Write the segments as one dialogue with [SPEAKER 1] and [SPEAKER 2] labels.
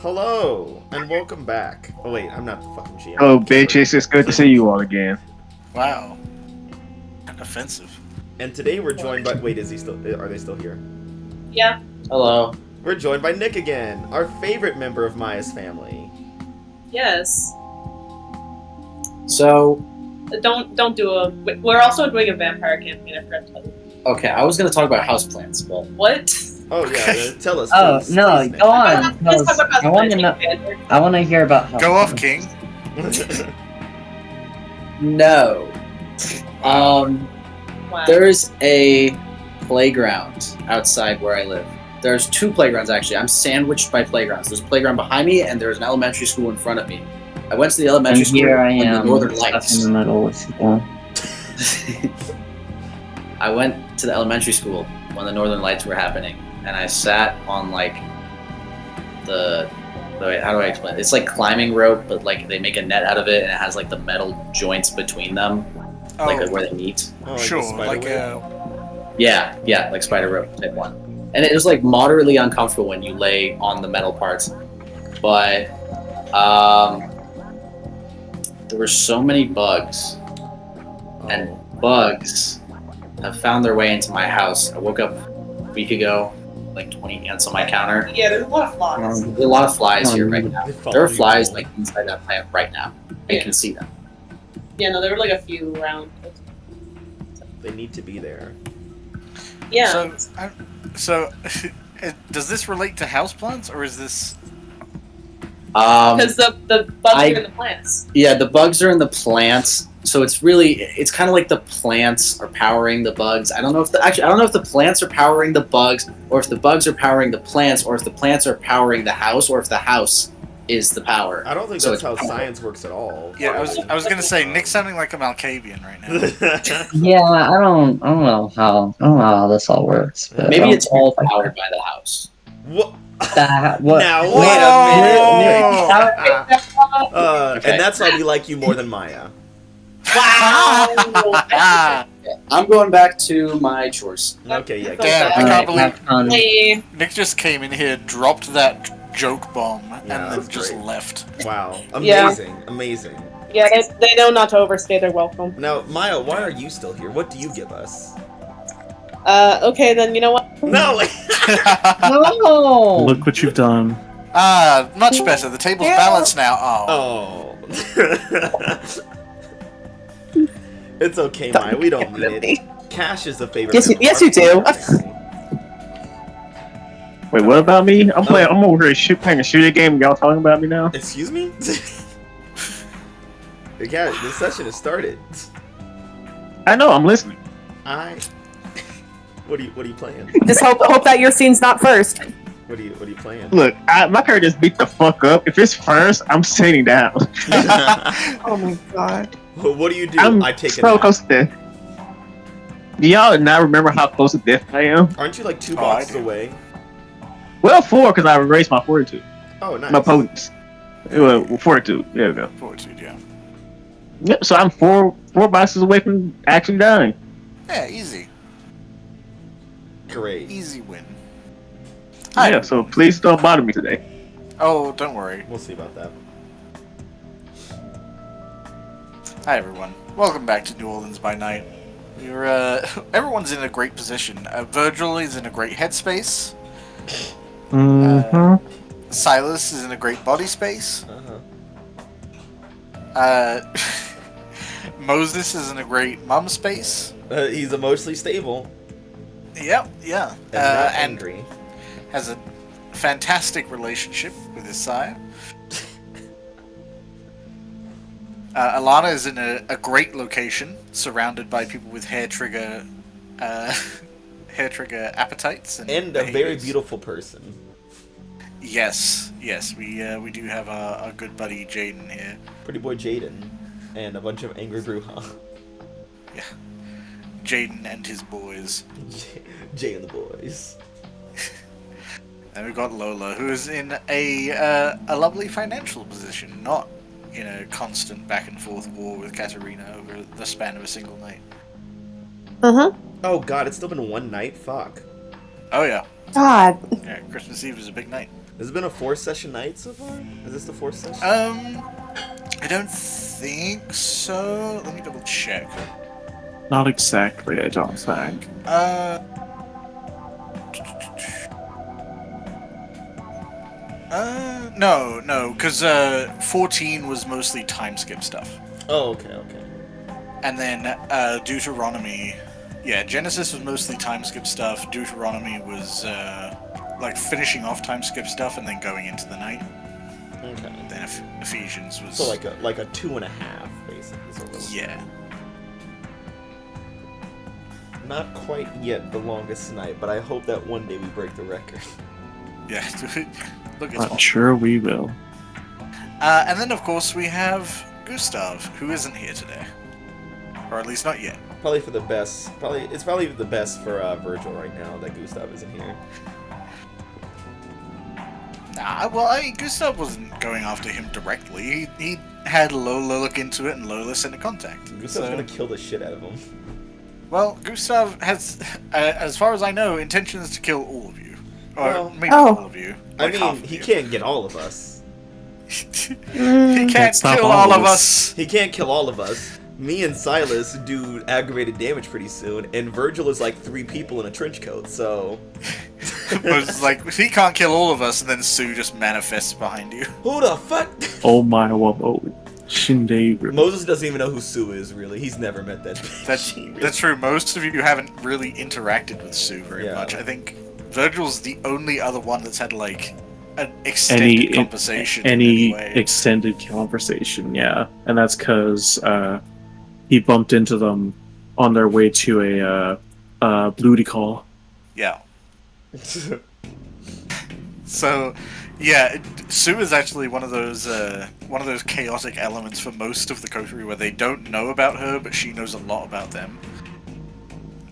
[SPEAKER 1] Hello, and welcome back. Oh wait, I'm not the fucking GM.
[SPEAKER 2] Oh, bitches, it's good to see you all again.
[SPEAKER 3] Wow. Offensive.
[SPEAKER 1] And today we're joined by... Wait, is he still... Are they still here?
[SPEAKER 4] Yeah.
[SPEAKER 5] Hello.
[SPEAKER 1] We're joined by Nick again, our favorite member of Maya's family.
[SPEAKER 4] Yes.
[SPEAKER 5] So,
[SPEAKER 4] Don't do a. We're also doing a vampire campaign. I forgot to tell you.
[SPEAKER 5] okay, I was gonna talk about houseplants, but
[SPEAKER 4] What?
[SPEAKER 1] Oh yeah, tell us.
[SPEAKER 6] Oh
[SPEAKER 1] please,
[SPEAKER 6] no,
[SPEAKER 1] please, Nick.
[SPEAKER 6] go on.
[SPEAKER 4] Let's talk about
[SPEAKER 6] I want to know. I want to hear about.
[SPEAKER 3] Go off, King.
[SPEAKER 5] no.
[SPEAKER 4] Wow.
[SPEAKER 5] There's a playground outside where I live. There's two playgrounds actually. I'm sandwiched by playgrounds. There's a playground behind me, and there's an elementary school in front of me. I went to the elementary
[SPEAKER 6] And
[SPEAKER 5] school
[SPEAKER 6] here I
[SPEAKER 5] in the
[SPEAKER 6] am,
[SPEAKER 5] Northern
[SPEAKER 6] stuck
[SPEAKER 5] Lights.
[SPEAKER 6] in the middle with people.
[SPEAKER 5] I went to the elementary school when the Northern Lights were happening, and I sat on like wait, how do I explain it? It's like climbing rope, but like they make a net out of it, and it has like the metal joints between them, like where they meet.
[SPEAKER 1] Oh,
[SPEAKER 3] Sure,
[SPEAKER 1] spider
[SPEAKER 3] like
[SPEAKER 1] web?
[SPEAKER 5] Yeah, like spider rope type one. And it was like moderately uncomfortable when you lay on the metal parts, but there were so many bugs, and bugs have found their way into my house. I woke up a week ago, like 20 ants on my counter.
[SPEAKER 4] Yeah, there's a lot of flies.
[SPEAKER 5] There's a lot of flies here right now.
[SPEAKER 1] They follow
[SPEAKER 5] There are
[SPEAKER 1] you
[SPEAKER 5] flies
[SPEAKER 1] around.
[SPEAKER 5] like inside that plant right now. I
[SPEAKER 4] Yeah.
[SPEAKER 5] can see them.
[SPEAKER 4] Yeah, no, there were like a few around.
[SPEAKER 1] They need to be there.
[SPEAKER 4] Yeah.
[SPEAKER 3] So, does this relate to houseplants, or is this...
[SPEAKER 4] Because the bugs
[SPEAKER 5] I-
[SPEAKER 4] are in the plants.
[SPEAKER 5] Yeah, the bugs are in the plants, so it's kind of like the plants are powering the bugs. I don't know if the plants are powering the bugs, or if the bugs are powering the plants, or if the plants are powering the house, or if the house is the power.
[SPEAKER 1] I don't think
[SPEAKER 5] So
[SPEAKER 1] that's how
[SPEAKER 5] it's-
[SPEAKER 1] science works at all.
[SPEAKER 3] Yeah, I was gonna say, Nick's sounding like a Malkavian right now.
[SPEAKER 6] Yeah, I don't know how this all works. But
[SPEAKER 5] Maybe it's all powered by the house.
[SPEAKER 1] What?
[SPEAKER 6] What?
[SPEAKER 1] Now
[SPEAKER 6] Wait,
[SPEAKER 1] wait a minute.
[SPEAKER 3] Whoa!
[SPEAKER 6] how-
[SPEAKER 5] Okay.
[SPEAKER 1] And that's why we like you more than Maya.
[SPEAKER 3] Ah,
[SPEAKER 5] I'm going back to my chores.
[SPEAKER 1] Okay, yeah.
[SPEAKER 3] Damn, I
[SPEAKER 6] Alright,
[SPEAKER 3] can't believe
[SPEAKER 6] have fun.
[SPEAKER 4] Hey.
[SPEAKER 3] Nick just came in here, dropped that joke bomb,
[SPEAKER 1] Yeah,
[SPEAKER 3] and
[SPEAKER 1] that
[SPEAKER 3] then
[SPEAKER 1] was
[SPEAKER 3] just
[SPEAKER 1] great.
[SPEAKER 3] left.
[SPEAKER 1] Wow,
[SPEAKER 4] Yeah.
[SPEAKER 1] amazing, amazing.
[SPEAKER 4] Yeah, they know not to overstay their welcome.
[SPEAKER 1] Now, Maya, why are you still here? What do you give us?
[SPEAKER 4] Okay, then you know what?
[SPEAKER 1] No.
[SPEAKER 6] No.
[SPEAKER 7] Look what you've done.
[SPEAKER 3] Ah, much better. The table's balanced now. Oh.
[SPEAKER 1] Oh. It's okay, Maya. We don't need it. Cash is a favorite.
[SPEAKER 8] Yes,
[SPEAKER 1] member
[SPEAKER 8] yes,
[SPEAKER 1] of
[SPEAKER 8] you do.
[SPEAKER 1] our family.
[SPEAKER 2] Wait, what about me? I'm over here playing a shooting game. Y'all talking about me now?
[SPEAKER 1] Excuse me? Yeah, the session has started.
[SPEAKER 2] I know. I'm listening.
[SPEAKER 1] What are you playing?
[SPEAKER 8] Just hope that your scene's not first.
[SPEAKER 1] What are you playing?
[SPEAKER 2] Look, my character just beat the fuck up. If it's first, I'm sitting down.
[SPEAKER 8] Oh my god.
[SPEAKER 1] What do you do?
[SPEAKER 2] I'm
[SPEAKER 1] I take a
[SPEAKER 2] so
[SPEAKER 1] nap.
[SPEAKER 2] close to death. Do y'all not remember how close to death I am?
[SPEAKER 1] Aren't you like 2
[SPEAKER 3] Oh, I
[SPEAKER 1] boxes
[SPEAKER 3] do.
[SPEAKER 1] away?
[SPEAKER 2] Well, 4 because I raised my fortitude.
[SPEAKER 1] Oh, nice.
[SPEAKER 2] My potence. Well, fortitude. There we go.
[SPEAKER 3] Fortitude, yeah.
[SPEAKER 2] Yep. So I'm four boxes away from actually dying.
[SPEAKER 3] Yeah, easy.
[SPEAKER 1] Great.
[SPEAKER 3] Easy win.
[SPEAKER 2] Yeah. So please don't bother me today.
[SPEAKER 3] Oh, don't worry.
[SPEAKER 1] We'll see about that.
[SPEAKER 3] Hi, everyone. Welcome back to New Orleans by Night. Everyone's in a great position. Virgil is in a great headspace.
[SPEAKER 2] Mm-hmm.
[SPEAKER 3] Silas is in a great body space.
[SPEAKER 1] Uh-huh.
[SPEAKER 3] Moses is in a great mum space.
[SPEAKER 1] He's emotionally stable
[SPEAKER 3] Yep, yeah.
[SPEAKER 1] and not angry.
[SPEAKER 3] Has a fantastic relationship with his sire. Alana is in a great location, surrounded by people with hair trigger appetites
[SPEAKER 1] And a very
[SPEAKER 3] behaviors.
[SPEAKER 1] beautiful person.
[SPEAKER 3] Yes, we do have our good buddy Jaden here.
[SPEAKER 1] Pretty boy Jaden. And a bunch of angry Bruja.
[SPEAKER 3] Yeah, Jaden and his boys.
[SPEAKER 1] Jay and the boys.
[SPEAKER 3] And we've got Lola, who is in a lovely financial position, not constant back and forth war with Catarina over the span of a single night.
[SPEAKER 1] Oh god, it's still been one night? Fuck.
[SPEAKER 3] Oh yeah,
[SPEAKER 8] God.
[SPEAKER 3] yeah. Christmas Eve is a big night.
[SPEAKER 1] Has it been a 4-session night so far? Is this the 4th session?
[SPEAKER 3] I don't think so. Let me double check.
[SPEAKER 7] Not exactly, I don't think.
[SPEAKER 3] No, because 14 was mostly time skip stuff.
[SPEAKER 1] Oh, okay.
[SPEAKER 3] And then Deuteronomy, yeah, Genesis was mostly time skip stuff. Deuteronomy was like finishing off time skip stuff and then going into the night.
[SPEAKER 1] Okay.
[SPEAKER 3] Then Ephesians was
[SPEAKER 1] So like a 2.5, basically. Sort of.
[SPEAKER 3] yeah.
[SPEAKER 1] Not quite yet the longest night, but I hope that one day we break the record.
[SPEAKER 3] Yeah, look, it's
[SPEAKER 7] I'm
[SPEAKER 3] possible.
[SPEAKER 7] sure we will.
[SPEAKER 3] And then, of course, we have Gustav, who isn't here today. Or at least not yet.
[SPEAKER 1] Probably for the best. It's probably the best for Virgil right now that Gustav isn't here.
[SPEAKER 3] Nah, well, I mean, Gustav wasn't going after him directly. He had Lola look into it, and Lola sent a contact.
[SPEAKER 1] Gustav's gonna kill the shit out of him.
[SPEAKER 3] Well, Gustav has, as far as I know, intentions to kill all of you. Or
[SPEAKER 1] Well,
[SPEAKER 3] maybe not all of you. Like half of
[SPEAKER 1] he
[SPEAKER 3] you.
[SPEAKER 1] can't get all of us.
[SPEAKER 3] He can't
[SPEAKER 7] stop
[SPEAKER 3] kill
[SPEAKER 7] all
[SPEAKER 3] all
[SPEAKER 7] of
[SPEAKER 3] of us.
[SPEAKER 1] He can't kill all of us. Me and Silas do aggravated damage pretty soon, and Virgil is like 3 people in a trench coat, so...
[SPEAKER 3] But it's like, he can't kill all of us, and then Sue just manifests behind you.
[SPEAKER 1] Who the fuck?
[SPEAKER 7] Oh my whoa, Shinde.
[SPEAKER 1] Moses doesn't even know who Sue is, really. He's never met that bitch.
[SPEAKER 3] That's true. Most of you haven't really interacted with Sue very
[SPEAKER 1] Yeah.
[SPEAKER 3] much. I think Virgil's the only other one that's had, like, an extended conversation. in
[SPEAKER 7] Any
[SPEAKER 3] way.
[SPEAKER 7] extended conversation, yeah. And that's because he bumped into them on their way to a booty call.
[SPEAKER 3] Yeah. So, yeah, Sue is actually one of those chaotic elements for most of the Coterie where they don't know about her, but she knows a lot about them,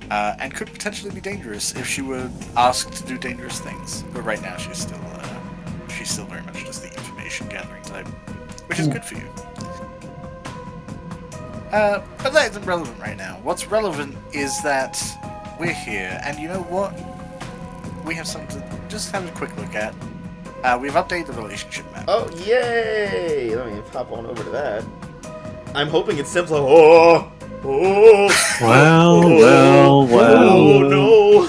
[SPEAKER 3] and could potentially be dangerous if she were asked to do dangerous things. But right now, she's still very much just the information gathering type, which is good for you. But that isn't relevant right now. What's relevant is that we're here, and you know what? We have something to just have a quick look at. We've updated the relationship map.
[SPEAKER 1] Oh, yay! Let me pop on over to that. I'm hoping it's simpler. Oh!
[SPEAKER 7] Well.
[SPEAKER 1] Oh, no!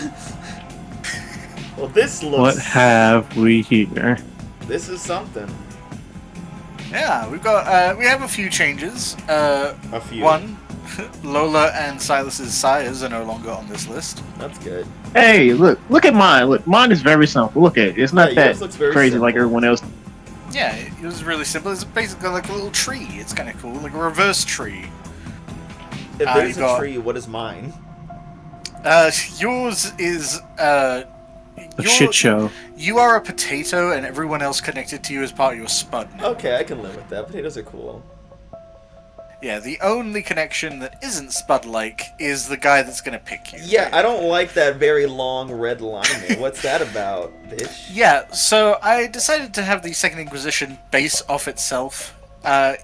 [SPEAKER 1] Well, this looks...
[SPEAKER 7] What have we here?
[SPEAKER 1] This is something.
[SPEAKER 3] Yeah, we have a few changes.
[SPEAKER 1] A few.
[SPEAKER 3] One, Lola and Silas's sires are no longer on this list.
[SPEAKER 1] That's good.
[SPEAKER 2] Hey, look at mine. Look, mine is very simple. Look at it. It's not
[SPEAKER 1] Yeah, yours
[SPEAKER 2] that
[SPEAKER 1] looks very
[SPEAKER 2] crazy
[SPEAKER 1] simple.
[SPEAKER 2] like everyone else.
[SPEAKER 3] Yeah, it was really simple. It's basically like a little tree. It's kind of cool, like a reverse tree.
[SPEAKER 1] If there's
[SPEAKER 3] you
[SPEAKER 1] a
[SPEAKER 3] got-
[SPEAKER 1] tree, what is mine?
[SPEAKER 3] Yours is
[SPEAKER 7] A shit show.
[SPEAKER 3] You are a potato, and everyone else connected to you is part of your spud. Now.
[SPEAKER 1] Okay, I can live with that. Potatoes are cool.
[SPEAKER 3] Yeah, the only connection that isn't spud-like is the guy that's gonna pick you.
[SPEAKER 1] Yeah, I don't like that very long red line there. What's that about, bitch?
[SPEAKER 3] Yeah, so I decided to have the Second Inquisition base off itself,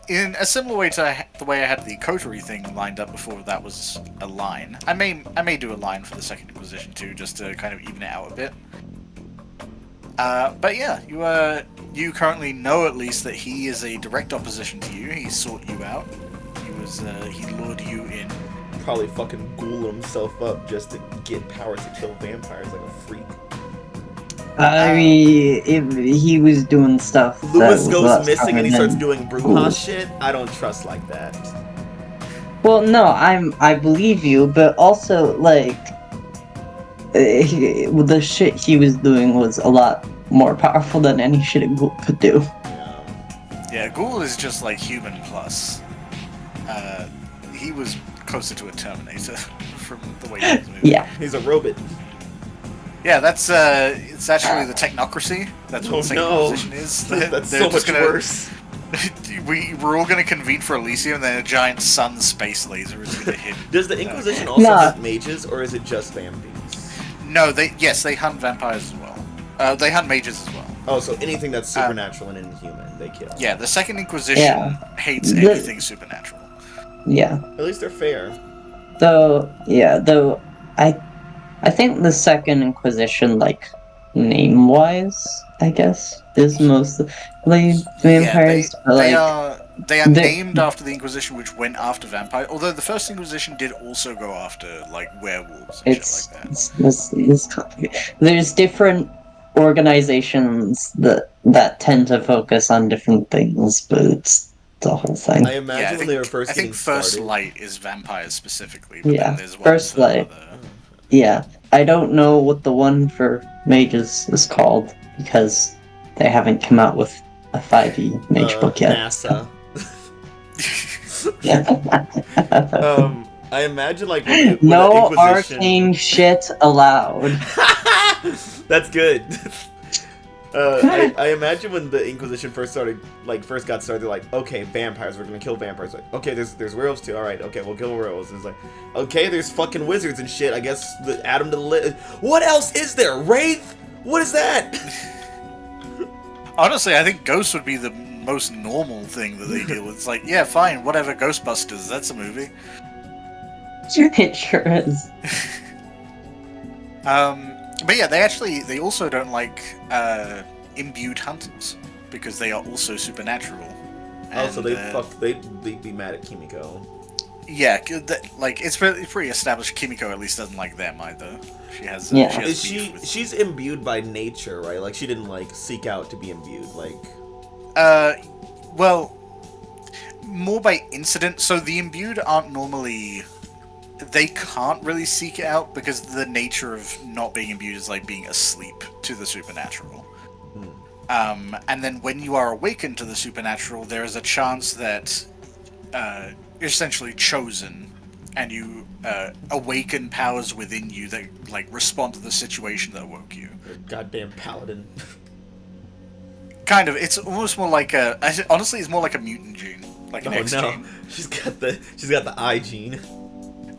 [SPEAKER 3] in a similar way to the way I had the Coterie thing lined up before that was a line. I may do a line for the Second Inquisition too, just to kind of even it out a bit. But yeah, you currently know at least that he is a direct opposition to you. He sought you out. He lured you in.
[SPEAKER 1] Probably fucking ghoul himself up just to get power to kill vampires like a freak.
[SPEAKER 6] I mean, if he was doing stuff. that
[SPEAKER 1] Lewis
[SPEAKER 6] was
[SPEAKER 1] goes
[SPEAKER 6] less
[SPEAKER 1] missing and he
[SPEAKER 6] common
[SPEAKER 1] starts
[SPEAKER 6] than-
[SPEAKER 1] doing Bruja shit. I don't trust like that.
[SPEAKER 6] Well, no, I believe you, but also like the shit he was doing was a lot more powerful than any shit a ghoul could do.
[SPEAKER 3] Yeah, Ghoul is just like human plus. He was closer to a Terminator from the way he was moving.
[SPEAKER 6] Yeah.
[SPEAKER 1] He's a robot.
[SPEAKER 3] Yeah, that's it's actually the technocracy. That's what
[SPEAKER 1] Oh
[SPEAKER 3] the Second
[SPEAKER 1] no.
[SPEAKER 3] Inquisition is.
[SPEAKER 1] That's
[SPEAKER 3] They're
[SPEAKER 1] so
[SPEAKER 3] just
[SPEAKER 1] much
[SPEAKER 3] gonna-
[SPEAKER 1] worse.
[SPEAKER 3] We're all gonna convene for Elysium, and then a giant sun space laser is gonna hit.
[SPEAKER 1] Does the Inquisition also
[SPEAKER 6] Nah.
[SPEAKER 1] hunt mages, or is it just vampires?
[SPEAKER 3] No, they hunt vampires as well. They hunt mages as well.
[SPEAKER 1] Oh, so anything that's supernatural and inhuman, they kill.
[SPEAKER 3] Yeah, the Second Inquisition
[SPEAKER 6] Yeah.
[SPEAKER 3] hates
[SPEAKER 6] The-
[SPEAKER 3] anything supernatural.
[SPEAKER 6] Yeah.
[SPEAKER 1] At least they're fair.
[SPEAKER 6] Though I think the Second Inquisition like name-wise, I guess, is mostly vampires.
[SPEAKER 3] Yeah,
[SPEAKER 6] but,
[SPEAKER 3] they
[SPEAKER 6] like,
[SPEAKER 3] are
[SPEAKER 6] they-
[SPEAKER 3] named after the Inquisition, which went after vampires. Although the first Inquisition did also go after like werewolves and
[SPEAKER 6] it's,
[SPEAKER 3] shit like that.
[SPEAKER 6] it's complicated. There's different organizations that tend to focus on different things, but it's the whole thing.
[SPEAKER 1] I imagine when they were first
[SPEAKER 3] I think
[SPEAKER 1] getting
[SPEAKER 3] First
[SPEAKER 1] started.
[SPEAKER 3] Light is vampires specifically, but
[SPEAKER 6] Yeah,
[SPEAKER 3] then there's one
[SPEAKER 6] First
[SPEAKER 3] for
[SPEAKER 6] Light.
[SPEAKER 3] other-
[SPEAKER 6] Yeah, I don't know what the one for mages is called because they haven't come out with a 5e mage book yet.
[SPEAKER 1] NASA.
[SPEAKER 6] Yeah.
[SPEAKER 1] I imagine like when the
[SPEAKER 6] No
[SPEAKER 1] Inquisition...
[SPEAKER 6] arcane shit allowed.
[SPEAKER 1] That's good. I imagine when the Inquisition first got started, they're like, okay, vampires, we're gonna kill vampires. Like, okay, there's werewolves too. All right, okay, we'll kill werewolves. And it's like, okay, there's fucking wizards and shit. I guess add them to the list. What else is there? Wraith? What is that?
[SPEAKER 3] Honestly, I think ghosts would be the most normal thing that they deal with. It's like, yeah, fine, whatever, Ghostbusters, that's a movie.
[SPEAKER 6] It sure is.
[SPEAKER 3] But yeah, they also don't like imbued hunters because they are also supernatural.
[SPEAKER 1] Oh, so
[SPEAKER 3] And,
[SPEAKER 1] they'd be mad at Kimiko.
[SPEAKER 3] Yeah, like it's pretty established. Kimiko at least doesn't like them either. She has.
[SPEAKER 6] Yeah.
[SPEAKER 3] She has
[SPEAKER 1] Is
[SPEAKER 3] beef with-
[SPEAKER 1] she's imbued by nature, right? Like she didn't like seek out to be imbued. Like
[SPEAKER 3] Well, more by incident. So the imbued aren't normally. They can't really seek it out because the nature of not being imbued is like being asleep to the supernatural. And then when you are awakened to the supernatural, there is a chance that you're essentially chosen, and you awaken powers within you that like respond to the situation that awoke you.
[SPEAKER 1] goddamn paladin.
[SPEAKER 3] Kind of. It's almost more like a. Honestly, it's more like a mutant gene, like an
[SPEAKER 1] Oh
[SPEAKER 3] X
[SPEAKER 1] no,
[SPEAKER 3] gene.
[SPEAKER 1] she's got the I gene.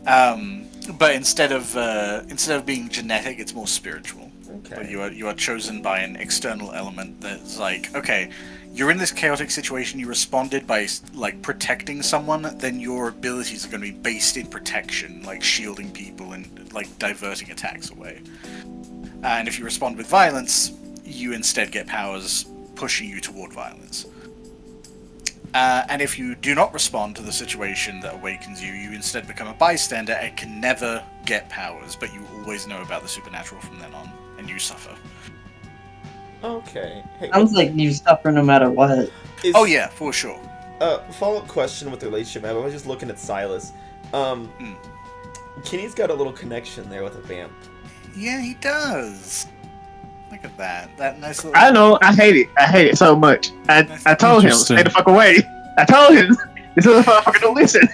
[SPEAKER 3] But instead of being genetic, it's more spiritual. But
[SPEAKER 1] Okay.
[SPEAKER 3] you are chosen by an external element that's like, okay, you're in this chaotic situation. You responded by like protecting someone. Then your abilities are going to be based in protection, like shielding people and like diverting attacks away. And if you respond with violence, you instead get powers pushing you toward violence. And if you do not respond to the situation that awakens you, you instead become a bystander and can never get powers, but you always know about the supernatural from then on, and you suffer.
[SPEAKER 1] Okay. Hey,
[SPEAKER 6] Sounds like you suffer no matter what.
[SPEAKER 3] Oh yeah, for sure.
[SPEAKER 1] Follow-up question with the relationship. I was just looking at Silas. Kenny's got a little connection there with a vamp.
[SPEAKER 3] Yeah, he does. Look at that. That nice little...
[SPEAKER 2] I know. I hate it. I hate it so much. I told him,
[SPEAKER 7] Interesting.
[SPEAKER 2] stay the fuck away. I told him. This little motherfucker don't listen.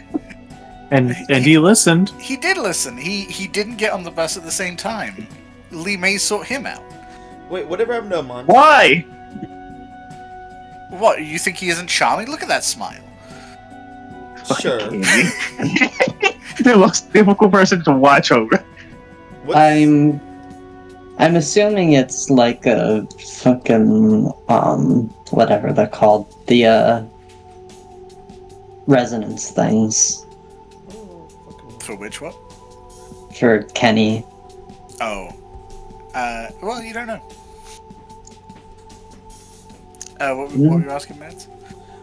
[SPEAKER 7] And he listened.
[SPEAKER 3] He did listen. He didn't get on the bus at the same time. Lee May sought him out.
[SPEAKER 1] Wait, whatever happened to Amon?
[SPEAKER 2] Why?
[SPEAKER 3] What, you think he isn't charming? Look at that smile.
[SPEAKER 1] Sure.
[SPEAKER 2] The most difficult person to watch over.
[SPEAKER 1] What's-
[SPEAKER 6] I'm assuming it's like a fucking whatever they're called, the resonance things
[SPEAKER 3] For which one?
[SPEAKER 6] for Kenny.
[SPEAKER 3] Oh. Well, you don't know. What were you asking, Matt?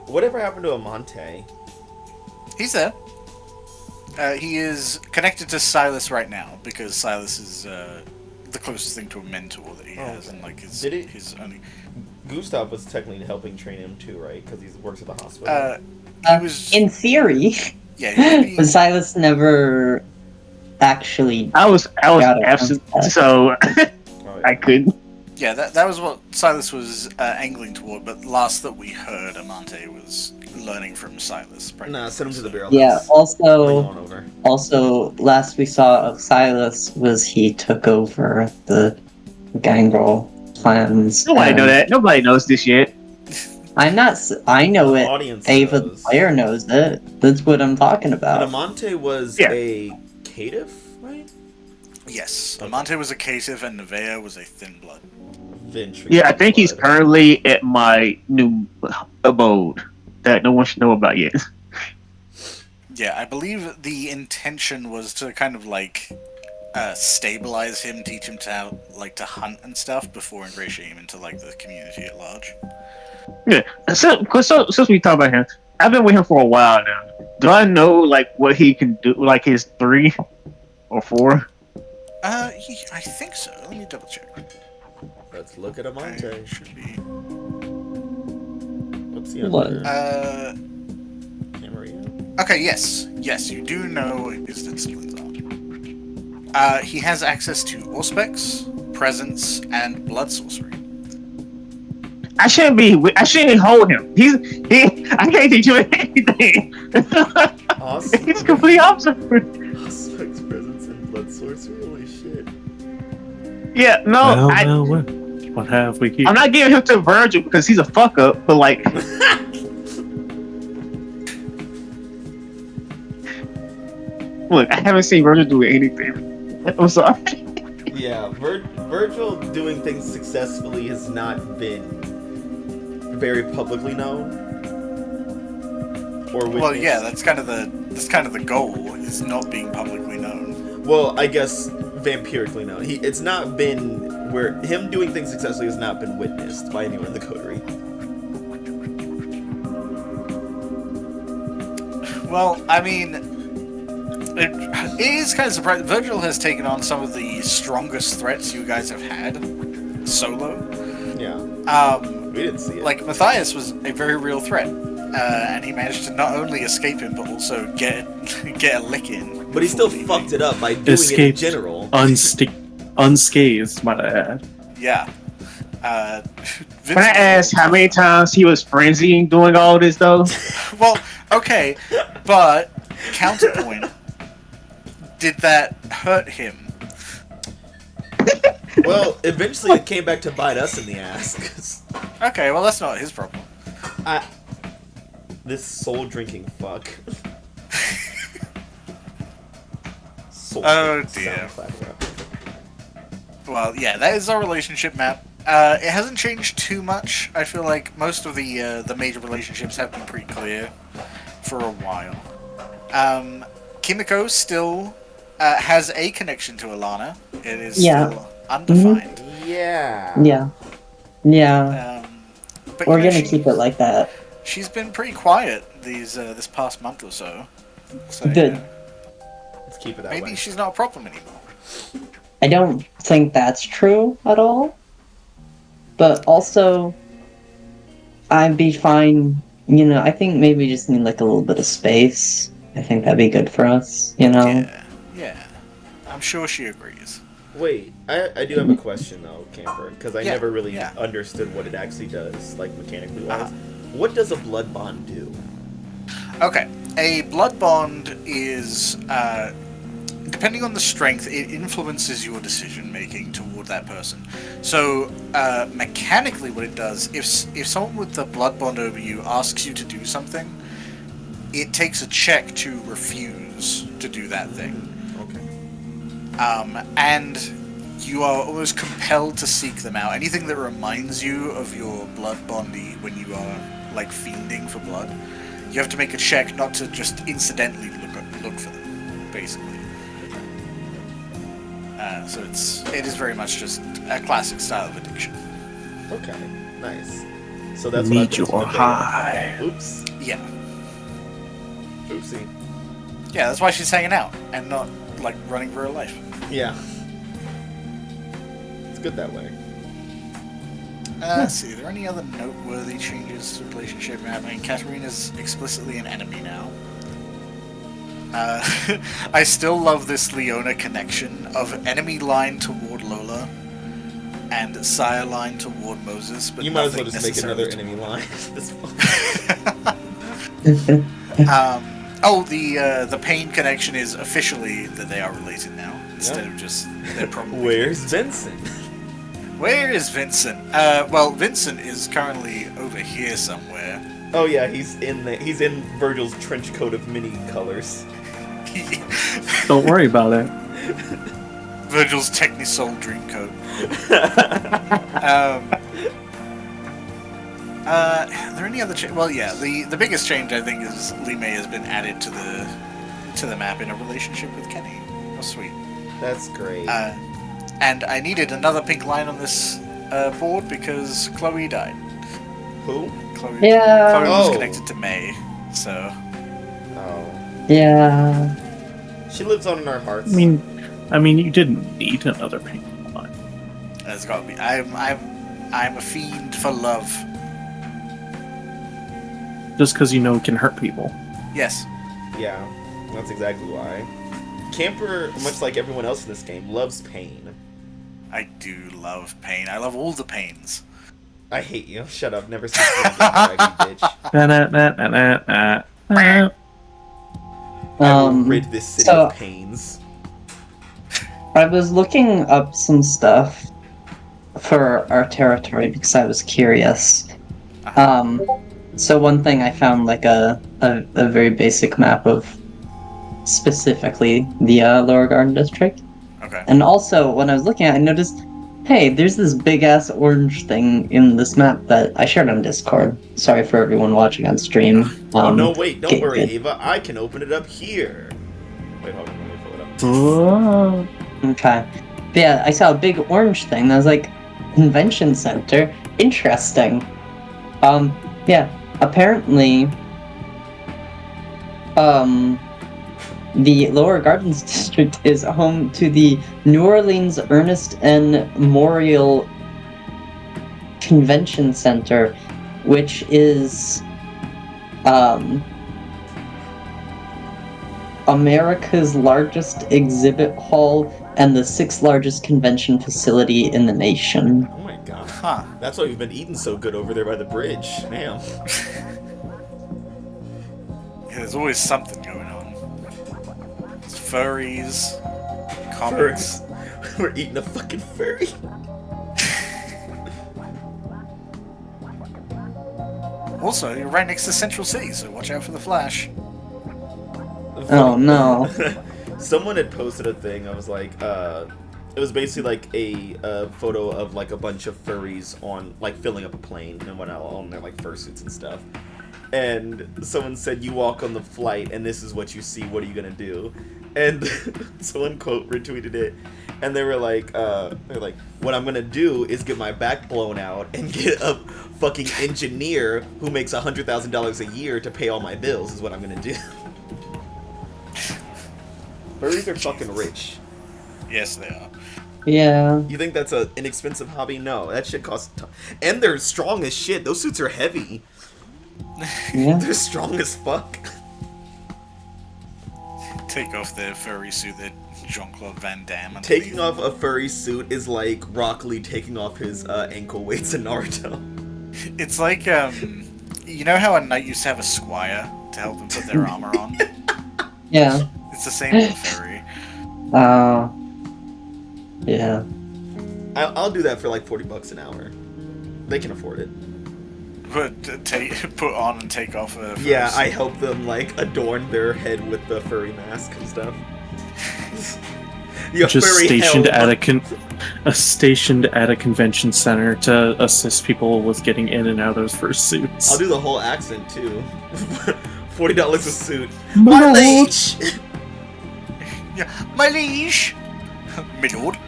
[SPEAKER 1] Whatever happened to Amante?
[SPEAKER 3] He's there. He is connected to Silas right now because Silas is the closest thing to a mentor that he has, and like his only.
[SPEAKER 1] Gustav was technically helping train him too, right? Because he works at the hospital.
[SPEAKER 3] He was
[SPEAKER 6] In theory,
[SPEAKER 3] yeah. He was being,
[SPEAKER 6] but Silas never actually.
[SPEAKER 2] I was
[SPEAKER 6] Got it.
[SPEAKER 2] absent, so
[SPEAKER 1] Oh, yeah.
[SPEAKER 2] I couldn't.
[SPEAKER 3] yeah, that was what Silas was angling toward. But last that we heard, Amante was learning from Silas.
[SPEAKER 1] Nah, send him to the barrel.
[SPEAKER 6] Yeah.
[SPEAKER 1] house. Bring him
[SPEAKER 6] Also,
[SPEAKER 1] on over.
[SPEAKER 6] last we saw of Silas was he took over the Gangrel plans.
[SPEAKER 2] Nobody know
[SPEAKER 6] and
[SPEAKER 2] that. Nobody knows this yet.
[SPEAKER 6] I'm not. I know
[SPEAKER 1] The
[SPEAKER 6] it.
[SPEAKER 1] audience
[SPEAKER 6] Ava the
[SPEAKER 1] knows.
[SPEAKER 6] player knows it. That's what I'm talking
[SPEAKER 1] And
[SPEAKER 6] about.
[SPEAKER 1] Amante was
[SPEAKER 2] Yeah.
[SPEAKER 1] a caitiff, right?
[SPEAKER 3] Yes,
[SPEAKER 1] Okay.
[SPEAKER 3] Amante was a caitiff and Nevea was a thin blood.
[SPEAKER 1] Ventricles.
[SPEAKER 2] Yeah, I think he's currently at my new abode that no one should know about yet.
[SPEAKER 3] Yeah, I believe the intention was to kind of like stabilize him, teach him to hunt and stuff before ingratiating him into the community at large.
[SPEAKER 2] Yeah. So since we talk about him, I've been with him for a while now. Do I know what he can do? His 3 or 4?
[SPEAKER 3] I think so. Let me double check.
[SPEAKER 1] Let's look at Amante.
[SPEAKER 3] Should be.
[SPEAKER 1] What's the
[SPEAKER 6] What?
[SPEAKER 1] other? Camarilla?
[SPEAKER 3] Okay. Yes. You do know his disciplines are. He has access to Auspex, Presence, and Blood Sorcery.
[SPEAKER 2] I shouldn't hold him. I can't teach him anything.
[SPEAKER 1] Awesome.
[SPEAKER 2] He's complete opposite.
[SPEAKER 1] Auspex, Presence, and Blood Sorcery? Holy shit.
[SPEAKER 2] Yeah, no.
[SPEAKER 7] What have we here?
[SPEAKER 2] I'm not giving him to Virgil because he's a fuck up, but look, I haven't seen Virgil do anything. I'm sorry.
[SPEAKER 1] Yeah, Virgil doing things successfully has not been very publicly known. Or
[SPEAKER 3] Well, yeah, that's kind of the goal, is not being publicly known.
[SPEAKER 1] Well, I guess vampirically known. It's not been where him doing things successfully has not been witnessed by anyone in the Coterie.
[SPEAKER 3] Well, I mean, it is kind of surprising. Virgil has taken on some of the strongest threats you guys have had solo.
[SPEAKER 1] Yeah. We didn't see it.
[SPEAKER 3] Matthias was a very real threat, and he managed to not only escape him but also get a lick in.
[SPEAKER 1] But he still fucked it up by doing it in general.
[SPEAKER 7] Unscathed, might I add.
[SPEAKER 3] Yeah.
[SPEAKER 2] Can I ask how many times he was frenzying doing all this though?
[SPEAKER 3] Well, okay, but counterpoint. Did that hurt him?
[SPEAKER 1] Well, eventually it came back to bite us in the ass.
[SPEAKER 3] Okay, well that's not his problem.
[SPEAKER 1] This soul drinking fuck.
[SPEAKER 3] Oh dear. Well, yeah, that is our relationship map. It hasn't changed too much. I feel like most of the major relationships have been pretty clear for a while. Kimiko still has a connection to Alana. It is still undefined.
[SPEAKER 6] Mm-hmm.
[SPEAKER 1] Yeah.
[SPEAKER 6] Yeah.
[SPEAKER 3] But
[SPEAKER 6] We're gonna keep it like that.
[SPEAKER 3] She's been pretty quiet this past month or so.
[SPEAKER 6] Good.
[SPEAKER 1] Let's keep it that way.
[SPEAKER 3] Maybe she's not a problem anymore.
[SPEAKER 6] I don't think that's true at all. But also, I'd be fine. I think maybe we just need a little bit of space. I think that'd be good for us.
[SPEAKER 3] Yeah. I'm sure she agrees.
[SPEAKER 1] Wait, I do have a question though, Camper, because I never really understood what it actually does, mechanically wise. What does a blood bond do?
[SPEAKER 3] Okay, a blood bond is, depending on the strength, it influences your decision making toward that person. So, mechanically, what it does, if someone with the blood bond over you asks you to do something, it takes a check to refuse to do that thing. And you are almost compelled to seek them out. Anything that reminds you of your blood bondy when you are fiending for blood, you have to make a check not to just incidentally look for them, basically. So it is very much just a classic style of addiction.
[SPEAKER 1] Okay, nice. So that's
[SPEAKER 7] Meet
[SPEAKER 1] what
[SPEAKER 7] your high.
[SPEAKER 1] Oops.
[SPEAKER 3] Yeah.
[SPEAKER 1] Oopsie.
[SPEAKER 3] Yeah, that's why she's hanging out and not running for her life.
[SPEAKER 1] Yeah. It's good that way.
[SPEAKER 3] Let's see, are there any other noteworthy changes to the relationship map? I mean, Katarina's explicitly an enemy now. I still love this Leona connection of enemy line toward Lola and sire line toward Moses, but
[SPEAKER 1] you might as well
[SPEAKER 3] nothing
[SPEAKER 1] just make another
[SPEAKER 3] necessarily
[SPEAKER 1] enemy line. This
[SPEAKER 3] the pain connection is officially that they are related now, instead of just they're probably.
[SPEAKER 1] Where's Vincent?
[SPEAKER 3] Where is Vincent? Well, Vincent is currently over here somewhere.
[SPEAKER 1] Oh yeah, he's in Virgil's trench coat of many colors.
[SPEAKER 7] Don't worry about it.
[SPEAKER 3] Virgil's Technisol dream coat. Are there any other well, yeah, the biggest change I think is Lime has been added to the map in a relationship with Kenny. How sweet.
[SPEAKER 1] That's great.
[SPEAKER 3] And I needed another pink line on this board because Chloe died.
[SPEAKER 1] Who?
[SPEAKER 3] Chloe
[SPEAKER 6] Yeah.
[SPEAKER 3] was
[SPEAKER 1] Oh.
[SPEAKER 3] connected to May, so...
[SPEAKER 1] Oh.
[SPEAKER 6] Yeah.
[SPEAKER 1] She lives on in our hearts.
[SPEAKER 7] I mean, you didn't need another pink line.
[SPEAKER 3] There's gotta be... I'm a fiend for love.
[SPEAKER 7] Just because you know it can hurt people.
[SPEAKER 3] Yes.
[SPEAKER 1] Yeah, that's exactly why. Camper, much like everyone else in this game, loves pain.
[SPEAKER 3] I do love pain. I love all the pains.
[SPEAKER 1] I hate you. Shut up. Never seen you bitch. I will rid this city of pains.
[SPEAKER 6] I was looking up some stuff for our territory because I was curious. So one thing I found like a very basic map of specifically the Lower Garden District.
[SPEAKER 3] Okay.
[SPEAKER 6] And also when I was looking at it, I noticed, hey, there's this big ass orange thing in this map that I shared on Discord. Sorry for everyone watching on stream.
[SPEAKER 1] Oh no, wait, don't worry,
[SPEAKER 6] good.
[SPEAKER 1] Ava. I can open it up here. Wait, hold on, let me pull it up.
[SPEAKER 6] Oh. Okay. But yeah, I saw a big orange thing. And I was like, convention center. Interesting. Yeah. Apparently, the Lower Gardens District is home to the New Orleans Ernest N. Memorial Convention Center, which is America's largest exhibit hall and the 6th largest convention facility in the nation.
[SPEAKER 1] Oh my god.
[SPEAKER 3] Huh.
[SPEAKER 1] That's why we've been eating so good over there by the bridge. Damn.
[SPEAKER 3] Yeah, there's always something going on. It's furries, comics.
[SPEAKER 1] We're eating a fucking furry.
[SPEAKER 3] Also, you're right next to Central City, so watch out for the Flash.
[SPEAKER 6] Oh no.
[SPEAKER 1] Someone had posted a thing. I was like, it was basically like a photo of like a bunch of furries on like filling up a plane and whatnot on their like fursuits and stuff. And someone said, "You walk on the flight, and this is what you see. What are you gonna do?" And someone quote retweeted it, and they were like, "What I'm gonna do is get my back blown out and get a fucking engineer who makes $100,000 a year to pay all my bills. Is what I'm gonna do." Furries are fucking rich.
[SPEAKER 3] Yes, they are.
[SPEAKER 6] Yeah.
[SPEAKER 1] You think that's an inexpensive hobby? No, that shit costs and they're strong as shit. Those suits are heavy.
[SPEAKER 6] Yeah.
[SPEAKER 1] They're strong as fuck.
[SPEAKER 3] Take off their furry suit, their Jean-Claude Van Damme. underneath.
[SPEAKER 1] Taking off a furry suit is like Rock Lee taking off his ankle weights in Naruto.
[SPEAKER 3] It's like, you know how a knight used to have a squire to help them put their armor on?
[SPEAKER 6] Yeah.
[SPEAKER 3] It's the same with a furry.
[SPEAKER 6] Yeah.
[SPEAKER 1] I'll do that for like $40 an hour. They can afford it.
[SPEAKER 3] Put on and take off a furry
[SPEAKER 1] Yeah,
[SPEAKER 3] suit.
[SPEAKER 1] I help them like adorn their head with the furry mask and stuff. Your
[SPEAKER 7] Just
[SPEAKER 1] furry
[SPEAKER 7] stationed
[SPEAKER 1] helm.
[SPEAKER 7] stationed at a convention center to assist people with getting in and out of fursuits.
[SPEAKER 1] I'll do the whole accent too. $40 a suit. My liege!
[SPEAKER 3] Yeah, my liege! My lord.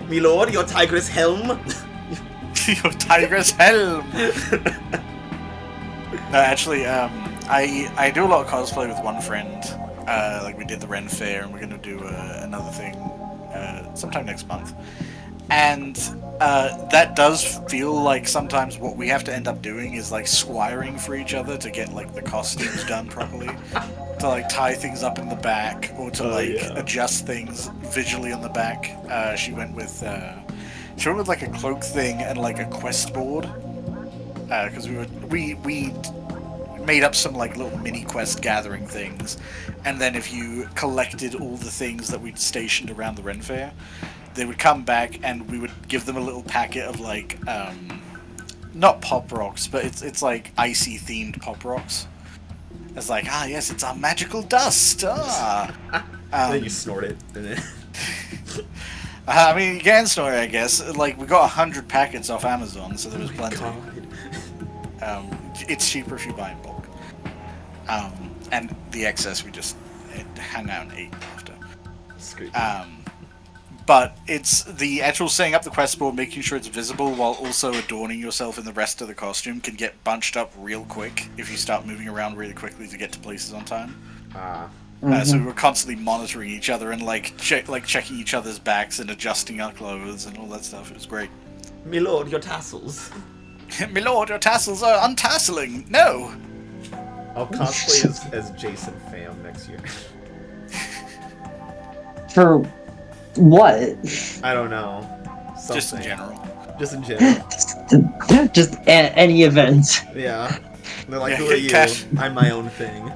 [SPEAKER 1] Me lord, your tigress helm.
[SPEAKER 3] Your tigress helm! No, actually, I do a lot of cosplay with one friend. Like we did the Ren Fair, and we're gonna do another thing sometime next month. And that does feel like sometimes what we have to end up doing is like squiring for each other to get like the costumes done properly. To like tie things up in the back, or to adjust things visually on the back. She went with like a cloak thing and like a quest board. Because we made up some like little mini quest gathering things, and then if you collected all the things that we'd stationed around the Ren Fair, they would come back and we would give them a little packet of like not pop rocks, but it's like icy themed pop rocks. It's like, yes, it's our magical dust.
[SPEAKER 1] Then you snort it. And then...
[SPEAKER 3] I mean, you can snort it, I guess. Like, we got 100 packets off Amazon, so there was plenty. It's cheaper if you buy in bulk. And the excess we just hung out and ate after. but it's the actual setting up the quest board, making sure it's visible while also adorning yourself in the rest of the costume can get bunched up real quick if you start moving around really quickly to get to places on time. So we were constantly monitoring each other and checking each other's backs and adjusting our clothes and all that stuff. It was great.
[SPEAKER 1] Milord, your tassels.
[SPEAKER 3] Milord, your tassels are untasseling. No.
[SPEAKER 1] I'll cosplay as Jason Pham next year.
[SPEAKER 6] For what?
[SPEAKER 1] I don't know. Something.
[SPEAKER 3] Just in general.
[SPEAKER 1] Just in general.
[SPEAKER 6] Just any event.
[SPEAKER 1] Yeah. They're like,
[SPEAKER 3] Yeah,
[SPEAKER 1] who are you?
[SPEAKER 3] Cash.
[SPEAKER 1] I'm my own thing.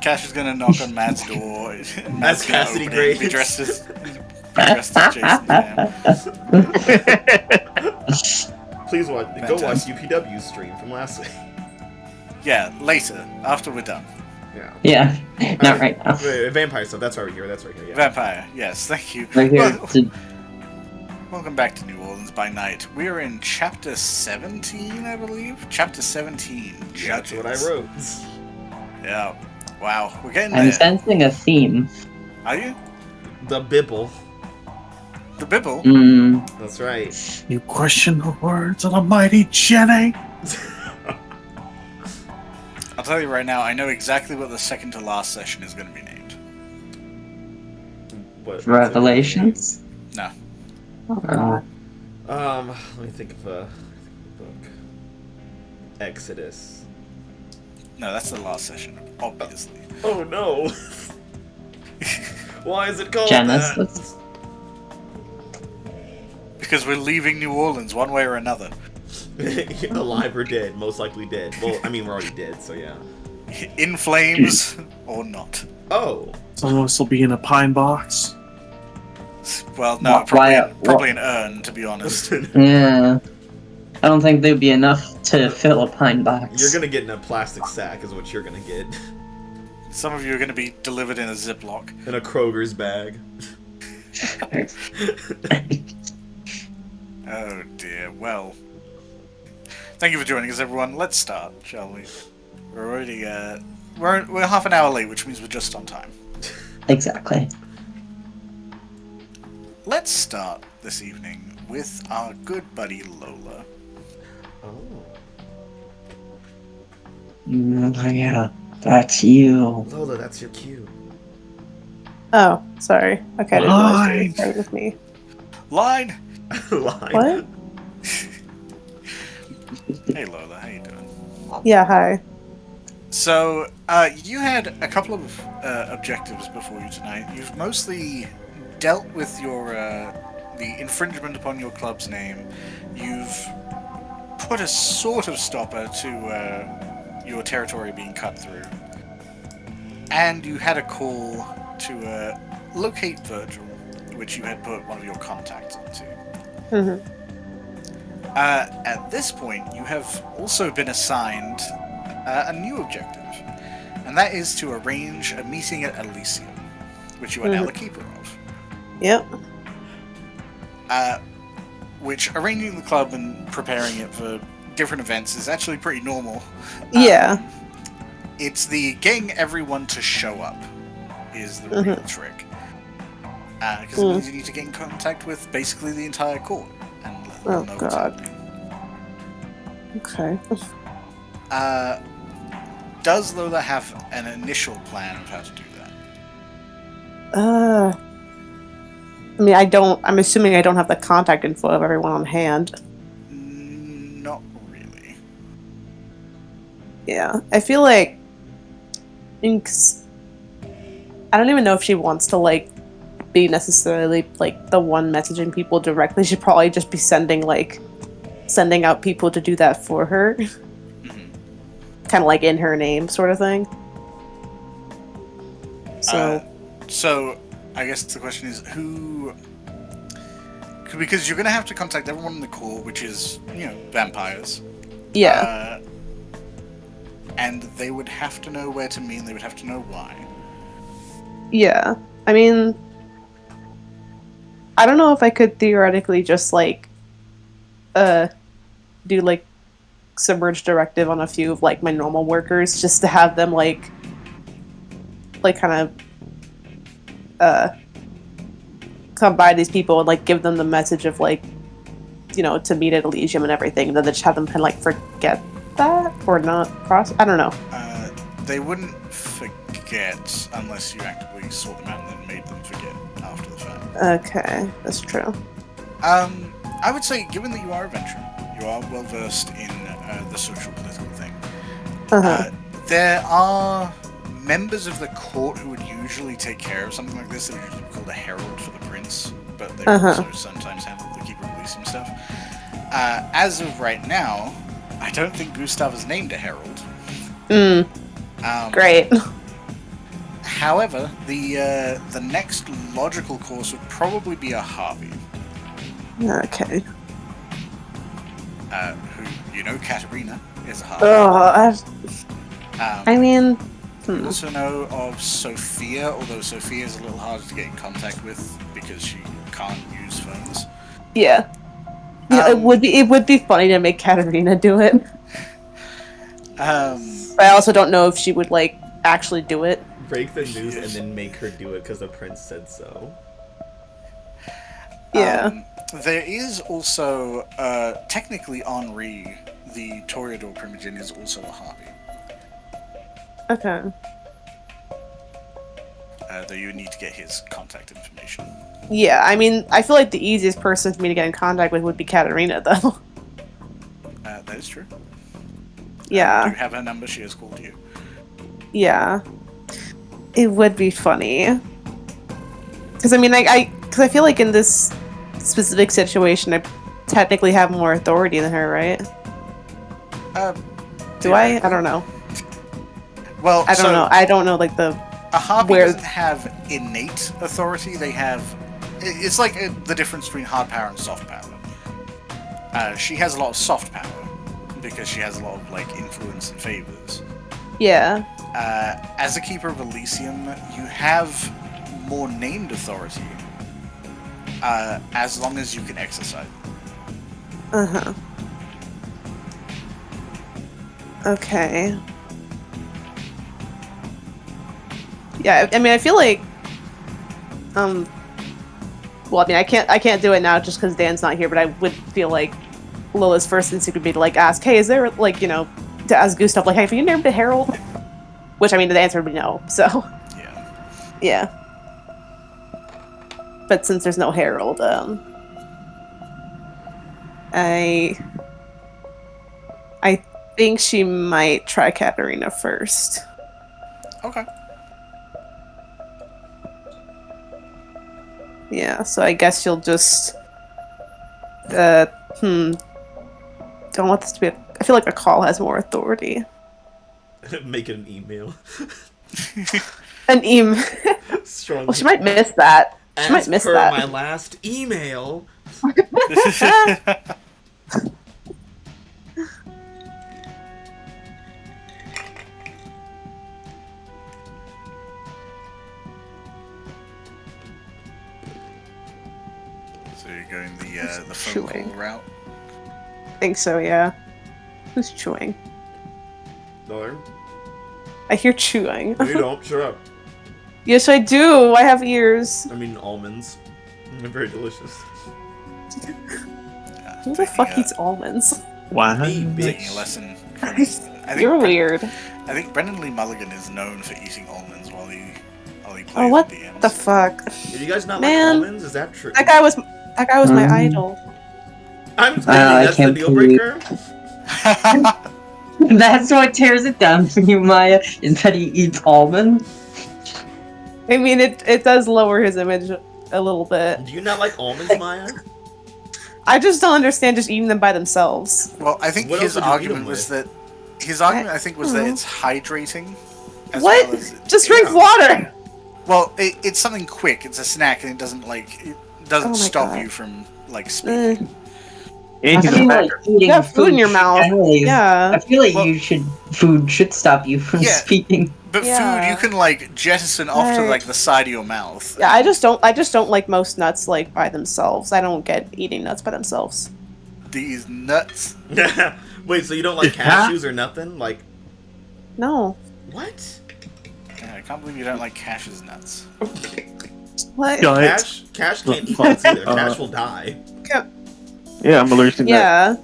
[SPEAKER 3] Cash is gonna knock on Matt's door. And Matt's gonna
[SPEAKER 1] Cassidy
[SPEAKER 3] open it,
[SPEAKER 1] Grace.
[SPEAKER 3] be dressed as Jason Pham.
[SPEAKER 1] Please watch. Go watch
[SPEAKER 3] Fantastic.
[SPEAKER 1] UPW's stream from last week.
[SPEAKER 3] Yeah, later, after we're done.
[SPEAKER 1] Yeah.
[SPEAKER 6] Yeah, not right now.
[SPEAKER 1] Vampire stuff. That's right here. Yeah.
[SPEAKER 3] Vampire, yes, thank you.
[SPEAKER 6] We're here
[SPEAKER 3] Well,
[SPEAKER 6] to...
[SPEAKER 3] welcome back to New Orleans by Night. We are in chapter 17, I believe. Chapter 17,
[SPEAKER 1] That's
[SPEAKER 3] Judges.
[SPEAKER 1] what I wrote.
[SPEAKER 3] Yeah. Wow, we're getting
[SPEAKER 6] I'm
[SPEAKER 3] there.
[SPEAKER 6] sensing a theme.
[SPEAKER 3] Are you?
[SPEAKER 1] The Bibble.
[SPEAKER 3] The Bibble?
[SPEAKER 1] That's right.
[SPEAKER 7] You question the words of the mighty Jenny.
[SPEAKER 3] I'll tell you right now, I know exactly what the second to last session is going to be named.
[SPEAKER 1] What?
[SPEAKER 6] Revelations?
[SPEAKER 3] No.
[SPEAKER 6] Oh,
[SPEAKER 1] Let me think of a book. Exodus.
[SPEAKER 3] No, that's the last session, obviously.
[SPEAKER 1] Oh no! Why is it called
[SPEAKER 6] Genesis.
[SPEAKER 3] Because we're leaving New Orleans one way or another.
[SPEAKER 1] that? Alive or dead? Most likely dead. Well, I mean, we're already dead, so yeah.
[SPEAKER 3] In flames or not.
[SPEAKER 1] Oh!
[SPEAKER 7] Some of us will be in a pine box.
[SPEAKER 3] Well, no,
[SPEAKER 6] Why-
[SPEAKER 3] probably an urn, to be honest.
[SPEAKER 6] yeah. I don't think there'd be enough to fill a pine box.
[SPEAKER 1] You're gonna get in a plastic sack, is what you're gonna get.
[SPEAKER 3] Some of you are going to be delivered in a Ziploc.
[SPEAKER 1] In a Kroger's bag.
[SPEAKER 3] Oh dear, well. Thank you for joining us, everyone. Let's start, shall we? We're already, we're half an hour late, which means we're just on time.
[SPEAKER 6] Exactly.
[SPEAKER 3] Let's start this evening with our good buddy Lola.
[SPEAKER 1] Oh.
[SPEAKER 6] Yeah, that's you.
[SPEAKER 1] Lola, that's your cue.
[SPEAKER 8] Oh, sorry. Okay, I didn't realize you started with me.
[SPEAKER 3] Line!
[SPEAKER 1] Line.
[SPEAKER 8] What?
[SPEAKER 3] Hey Lola, how you doing?
[SPEAKER 8] Yeah, hi.
[SPEAKER 3] So, you had a couple of objectives before you tonight. You've mostly dealt with your the infringement upon your club's name. You've put a sort of stopper to your territory being cut through. And you had a call to locate Virgil, which you had put one of your contacts onto.
[SPEAKER 8] Mm-hmm.
[SPEAKER 3] At this point, you have also been assigned a new objective, and that is to arrange a meeting at Elysium, which you are now the keeper of.
[SPEAKER 8] Yep.
[SPEAKER 3] Which arranging the club and preparing it for different events is actually pretty normal.
[SPEAKER 8] Yeah.
[SPEAKER 3] It's the getting everyone to show up is the real trick. Because it means you need to get in contact with basically the entire court and let them know what's happening.
[SPEAKER 8] Okay.
[SPEAKER 3] Does Lola have an initial plan of how to do that?
[SPEAKER 8] I mean, I don't. I'm assuming I don't have the contact info of everyone on hand.
[SPEAKER 3] Not really.
[SPEAKER 8] Yeah, I feel like. I don't even know if she wants to like be necessarily like the one messaging people directly. She'd probably just be sending out people to do that for her. Kind of like in her name, sort of thing.
[SPEAKER 3] So, I guess the question is who. Because you're going to have to contact everyone in the court, which is, vampires.
[SPEAKER 8] Yeah.
[SPEAKER 3] And they would have to know where to meet, and they would have to know why.
[SPEAKER 8] Yeah. I mean, I don't know if I could theoretically just do submerge directive on a few of my normal workers just to have them kind of come by these people and like give them the message of like, you know, to meet at Elysium and everything, and then they just have them kind of like forget that or not cross. I don't know.
[SPEAKER 3] They wouldn't forget unless you actively sought them out and then made them forget after the fact.
[SPEAKER 8] Okay, that's true.
[SPEAKER 3] I would say, given that you are a veteran, you are well versed in the social political thing. There are members of the court who would usually take care of something like this. That would usually be called a herald for the prince, but they also sometimes handle the keeper of Elysium stuff. As of right now, I don't think Gustav is named a herald.
[SPEAKER 8] Great.
[SPEAKER 3] However, the next logical course would probably be a Harvey.
[SPEAKER 8] Okay.
[SPEAKER 3] Who, you know, Catarina is a Harvey.
[SPEAKER 8] I mean...
[SPEAKER 3] You also know of Sophia, although Sophia is a little harder to get in contact with because she can't use phones.
[SPEAKER 8] Yeah. Yeah, it would be funny to make Katarina do it. But I also don't know if she would like actually do it.
[SPEAKER 1] Break the news and then make her do it because the prince said so.
[SPEAKER 8] Yeah.
[SPEAKER 3] There is also technically Henri, the Toreador Primogen, is also a Harvey.
[SPEAKER 8] Okay.
[SPEAKER 3] Though you need to get his contact information.
[SPEAKER 8] Yeah, I mean, I feel like the easiest person for me to get in contact with would be Katarina, though.
[SPEAKER 3] That is true.
[SPEAKER 8] Yeah.
[SPEAKER 3] You have her number, she has called you.
[SPEAKER 8] Yeah. It would be funny. Because, I mean, I feel like in this specific situation, I technically have more authority than her, right? Do I? I don't know.
[SPEAKER 3] Well,
[SPEAKER 8] I don't know. I don't know, like, the...
[SPEAKER 3] A Harpy doesn't have innate authority. They have... It's like the difference between hard power and soft power. She has a lot of soft power, because she has a lot of, like, influence and favors.
[SPEAKER 8] Yeah.
[SPEAKER 3] As a Keeper of Elysium, you have more named authority, as long as you can exercise it.
[SPEAKER 8] Uh-huh. Okay. Yeah, I mean, I feel like, well, I mean, I can't do it now just because Dan's not here, but I would feel like Lola's first instinct would be to, like, ask, hey, is there, like, you know, to ask Gustav, like, hey, have you named a herald? Which, I mean, the answer would be no, so.
[SPEAKER 3] Yeah.
[SPEAKER 8] Yeah. But since there's no herald, I think she might try Katarina first.
[SPEAKER 3] Okay.
[SPEAKER 8] Yeah, so I guess you'll just... Don't want this to be... I feel like a call has more authority.
[SPEAKER 1] Make it an email.
[SPEAKER 8] An email.
[SPEAKER 1] Strong.
[SPEAKER 8] Well, she might miss that. She might miss
[SPEAKER 1] per
[SPEAKER 8] that.
[SPEAKER 1] my last email.
[SPEAKER 3] So you're going the phone call route?
[SPEAKER 8] I think so, yeah. Who's chewing?
[SPEAKER 1] No,
[SPEAKER 8] I hear chewing.
[SPEAKER 1] you don't. Shut up.
[SPEAKER 8] Yes, I do. I have ears.
[SPEAKER 1] I mean almonds. They're very delicious.
[SPEAKER 8] Who the fuck eats almonds?
[SPEAKER 7] Wow.
[SPEAKER 1] Me,
[SPEAKER 3] Taking
[SPEAKER 1] bitch.
[SPEAKER 3] a lesson. I think
[SPEAKER 8] You're weird.
[SPEAKER 3] I think Brendan Lee Mulligan is known for eating almonds while he plays
[SPEAKER 8] Oh, what
[SPEAKER 3] DMs.
[SPEAKER 8] the fuck?
[SPEAKER 1] Did you guys not
[SPEAKER 8] Man.
[SPEAKER 1] like almonds? Is that true?
[SPEAKER 8] That guy was my idol.
[SPEAKER 1] I'm kidding.
[SPEAKER 6] I
[SPEAKER 1] That's the
[SPEAKER 6] can't
[SPEAKER 1] deal breaker.
[SPEAKER 6] That's what tears it down for you, Maya, is that he eats almonds.
[SPEAKER 8] I mean, it does lower his image a little bit.
[SPEAKER 1] Do you not like almonds, Maya?
[SPEAKER 8] I just don't understand just eating them by themselves.
[SPEAKER 3] Well, I think
[SPEAKER 1] What
[SPEAKER 3] his
[SPEAKER 1] else would you eat
[SPEAKER 3] argument
[SPEAKER 1] them
[SPEAKER 3] was
[SPEAKER 1] with?
[SPEAKER 3] that it's hydrating. As
[SPEAKER 8] What?
[SPEAKER 3] Well as
[SPEAKER 8] Just drink
[SPEAKER 3] yeah.
[SPEAKER 8] water.
[SPEAKER 3] Well, it's something quick. It's a snack, and it doesn't
[SPEAKER 8] Oh my
[SPEAKER 3] stop
[SPEAKER 8] God.
[SPEAKER 3] you from like speaking.
[SPEAKER 2] Yeah,
[SPEAKER 6] I
[SPEAKER 2] he's a
[SPEAKER 6] feel like
[SPEAKER 2] backer.
[SPEAKER 6] eating
[SPEAKER 8] You have food in your
[SPEAKER 6] should
[SPEAKER 8] mouth.
[SPEAKER 6] generally-
[SPEAKER 8] Yeah.
[SPEAKER 6] I feel like
[SPEAKER 3] Well-
[SPEAKER 6] food should stop you from
[SPEAKER 3] Yeah.
[SPEAKER 6] speaking.
[SPEAKER 3] But
[SPEAKER 8] Yeah.
[SPEAKER 3] food, you can like jettison off to
[SPEAKER 8] Right.
[SPEAKER 3] like the side of your mouth.
[SPEAKER 8] Yeah, I just don't like most nuts like by themselves. I don't get eating nuts by themselves.
[SPEAKER 3] These nuts.
[SPEAKER 1] Wait, so you don't like cashews or nothing? Like,
[SPEAKER 8] No.
[SPEAKER 1] what?
[SPEAKER 3] Yeah, I can't believe you don't like Cash's nuts.
[SPEAKER 8] What?
[SPEAKER 7] Giant.
[SPEAKER 1] Cash can't eat nuts either. Cash will die.
[SPEAKER 2] Yeah, I'm allergic to nuts.
[SPEAKER 8] Yeah.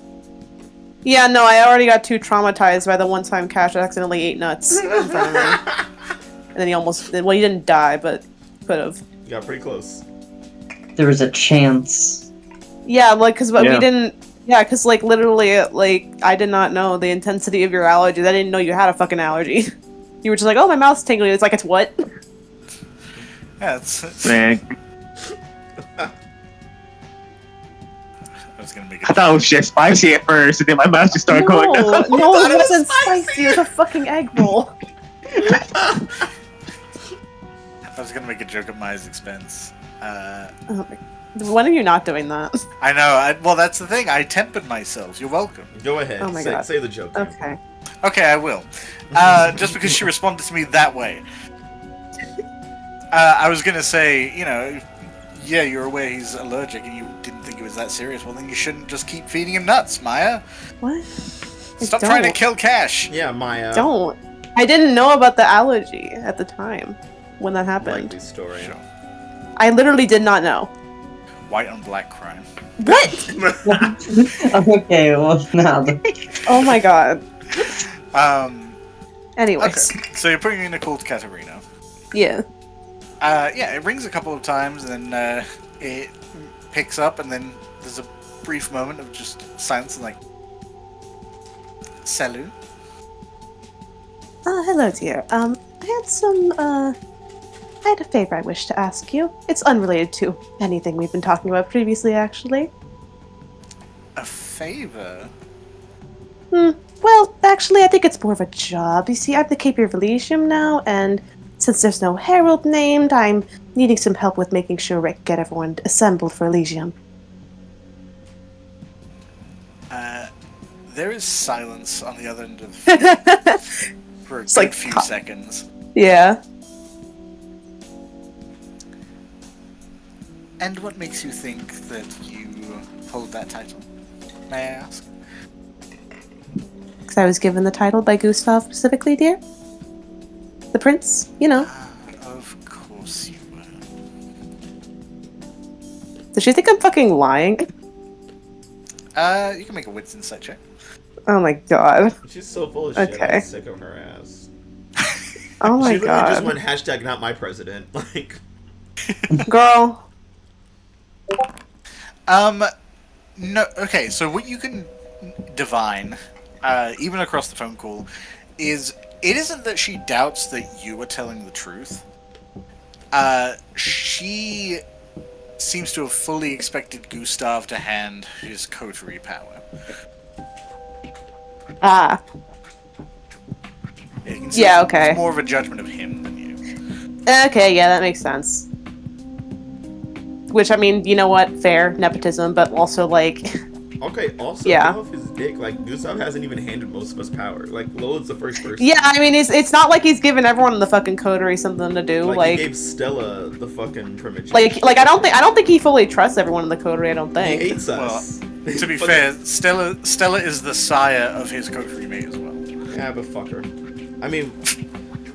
[SPEAKER 8] Yeah, no, I already got too traumatized by the one time Cash accidentally ate nuts in front of me. And then he almost, well, he didn't die, but could have.
[SPEAKER 1] You got pretty close.
[SPEAKER 6] There was a chance.
[SPEAKER 8] Yeah, like, cause we
[SPEAKER 2] Yeah.
[SPEAKER 8] didn't, yeah, cause like literally, like, I did not know the intensity of your allergies. I didn't know you had a fucking allergy. You were just like, oh, my mouth's tingling. It's like, it's what?
[SPEAKER 3] Yeah, it's
[SPEAKER 2] Man,
[SPEAKER 3] I was gonna make
[SPEAKER 2] I thought it was just spicy at first, and then my mouth just started going.
[SPEAKER 8] No,
[SPEAKER 2] down.
[SPEAKER 8] no, it
[SPEAKER 1] thought it was
[SPEAKER 8] wasn't
[SPEAKER 1] spicy.
[SPEAKER 8] spicy. It was a fucking egg roll.
[SPEAKER 3] I was gonna make a joke at Maya's expense.
[SPEAKER 8] Oh my, when are you not doing that?
[SPEAKER 3] I know. Well, that's the thing. I tempered myself. You're welcome.
[SPEAKER 1] Go ahead.
[SPEAKER 8] Oh my God.
[SPEAKER 1] Say the joke. Tim.
[SPEAKER 8] Okay.
[SPEAKER 3] Okay, I will. Just because she responded to me that way. I was gonna say, you know, yeah, you're aware he's allergic and you didn't think it was that serious. Well, then you shouldn't just keep feeding him nuts, Maya.
[SPEAKER 8] What?
[SPEAKER 3] Stop trying to kill Cash.
[SPEAKER 1] Yeah, Maya.
[SPEAKER 8] Don't. I didn't know about the allergy at the time when that happened.
[SPEAKER 1] Likely story.
[SPEAKER 3] Sure.
[SPEAKER 8] I literally did not know.
[SPEAKER 3] White on black crime.
[SPEAKER 8] What?
[SPEAKER 6] Okay, well now.
[SPEAKER 8] Oh my god. Anyways.
[SPEAKER 3] Okay, so you're putting in a call to Caterina.
[SPEAKER 8] Yeah.
[SPEAKER 3] Yeah, it rings a couple of times, and then it picks up, and then there's a brief moment of just silence, and like, salut.
[SPEAKER 8] Hello, dear. I had a favor I wish to ask you. It's unrelated to anything we've been talking about previously, actually.
[SPEAKER 3] A favor?
[SPEAKER 8] Well, actually, I think it's more of a job. You see, I'm the Cape of Elysium now, and since there's no herald named, I'm needing some help with making sure we get everyone assembled for Elysium.
[SPEAKER 3] There is silence on the other end of the phone for a
[SPEAKER 8] It's
[SPEAKER 3] good
[SPEAKER 8] like
[SPEAKER 3] few
[SPEAKER 8] hot.
[SPEAKER 3] seconds.
[SPEAKER 8] Yeah.
[SPEAKER 3] And what makes you think that you hold that title? May I ask?
[SPEAKER 8] Because I was given the title by Gustav specifically, dear. The prince, you know.
[SPEAKER 3] Of course you were.
[SPEAKER 8] Does she think I'm fucking lying?
[SPEAKER 3] You can make a wits insight check.
[SPEAKER 8] Oh my god.
[SPEAKER 1] She's so full of shit.
[SPEAKER 8] Okay.
[SPEAKER 1] I'm sick of her ass.
[SPEAKER 8] Oh my
[SPEAKER 1] she literally just
[SPEAKER 8] god.
[SPEAKER 1] went hashtag not my president. Like,
[SPEAKER 8] Girl.
[SPEAKER 3] No, okay, so what you can divine, even across the phone call, is it isn't that she doubts that you are telling the truth. She seems to have fully expected Gustav to hand his coterie power.
[SPEAKER 8] Ah. Yeah, okay.
[SPEAKER 3] It's more of a judgment of him than you.
[SPEAKER 8] Okay, yeah, that makes sense. Which, I mean, you know what? Fair. Nepotism, but also, like...
[SPEAKER 1] okay, also,
[SPEAKER 8] Yeah.
[SPEAKER 1] get off his dick. Like, Gustav hasn't even handed most of us power. Like, Lola's the first person.
[SPEAKER 8] Yeah, I mean, it's not like he's giving everyone in the fucking coterie something to do.
[SPEAKER 1] Like,
[SPEAKER 8] Like,
[SPEAKER 1] he gave Stella the fucking permission.
[SPEAKER 8] like I don't think he fully trusts everyone in the coterie. I don't
[SPEAKER 1] He
[SPEAKER 8] think.
[SPEAKER 1] hates us.
[SPEAKER 3] To be
[SPEAKER 1] Fucking-
[SPEAKER 3] fair, Stella is the sire of his coterie mate as well.
[SPEAKER 1] Yeah, but fuck her. I mean,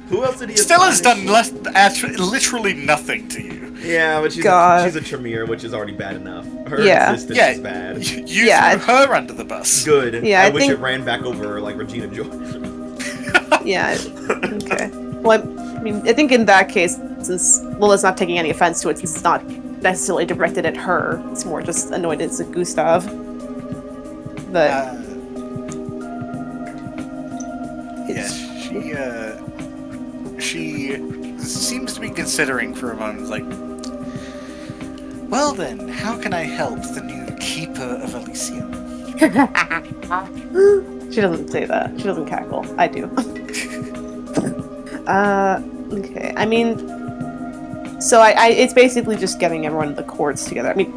[SPEAKER 1] who else did he
[SPEAKER 3] Stella's
[SPEAKER 1] assign?
[SPEAKER 3] done literally nothing to you.
[SPEAKER 1] Yeah, but she's
[SPEAKER 8] God.
[SPEAKER 1] a Tremere, which is already bad enough. Her
[SPEAKER 8] Yeah.
[SPEAKER 1] existence
[SPEAKER 3] Yeah,
[SPEAKER 1] is bad.
[SPEAKER 3] You
[SPEAKER 8] Yeah,
[SPEAKER 3] threw her under the bus.
[SPEAKER 1] Good.
[SPEAKER 8] Yeah,
[SPEAKER 1] I
[SPEAKER 8] I
[SPEAKER 1] wish
[SPEAKER 8] think-
[SPEAKER 1] it ran back over like Regina George.
[SPEAKER 8] Yeah. Okay. Well, I mean, I think in that case, since Lola's not taking any offense to it, since it's not necessarily directed at her, it's more just annoyed at Gustav. But
[SPEAKER 3] Yeah, she seems to be considering for a moment, like, well then, how can I help the new Keeper of Elysium?
[SPEAKER 8] she doesn't say that. She doesn't cackle. I do. Okay. I mean, so I it's basically just getting everyone in the courts together. I mean,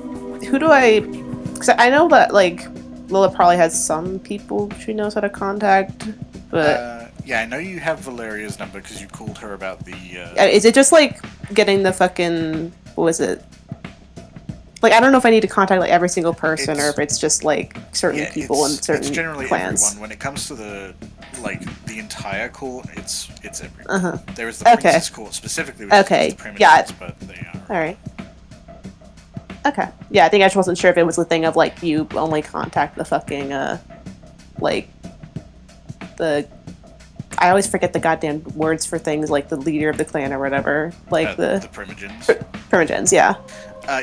[SPEAKER 8] who do I? Because I know that like Lola probably has some people she knows how to contact, but
[SPEAKER 3] Yeah, I know you have Valeria's number because you called her about the.
[SPEAKER 8] is it just like getting the fucking what was it? Like I don't know if I need to contact like every single person or if it's just like certain people and certain
[SPEAKER 3] it's generally
[SPEAKER 8] clans.
[SPEAKER 3] everyone. When it comes to the entire court, it's everyone.
[SPEAKER 8] Uh-huh.
[SPEAKER 3] There is the
[SPEAKER 8] Okay.
[SPEAKER 3] Princess Court specifically, which
[SPEAKER 8] Okay,
[SPEAKER 3] is the
[SPEAKER 8] yeah.
[SPEAKER 3] primitives, but they are.
[SPEAKER 8] All right. Okay. Yeah, I think I just wasn't sure if it was a thing of like you only contact the fucking like the. I always forget the goddamn words for things like the leader of the clan or whatever. Like
[SPEAKER 3] the Primogens.
[SPEAKER 8] Primogens, yeah.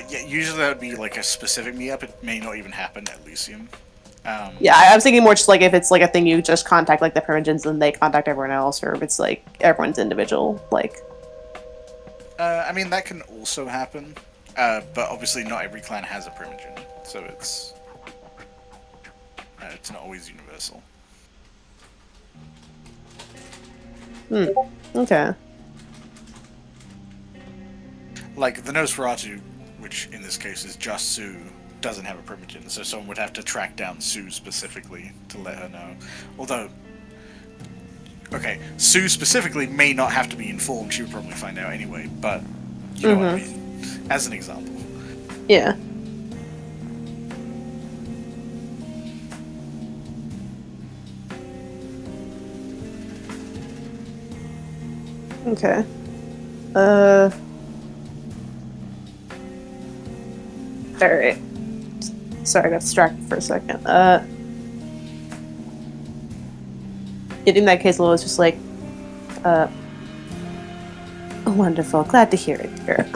[SPEAKER 3] Yeah, usually that would be like a specific meetup. It may not even happen at Elysium.
[SPEAKER 8] Yeah, I was thinking more just like if it's like a thing you just contact like the Primogens and they contact everyone else, or if it's like everyone's individual. Like,
[SPEAKER 3] I mean that can also happen, but obviously not every clan has a Primogen, so it's not always universal.
[SPEAKER 8] Okay.
[SPEAKER 3] Like the Nosferatu, which in this case is just Sue, doesn't have a Primogen, so someone would have to track down Sue specifically to let her know. Although, okay, Sue specifically may not have to be informed, she would probably find out anyway, but you know what I mean, as an example.
[SPEAKER 8] Yeah. Okay. Alright. Sorry, I got distracted for a second. In that case, Lola was just like, wonderful, glad to hear it, dear.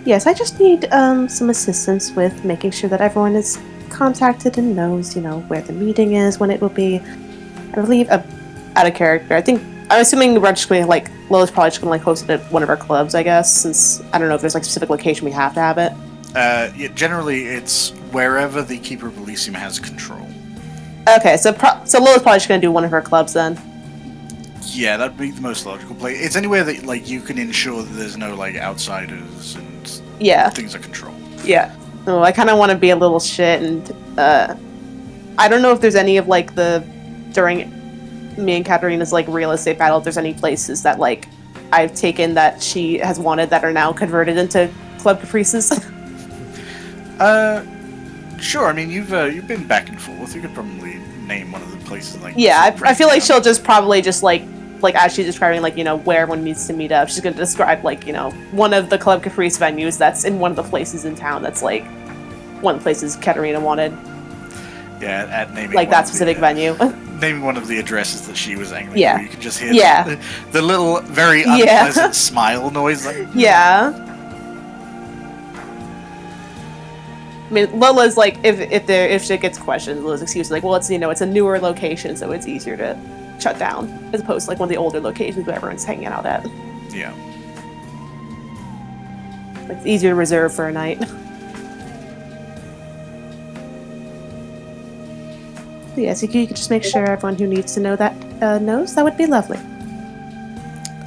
[SPEAKER 8] Yes, I just need, some assistance with making sure that everyone is contacted and knows, where the meeting is, when it will be. I believe, out of character, I'm assuming we're just going to, like, Lola's probably just going to, like, host it at one of our clubs, I guess, since I don't know if there's, like, a specific location we have to have it.
[SPEAKER 3] Yeah, generally it's wherever the Keeper of Elysium has control.
[SPEAKER 8] Okay, so Lola's probably just going to do one of her clubs then.
[SPEAKER 3] Yeah, that'd be the most logical place. It's anywhere that, like, you can ensure that there's no, like, outsiders and things are controlled.
[SPEAKER 8] Yeah. Oh, I kind of want to be a little shit, and, I don't know if there's any of, like, during me and Katarina's, like, real estate battle, if there's any places that, like, I've taken that she has wanted that are now converted into Club Caprices.
[SPEAKER 3] Sure. I mean, you've been back and forth. You could probably name one of the places, like...
[SPEAKER 8] Yeah, I feel like she'll just probably just, like, as she's describing, like, where everyone needs to meet up, she's gonna describe, like, one of the Club Caprice venues that's in one of the places in town that's, like, one of the places Katarina wanted.
[SPEAKER 3] Yeah, at naming...
[SPEAKER 8] Like, that specific venue.
[SPEAKER 3] Naming one of the addresses that she was angry
[SPEAKER 8] Yeah.
[SPEAKER 3] for, you can just hear the little, very unpleasant smile noise. Like,
[SPEAKER 8] Yeah. I mean, Lola's like, if she gets questions, Lola's excuse is like, well, it's it's a newer location, so it's easier to shut down as opposed to like one of the older locations where everyone's hanging out at.
[SPEAKER 3] Yeah.
[SPEAKER 8] It's easier to reserve for a night. Yes, if you could just make sure everyone who needs to know that knows, that would be lovely.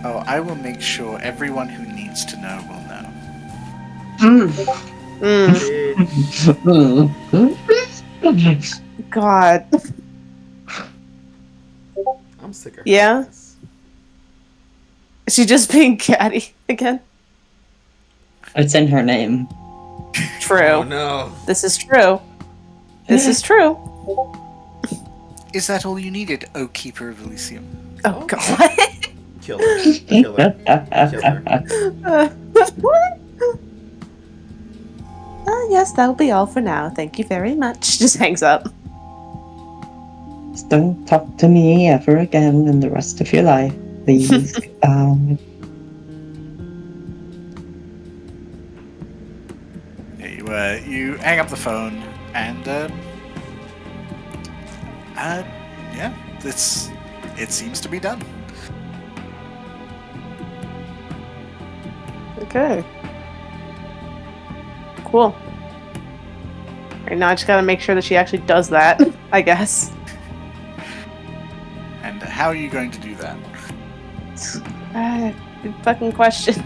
[SPEAKER 3] Oh, I will make sure everyone who needs to know will know.
[SPEAKER 8] God.
[SPEAKER 1] I'm sick of her.
[SPEAKER 8] Yeah? Is she just being catty again?
[SPEAKER 6] It's in her name.
[SPEAKER 8] True.
[SPEAKER 1] Oh no.
[SPEAKER 8] This is true. This is true.
[SPEAKER 3] Is that all you needed, O Keeper of Elysium?
[SPEAKER 8] Oh God.
[SPEAKER 1] Kill her. Kill her. Kill her.
[SPEAKER 8] Yes, that'll be all for now. Thank you very much. Just hangs up.
[SPEAKER 6] Just don't talk to me ever again in the rest of your life, please.
[SPEAKER 3] You hang up the phone and yeah, it seems to be done.
[SPEAKER 8] Okay. Cool. Right now, I just gotta make sure that she actually does that, I guess.
[SPEAKER 3] And how are you going to do that?
[SPEAKER 8] Good fucking question.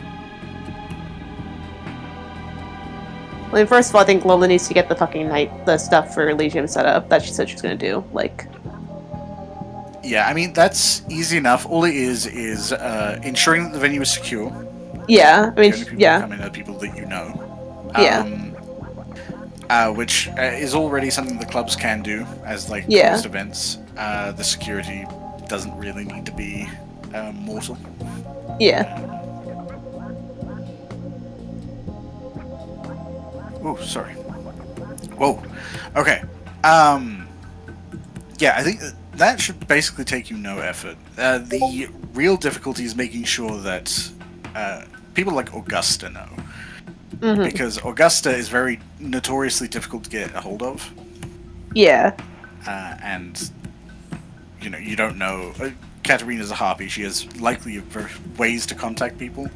[SPEAKER 8] I mean, first of all, I think Lola needs to get the stuff for Elysium set up that she said she was gonna do. Like,
[SPEAKER 3] yeah, I mean that's easy enough. All it is ensuring that the venue is secure.
[SPEAKER 8] Yeah, I mean,
[SPEAKER 3] The only people
[SPEAKER 8] yeah,
[SPEAKER 3] who come in are people that you know.
[SPEAKER 8] Yeah.
[SPEAKER 3] Which is already something the clubs can do as like
[SPEAKER 8] Yeah.
[SPEAKER 3] closed events. The security doesn't really need to be mortal.
[SPEAKER 8] yeah.
[SPEAKER 3] Oh, sorry. Whoa. Okay. Yeah, I think that should basically take you no effort. The real difficulty is making sure that people like Augusta know.
[SPEAKER 8] Mhm.
[SPEAKER 3] Because Augusta is very notoriously difficult to get a hold of.
[SPEAKER 8] Yeah.
[SPEAKER 3] And, you don't know. Katarina's a harpy. She has likely ways to contact people.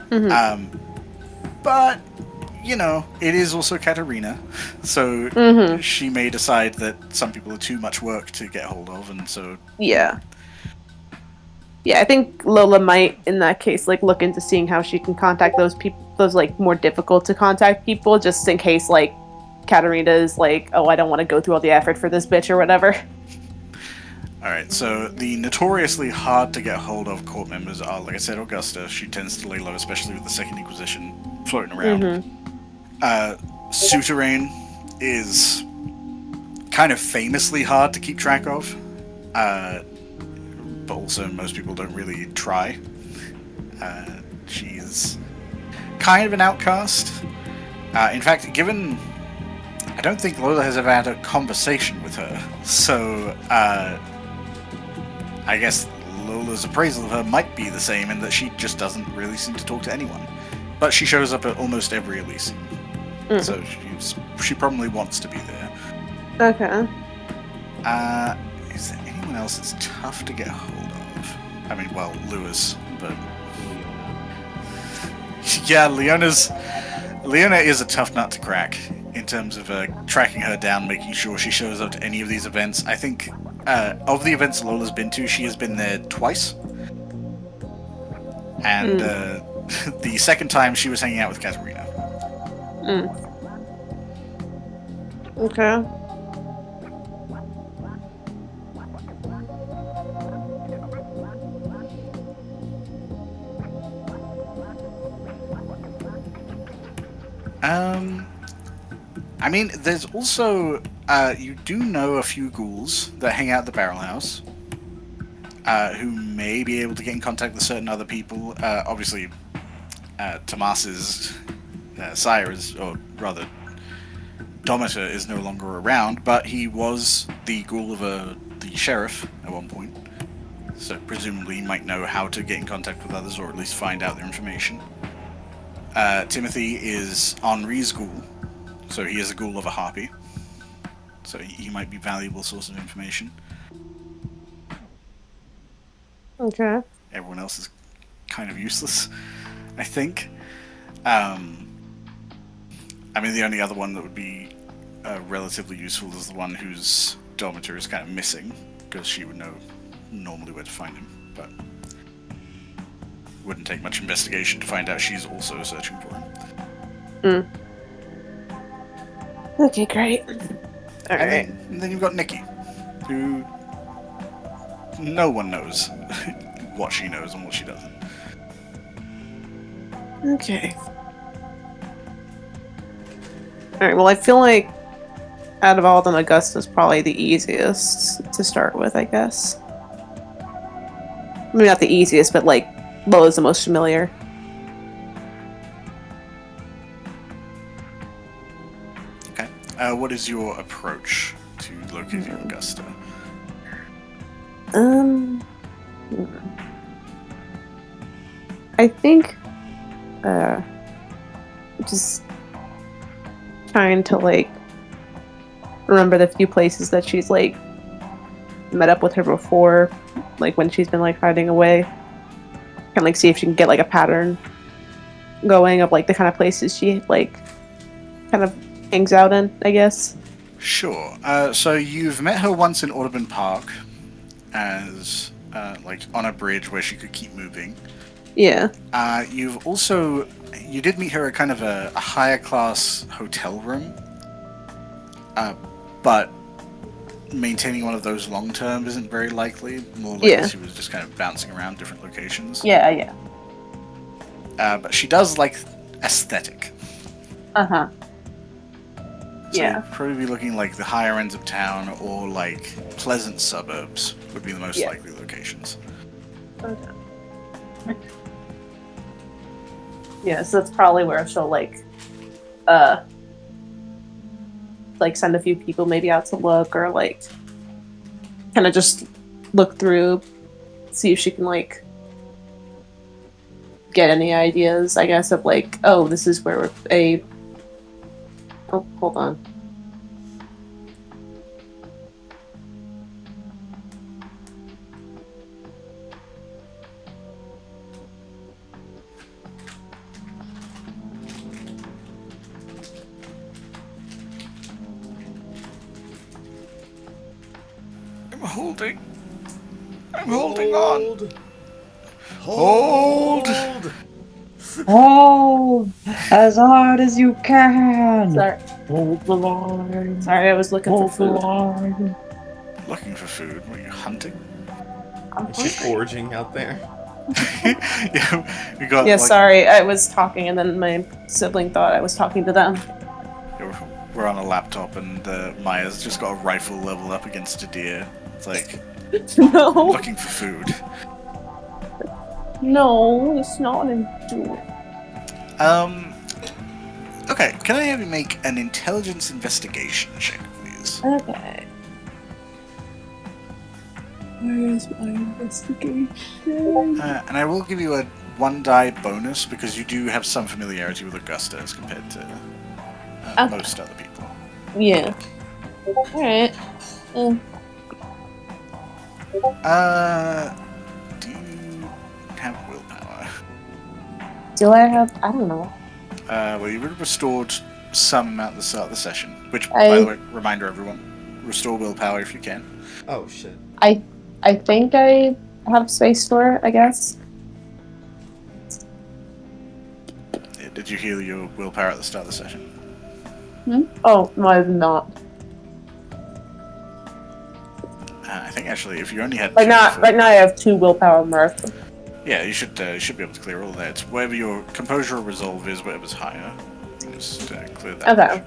[SPEAKER 8] Mhm.
[SPEAKER 3] But, it is also Katarina. So
[SPEAKER 8] Mhm.
[SPEAKER 3] she may decide that some people are too much work to get hold of, and so...
[SPEAKER 8] Yeah. Yeah, I think Lola might, in that case, like look into seeing how she can contact those people, those like more difficult to contact people, just in case like Katarina is like, oh, I don't want to go through all the effort for this bitch or whatever.
[SPEAKER 3] Alright, so the notoriously hard to get hold of court members are, like I said, Augusta. She tends to lay low, especially with the Second Inquisition floating around. Souterrain is kind of famously hard to keep track of, but also most people don't really try. She's kind of an outcast. In fact, I don't think Lola has ever had a conversation with her, so I guess Lola's appraisal of her might be the same in that she just doesn't really seem to talk to anyone. But she shows up at almost every Elysium, so she probably wants to be there.
[SPEAKER 8] Okay.
[SPEAKER 3] Is there anyone else that's tough to get hold of? I mean, well, Lewis, but... Yeah, Leona is a tough nut to crack in terms of tracking her down, making sure she shows up to any of these events. I think of the events Lola's been to, she has been there twice. And the second time she was hanging out with Katarina.
[SPEAKER 8] Okay.
[SPEAKER 3] I mean, there's also, you do know a few ghouls that hang out at the Barrel House, who may be able to get in contact with certain other people. Obviously, Tomas's sire is, or rather, Domitor is no longer around, but he was the ghoul of the sheriff at one point, so presumably he might know how to get in contact with others, or at least find out their information. Timothy is Henri's ghoul, so he is a ghoul of a harpy. So he might be a valuable source of information.
[SPEAKER 8] Okay.
[SPEAKER 3] Everyone else is kind of useless, I think. I mean, the only other one that would be relatively useful is the one whose Domitor is kind of missing, because she would know normally where to find him, but wouldn't take much investigation to find out she's also searching for him.
[SPEAKER 8] Okay, great. Alright.
[SPEAKER 3] And then you've got Nikki, who no one knows what she knows and what she doesn't.
[SPEAKER 8] Okay. Alright, well, I feel like out of all of them, Augusta's probably the easiest to start with, I guess. Maybe not the easiest, but like, Lola's the most familiar.
[SPEAKER 3] Okay. What is your approach to locating Augusta?
[SPEAKER 8] I think, just trying to, like, remember the few places that she's, like, met up with her before, like, when she's been, like, hiding away. Kind of, like, see if she can get, like, a pattern going of, like, the kind of places she, like, kind of hangs out in, I guess.
[SPEAKER 3] Sure. So you've met her once in Audubon Park as, like, on a bridge where she could keep moving.
[SPEAKER 8] Yeah.
[SPEAKER 3] You did meet her at kind of a higher class hotel room, but maintaining one of those long term isn't very likely. More likely she was just kind of bouncing around different locations.
[SPEAKER 8] Yeah.
[SPEAKER 3] But she does like aesthetic.
[SPEAKER 8] Uh-huh.
[SPEAKER 3] So
[SPEAKER 8] Yeah.
[SPEAKER 3] you'd probably be looking like the higher ends of town or like pleasant suburbs would be the most likely locations.
[SPEAKER 8] Okay. Yeah, so that's probably where she'll, like, like send a few people maybe out to look, or like kind of just look through, see if she can like get any ideas, I guess, of like, oh, this is where oh, hold on.
[SPEAKER 3] I'm holding on. Hold.
[SPEAKER 6] Hold as hard as you can.
[SPEAKER 8] Sorry,
[SPEAKER 7] Hold the line.
[SPEAKER 8] sorry, I was looking for
[SPEAKER 7] Hold the
[SPEAKER 8] food.
[SPEAKER 7] line.
[SPEAKER 3] Looking for food. What are you hunting?
[SPEAKER 8] I'm
[SPEAKER 1] It's just
[SPEAKER 8] hungry.
[SPEAKER 1] foraging out there.
[SPEAKER 3] Yeah, we got.
[SPEAKER 8] Yeah,
[SPEAKER 3] like,
[SPEAKER 8] sorry, I was talking and then my sibling thought I was talking to them.
[SPEAKER 3] We're on a laptop and Maya's just got a rifle level up against a deer. It's like
[SPEAKER 8] No,
[SPEAKER 3] looking for food.
[SPEAKER 8] no, it's not what I'm doing.
[SPEAKER 3] Okay, can I have you make an intelligence investigation check, please?
[SPEAKER 8] Okay. Where's my investigation?
[SPEAKER 3] And I will give you a 1 die bonus because you do have some familiarity with Augusta as compared to
[SPEAKER 8] Okay.
[SPEAKER 3] most other people.
[SPEAKER 8] Yeah. Alright.
[SPEAKER 3] Do you have willpower?
[SPEAKER 8] Do I have? I don't know.
[SPEAKER 3] Well, you would have restored some amount at the start of the session. Which,
[SPEAKER 8] I-
[SPEAKER 3] by the way, reminder everyone, restore willpower if you can.
[SPEAKER 1] Oh shit.
[SPEAKER 8] I think I have space for it, I guess.
[SPEAKER 3] Did you heal your willpower at the start of the session?
[SPEAKER 8] Oh, no, I've not.
[SPEAKER 3] I think actually, if you only had
[SPEAKER 8] Right
[SPEAKER 3] two
[SPEAKER 8] now,
[SPEAKER 3] before-
[SPEAKER 8] right now I have 2 willpower mirth.
[SPEAKER 3] yeah, you should be able to clear all that. It's whatever your composure or resolve is, whatever's higher. You can just clear that.
[SPEAKER 8] Okay.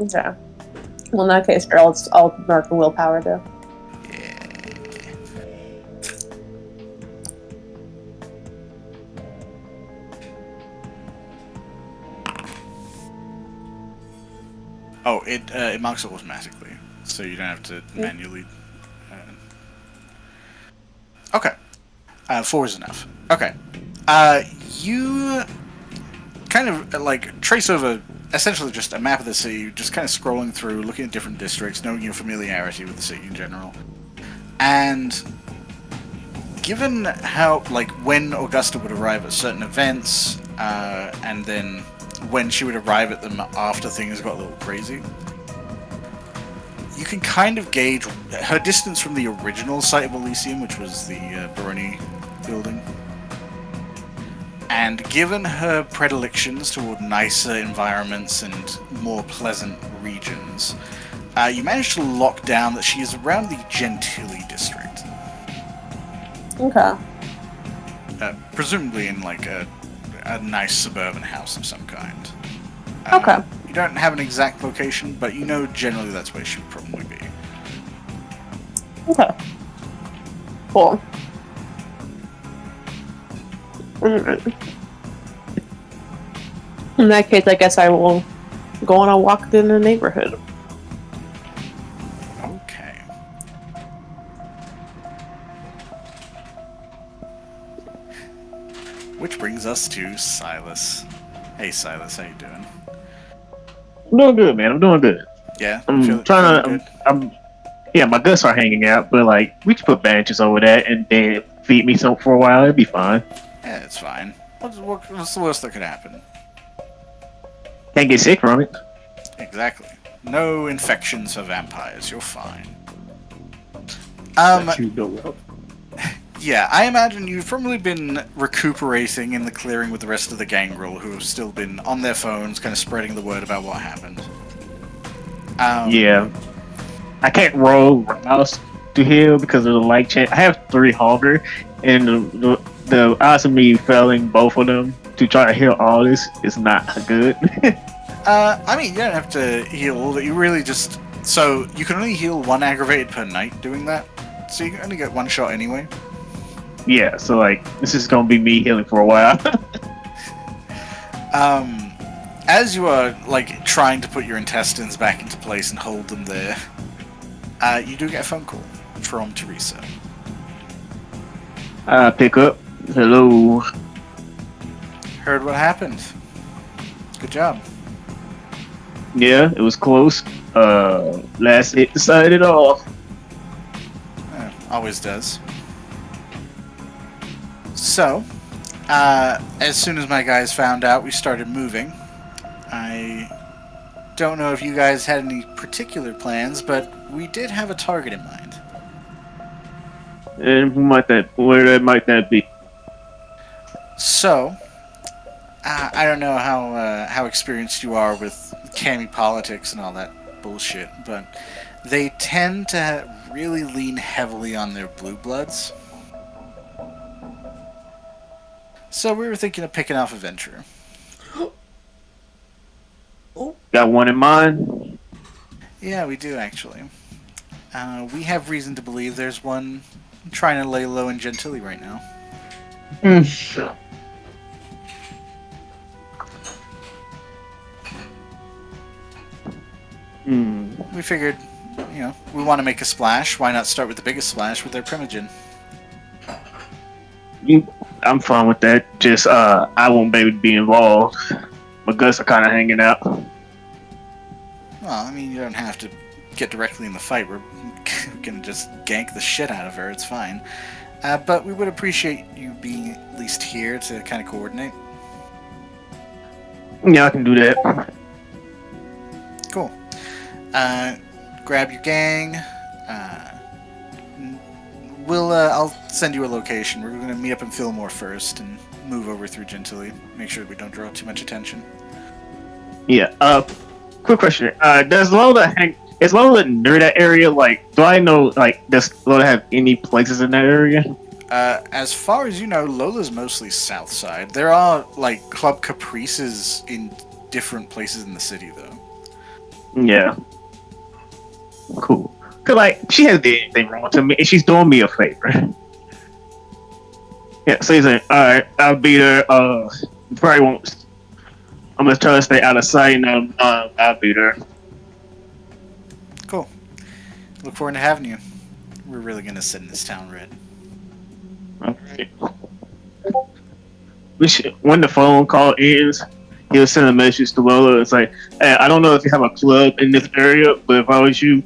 [SPEAKER 8] Okay. Well, in that case, I'll mark a willpower too.
[SPEAKER 3] Yeah. Oh, it marks it automatically, so you don't have to manually. Okay, 4 is enough. Okay, you kind of like trace over essentially just a map of the city, just kind of scrolling through, looking at different districts, knowing your familiarity with the city in general, and given how like when Augusta would arrive at certain events, and then when she would arrive at them after things got a little crazy, you can kind of gauge her distance from the original site of Elysium, which was the Baroni building. And given her predilections toward nicer environments and more pleasant regions, you managed to lock down that she is around the Gentilly district.
[SPEAKER 8] Okay.
[SPEAKER 3] Presumably in like a nice suburban house of some kind.
[SPEAKER 8] Okay.
[SPEAKER 3] You don't have an exact location, but you know generally that's where she would probably be.
[SPEAKER 8] Okay. Cool. Alright. In that case, I guess I will go on a walk in the neighborhood.
[SPEAKER 3] Okay. Which brings us to Silas. Hey Silas, how you doing?
[SPEAKER 2] I'm doing good, man. I'm doing good.
[SPEAKER 3] Yeah?
[SPEAKER 2] I'm
[SPEAKER 3] Feeling
[SPEAKER 2] trying
[SPEAKER 3] good?
[SPEAKER 2] to. Yeah, my guts are hanging out, but like we can put bandages over that and then feed me some for a while. It'd be fine.
[SPEAKER 3] Yeah, it's fine. What's the worst that could happen?
[SPEAKER 2] Can't get sick from it.
[SPEAKER 3] Exactly. No infections for vampires. You're fine.
[SPEAKER 7] That you know well.
[SPEAKER 3] Yeah, I imagine you've probably been recuperating in the clearing with the rest of the gangrel who have still been on their phones, kind of spreading the word about what happened.
[SPEAKER 2] Yeah. I can't roll rouse to heal because of the light chance. I have 3 hunger, and the odds of me failing both of them to try to heal all this is not good.
[SPEAKER 3] I mean, you don't have to heal all that. You really just... So, you can only heal 1 aggravated per night doing that. So you can only get 1 shot anyway.
[SPEAKER 2] Yeah, so like this is gonna be me healing for a while.
[SPEAKER 3] as you are like trying to put your intestines back into place and hold them there, you do get a phone call from Teresa.
[SPEAKER 2] Pick up. Hello.
[SPEAKER 3] Heard what happened. Good job.
[SPEAKER 2] Yeah, it was close. Last hit decided it all.
[SPEAKER 3] Always does. So, as soon as my guys found out, we started moving. I don't know if you guys had any particular plans, but we did have a target in mind.
[SPEAKER 2] And where might that be?
[SPEAKER 3] So, I don't know how experienced you are with Cami politics and all that bullshit, but they tend to really lean heavily on their blue bloods. So we were thinking of picking off a venture.
[SPEAKER 2] Got one in mind?
[SPEAKER 3] Yeah, we do actually. We have reason to believe there's one trying to lay low in Gentilly right now. We figured, we want to make a splash. Why not start with the biggest splash with their Primogen?
[SPEAKER 2] I'm fine with that. Just, I won't be able to be involved. My guts are kind of hanging out.
[SPEAKER 3] Well, I mean, you don't have to get directly in the fight. We're gonna just gank the shit out of her. It's fine. But we would appreciate you being at least here to kind of coordinate.
[SPEAKER 2] Yeah, I can do that.
[SPEAKER 3] Cool. Grab your gang. I'll send you a location. We're gonna meet up in Fillmore first and move over through Gentilly. Make sure we don't draw too much attention.
[SPEAKER 2] Yeah. Quick question. Does Lola is Lola near that area? Like, do I know? Like, does Lola have any places in that area?
[SPEAKER 3] As far as you know, Lola's mostly south side. There are like Club Caprices in different places in the city, though.
[SPEAKER 2] Yeah. Cool. Cause like she hasn't did anything wrong to me, and she's doing me a favor. Yeah. So he's like, all right, I'll be there. Probably won't. I'm gonna try to stay out of sight, and I'll be there.
[SPEAKER 3] Cool. Look forward to having you. We're really gonna send this town red.
[SPEAKER 2] Okay. When the phone call ends, he'll send a message to Lola. It's like, hey, I don't know if you have a club in this area, but if I was you,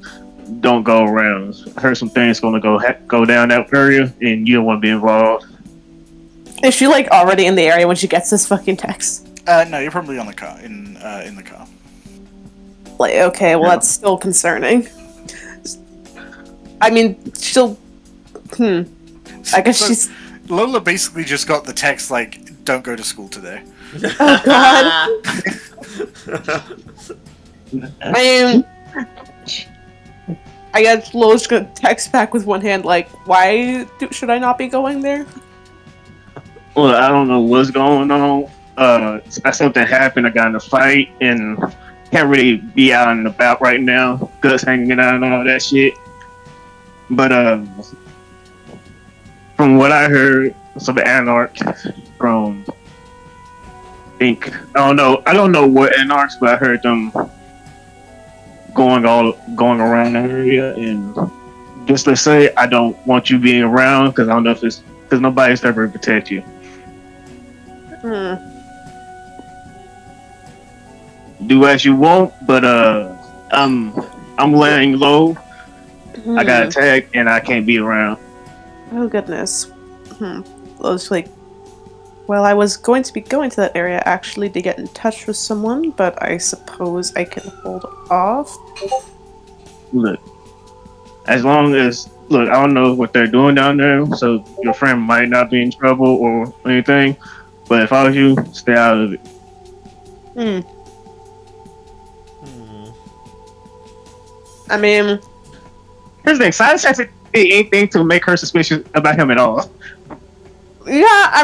[SPEAKER 2] don't go around. I heard some things gonna go down that area, and you don't want to be involved.
[SPEAKER 8] Is she like already in the area when she gets this fucking text?
[SPEAKER 3] No, you're probably on the car in the car.
[SPEAKER 8] Like, okay, well, that's still concerning. I mean, she'll. I guess
[SPEAKER 3] So,
[SPEAKER 8] she's.
[SPEAKER 3] Lola basically just got the text like, "Don't go to school today."
[SPEAKER 8] Oh god. I mean, I guess Lola's gonna text back with one hand, like, "Why should I not be going there?"
[SPEAKER 2] Well, I don't know what's going on. Something happened. I got in a fight, and can't really be out and about right now. Guts hanging out and all that shit. But from what I heard, some Anarchs from I don't know what Anarchs, but I heard them going around the area, and just let's say I don't want you being around because I don't know if it's because nobody's there to protect you. Do as you want, but I'm laying low. I got attacked and I can't be around.
[SPEAKER 8] Oh goodness. I was like, well, I was going to be going to that area actually to get in touch with someone, but I suppose I can hold off.
[SPEAKER 2] Look, as long as I don't know what they're doing down there, so your friend might not be in trouble or anything. But if I was you, stay out of it.
[SPEAKER 8] I mean,
[SPEAKER 2] here's the thing: Silas hasn't did anything to make her suspicious about him at all.
[SPEAKER 8] yeah, I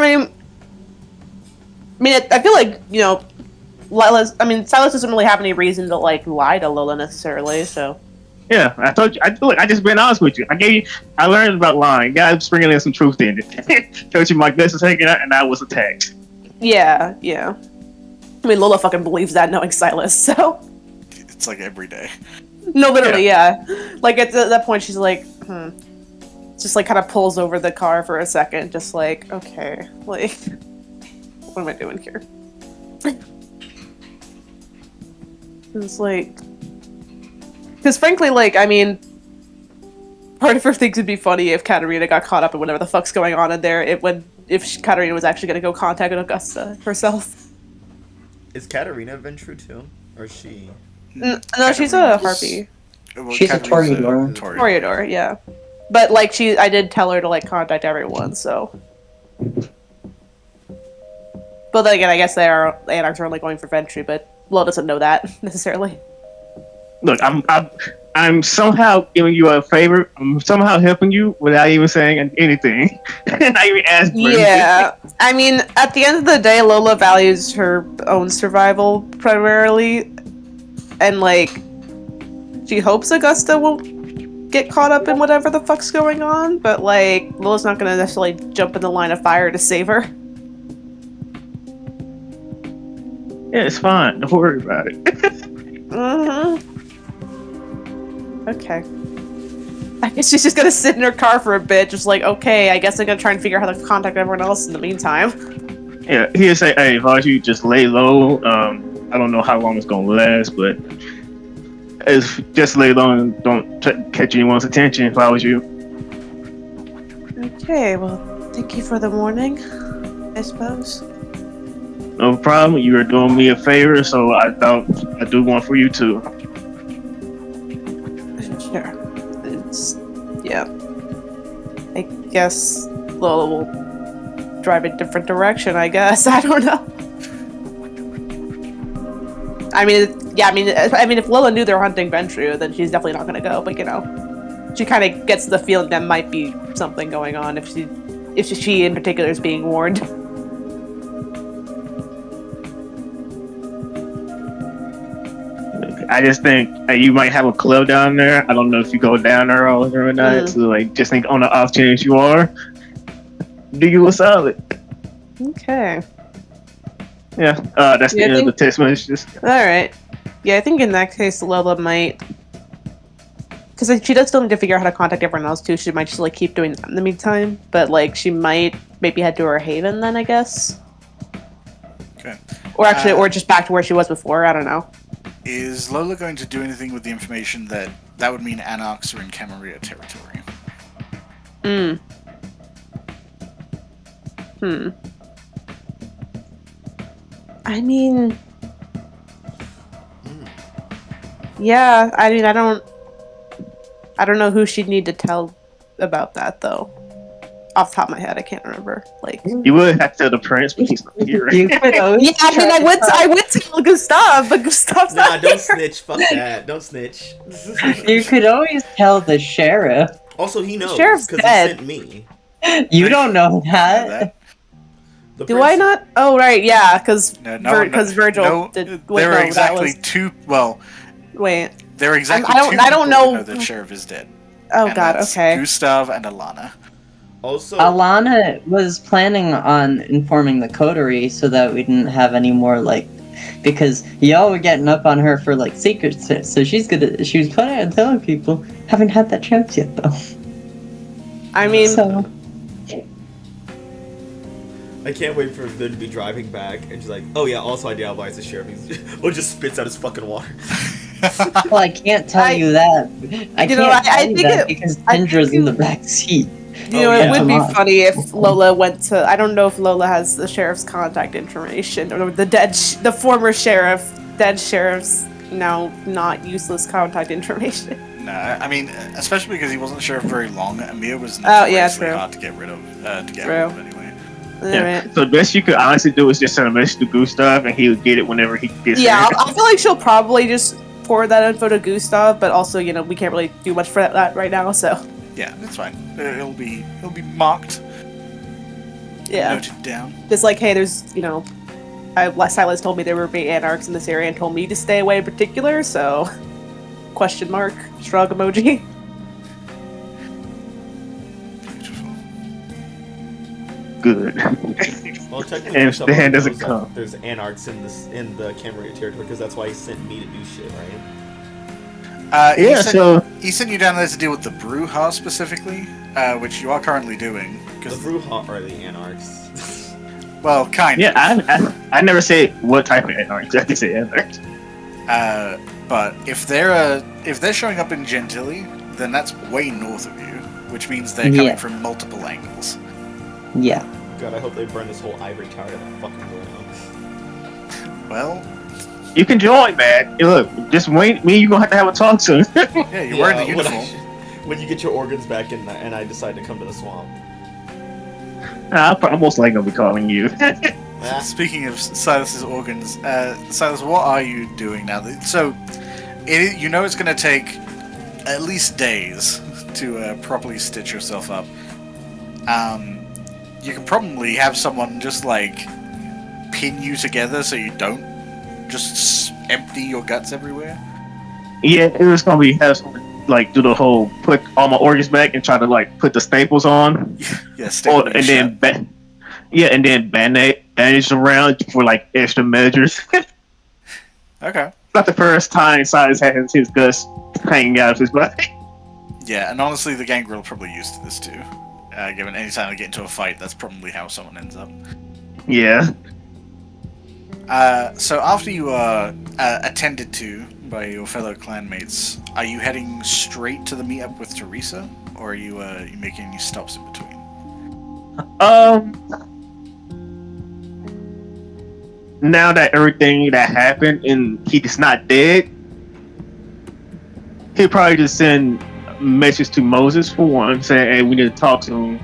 [SPEAKER 8] feel like, Silas doesn't really have any reason to like lie to Lola necessarily, so.
[SPEAKER 2] Yeah, I told you. I just been honest with you. I learned about lying. God bringing in some truth in it. Told you my guts was hanging out and I was attacked.
[SPEAKER 8] Yeah. I mean, Lola fucking believes that, knowing Silas, so...
[SPEAKER 3] It's like every day.
[SPEAKER 8] No, literally, yeah. Like, at that point, she's like, just, like, kind of pulls over the car for a second, just like, okay, like, what am I doing here? It's like... Because frankly, like, I mean, part of her thinks it'd be funny if Camarilla got caught up in whatever the fuck's going on in there, if Camarilla was actually gonna go contact Augusta herself.
[SPEAKER 1] Is Katarina Ventru too? Or is she?
[SPEAKER 8] No, she's a harpy.
[SPEAKER 3] Well,
[SPEAKER 6] She's a
[SPEAKER 3] Catarina's
[SPEAKER 6] Toreador.
[SPEAKER 8] Toreador, yeah. But, like, I did tell her to, like, contact everyone, so... But then again, I guess the Anarchs are only going for Ventry, but Lo doesn't know that, necessarily.
[SPEAKER 2] Look, I'm somehow giving you a favor. I'm somehow helping you without even saying anything. Not even asking for
[SPEAKER 8] Yeah, I mean, at the end of the day, Lola values her own survival primarily, and like, she hopes Augusta won't get caught up in whatever the fuck's going on, but like, Lola's not gonna necessarily jump in the line of fire to save her.
[SPEAKER 2] Yeah, it's fine. Don't worry about it.
[SPEAKER 8] Okay. I guess she's just gonna sit in her car for a bit, just like, okay, I guess I'm gonna try and figure out how to contact everyone else in the meantime.
[SPEAKER 2] Yeah, he'll say, hey, if I was you, just lay low. I don't know how long it's gonna last, but just lay low and don't catch anyone's attention if I was you.
[SPEAKER 8] Okay, well, thank you for the warning, I suppose.
[SPEAKER 2] No problem. You are doing me a favor, so I thought I'd do one for you too.
[SPEAKER 8] Sure. Yeah. I guess Lola will drive a different direction, I guess. I don't know. I mean, if Lola knew they were hunting Ventru, then she's definitely not gonna go, but you know. She kind of gets the feeling that might be something going on if she in particular is being warned.
[SPEAKER 2] I just think you might have a club down there. I don't know if you go down there all every night. So like, just think on the off chance you are, do you a solid.
[SPEAKER 8] Okay.
[SPEAKER 2] Yeah. That's the end of the text messages.
[SPEAKER 8] All right. Yeah, I think in that case, Lola might, because she does still need to figure out how to contact everyone else too. She might just like keep doing that in the meantime, but like she might maybe head to her haven then, I guess.
[SPEAKER 3] Okay.
[SPEAKER 8] Or actually, or just back to where she was before. I don't know.
[SPEAKER 3] Is Lola going to do anything with the information that would mean Anarchs are in Camarilla territory?
[SPEAKER 8] I mean, yeah. I mean, I don't know who she'd need to tell about that though. Off the top of my head, I can't remember. Like,
[SPEAKER 2] you would have to tell the prince, but he's not here.
[SPEAKER 6] You could always
[SPEAKER 8] yeah, I mean, I would tell Gustav, but Gustav's
[SPEAKER 1] Nah,
[SPEAKER 8] not
[SPEAKER 1] don't
[SPEAKER 8] here.
[SPEAKER 1] snitch. Fuck that. Don't snitch.
[SPEAKER 6] You could always tell the sheriff.
[SPEAKER 1] Also, he knows
[SPEAKER 8] sheriff's
[SPEAKER 1] because he
[SPEAKER 8] dead.
[SPEAKER 1] sent me.
[SPEAKER 6] You don't know that.
[SPEAKER 1] The
[SPEAKER 8] Do I not? Oh, right, yeah, because Virgil
[SPEAKER 3] no,
[SPEAKER 8] did.
[SPEAKER 3] There are exactly
[SPEAKER 8] that
[SPEAKER 3] two. Well,
[SPEAKER 8] was, wait.
[SPEAKER 3] there are exactly
[SPEAKER 8] I don't-
[SPEAKER 3] two
[SPEAKER 8] I don't
[SPEAKER 3] people who
[SPEAKER 8] know-
[SPEAKER 3] the sheriff is dead.
[SPEAKER 8] Oh
[SPEAKER 3] And
[SPEAKER 8] God.
[SPEAKER 3] that's
[SPEAKER 8] Okay.
[SPEAKER 3] Gustav and Alana.
[SPEAKER 1] Also,
[SPEAKER 6] Alana was planning on informing the Coterie so that we didn't have any more like, because y'all were getting up on her for like secrets, so she was planning on telling people. Haven't had that chance yet though.
[SPEAKER 8] I mean,
[SPEAKER 6] So
[SPEAKER 1] I can't wait for them to be driving back and she's like, oh yeah, also I diabolize the sheriff. Or just spits out his fucking water.
[SPEAKER 6] well, I can't tell you that. I
[SPEAKER 8] You know,
[SPEAKER 6] can't
[SPEAKER 8] I
[SPEAKER 6] tell you
[SPEAKER 8] think
[SPEAKER 6] that
[SPEAKER 8] it-
[SPEAKER 6] because
[SPEAKER 8] I
[SPEAKER 6] Tendra's
[SPEAKER 8] think
[SPEAKER 6] in the
[SPEAKER 8] it-
[SPEAKER 6] back seat.
[SPEAKER 8] you know,
[SPEAKER 1] Oh,
[SPEAKER 8] it
[SPEAKER 1] yeah.
[SPEAKER 8] would be
[SPEAKER 6] Come on.
[SPEAKER 8] funny if Lola went to. I don't know if Lola has the sheriff's contact information or the former sheriff, dead sheriff's now not useless contact information.
[SPEAKER 3] No, I mean, especially because he wasn't sheriff very long. Amir was
[SPEAKER 8] Oh, yeah,
[SPEAKER 3] notoriously
[SPEAKER 8] true.
[SPEAKER 3] hard to get rid of.
[SPEAKER 8] True.
[SPEAKER 3] Anyway.
[SPEAKER 2] Yeah.
[SPEAKER 8] Alright.
[SPEAKER 2] So the best you could honestly do is just send a message to Gustav, and he'll get it whenever he gets
[SPEAKER 8] Yeah,
[SPEAKER 2] there.
[SPEAKER 8] I feel like she'll probably just forward that info to Gustav, but also, you know, we can't really do much for that right now, so
[SPEAKER 3] Yeah, that's fine. It'll be marked,
[SPEAKER 8] yeah.
[SPEAKER 3] noted down.
[SPEAKER 8] Just like, hey, there's, you know, Silas told me there were Anarchs in this area and told me to stay away in particular, so question mark, shrug emoji.
[SPEAKER 3] Beautiful.
[SPEAKER 2] good.
[SPEAKER 1] Well, technically,
[SPEAKER 2] And if
[SPEAKER 1] someone
[SPEAKER 2] Dan doesn't
[SPEAKER 1] knows that
[SPEAKER 2] come.
[SPEAKER 1] there's Anarchs in the Camarilla territory because that's why he sent me to do shit, right?
[SPEAKER 2] Yeah, so
[SPEAKER 3] He sent you down there to deal with the Brujah specifically, which you are currently doing.
[SPEAKER 1] The Brujah are the Anarchs.
[SPEAKER 3] Well, kind
[SPEAKER 2] yeah,
[SPEAKER 3] of.
[SPEAKER 2] I never say what type of anarchs. I just say anarchs.
[SPEAKER 3] But if they're showing up in Gentilly, then that's way north of you, which means they're coming
[SPEAKER 6] Yeah.
[SPEAKER 3] from multiple angles.
[SPEAKER 6] Yeah.
[SPEAKER 1] God, I hope they burn this whole ivory tower to the fucking ground.
[SPEAKER 3] Well,
[SPEAKER 2] You can join, man. Hey, look, just wait. Me, and you gonna have to have a talk soon.
[SPEAKER 3] yeah, you're wearing the
[SPEAKER 1] when
[SPEAKER 3] uniform.
[SPEAKER 1] when you get your organs back and I decide to come to the swamp.
[SPEAKER 2] I'm most likely gonna be calling you.
[SPEAKER 1] Ah,
[SPEAKER 3] Speaking of Silas's organs, Silas, what are you doing now? So, you know it's going to take at least days to properly stitch yourself up. You can probably have someone just like pin you together so you don't just empty your guts everywhere.
[SPEAKER 2] Yeah, it was gonna be have someone like do the whole put all my organs back and try to like put the staples on,
[SPEAKER 3] Yeah, staple you
[SPEAKER 2] and
[SPEAKER 3] shut.
[SPEAKER 2] then and then bandage around for like extra measures.
[SPEAKER 3] Okay.
[SPEAKER 2] Not the first time Silas had his guts hanging out of his body.
[SPEAKER 3] Yeah, and honestly, the gangrel are probably used to this too. Given any time they get into a fight, that's probably how someone ends up.
[SPEAKER 2] Yeah.
[SPEAKER 3] So after you are attended to by your fellow clanmates, are you heading straight to the meetup with Teresa, or are you making any stops in between?
[SPEAKER 2] Now that everything that happened and he is not dead, he'll probably just send a message to Moses for one, saying, "Hey, we need to talk to him,"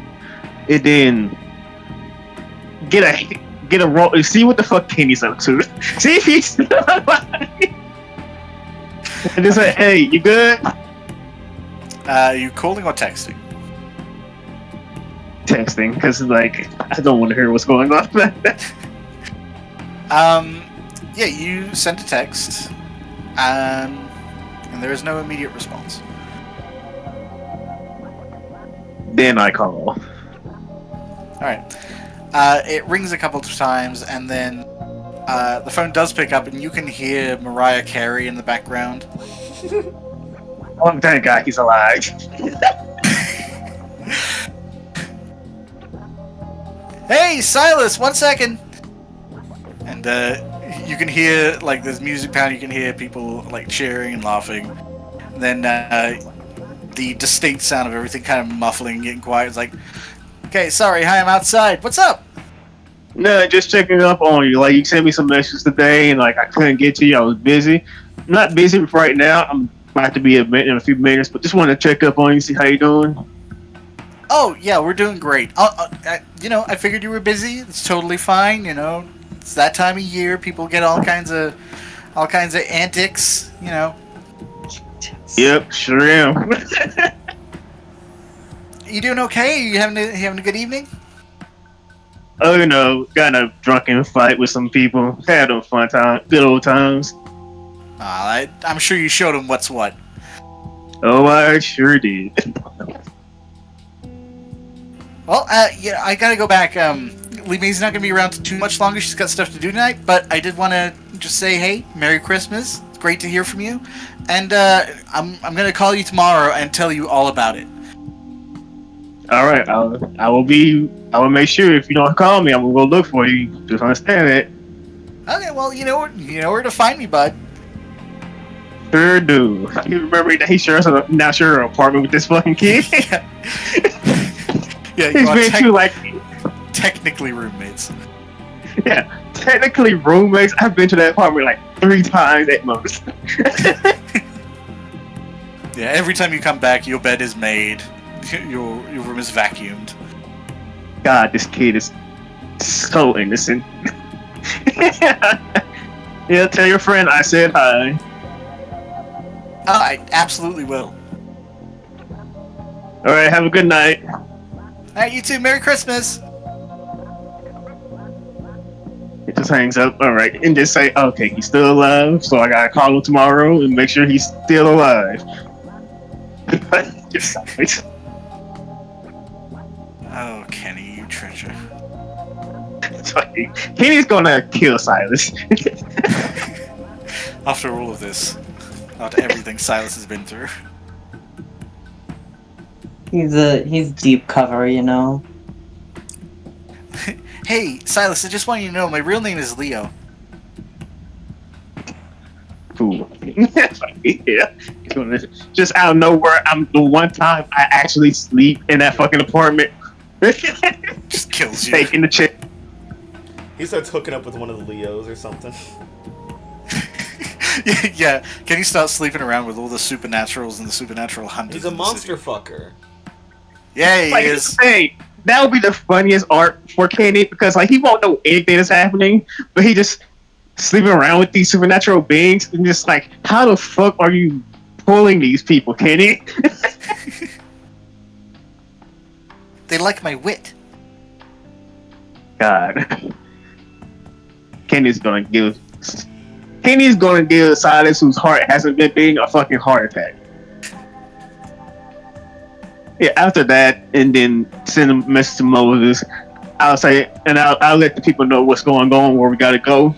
[SPEAKER 2] and then get a roll. See what the fuck Kenny's up to. See if he's still alive. And just say, "Hey, you good?"
[SPEAKER 3] You calling or texting?
[SPEAKER 2] Texting, because like I don't want to hear what's going on.
[SPEAKER 3] Yeah, you sent a text, and there is no immediate response.
[SPEAKER 2] Then I call.
[SPEAKER 3] Alright. It rings a couple of times, and then the phone does pick up, and you can hear Mariah Carey in the background.
[SPEAKER 2] Oh, thank God he's alive.
[SPEAKER 3] Hey, Silas, 1 second! And you can hear, like, there's music pound, you can hear people, like, cheering and laughing. And then the distinct sound of everything kind of muffling, getting quiet. It's like, okay, sorry, hi, I'm outside. What's up?
[SPEAKER 2] No, just checking up on you. Like you sent me some messages today, and like I couldn't get to you. I was busy. I'm not busy right now. I'm about to be in a few minutes, but just wanted to check up on you, see how you doing.
[SPEAKER 3] Oh, yeah, we're doing great. I figured you were busy. It's totally fine, It's that time of year. People get all kinds of antics,
[SPEAKER 2] Yep, sure am.
[SPEAKER 3] You doing okay? You having a good evening?
[SPEAKER 2] Oh, got in a drunken fight with some people. Had a fun time, good old times.
[SPEAKER 3] I'm sure you showed them what's what.
[SPEAKER 2] Oh, I sure did.
[SPEAKER 3] Well, yeah, I gotta go back. Lee May's not gonna be around too much longer. She's got stuff to do tonight. But I did want to just say, hey, Merry Christmas. It's great to hear from you. And I'm gonna call you tomorrow and tell you all about it.
[SPEAKER 2] All right, I will make sure if you don't call me, I'm gonna go look for you. Just understand it.
[SPEAKER 3] Okay, well, you know where to find me, bud.
[SPEAKER 2] Sure do. You remember that he shares an apartment with this fucking kid?
[SPEAKER 3] Yeah,
[SPEAKER 2] He's been too like.
[SPEAKER 3] Technically roommates.
[SPEAKER 2] Yeah, technically roommates. I've been to that apartment like 3 times at most.
[SPEAKER 3] Yeah, every time you come back, your bed is made. Your room is vacuumed.
[SPEAKER 2] God, this kid is so innocent. Yeah, tell your friend I said hi.
[SPEAKER 3] Oh, I absolutely will.
[SPEAKER 2] Alright, have a good night.
[SPEAKER 3] Alright, you too. Merry Christmas.
[SPEAKER 2] It just hangs up. Alright, and just say, okay, he's still alive, so I gotta call him tomorrow and make sure he's still alive. Just
[SPEAKER 3] Oh, Kenny, you treasure.
[SPEAKER 2] Kenny's gonna kill Silas.
[SPEAKER 3] After all of this, after everything Silas has been through.
[SPEAKER 6] He's deep cover, you know.
[SPEAKER 3] Hey, Silas, I just want you to know my real name is Leo.
[SPEAKER 2] Cool. Yeah. Just out of nowhere, I'm the one time I actually sleep in that fucking apartment.
[SPEAKER 3] Just kills you.
[SPEAKER 2] Taking the chick.
[SPEAKER 1] He starts hooking up with one of the Leos or something.
[SPEAKER 3] Yeah, can you start sleeping around with all the supernaturals and the supernatural hunters?
[SPEAKER 1] He's a
[SPEAKER 3] in the
[SPEAKER 1] monster
[SPEAKER 3] city?
[SPEAKER 1] fucker.
[SPEAKER 3] Yeah, he
[SPEAKER 2] Like,
[SPEAKER 3] is.
[SPEAKER 2] hey, that would be the funniest art for Kenny because like he won't know anything that's happening, but he just sleeping around with these supernatural beings and just like, how the fuck are you pulling these people, Kenny?
[SPEAKER 3] They like my wit.
[SPEAKER 2] God. Kenny's gonna give Silas, whose heart hasn't been beating, a fucking heart attack. Yeah, after that, and then send a message to Moses. I'll say, and I'll let the people know what's going on, where we gotta go,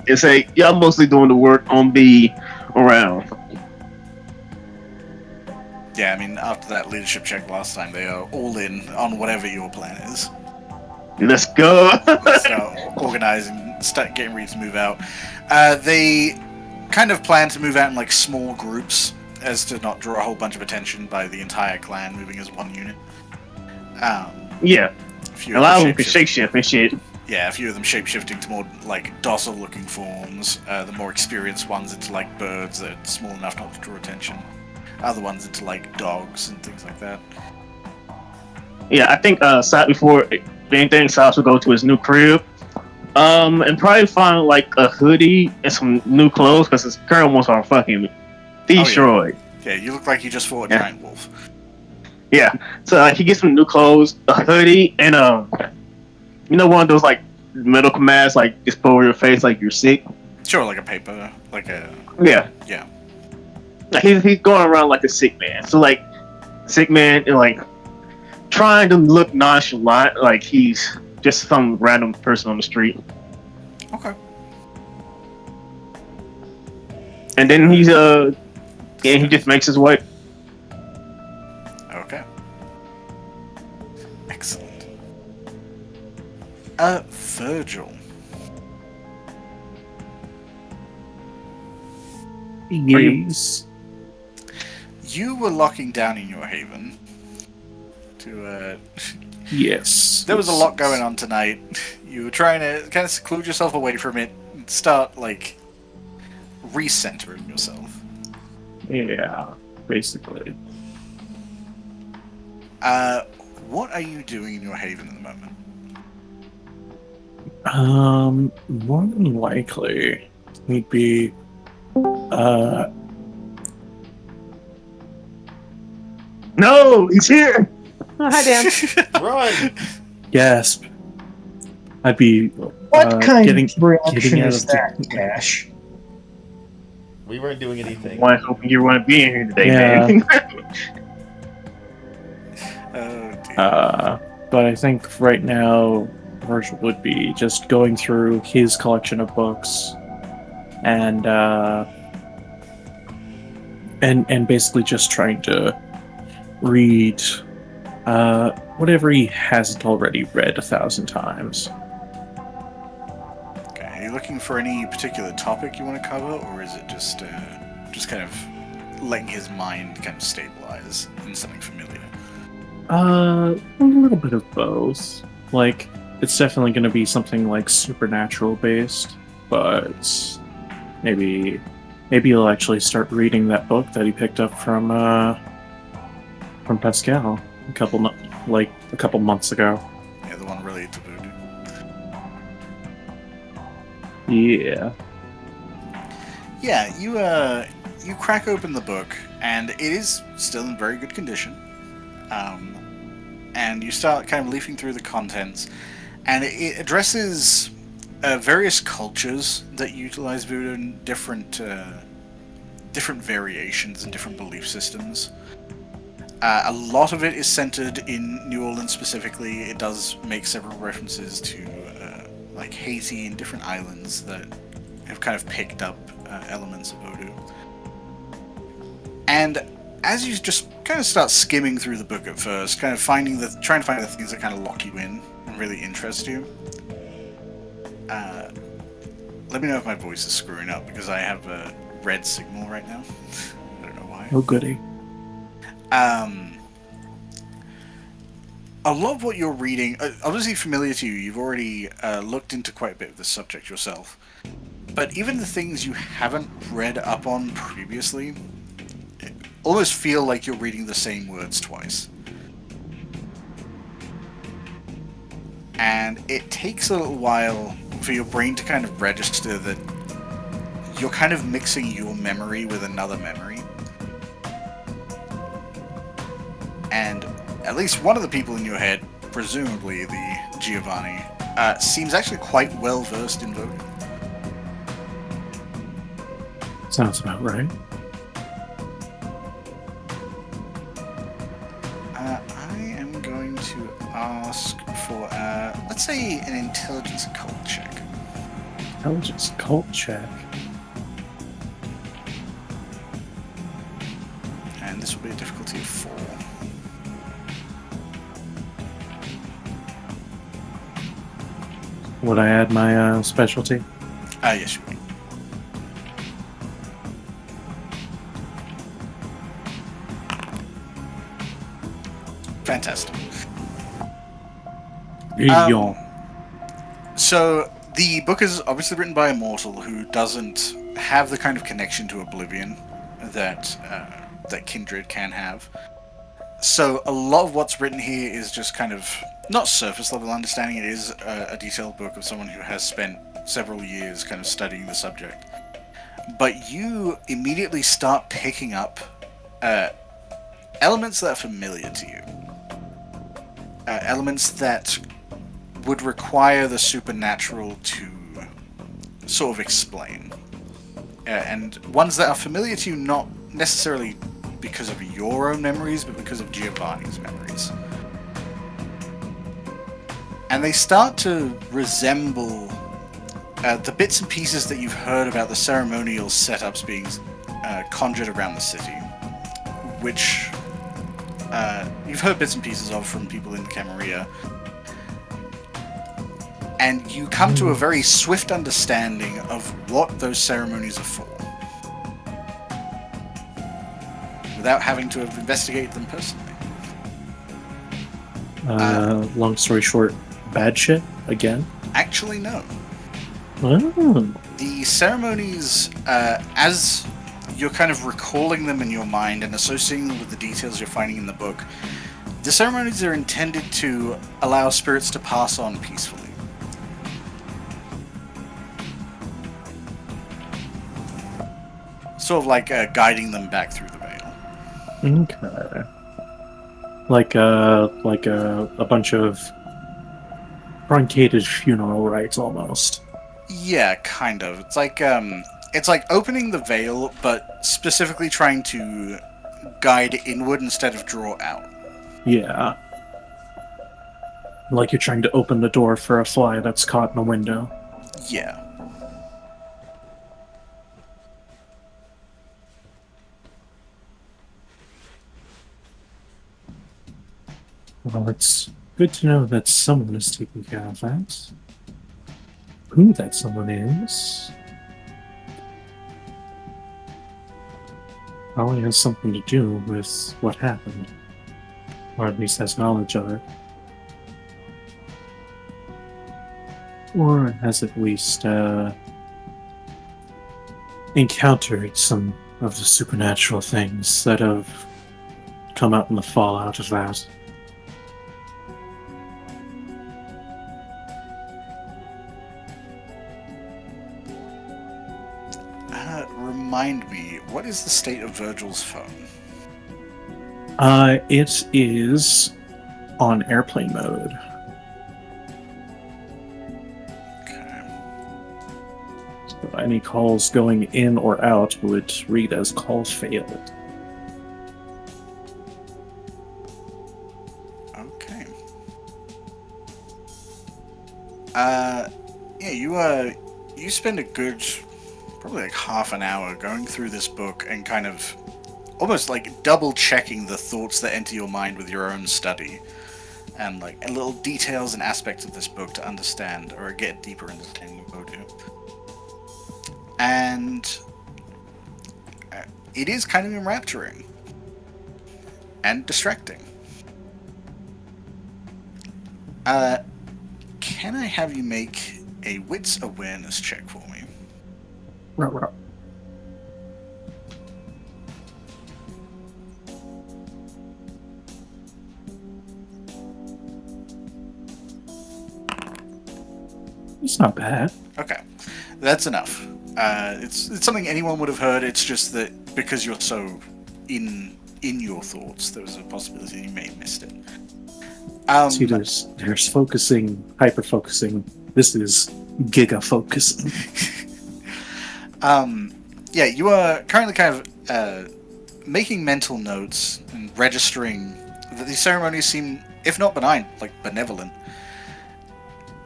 [SPEAKER 2] and say, y'all mostly doing the work on the around.
[SPEAKER 3] Yeah, I mean, after that leadership check last time, they are all in on whatever your plan is.
[SPEAKER 2] Let's go.
[SPEAKER 3] Start organizing, start getting ready to move out. They kind of plan to move out in like small groups, as to not draw a whole bunch of attention by the entire clan moving as one unit.
[SPEAKER 2] Yeah,
[SPEAKER 3] A
[SPEAKER 2] a lot of them can shapeshift and shit.
[SPEAKER 3] Yeah, a few of them shapeshifting to more like docile-looking forms. The more experienced ones into like birds that are small enough not to draw attention. Other ones into like dogs and things like that.
[SPEAKER 2] Yeah, I think before anything, Silas will go to his new crib, and probably find like a hoodie and some new clothes because his current ones are fucking destroyed.
[SPEAKER 3] Yeah, you look like you just fought a giant wolf.
[SPEAKER 2] Yeah, so he gets some new clothes, a hoodie, and one of those like medical masks, like just put over your face like you're sick.
[SPEAKER 3] Sure, like a paper, like a
[SPEAKER 2] Yeah. Like he's going around like a sick man. So like, sick man, and like trying to look nonchalant, like he's just some random person on the street.
[SPEAKER 3] Okay.
[SPEAKER 2] And then he just makes his way.
[SPEAKER 3] Okay. Excellent. Virgil.
[SPEAKER 7] Yes.
[SPEAKER 3] You were locking down in your haven to
[SPEAKER 7] Yes.
[SPEAKER 3] there was a lot going on tonight. You were trying to kind of seclude yourself away from it and start like recentering yourself.
[SPEAKER 7] Yeah, basically.
[SPEAKER 3] What are you doing in your haven at the moment?
[SPEAKER 7] More than likely, we'd be,
[SPEAKER 2] No, he's here.
[SPEAKER 8] Oh, hi, Dan.
[SPEAKER 1] Run!
[SPEAKER 7] gasp. I'd be,
[SPEAKER 9] What kind
[SPEAKER 7] getting
[SPEAKER 9] of reaction
[SPEAKER 7] out
[SPEAKER 9] is
[SPEAKER 7] of the-
[SPEAKER 9] that, Cash?
[SPEAKER 1] We weren't doing anything.
[SPEAKER 2] One hoping you want to be in here today,
[SPEAKER 7] Yeah.
[SPEAKER 2] man.
[SPEAKER 3] Oh dear.
[SPEAKER 7] But I think right now, Virgil would be just going through his collection of books and basically just trying to read whatever he hasn't already read 1,000 times.
[SPEAKER 3] Okay, are you looking for any particular topic you want to cover, or is it just kind of letting his mind kind of stabilize in something familiar?
[SPEAKER 7] A little bit of both. Like, it's definitely going to be something like supernatural based, but maybe he'll actually start reading that book that he picked up from Pascal a couple months ago.
[SPEAKER 3] Yeah, the one related to voodoo.
[SPEAKER 7] Yeah.
[SPEAKER 3] Yeah, you crack open the book, and it is still in very good condition. And you start kind of leafing through the contents, and it addresses various cultures that utilize voodoo in different variations and different belief systems. A lot of it is centered in New Orleans specifically. It does make several references to like hazy and different islands that have kind of picked up elements of voodoo. And as you just kind of start skimming through the book at first, kind of trying to find the things that kind of lock you in and really interest you. Let me know if my voice is screwing up, because I have a red signal right now. I don't know why.
[SPEAKER 7] Oh, goody.
[SPEAKER 3] A lot of what you're reading, obviously familiar to you. You've already looked into quite a bit of the subject yourself. But even the things you haven't read up on previously almost feel like you're reading the same words twice. And it takes a little while for your brain to kind of register that you're kind of mixing your memory with another memory. And at least one of the people in your head, presumably the Giovanni, seems actually quite well versed in voodoo.
[SPEAKER 7] Sounds about right.
[SPEAKER 3] I am going to ask for, let's say, an intelligence occult check.
[SPEAKER 7] Intelligence cult check.
[SPEAKER 3] And this will be a difficulty of 4.
[SPEAKER 7] Would I add my specialty?
[SPEAKER 3] Yes, you will. Fantastic. So, the book is obviously written by a mortal who doesn't have the kind of connection to Oblivion that that Kindred can have. So, a lot of what's written here is just kind of not surface level understanding. It is a detailed book of someone who has spent several years kind of studying the subject. But you immediately start picking up elements that are familiar to you. Elements that would require the supernatural to sort of explain. And ones that are familiar to you, not necessarily because of your own memories, but because of Giovanni's memories. And they start to resemble the bits and pieces that you've heard about the ceremonial setups being conjured around the city, which you've heard bits and pieces of from people in Camarilla. And you come to a very swift understanding of what those ceremonies are for, without having to have investigated them personally.
[SPEAKER 7] Long story short, bad shit again?
[SPEAKER 3] Actually, no.
[SPEAKER 7] Oh.
[SPEAKER 3] The ceremonies, as you're kind of recalling them in your mind and associating them with the details you're finding in the book, the ceremonies are intended to allow spirits to pass on peacefully. Sort of like guiding them back through the veil.
[SPEAKER 7] Okay. Like a bunch of truncated funeral rites, almost.
[SPEAKER 3] Yeah, kind of. It's like opening the veil, but specifically trying to guide inward instead of draw out.
[SPEAKER 7] Yeah. Like you're trying to open the door for a fly that's caught in a window.
[SPEAKER 3] Yeah.
[SPEAKER 7] Well, it's good to know that someone is taking care of that. Who that someone is probably has something to do with what happened. Or at least has knowledge of it. Or has at least encountered some of the supernatural things that have come out in the fallout of that.
[SPEAKER 3] Remind me, what is the state of Virgil's phone?
[SPEAKER 7] It is on airplane mode.
[SPEAKER 3] Okay.
[SPEAKER 7] So any calls going in or out would read as call failed.
[SPEAKER 3] Okay. Yeah, you spend a good, probably like half an hour going through this book and kind of almost like double checking the thoughts that enter your mind with your own study, and like little details and aspects of this book to understand or get a deeper understanding of Voodoo. And it is kind of enrapturing and distracting. Can I have you make a wits awareness check for me?
[SPEAKER 7] Right. It's not bad.
[SPEAKER 3] Okay, that's enough. It's something anyone would have heard. It's just that because you're so in your thoughts, there was a possibility you may have missed it.
[SPEAKER 7] See, there's focusing, hyper focusing. This is giga focusing.
[SPEAKER 3] Yeah, you are currently kind of making mental notes and registering that these ceremonies seem, if not benign, like benevolent.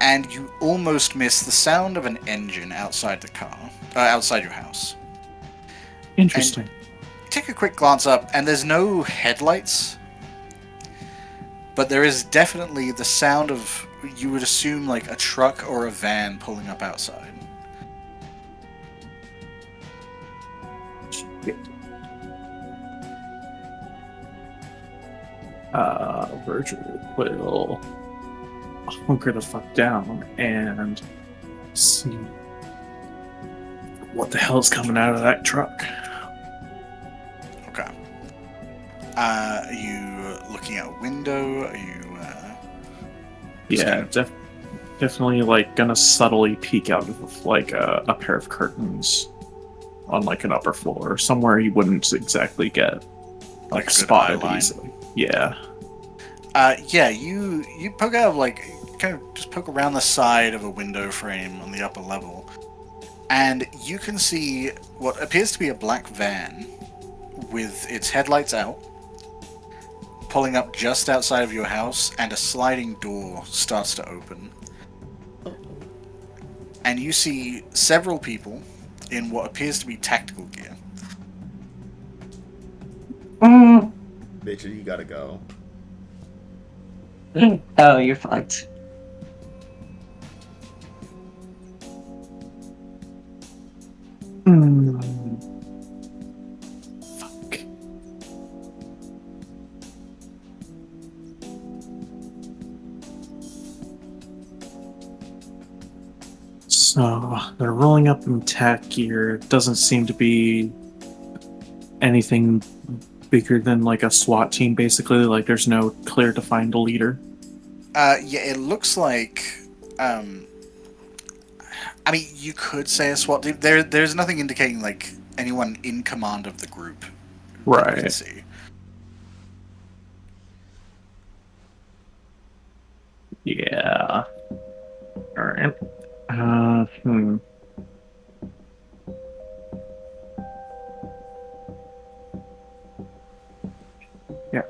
[SPEAKER 3] And you almost miss the sound of an engine outside the car, outside your house.
[SPEAKER 7] Interesting.
[SPEAKER 3] And take a quick glance up, and there's no headlights, but there is definitely the sound of, you would assume, like a truck or a van pulling up outside.
[SPEAKER 7] Virgil will hunker the fuck down and see what the hell's coming out of that truck.
[SPEAKER 3] Okay. Are you looking out a window? Are you?
[SPEAKER 7] Yeah, definitely like gonna subtly peek out of like a pair of curtains on like an upper floor, somewhere you wouldn't exactly get like
[SPEAKER 3] a good
[SPEAKER 7] spotted
[SPEAKER 3] eye line.
[SPEAKER 7] easily. Yeah.
[SPEAKER 3] Yeah, you poke out of like, kind of just poke around the side of a window frame on the upper level, and you can see what appears to be a black van with its headlights out, pulling up just outside of your house, and a sliding door starts to open. And you see several people in what appears to be tactical gear.
[SPEAKER 1] Bitch, you gotta go.
[SPEAKER 6] Oh, you're fucked.
[SPEAKER 7] Fuck. So they're rolling up in tech gear. Doesn't seem to be anything bigger than like a SWAT team, basically. Like there's no clear defined leader.
[SPEAKER 3] Yeah, it looks like. I mean, you could say a SWAT team. There's nothing indicating like anyone in command of the group.
[SPEAKER 7] Right.
[SPEAKER 3] You can see.
[SPEAKER 7] Yeah. All right. Yeah.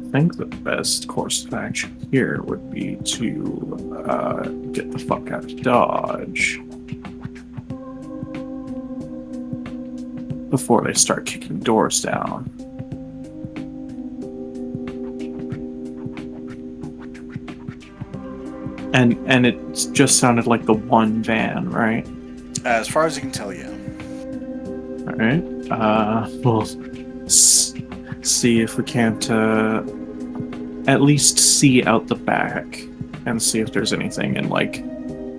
[SPEAKER 7] I think the best course of action here would be to get the fuck out of Dodge before they start kicking doors down. And it just sounded like the one van, right?
[SPEAKER 3] As far as you can tell, yeah.
[SPEAKER 7] All right. We'll see if we can't at least see out the back and see if there's anything in like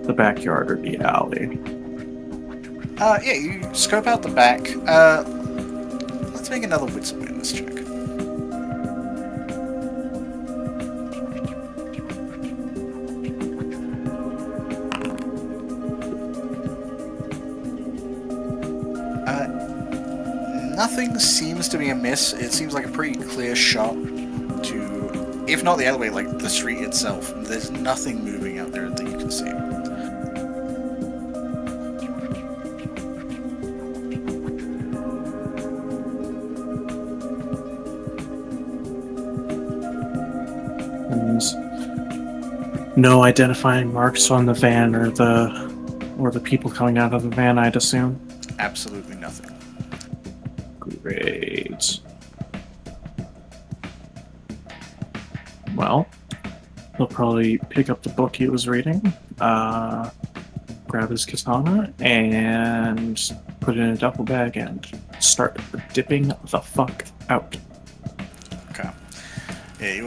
[SPEAKER 7] the backyard or the alley.
[SPEAKER 3] Yeah, you scope out the back. Let's make another wits awareness check. Nothing seems to be amiss. It seems like a pretty clear shot to, if not the alleyway, like the street itself. There's nothing moving out there that you can see.
[SPEAKER 7] And no identifying marks on the van or the people coming out of the van, I'd assume.
[SPEAKER 3] Absolutely nothing.
[SPEAKER 7] Great. Well, he'll probably pick up the book he was reading, grab his katana, and put it in a duffel bag and start dipping the fuck out.
[SPEAKER 3] Okay. Yeah, you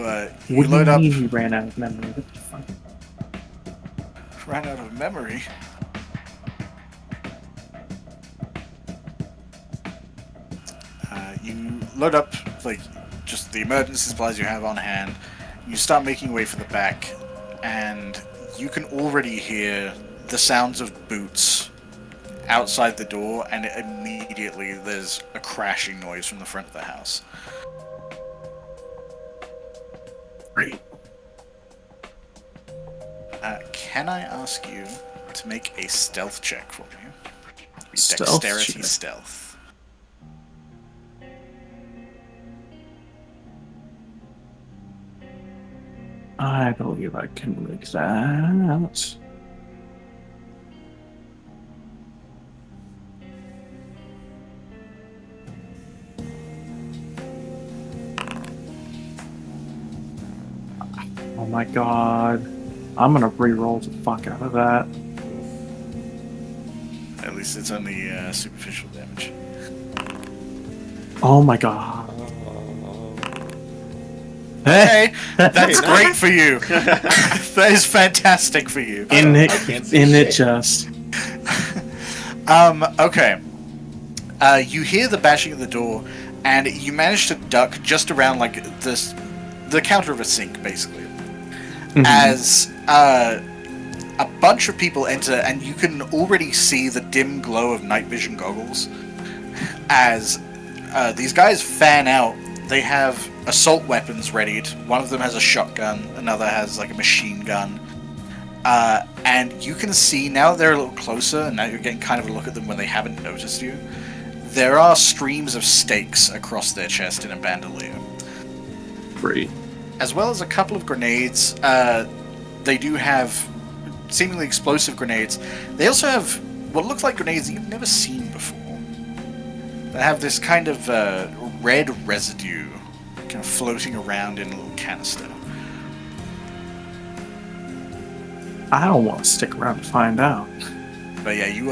[SPEAKER 7] What do
[SPEAKER 3] load
[SPEAKER 7] you
[SPEAKER 3] up.
[SPEAKER 7] mean he ran out of memory? What the fuck?
[SPEAKER 3] Ran out of memory. You load up, like, just the emergency supplies you have on hand. You start making your way for the back, and you can already hear the sounds of boots outside the door, and immediately there's a crashing noise from the front of the house.
[SPEAKER 7] Great.
[SPEAKER 3] Can I ask you to make a stealth check for me?
[SPEAKER 7] Stealth
[SPEAKER 3] Dexterity
[SPEAKER 7] check.
[SPEAKER 3] stealth.
[SPEAKER 7] I believe I can make that. Oh my god. I'm gonna re-roll the fuck out of that.
[SPEAKER 3] At least it's only superficial damage.
[SPEAKER 7] Oh my god.
[SPEAKER 3] Hey, that's
[SPEAKER 1] Hey,
[SPEAKER 3] great for you. That is fantastic for you.
[SPEAKER 7] In
[SPEAKER 1] I
[SPEAKER 7] it,
[SPEAKER 1] can't see
[SPEAKER 7] in it
[SPEAKER 1] shit.
[SPEAKER 7] just.
[SPEAKER 3] Okay. You hear the bashing of the door, and you manage to duck just around like this, the counter of a sink, basically. As a bunch of people enter, and you can already see the dim glow of night vision goggles. As these guys fan out, they have assault weapons readied. One of them has a shotgun, another has like a machine gun. And you can see, now that they're a little closer, and now you're getting kind of a look at them when they haven't noticed you, there are streams of stakes across their chest in a bandolier.
[SPEAKER 7] Great.
[SPEAKER 3] As well as a couple of grenades. They do have seemingly explosive grenades. They also have what look like grenades that you've never seen before. They have this kind of red residue kind of floating around in a little canister.
[SPEAKER 7] I don't want to stick around to find out.
[SPEAKER 3] But yeah, you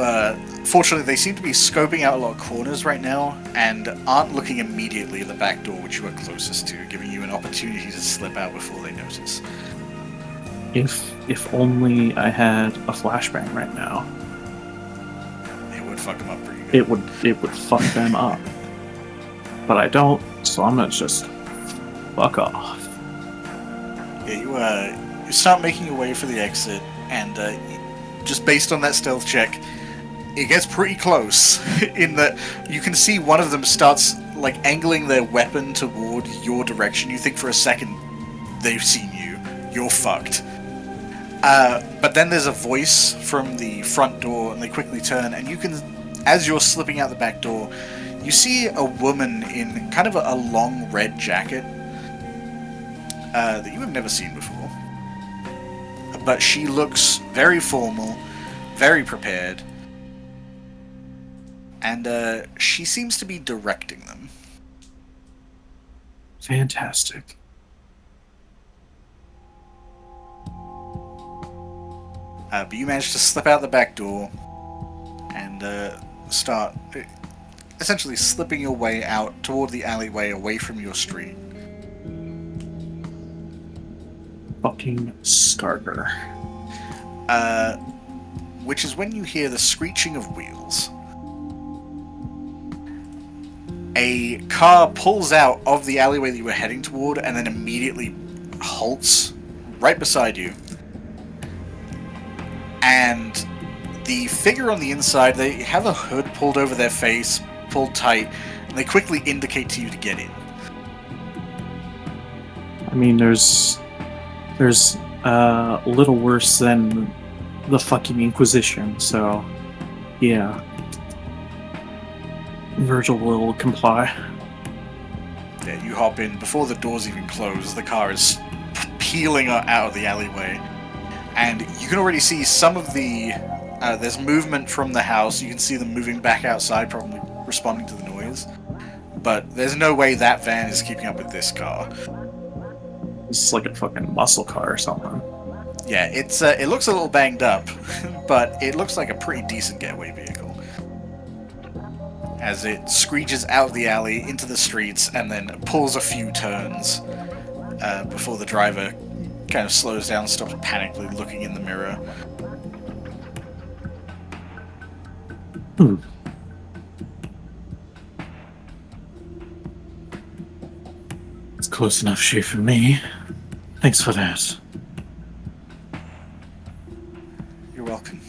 [SPEAKER 3] fortunately they seem to be scoping out a lot of corners right now and aren't looking immediately at the back door which you are closest to, giving you an opportunity to slip out before they notice.
[SPEAKER 7] If only I had a flashbang right now,
[SPEAKER 3] It would fuck them up pretty good.
[SPEAKER 7] it would fuck them up. But I don't, so I'm gonna just fuck off.
[SPEAKER 3] Yeah, you start making your way for the exit, and just based on that stealth check, it gets pretty close. In that you can see one of them starts like angling their weapon toward your direction. You think for a second they've seen you. You're fucked. But then there's a voice from the front door, and they quickly turn, and you can, as you're slipping out the back door, you see a woman in kind of a long red jacket that you have never seen before. But she looks very formal, very prepared, and she seems to be directing them.
[SPEAKER 7] Fantastic.
[SPEAKER 3] But you manage to slip out the back door and start essentially slipping your way out toward the alleyway away from your street.
[SPEAKER 7] Fucking starter.
[SPEAKER 3] Which is when you hear the screeching of wheels. A car pulls out of the alleyway that you were heading toward and then immediately halts right beside you. And the figure on the inside, they have a hood pulled over their face, pulled tight, and they quickly indicate to you to get in.
[SPEAKER 7] I mean, there's a little worse than the fucking Inquisition, so yeah. Virgil will comply.
[SPEAKER 3] Yeah, you hop in before the doors even close. The car is peeling out of the alleyway. And you can already see some of the... there's movement from the house. You can see them moving back outside, probably responding to the noise. But there's no way that van is keeping up with this car.
[SPEAKER 7] It's like a fucking muscle car or something.
[SPEAKER 3] Yeah, it looks a little banged up, but it looks like a pretty decent getaway vehicle. As it screeches out of the alley into the streets and then pulls a few turns before the driver kind of slows down and stops panically looking in the mirror.
[SPEAKER 7] Hmm. It's close enough shave for me. Thanks for that.
[SPEAKER 3] You're welcome.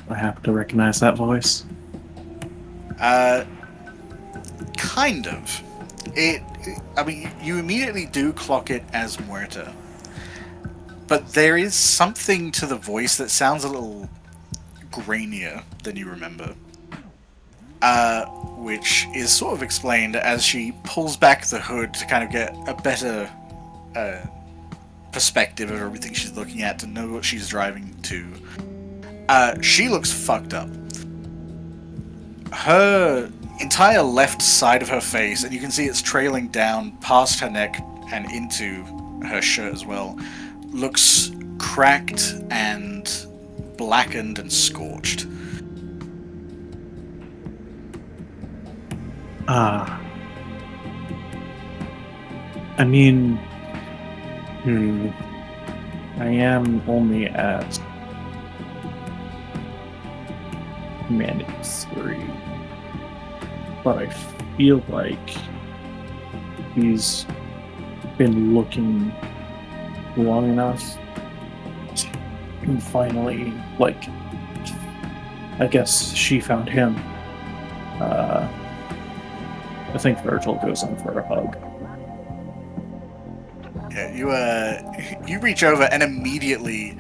[SPEAKER 7] I happen to recognize that voice.
[SPEAKER 3] Kind of. I mean, you immediately do clock it as Muerta. But there is something to the voice that sounds a little grainier than you remember. Which is sort of explained as she pulls back the hood to kind of get a better perspective of everything she's looking at, to know what she's driving to. She looks fucked up. Her entire left side of her face, and you can see it's trailing down past her neck and into her shirt as well, looks cracked and blackened and scorched.
[SPEAKER 7] I mean, I am only at -3, but I feel like he's been looking long enough and finally, like, I guess she found him. I think Virgil goes in for a hug.
[SPEAKER 3] Yeah, you reach over and immediately,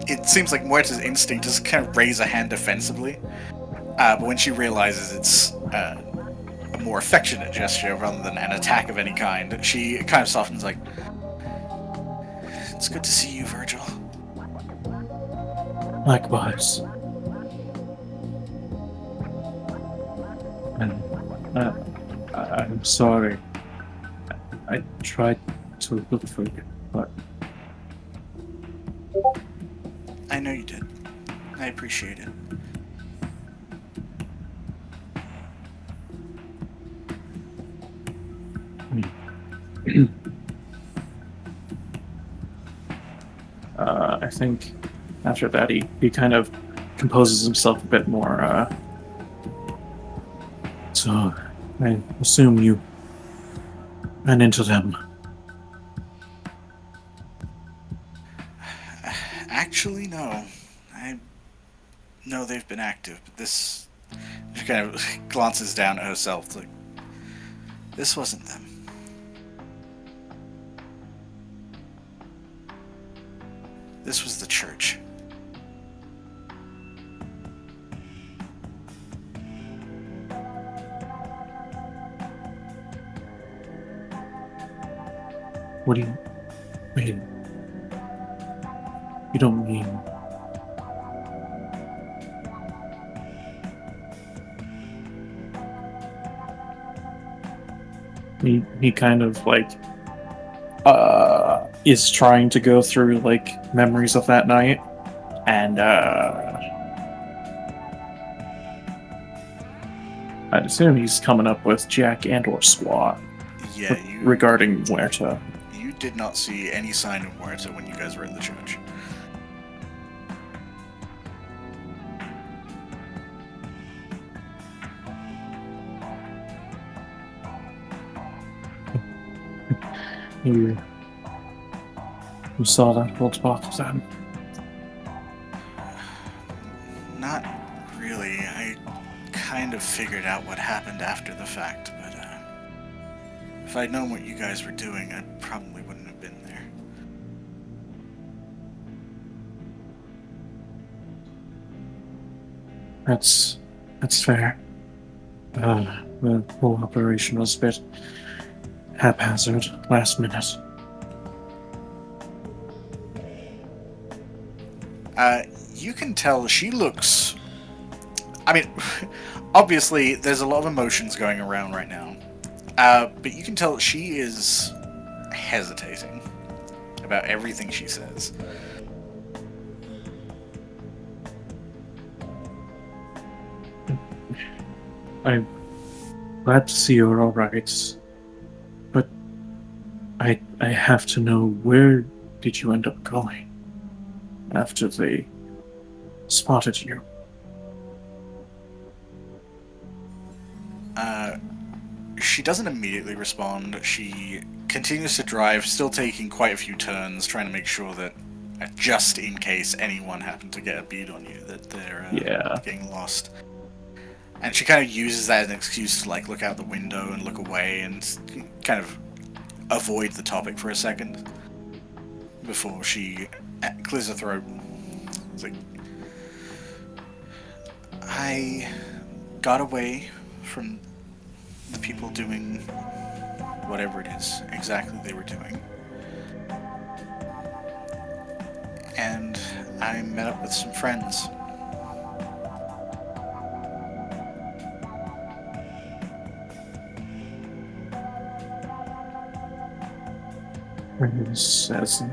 [SPEAKER 3] it seems like Muerta's instinct is to kind of raise a hand defensively, but when she realizes it's a more affectionate gesture rather than an attack of any kind, she kind of softens like, "It's good to see you, Virgil."
[SPEAKER 7] Likewise. And I'm sorry. I tried to look for you, but
[SPEAKER 3] I know you did. I appreciate it.
[SPEAKER 7] I think after that he kind of composes himself a bit more. So I assume you ran into them.
[SPEAKER 3] Actually, no. I know they've been active, but this... She kind of glances down at herself, like, this wasn't them. This was the church.
[SPEAKER 7] What do you mean? You don't mean... He kind of like is trying to go through like memories of that night, and I'd assume he's coming up with Jack and or Squat
[SPEAKER 3] Yeah,
[SPEAKER 7] regarding Muerta.
[SPEAKER 3] You did not see any sign of Muerta when you guys were in the church.
[SPEAKER 7] You saw that old spot then?
[SPEAKER 3] Not really. I kind of figured out what happened after the fact, but if I'd known what you guys were doing, I probably wouldn't have been there.
[SPEAKER 7] That's fair. The whole operation was a bit haphazard, last minute.
[SPEAKER 3] You can tell she looks... I mean, obviously, there's a lot of emotions going around right now. But you can tell she is hesitating about everything she says.
[SPEAKER 7] I'm glad to see you're alright. But I have to know, where did you end up going after they spotted you?
[SPEAKER 3] She doesn't immediately respond. She continues to drive, still taking quite a few turns, trying to make sure that, just in case anyone happened to get a bead on you, that they're getting lost. And she kind of uses that as an excuse to like look out the window and look away and kind of avoid the topic for a second before she clears her throat. It's like, I got away from the people doing whatever it is exactly they were doing. And I met up with some friends.
[SPEAKER 7] Friends as in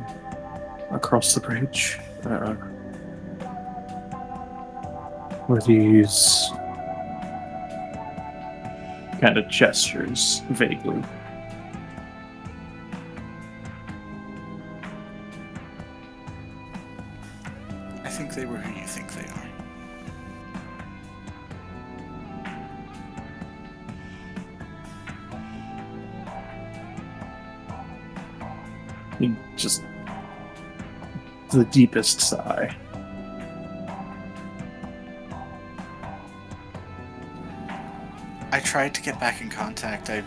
[SPEAKER 7] across the bridge. Were these kind of gestures vaguely?
[SPEAKER 3] I think they were who you think they are.
[SPEAKER 7] Just the deepest sigh.
[SPEAKER 3] I tried to get back in contact. I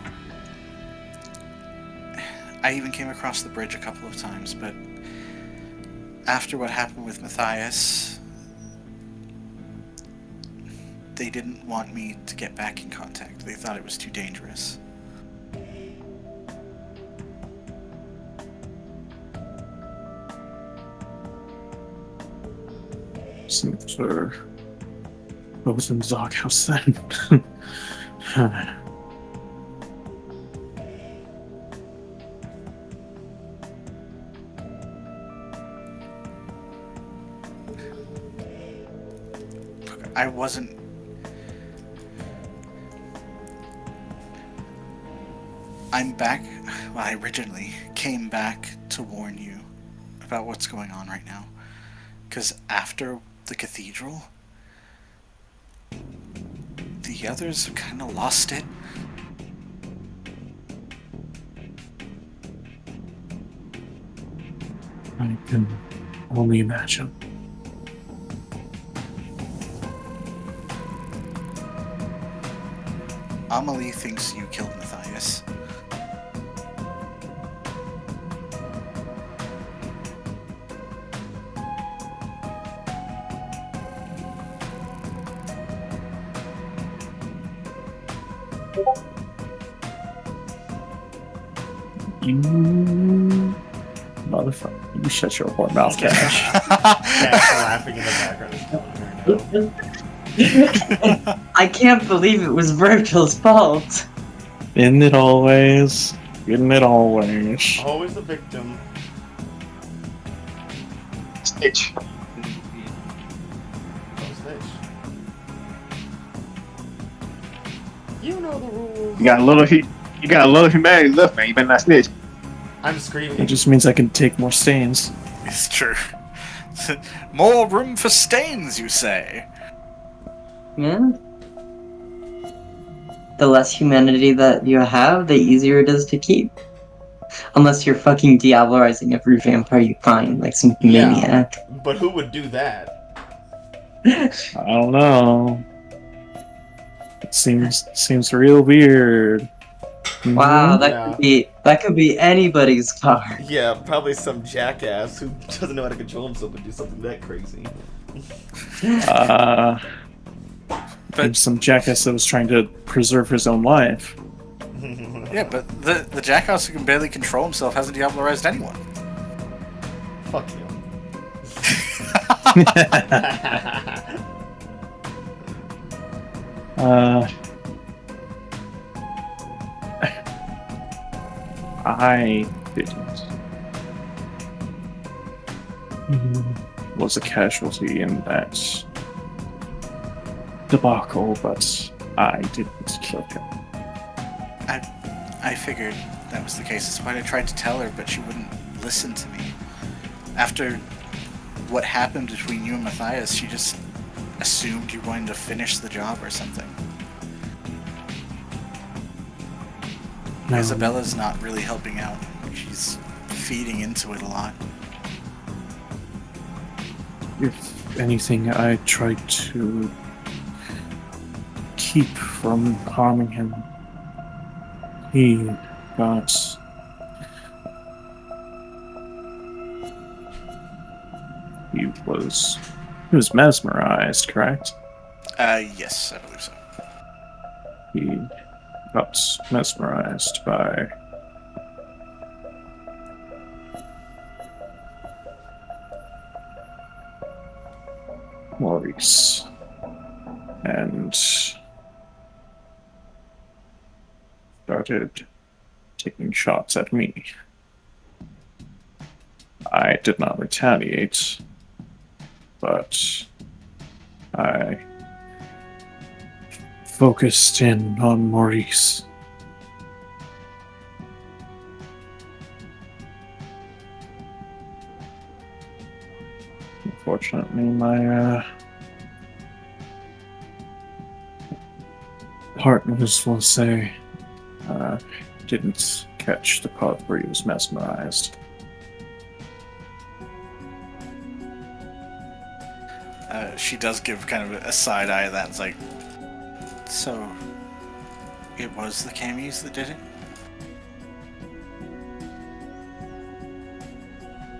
[SPEAKER 3] even came across the bridge a couple of times, but after what happened with Matthias, they didn't want me to get back in contact. They thought it was too dangerous.
[SPEAKER 7] Seems we're both in the doghouse then.
[SPEAKER 3] Look, I wasn't... I'm back... Well, I originally came back to warn you about what's going on right now. Because after the cathedral, the others have kind of lost it.
[SPEAKER 7] I can only imagine.
[SPEAKER 3] Amelie thinks you killed Matthias.
[SPEAKER 7] You motherfucker! You shut your whore mouth, Cash.
[SPEAKER 1] Cash laughing in the background.
[SPEAKER 6] I can't believe it was Virgil's fault.
[SPEAKER 7] Isn't it always? Isn't it always?
[SPEAKER 1] Always the victim.
[SPEAKER 2] Stitch.
[SPEAKER 1] Oh, snitch. You know the rules.
[SPEAKER 2] You got a little humanity left, man. You better not snitch.
[SPEAKER 1] I'm screaming.
[SPEAKER 7] It just means I can take more stains.
[SPEAKER 3] It's true. More room for stains, you say?
[SPEAKER 6] Yeah. The less humanity that you have, the easier it is to keep. Unless you're fucking diablerizing every vampire you find, like some maniac.
[SPEAKER 1] But who would do that?
[SPEAKER 7] I don't know. It seems real weird.
[SPEAKER 6] Wow,
[SPEAKER 7] Mhm.
[SPEAKER 6] that could be anybody's car.
[SPEAKER 1] Yeah, probably some jackass who doesn't know how to control himself would do something that crazy.
[SPEAKER 3] But
[SPEAKER 7] some jackass that was trying to preserve his own life.
[SPEAKER 3] yeah, but the jackass who can barely control himself hasn't Diablerized anyone.
[SPEAKER 1] Fuck you.
[SPEAKER 7] I didn't. He was a casualty in that debacle, but I didn't kill him.
[SPEAKER 3] I figured that was the case. That's why I tried to tell her, but she wouldn't listen to me. After what happened between you and Matthias, she just assumed you wanted to finish the job or something.
[SPEAKER 7] No.
[SPEAKER 3] Isabella's not really helping out. She's feeding into it a lot.
[SPEAKER 7] If anything, I tried to keep from harming him. He got... He was mesmerized, correct?
[SPEAKER 3] Yes, I believe so.
[SPEAKER 7] He got mesmerized by Maurice and started taking shots at me. I did not retaliate, but I focused in on Maurice. Unfortunately, my partners will say didn't catch the part where he was mesmerized.
[SPEAKER 3] She does give kind of a side eye that. It's like, so it was the camis that did it?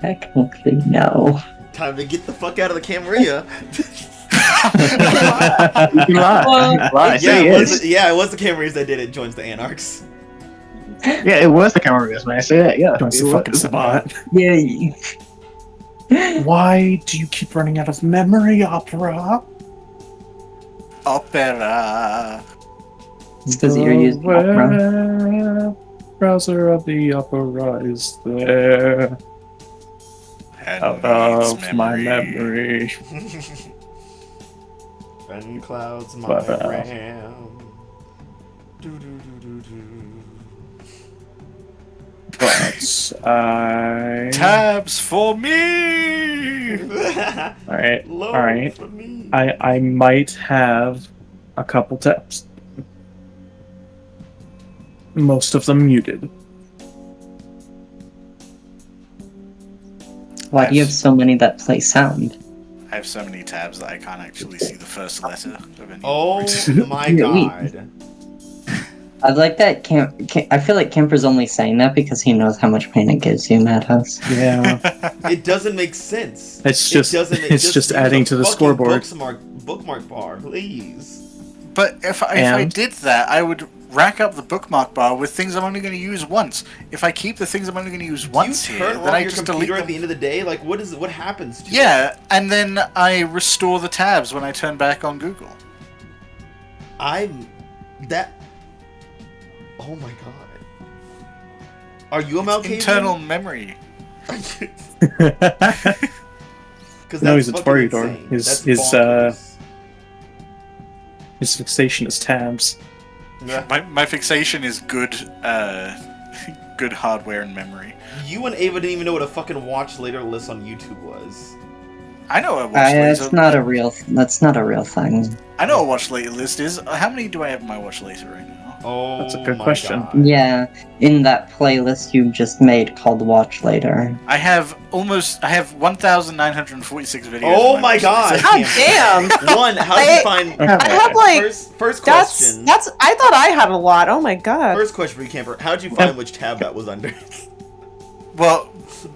[SPEAKER 6] Technically, no.
[SPEAKER 1] Time to get the fuck out of the Camarilla.
[SPEAKER 2] You lie. Say yes.
[SPEAKER 1] It was the Camarillas that did it. Joins the Anarchs.
[SPEAKER 2] Yeah, it was the Camarilla, man. Say that. Yeah,
[SPEAKER 7] Don't
[SPEAKER 2] it
[SPEAKER 7] the fucking
[SPEAKER 2] was.
[SPEAKER 7] Sabbat.
[SPEAKER 6] Yeah.
[SPEAKER 7] Why do you keep running out of memory, Opera?
[SPEAKER 3] Opera.
[SPEAKER 6] It's because you're using Opera.
[SPEAKER 7] Browser of the Opera is there. Out of my memory.
[SPEAKER 1] And clouds my
[SPEAKER 7] But,
[SPEAKER 1] ram.
[SPEAKER 7] But I...
[SPEAKER 3] Tabs for me!
[SPEAKER 7] Alright,
[SPEAKER 1] Load
[SPEAKER 7] alright.
[SPEAKER 1] for me.
[SPEAKER 7] I might have a couple tabs. Most of them muted.
[SPEAKER 6] Why do you have so many that play sound?
[SPEAKER 3] I have so many tabs that I can't actually see the first letter of any
[SPEAKER 1] Oh
[SPEAKER 3] word.
[SPEAKER 1] my god.
[SPEAKER 6] I like that. I feel like Kemper's only saying that because he knows how much pain it gives you, Madhouse.
[SPEAKER 7] Yeah.
[SPEAKER 1] It doesn't make sense.
[SPEAKER 7] It's just it's just adding to the
[SPEAKER 1] fucking
[SPEAKER 7] scoreboard.
[SPEAKER 1] Bookmark bar, please.
[SPEAKER 3] But if I did that, I would rack up the bookmark bar with things I'm only going to use once. If I keep the things I'm only going to use once
[SPEAKER 1] Do you
[SPEAKER 3] here,
[SPEAKER 1] turn
[SPEAKER 3] then
[SPEAKER 1] off
[SPEAKER 3] I
[SPEAKER 1] your
[SPEAKER 3] just delete
[SPEAKER 1] computer
[SPEAKER 3] them.
[SPEAKER 1] at the end of the day? Like, what happens to it?
[SPEAKER 3] Yeah, and then I restore the tabs when I turn back on Google.
[SPEAKER 1] Oh my god. Are you a Malkavian?
[SPEAKER 3] Internal memory.
[SPEAKER 7] No, he's a Toreador. His fixation is tabs.
[SPEAKER 3] My fixation is good good hardware and memory.
[SPEAKER 1] You and Ava didn't even know what a fucking watch later list on YouTube was.
[SPEAKER 3] I know what watch
[SPEAKER 6] That's
[SPEAKER 3] later.
[SPEAKER 6] not a real. That's not a real thing.
[SPEAKER 3] I know what watch later list is. How many do I have in my watch later right now?
[SPEAKER 1] Oh,
[SPEAKER 7] That's a good
[SPEAKER 1] my
[SPEAKER 7] question.
[SPEAKER 1] God.
[SPEAKER 6] Yeah, in that playlist you just made called "Watch Later."
[SPEAKER 3] I have 1,946 videos.
[SPEAKER 1] Oh
[SPEAKER 3] on
[SPEAKER 1] my
[SPEAKER 3] watch
[SPEAKER 1] god!
[SPEAKER 3] list.
[SPEAKER 8] God damn!
[SPEAKER 1] One, how did you find?
[SPEAKER 8] I have like
[SPEAKER 1] First
[SPEAKER 8] that's
[SPEAKER 1] question.
[SPEAKER 8] that's. I thought I had a lot. Oh my god.
[SPEAKER 1] First question for you, Camper. How did you find which tab that was under?
[SPEAKER 3] Well,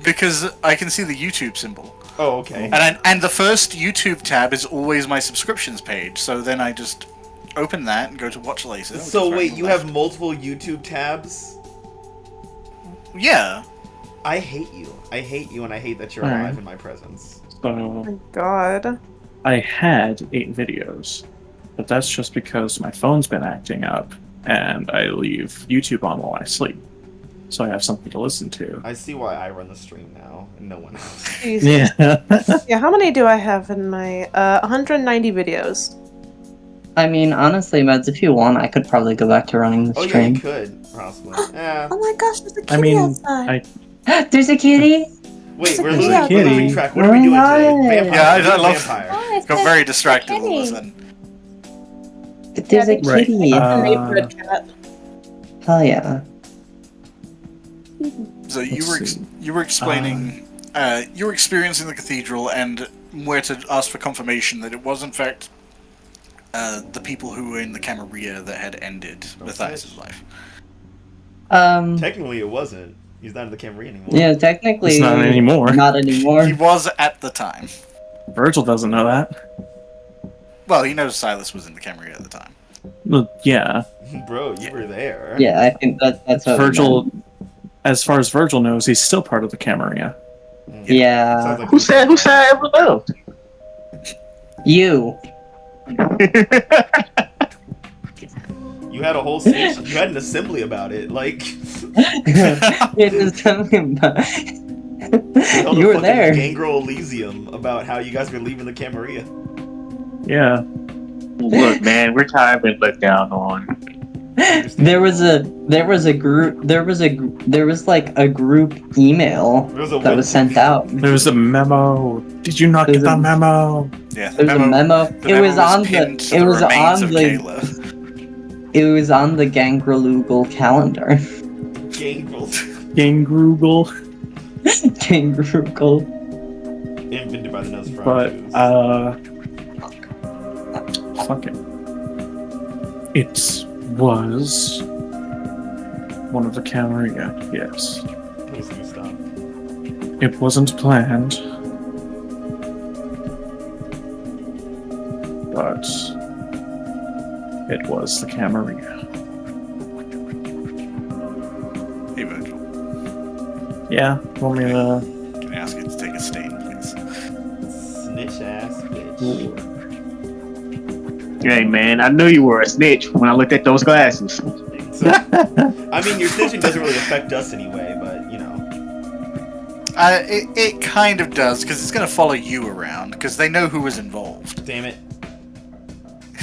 [SPEAKER 3] because I can see the YouTube symbol.
[SPEAKER 1] Oh, okay.
[SPEAKER 3] And the first YouTube tab is always my subscriptions page, so then I just open that and go to watch later.
[SPEAKER 1] So wait, you have multiple YouTube tabs?
[SPEAKER 3] Yeah.
[SPEAKER 1] I hate you. I hate you, and I hate that you're
[SPEAKER 7] Alright.
[SPEAKER 1] alive in my presence.
[SPEAKER 8] Oh
[SPEAKER 7] So
[SPEAKER 8] my god.
[SPEAKER 7] I had 8 videos, but that's just because my phone's been acting up, and I leave YouTube on while I sleep, so I have something to listen to.
[SPEAKER 1] I see why I run the stream now, and no one else.
[SPEAKER 8] Jesus.
[SPEAKER 7] Yeah.
[SPEAKER 8] Yeah, how many do I have in my 190 videos?
[SPEAKER 6] I mean, honestly, Meds, if you want, I could probably go back to running the
[SPEAKER 1] Oh yeah,
[SPEAKER 6] stream.
[SPEAKER 1] you could, possibly. Yeah.
[SPEAKER 8] Oh my gosh, there's a kitty
[SPEAKER 7] I mean,
[SPEAKER 8] outside.
[SPEAKER 6] There's a kitty!
[SPEAKER 1] Wait, we're
[SPEAKER 8] There's a
[SPEAKER 1] losing,
[SPEAKER 7] kitty.
[SPEAKER 1] we're losing track. What are we doing today? Vampire.
[SPEAKER 3] Yeah, I
[SPEAKER 1] We're doing
[SPEAKER 3] love-
[SPEAKER 1] vampire.
[SPEAKER 3] Got very distracted all of a sudden.
[SPEAKER 6] There's a
[SPEAKER 8] Yeah,
[SPEAKER 7] Right.
[SPEAKER 6] kitty!
[SPEAKER 8] It's a neighborhood cat.
[SPEAKER 6] Hell yeah.
[SPEAKER 3] So you
[SPEAKER 7] Let's
[SPEAKER 3] were
[SPEAKER 7] see.
[SPEAKER 3] you were explaining you were experiencing the cathedral and where to ask for confirmation that it was in fact the people who were in the Camarilla that had ended Matthias' life.
[SPEAKER 1] Technically, it wasn't. He's not in the Camarilla anymore.
[SPEAKER 6] Yeah, technically.
[SPEAKER 7] It's not anymore.
[SPEAKER 6] Not anymore.
[SPEAKER 3] He was at the time.
[SPEAKER 7] Virgil doesn't know that.
[SPEAKER 3] Well, he knows Silas was in the Camarilla at the time.
[SPEAKER 7] Well, yeah.
[SPEAKER 1] Bro, you were there.
[SPEAKER 6] Yeah, I think that's what we
[SPEAKER 7] Virgil,
[SPEAKER 6] meant.
[SPEAKER 7] as far as Virgil knows, he's still part of the Camarilla.
[SPEAKER 6] Yeah.
[SPEAKER 1] Sounds like
[SPEAKER 2] Who said I ever left?
[SPEAKER 6] You.
[SPEAKER 1] You had a whole speech. You had an assembly about it. Like,
[SPEAKER 6] It was something about.
[SPEAKER 1] held
[SPEAKER 6] You
[SPEAKER 1] a
[SPEAKER 6] were
[SPEAKER 1] fucking
[SPEAKER 6] there.
[SPEAKER 1] Gangrel Elysium about how you guys were leaving the Camarilla.
[SPEAKER 7] Yeah.
[SPEAKER 2] Look, man, we're tired and looked down on.
[SPEAKER 6] There was like a group email
[SPEAKER 1] There was a
[SPEAKER 6] that was sent out.
[SPEAKER 7] There was a memo. Did you not
[SPEAKER 6] There's
[SPEAKER 7] get the
[SPEAKER 6] a-
[SPEAKER 7] memo?
[SPEAKER 3] Yeah,
[SPEAKER 6] There was a memo.
[SPEAKER 3] the
[SPEAKER 6] It
[SPEAKER 3] memo
[SPEAKER 6] was on
[SPEAKER 3] pinned to
[SPEAKER 6] the. It was
[SPEAKER 3] remains
[SPEAKER 6] on
[SPEAKER 3] of
[SPEAKER 6] the.
[SPEAKER 3] Kayla.
[SPEAKER 6] It was on the Gangrel calendar.
[SPEAKER 1] Gangrel.
[SPEAKER 7] Gangroogle.
[SPEAKER 6] Gangrel.
[SPEAKER 1] Invented by the Nosferatu.
[SPEAKER 7] But, fuck it. It was one of the Camarilla, yes.
[SPEAKER 1] Please do stop.
[SPEAKER 7] It wasn't planned. But it was the Camarilla.
[SPEAKER 3] Hey, Virgil,
[SPEAKER 7] Yeah, want me to...
[SPEAKER 3] can I ask you to take a stain, please?
[SPEAKER 1] Snitch ass bitch.
[SPEAKER 2] Hey, man, I knew you were a snitch when I looked at those glasses.
[SPEAKER 1] So, I mean, your snitching doesn't really affect us anyway, but, you know.
[SPEAKER 3] It kind of does, because it's going to follow you around, because they know who was involved.
[SPEAKER 1] Damn it.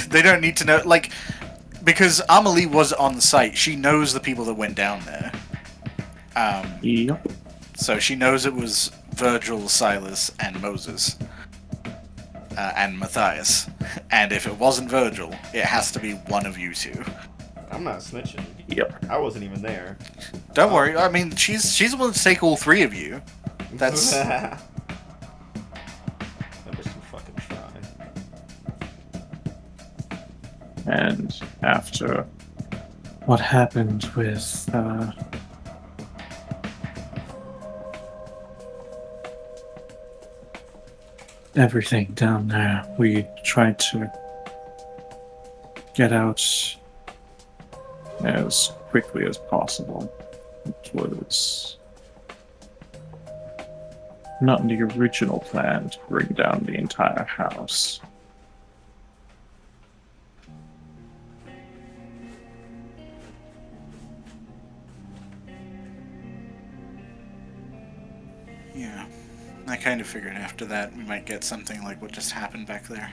[SPEAKER 3] They don't need to know, like, because Amelie was on site. She knows the people that went down there.
[SPEAKER 7] Yep.
[SPEAKER 3] So she knows it was Virgil, Silas, and Moses. And Matthias. And if it wasn't Virgil, it has to be one of you two.
[SPEAKER 1] I'm not snitching.
[SPEAKER 7] Yep.
[SPEAKER 1] I wasn't even there.
[SPEAKER 3] Don't worry, I mean, she's willing to take all three of you. That's...
[SPEAKER 1] That bitch can fucking try.
[SPEAKER 7] And after what happened with, everything down there, we tried to get out as quickly as possible. It was not the original plan to bring down the entire house.
[SPEAKER 3] Yeah. I kind of figured after that we might get something like what just happened back there.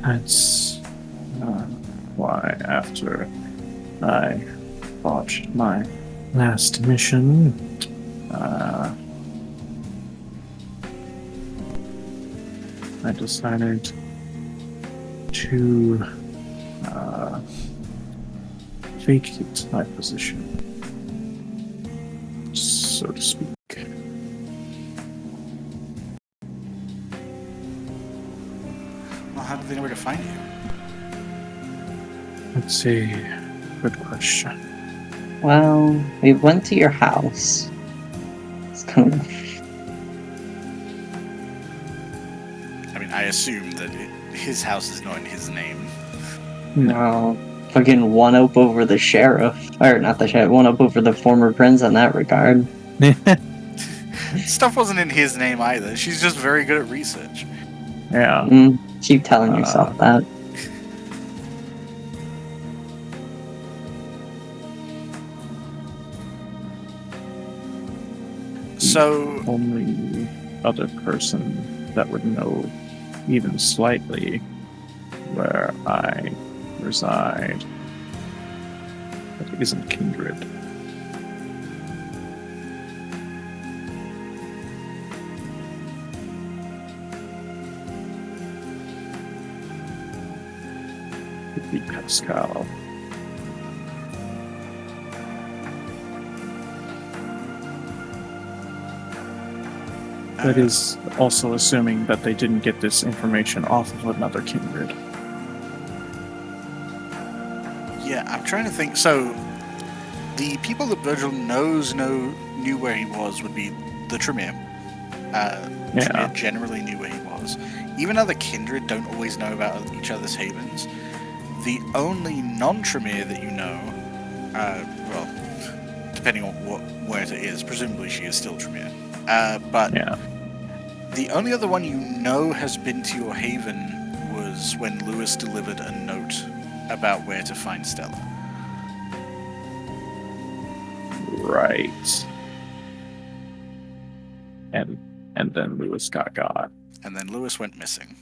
[SPEAKER 7] That's why after I botched my last mission, I decided to vacate my position, so to speak.
[SPEAKER 3] Well, how did they know where to find you?
[SPEAKER 7] That's a good question.
[SPEAKER 6] Well, we went to your house. It's kind of.
[SPEAKER 3] I assume that his house is not in his name.
[SPEAKER 6] No. Fucking one up over the sheriff. Or not the sheriff, one up over the former prince in that regard.
[SPEAKER 3] Stuff wasn't in his name either. She's just very good at research.
[SPEAKER 7] Yeah.
[SPEAKER 6] Keep telling yourself that.
[SPEAKER 3] So,
[SPEAKER 7] Only other person that would know even slightly where I reside that isn't kindred. Would be Pascal. That is also assuming that they didn't get this information off of another kindred.
[SPEAKER 3] yeah, I'm trying to think. So, the people that Virgil knew where he was would be the Tremere. Tremere generally knew where he was. Even other kindred don't always know about each other's havens. The only non-Tremere that you know, well, depending on where it is, presumably she is still Tremere. But the only other one you know has been to your haven was when Lewis delivered a note about where to find Stella.
[SPEAKER 7] Right. And then Lewis got.
[SPEAKER 3] And then Lewis went missing.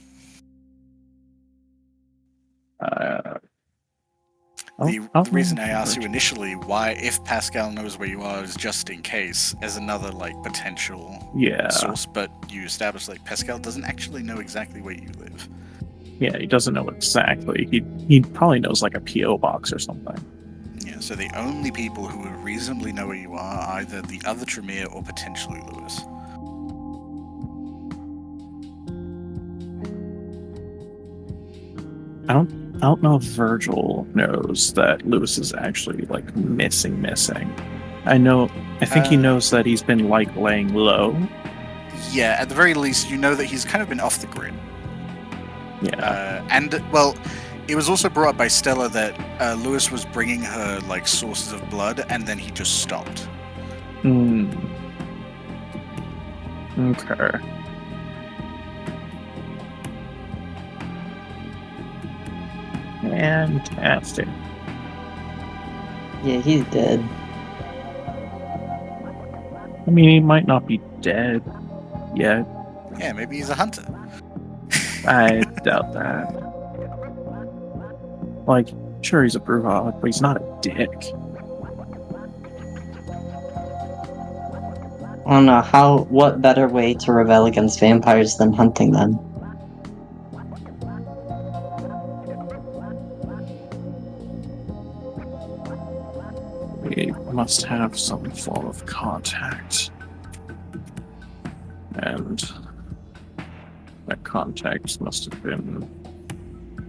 [SPEAKER 3] The reason I asked you initially why, if Pascal knows where you are, is just in case, as another potential source. But you established Pascal doesn't actually know exactly where you live.
[SPEAKER 7] Yeah, he doesn't know exactly. He probably knows a PO box or something.
[SPEAKER 3] Yeah, so the only people who would reasonably know where you are either the other Tremere or potentially Lewis.
[SPEAKER 7] I don't know if Virgil knows that Lewis is actually missing. I think he knows that he's been laying low.
[SPEAKER 3] Yeah, at the very least, you know that he's kind of been off the grid.
[SPEAKER 7] Yeah.
[SPEAKER 3] It was also brought up by Stella that Lewis was bringing her sources of blood, and then he just stopped.
[SPEAKER 7] Okay. Fantastic.
[SPEAKER 6] Yeah, he's dead.
[SPEAKER 7] I mean, he might not be dead yet.
[SPEAKER 3] Yeah, maybe he's a hunter.
[SPEAKER 7] I doubt that. Sure, he's a brewholic, but he's not a dick.
[SPEAKER 6] I don't know what better way to rebel against vampires than hunting them?
[SPEAKER 7] We must have some form of contact. And that contact must have been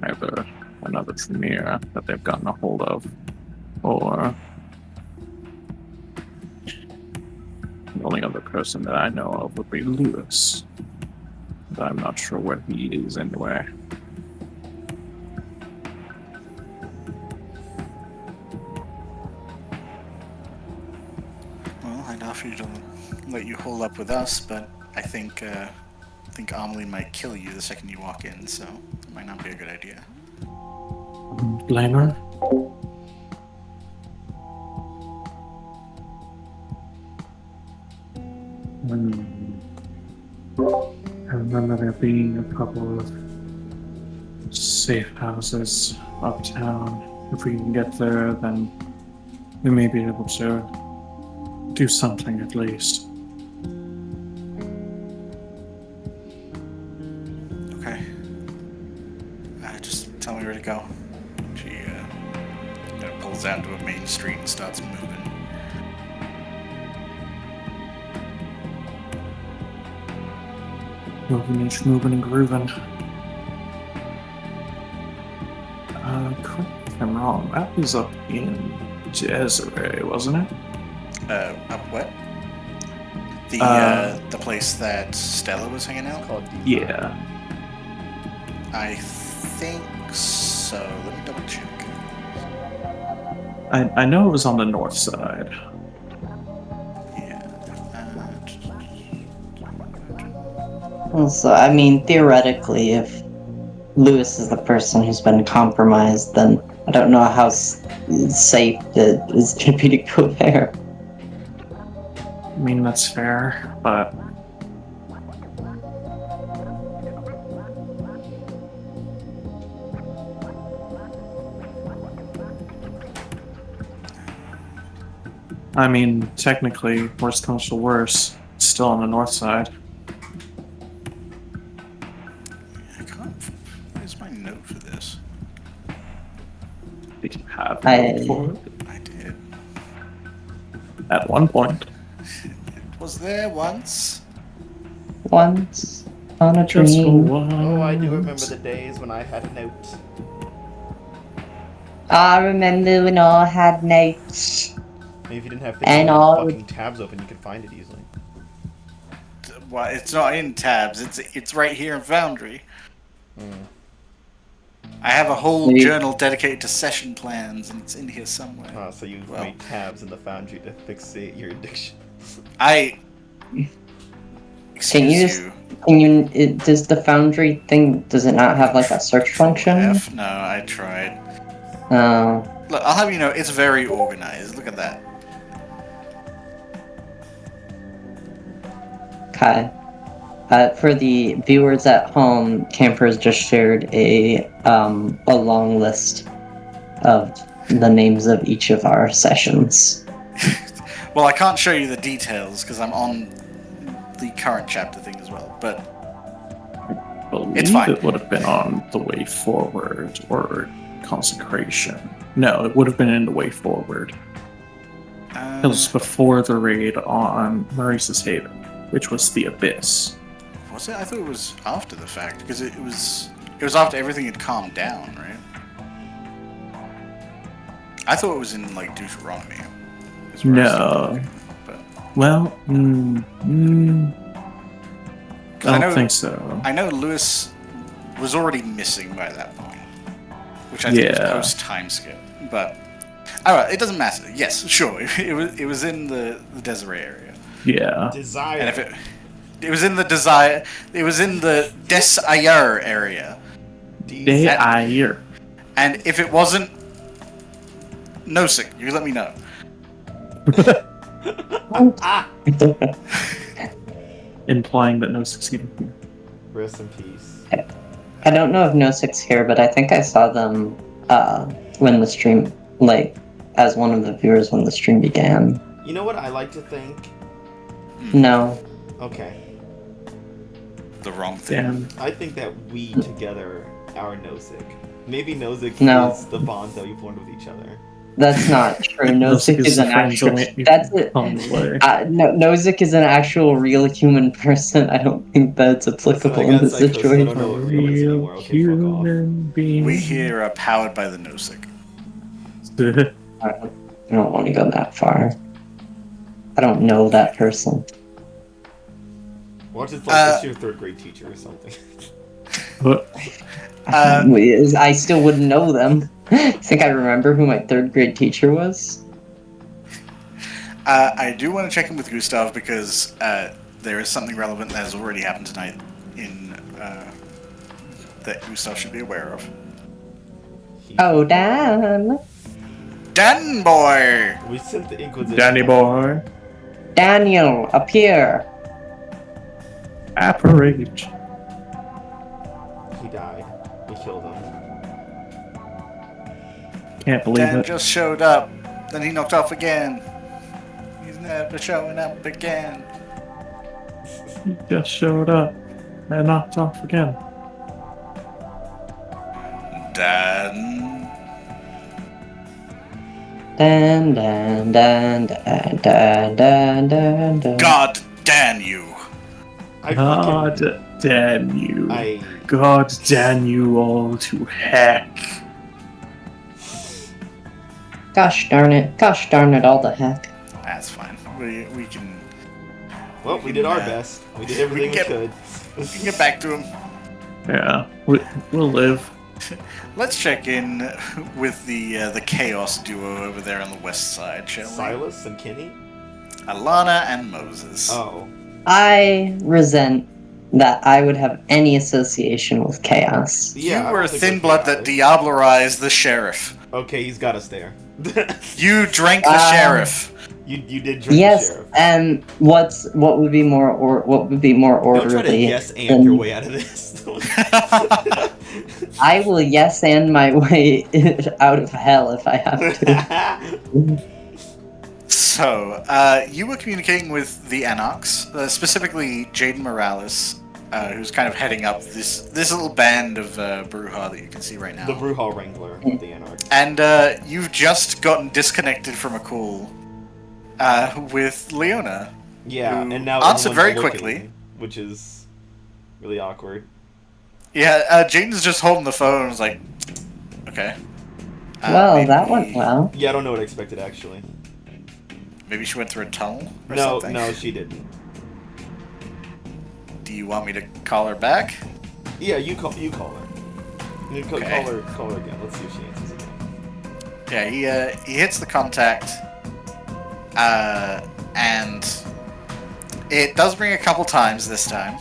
[SPEAKER 7] either another Tremere that they've gotten a hold of, or the only other person that I know of would be Lewis. But I'm not sure where he is anyway.
[SPEAKER 3] Well, I'd offer to let you hold up with us, but I think Amelie might kill you the second you walk in, so it might not be a good idea.
[SPEAKER 7] Blame her? I remember there being a couple of safe houses uptown. If we can get there, then we may be able to do something at least.
[SPEAKER 3] Okay. Just tell me where to go. She pulls out to a main street and starts moving.
[SPEAKER 7] Moving and grooving. Correct me if I'm wrong. That was up in Desiree, wasn't it?
[SPEAKER 3] Up what? The place that Stella was hanging out?
[SPEAKER 7] Yeah.
[SPEAKER 3] I think so. Let me double check.
[SPEAKER 7] I know it was on the north side.
[SPEAKER 3] Yeah.
[SPEAKER 6] Also, I mean, theoretically, if Lewis is the person who's been compromised, then I don't know how safe it is going to be to go there.
[SPEAKER 7] I mean, that's fair, but I mean, technically, worst comes to worst, it's still on the north side.
[SPEAKER 3] I can't. Where's my note for this?
[SPEAKER 7] Did you have a note for it?
[SPEAKER 3] I did.
[SPEAKER 7] At one point.
[SPEAKER 3] It was there once.
[SPEAKER 6] Once on a
[SPEAKER 7] Just for
[SPEAKER 6] dream.
[SPEAKER 7] once.
[SPEAKER 1] Oh, I do remember the days when I had a note.
[SPEAKER 6] I remember when I had notes.
[SPEAKER 1] Maybe if you didn't have
[SPEAKER 6] And
[SPEAKER 1] 15
[SPEAKER 6] all-
[SPEAKER 1] fucking tabs open, you could find it easily.
[SPEAKER 3] Well, it's not in tabs. It's right here in Foundry. I have a whole
[SPEAKER 6] Maybe-
[SPEAKER 3] journal dedicated to session plans, and it's in here somewhere.
[SPEAKER 1] Ah, so you
[SPEAKER 3] Well.
[SPEAKER 1] made tabs in the Foundry to fixate your addiction.
[SPEAKER 3] I. Excuse
[SPEAKER 6] just-
[SPEAKER 3] you.
[SPEAKER 6] Does the Foundry thing, does it not have like a search function?
[SPEAKER 3] F? No, I tried.
[SPEAKER 6] Oh.
[SPEAKER 3] Look, I'll have you know, it's very organized. Look at that.
[SPEAKER 6] Okay. For the viewers at home, Camper's just shared a long list of the names of each of our sessions.
[SPEAKER 3] Well, I can't show you the details because I'm on the current chapter thing as well, but
[SPEAKER 7] I believe
[SPEAKER 3] It's fine.
[SPEAKER 7] it would have been on the way forward or consecration. No, it would have been in the way forward. It was before the raid on Maurice's Haven, which was the Abyss.
[SPEAKER 3] was it? I thought it was after the fact because it was after everything had calmed down, right? I thought it was in like Deuteronomy. is where I started
[SPEAKER 7] No.
[SPEAKER 3] looking, but
[SPEAKER 7] Well,
[SPEAKER 3] I
[SPEAKER 7] I
[SPEAKER 3] know-
[SPEAKER 7] don't think so.
[SPEAKER 3] I know Lewis was already missing by that point, which I think was
[SPEAKER 7] Yeah.
[SPEAKER 3] post time skip. But alright, it doesn't matter. Yes, sure, it was in the Desiree area,
[SPEAKER 7] Yeah.
[SPEAKER 1] Desire.
[SPEAKER 3] and if it was in the Desire, it was in the Desire area,
[SPEAKER 7] Day Ayer.
[SPEAKER 3] and if it wasn't, no sick, you let me know.
[SPEAKER 7] Implying that no succeeding.
[SPEAKER 1] Rest in peace.
[SPEAKER 6] I don't know if No6's here, but I think I saw them when the stream, like, as one of the viewers when the stream began.
[SPEAKER 1] You know what I like to think?
[SPEAKER 6] No.
[SPEAKER 1] Okay.
[SPEAKER 3] The wrong thing.
[SPEAKER 7] Damn.
[SPEAKER 1] I think that we together are Nozick. Maybe Nozick
[SPEAKER 6] No.
[SPEAKER 1] is the bonds that we formed with each other.
[SPEAKER 6] That's not true. Nozick is an actual. That's it.
[SPEAKER 7] On the way.
[SPEAKER 6] No, Nozick is an actual real human person. I don't think that's applicable
[SPEAKER 1] So I
[SPEAKER 6] in
[SPEAKER 1] guess
[SPEAKER 6] this
[SPEAKER 1] I don't
[SPEAKER 6] situation.
[SPEAKER 1] know what real is anymore. Okay, fuck off.
[SPEAKER 7] Human being.
[SPEAKER 3] We here are powered by the Nosik.
[SPEAKER 6] I don't want to go that far. I don't know that person.
[SPEAKER 1] What if like it's your third grade teacher or something?
[SPEAKER 6] I still wouldn't know them. I think I remember who my third grade teacher was.
[SPEAKER 3] I do want to check in with Gustav because there is something relevant that has already happened tonight in that Gustav should be aware of.
[SPEAKER 6] Oh, Dan.
[SPEAKER 3] Dan boy!
[SPEAKER 1] We sent the Inquisition.
[SPEAKER 7] Danny boy.
[SPEAKER 6] Daniel, appear.
[SPEAKER 7] Apparate.
[SPEAKER 1] He died. We killed him.
[SPEAKER 7] Can't believe
[SPEAKER 3] Dan
[SPEAKER 7] it.
[SPEAKER 3] just showed up, then he knocked off again. He's never showing up again.
[SPEAKER 7] He just showed up and knocked off again.
[SPEAKER 3] Dan.
[SPEAKER 6] Dan, Dan, Dan, Dan, Dan, Dan, Dan, Dan.
[SPEAKER 3] God damn you!
[SPEAKER 1] I
[SPEAKER 7] God
[SPEAKER 1] fucking...
[SPEAKER 7] damn you.
[SPEAKER 1] I...
[SPEAKER 7] God damn you all to heck.
[SPEAKER 6] Gosh darn it. Gosh darn it, all the heck.
[SPEAKER 3] That's fine. We can
[SPEAKER 1] Well, we did our best. We did everything we
[SPEAKER 3] get-
[SPEAKER 1] could.
[SPEAKER 3] we can get back to him.
[SPEAKER 7] Yeah, we'll live.
[SPEAKER 3] Let's check in with the chaos duo over there on the west side, shall we?
[SPEAKER 1] Silas and Kenny?
[SPEAKER 3] Alana and Moses.
[SPEAKER 1] Oh.
[SPEAKER 6] I resent that I would have any association with chaos.
[SPEAKER 1] Yeah,
[SPEAKER 3] You
[SPEAKER 1] I
[SPEAKER 3] were a
[SPEAKER 1] don't think
[SPEAKER 3] thin
[SPEAKER 1] we're
[SPEAKER 3] blood that
[SPEAKER 1] chaotic.
[SPEAKER 3] diablerized the sheriff.
[SPEAKER 1] Okay, he's got us there.
[SPEAKER 3] You drank the sheriff.
[SPEAKER 1] You did drink the
[SPEAKER 6] Yes,
[SPEAKER 1] sheriff.
[SPEAKER 6] and what would be more
[SPEAKER 1] Don't try to
[SPEAKER 6] orderly?
[SPEAKER 1] yes and
[SPEAKER 6] than-
[SPEAKER 1] your way out of this.
[SPEAKER 6] I will yes and my way out of hell if I have to.
[SPEAKER 3] So, you were communicating with the Anarchs, specifically Jaden Morales, who's kind of heading up this little band of Bruja that you can see right now.
[SPEAKER 1] The Bruja Wrangler of the Anarchs.
[SPEAKER 3] And you've just gotten disconnected from a call with Leona.
[SPEAKER 1] Yeah,
[SPEAKER 3] who
[SPEAKER 1] and now
[SPEAKER 3] answered
[SPEAKER 1] everyone's
[SPEAKER 3] very
[SPEAKER 1] looking,
[SPEAKER 3] quickly.
[SPEAKER 1] which is really awkward.
[SPEAKER 3] Yeah, Jaden's just holding the phone and was like, okay.
[SPEAKER 6] Well,
[SPEAKER 3] maybe-
[SPEAKER 6] that went well.
[SPEAKER 1] Yeah, I don't know what I expected actually.
[SPEAKER 3] Maybe she went through a tunnel or
[SPEAKER 1] No,
[SPEAKER 3] something.
[SPEAKER 1] no, she didn't.
[SPEAKER 3] Do you want me to call her back?
[SPEAKER 1] Yeah, you call her.
[SPEAKER 3] Okay.
[SPEAKER 1] Call her again. Let's see if she answers again.
[SPEAKER 3] Yeah, he hits the contact, and it does ring a couple times this time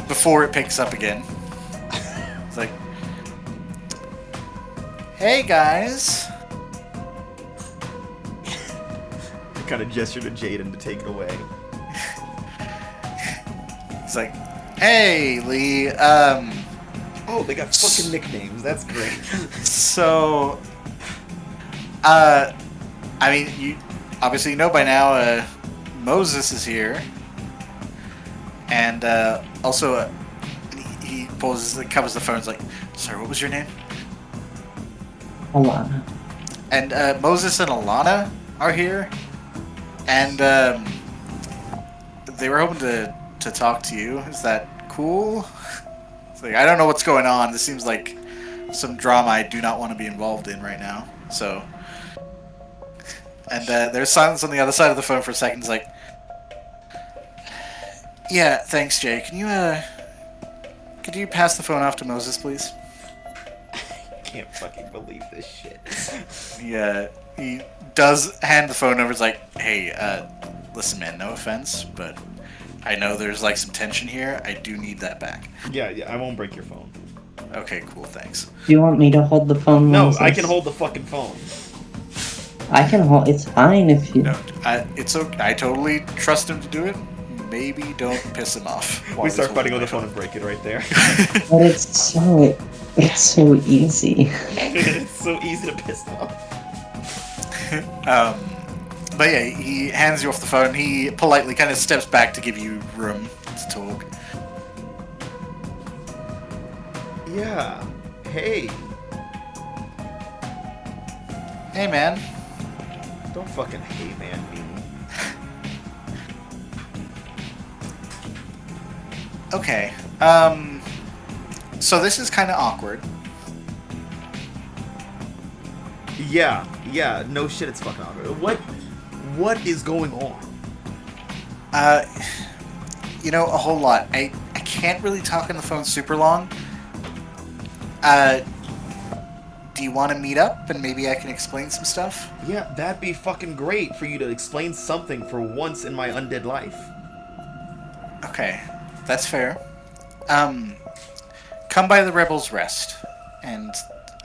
[SPEAKER 3] before it picks up again. It's like, hey guys.
[SPEAKER 1] I kind of gesture to Jaden to take it away.
[SPEAKER 3] It's like, hey Lee,
[SPEAKER 1] Oh, they got fucking nicknames. That's great.
[SPEAKER 3] so, I mean, you obviously know by now, Moses is here, and also he pauses and covers the phone. It's like, sorry, what was your name?
[SPEAKER 6] Alana.
[SPEAKER 3] And Moses and Alana are here, and they were hoping to talk to you. Is that cool? It's like, I don't know what's going on. This seems like some drama I do not want to be involved in right now. So, and there's silence on the other side of the phone for a second. It's like, yeah, thanks, Jay. Could you pass the phone off to Moses, please?
[SPEAKER 1] Can't fucking believe this shit.
[SPEAKER 3] Yeah, he does hand the phone over. It's like, hey, listen, man, no offense, but I know there's like some tension here. I do need that back.
[SPEAKER 1] Yeah, I won't break your phone.
[SPEAKER 3] Okay, cool, thanks.
[SPEAKER 6] Do you want me to hold the phone?
[SPEAKER 1] No,
[SPEAKER 6] Moses?
[SPEAKER 1] I can hold the fucking phone.
[SPEAKER 6] I can hold. It's fine if you.
[SPEAKER 3] No, it's okay. I totally trust him to do it. Maybe don't piss him off. while
[SPEAKER 1] We
[SPEAKER 3] he's
[SPEAKER 1] start fighting
[SPEAKER 3] holding
[SPEAKER 1] on the
[SPEAKER 3] my
[SPEAKER 1] phone and break it right there.
[SPEAKER 6] But it's so easy.
[SPEAKER 1] It's so easy to piss them off.
[SPEAKER 3] But yeah, he hands you off the phone. He politely kind of steps back to give you room to talk.
[SPEAKER 1] Yeah. Hey.
[SPEAKER 3] Hey, man.
[SPEAKER 1] Don't fucking hey man me.
[SPEAKER 3] Okay. So this is kind of awkward.
[SPEAKER 1] Yeah, no shit, it's fucking awkward. What is going on?
[SPEAKER 3] A whole lot. I can't really talk on the phone super long. Do you want to meet up and maybe I can explain some stuff?
[SPEAKER 1] Yeah, that'd be fucking great for you to explain something for once in my undead life.
[SPEAKER 3] Okay, that's fair. Come by the Rebels' Rest, and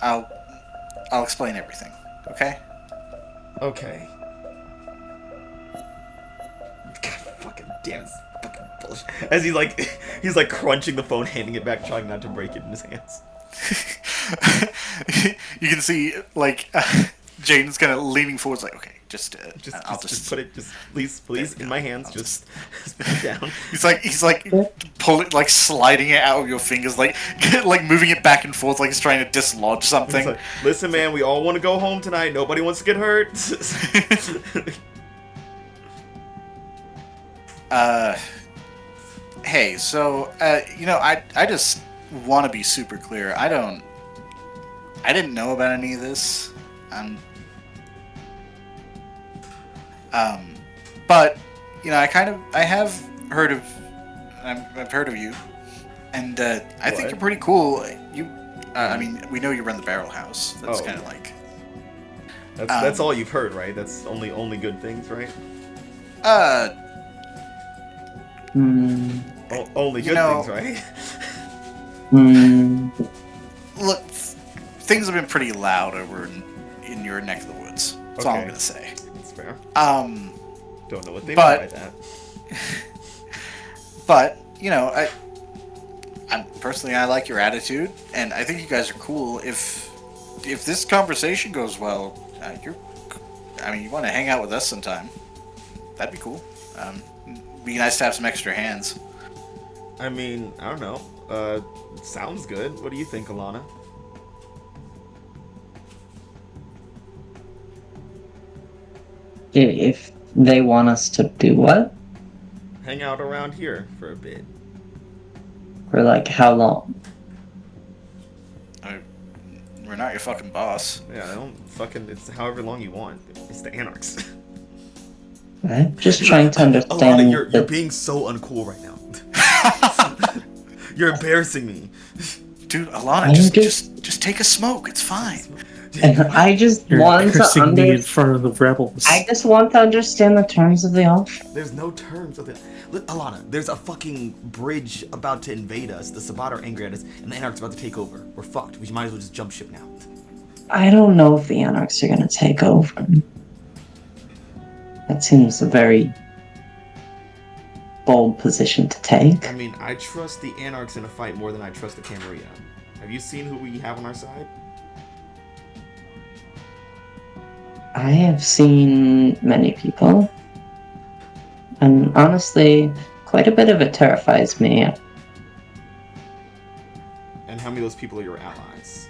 [SPEAKER 3] I'll explain everything. Okay?
[SPEAKER 1] Okay. God fucking damn, it's fucking bullshit. As he's like crunching the phone, handing it back, trying not to break it in his hands.
[SPEAKER 3] You can see Jaden's kind of leaning forward, like, okay, I'll
[SPEAKER 1] just put it, please, in my hands. Just put it down.
[SPEAKER 3] He's like sliding it out of your fingers, like moving it back and forth, like he's trying to dislodge something.
[SPEAKER 1] It's like, listen, man, we all want to go home tonight. Nobody wants to get hurt.
[SPEAKER 3] Hey, so I just want to be super clear. I didn't know about any of this. But I have heard of you, And I think you're pretty cool. I mean, we know you run the barrel house. That's kind of like.
[SPEAKER 1] That's all you've heard, right? That's only good things, right? Only good things, right?
[SPEAKER 3] Look, things have been pretty loud over in your neck of the woods. That's all I'm gonna say.
[SPEAKER 1] That's fair. Don't know what they mean by that. But
[SPEAKER 3] I'm personally, I like your attitude, and I think you guys are cool. If this conversation goes well, you want to hang out with us sometime? That'd be cool. Be nice to have some extra hands.
[SPEAKER 1] I mean, I don't know. Sounds good. What do you think, Alana?
[SPEAKER 6] If they want us to do what?
[SPEAKER 1] Hang out around here for a bit.
[SPEAKER 6] For like how long?
[SPEAKER 3] We're not your fucking boss.
[SPEAKER 1] Yeah, I don't fucking. It's however long you want. It's the Anarchs.
[SPEAKER 6] I'm just trying to understand.
[SPEAKER 1] Alana, you're being so uncool right now. You're embarrassing me.
[SPEAKER 3] Dude, Alana, just take a smoke. It's fine.
[SPEAKER 6] And I just want to
[SPEAKER 7] understand. In front of the rebels.
[SPEAKER 6] I just want to understand the terms of the offer.
[SPEAKER 1] There's no terms of the. Look, Alana, there's a fucking bridge about to invade us. The Sabbat are angry at us, and the Anarchs about to take over. We're fucked. We might as well just jump ship now.
[SPEAKER 6] I don't know if the Anarchs are gonna take over. That seems a very bold position to take.
[SPEAKER 1] I mean, I trust the Anarchs in a fight more than I trust the Camarilla. Have you seen who we have on our side?
[SPEAKER 6] I have seen many people. And honestly, quite a bit of it terrifies me.
[SPEAKER 1] And how many of those people are your allies?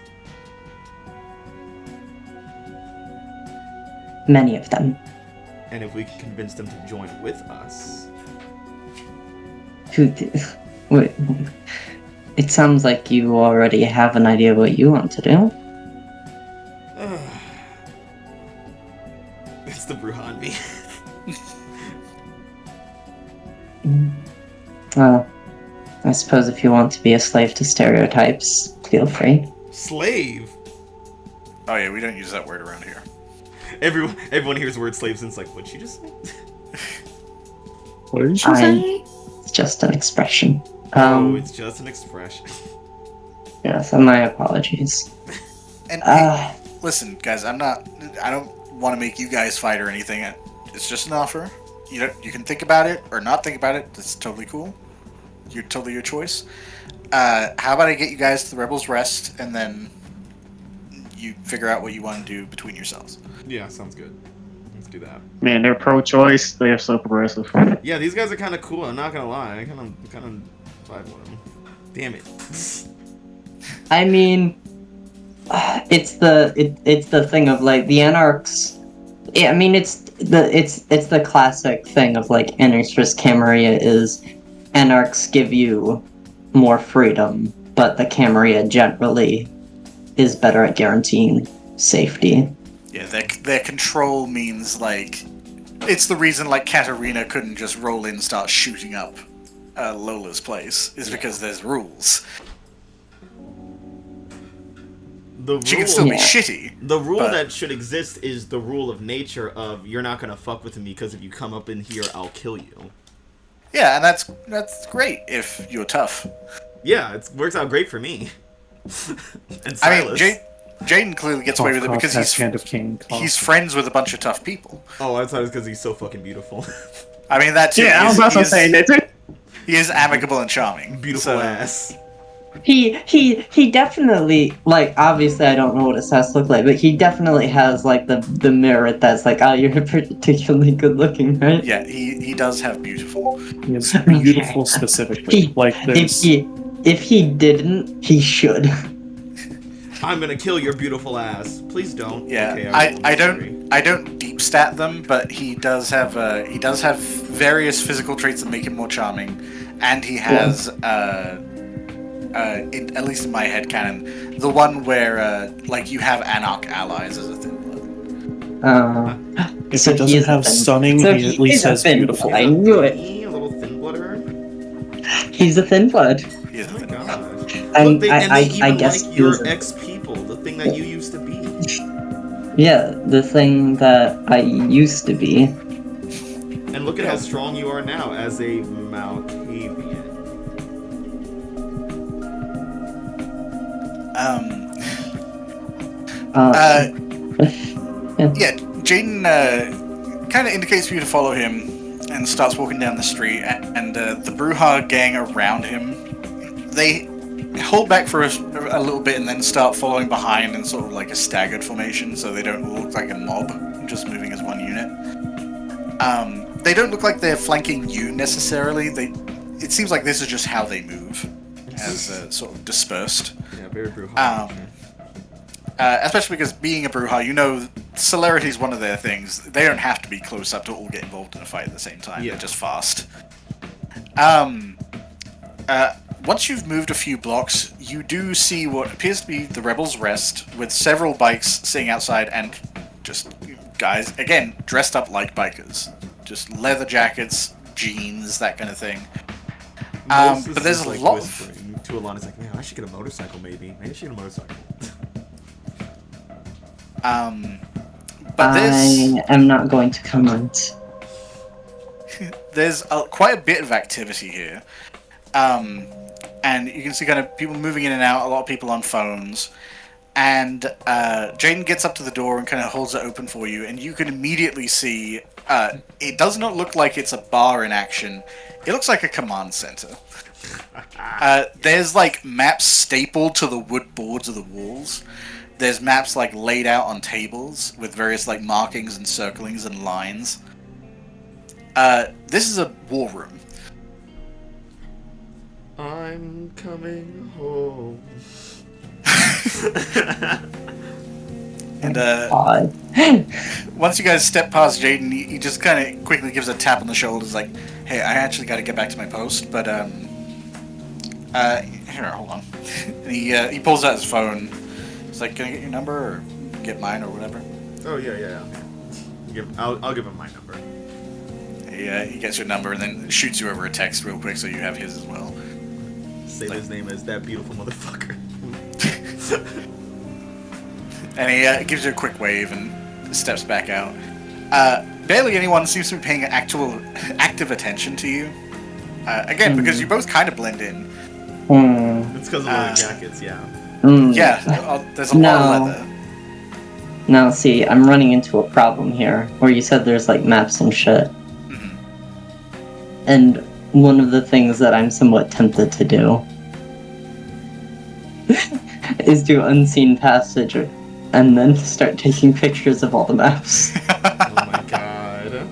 [SPEAKER 6] Many of them.
[SPEAKER 1] And if we can convince them to join with us...
[SPEAKER 6] Wait, it sounds like you already have an idea what you want to do.
[SPEAKER 1] It's the Bruhan me.
[SPEAKER 6] Well, I suppose if you want to be a slave to stereotypes, feel free.
[SPEAKER 1] Slave?
[SPEAKER 3] Oh yeah, we don't use that word around here.
[SPEAKER 1] Everyone hears the word slaves and it's like, what'd she just say?
[SPEAKER 7] What did she say?
[SPEAKER 6] It's just an expression.
[SPEAKER 1] It's just an expression.
[SPEAKER 6] Yes, and my apologies.
[SPEAKER 3] And hey, listen, guys, I don't want to make you guys fight or anything. It's just an offer. You can think about it or not think about it. That's totally cool. You're totally your choice. How about I get you guys to the Rebels Rest, and then you figure out what you want to do between yourselves.
[SPEAKER 1] Yeah, sounds good. Let's do that.
[SPEAKER 2] Man, they're pro-choice. They're so progressive.
[SPEAKER 1] Yeah, these guys are kind of cool. I'm not gonna lie. I kind of vibe with them. Damn it.
[SPEAKER 6] I mean, it's the thing of like the Anarchs. I mean, it's the classic thing of like Anarchs vs. Camarilla is Anarchs give you more freedom, but the Camarilla generally is better at guaranteeing safety.
[SPEAKER 3] Yeah, their control means like it's the reason like Caterina couldn't just roll in and start shooting up Lola's place is because there's rules. She can still be shitty.
[SPEAKER 1] The rule that should exist is the rule of nature of you're not gonna fuck with me because if you come up in here, I'll kill you.
[SPEAKER 3] Yeah, and that's great if you're tough.
[SPEAKER 1] Yeah, it works out great for me. And
[SPEAKER 3] Silas.
[SPEAKER 1] I mean,
[SPEAKER 3] Jaden clearly gets away with it because he's friends with a bunch of tough people.
[SPEAKER 1] Oh, I thought it was because he's so fucking beautiful.
[SPEAKER 3] I mean, that too.
[SPEAKER 2] Yeah, I was also saying that too.
[SPEAKER 3] He is amicable and charming.
[SPEAKER 1] Beautiful ass.
[SPEAKER 6] He definitely, like, obviously I don't know what his ass look like, but he definitely has like the merit that's like, oh, you're particularly good looking, right?
[SPEAKER 3] Yeah, he does have beautiful.
[SPEAKER 7] He has beautiful specifically.
[SPEAKER 6] If he didn't, he should.
[SPEAKER 1] I'm gonna kill your beautiful ass. Please don't.
[SPEAKER 3] Yeah,
[SPEAKER 1] okay,
[SPEAKER 3] I don't deep stat them, but he does have various physical traits that make him more charming, and he has at least in my headcanon, the one where like you have Anarch allies as a thin blood.
[SPEAKER 7] If he doesn't have stunning, he at least has beautiful.
[SPEAKER 6] I knew it.
[SPEAKER 1] A little thin blooder.
[SPEAKER 6] He's a thin blood.
[SPEAKER 3] He is a thin blood.
[SPEAKER 1] Look, they even
[SPEAKER 6] I guess
[SPEAKER 1] like
[SPEAKER 6] he was
[SPEAKER 1] your ex-people, the thing that you used to be.
[SPEAKER 6] yeah, the thing that I used to be.
[SPEAKER 1] And look at how strong you are now as a Malkavian.
[SPEAKER 3] Yeah, Jaden kind of indicates for you to follow him and starts walking down the street, and the Bruja gang around him, they hold back for a little bit and then start following behind in sort of like a staggered formation so they don't look like a mob, just moving as one unit. They don't look like they're flanking you necessarily. It seems like this is just how they move, as sort of dispersed.
[SPEAKER 1] Yeah, very Bruja.
[SPEAKER 3] Especially because being a Bruja, you know, celerity is one of their things. They don't have to be close up to all get involved in a fight at the same time.
[SPEAKER 1] Yeah.
[SPEAKER 3] They're just fast. Once you've moved a few blocks, you do see what appears to be the Rebels' Rest, with several bikes sitting outside and just guys, again, dressed up like bikers. Just leather jackets, jeans, that kind of thing. But there's a lot of...
[SPEAKER 1] To Alana's like, man, I should get a motorcycle maybe. Maybe I should get a motorcycle.
[SPEAKER 3] But
[SPEAKER 6] I am not going to comment.
[SPEAKER 3] There's quite a bit of activity here. And you can see kind of people moving in and out, a lot of people on phones. And Jaden gets up to the door and kind of holds it open for you, and you can immediately see it does not look like it's a bar in action. It looks like a command center. There's like maps stapled to the wood boards of the walls. There's maps like laid out on tables with various like markings and circlings and lines. This is a war room.
[SPEAKER 1] I'm coming home.
[SPEAKER 3] And
[SPEAKER 6] Odd.
[SPEAKER 3] once you guys step past Jaden, he just kind of quickly gives a tap on the shoulders, like, "Hey, I actually got to get back to my post, but here, hold on." And he pulls out his phone. He's like, "Can I get your number or get mine or whatever?"
[SPEAKER 1] Oh yeah. I'll give him my number.
[SPEAKER 3] He gets your number and then shoots you over a text real quick so you have his as well.
[SPEAKER 1] Say his name is that beautiful motherfucker.
[SPEAKER 3] And he gives you a quick wave and steps back out. Barely anyone seems to be paying active attention to you. Again, because you both kind of blend in.
[SPEAKER 1] It's because of leather jackets, yeah.
[SPEAKER 3] Yeah, there's a lot of leather.
[SPEAKER 6] Now, see, I'm running into a problem here, where you said there's, like, maps and shit.
[SPEAKER 3] Mm-hmm.
[SPEAKER 6] And one of the things that I'm somewhat tempted to do is do unseen passage and then start taking pictures of all the maps.
[SPEAKER 1] Oh my god.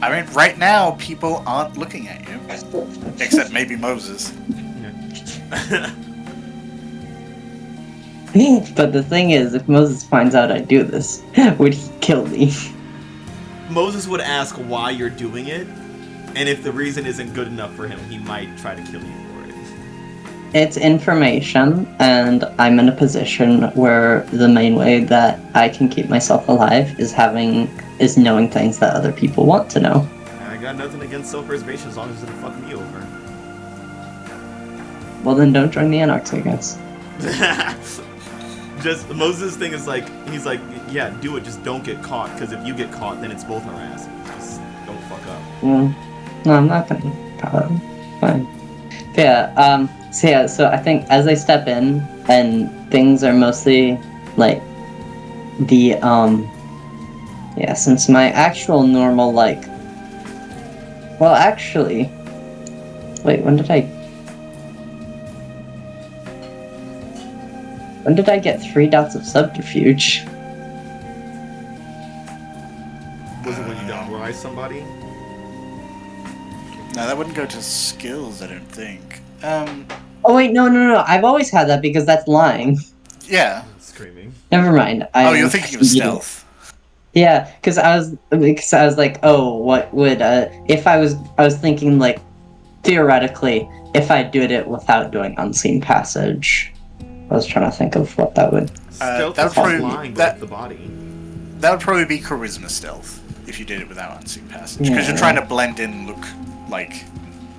[SPEAKER 3] I mean, right now, people aren't looking at you. Except maybe Moses.
[SPEAKER 6] But the thing is, if Moses finds out I do this, would he kill me?
[SPEAKER 1] Moses would ask why you're doing it, and if the reason isn't good enough for him, he might try to kill you for it.
[SPEAKER 6] It's information, and I'm in a position where the main way that I can keep myself alive is knowing things that other people want to know.
[SPEAKER 1] I got nothing against self-preservation as long as it doesn't fuck me over.
[SPEAKER 6] Well, then don't join the Anarchs, I guess.
[SPEAKER 1] Just Moses' thing is like, he's like, yeah, do it, just don't get caught, because if you get caught, then it's both our asses. Just don't fuck up.
[SPEAKER 6] No, I'm not gonna get caught. Fine. So I think as I step in, and things are mostly, like, since my actual normal, like, well, actually, wait, when did I get 3 dots of subterfuge?
[SPEAKER 1] Was it when you downrise somebody?
[SPEAKER 3] No, that wouldn't go to skills, I don't think.
[SPEAKER 6] Oh wait, no. I've always had that because that's lying.
[SPEAKER 3] Yeah.
[SPEAKER 1] Screaming.
[SPEAKER 6] Never mind.
[SPEAKER 3] You're thinking of stealth.
[SPEAKER 6] Yeah, because I was like, oh, what would if I was thinking, like, theoretically, if I did it without doing unseen passage. I was trying to think of what that would.
[SPEAKER 1] Stealth
[SPEAKER 3] that would probably
[SPEAKER 1] lying
[SPEAKER 3] that,
[SPEAKER 1] with the body.
[SPEAKER 3] That would probably be charisma stealth if you did it without unseen passage, because you're trying to blend in, and look like.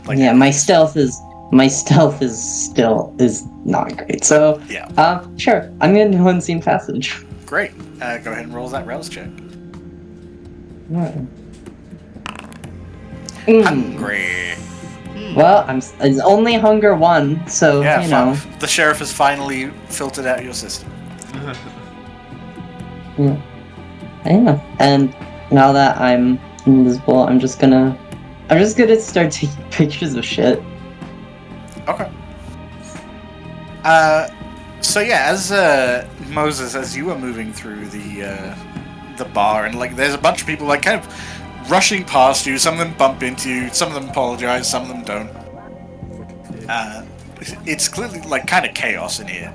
[SPEAKER 6] Yeah, my stealth is my stealth is not great. So
[SPEAKER 3] Yeah.
[SPEAKER 6] sure, I'm gonna do unseen passage.
[SPEAKER 3] Great. Go ahead and roll that Rouse check.
[SPEAKER 6] Hmm.
[SPEAKER 3] Hungry.
[SPEAKER 6] Well, it's only hunger 1, so
[SPEAKER 3] Yeah,
[SPEAKER 6] you know.
[SPEAKER 3] the sheriff has finally filtered out your system.
[SPEAKER 6] Yeah. And now that I'm invisible, I'm just gonna start taking pictures of shit.
[SPEAKER 3] Okay. So yeah, as Moses, as you are moving through the bar, and like there's a bunch of people like kind of rushing past you. Some of them bump into you. Some of them apologize. Some of them don't. It's clearly like kind of chaos in here.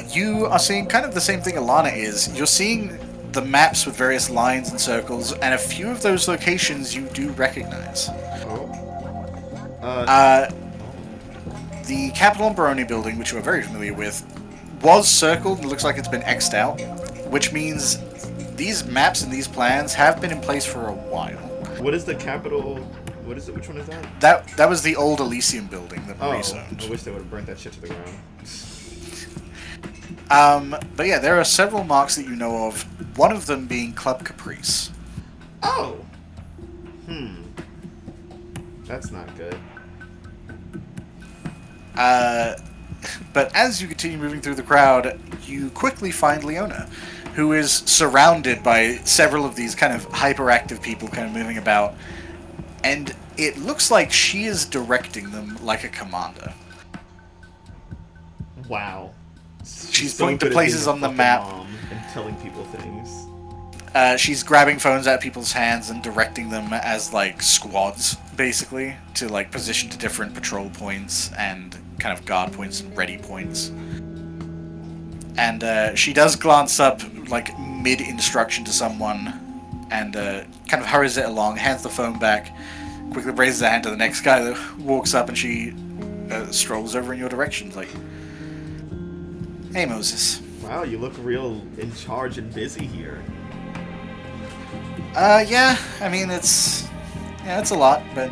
[SPEAKER 3] You are seeing kind of the same thing Alana is. You're seeing the maps with various lines and circles, and a few of those locations you do recognize. The Capitol and Baroni building, which you are very familiar with, was circled and looks like it's been X'd out, which means these maps and these plans have been in place for a while.
[SPEAKER 1] What is the Capitol? What is it? Which one is that?
[SPEAKER 3] That was the old Elysium building that Maurice owned.
[SPEAKER 1] I wish they would have burnt that shit to the ground.
[SPEAKER 3] But yeah, there are several marks that you know of, one of them being Club Caprice.
[SPEAKER 1] Oh! That's not good.
[SPEAKER 3] But as you continue moving through the crowd, you quickly find Leona, who is surrounded by several of these kind of hyperactive people kind of moving about, and it looks like she is directing them like a commander.
[SPEAKER 1] Wow.
[SPEAKER 3] She's
[SPEAKER 1] so
[SPEAKER 3] pointing to
[SPEAKER 1] good at
[SPEAKER 3] places
[SPEAKER 1] being a
[SPEAKER 3] on the
[SPEAKER 1] fucking
[SPEAKER 3] map.
[SPEAKER 1] mom and telling people things.
[SPEAKER 3] She's grabbing phones out of people's hands and directing them as, like, squads, basically, to, like, position to different patrol points and kind of guard points and ready points. And she does glance up, like, mid-instruction to someone and kind of hurries it along, hands the phone back, quickly raises her hand to the next guy that walks up, and she strolls over in your direction, like, "Hey, Moses."
[SPEAKER 1] Wow, you look real in charge and busy here.
[SPEAKER 3] Yeah, I mean, it's a lot, but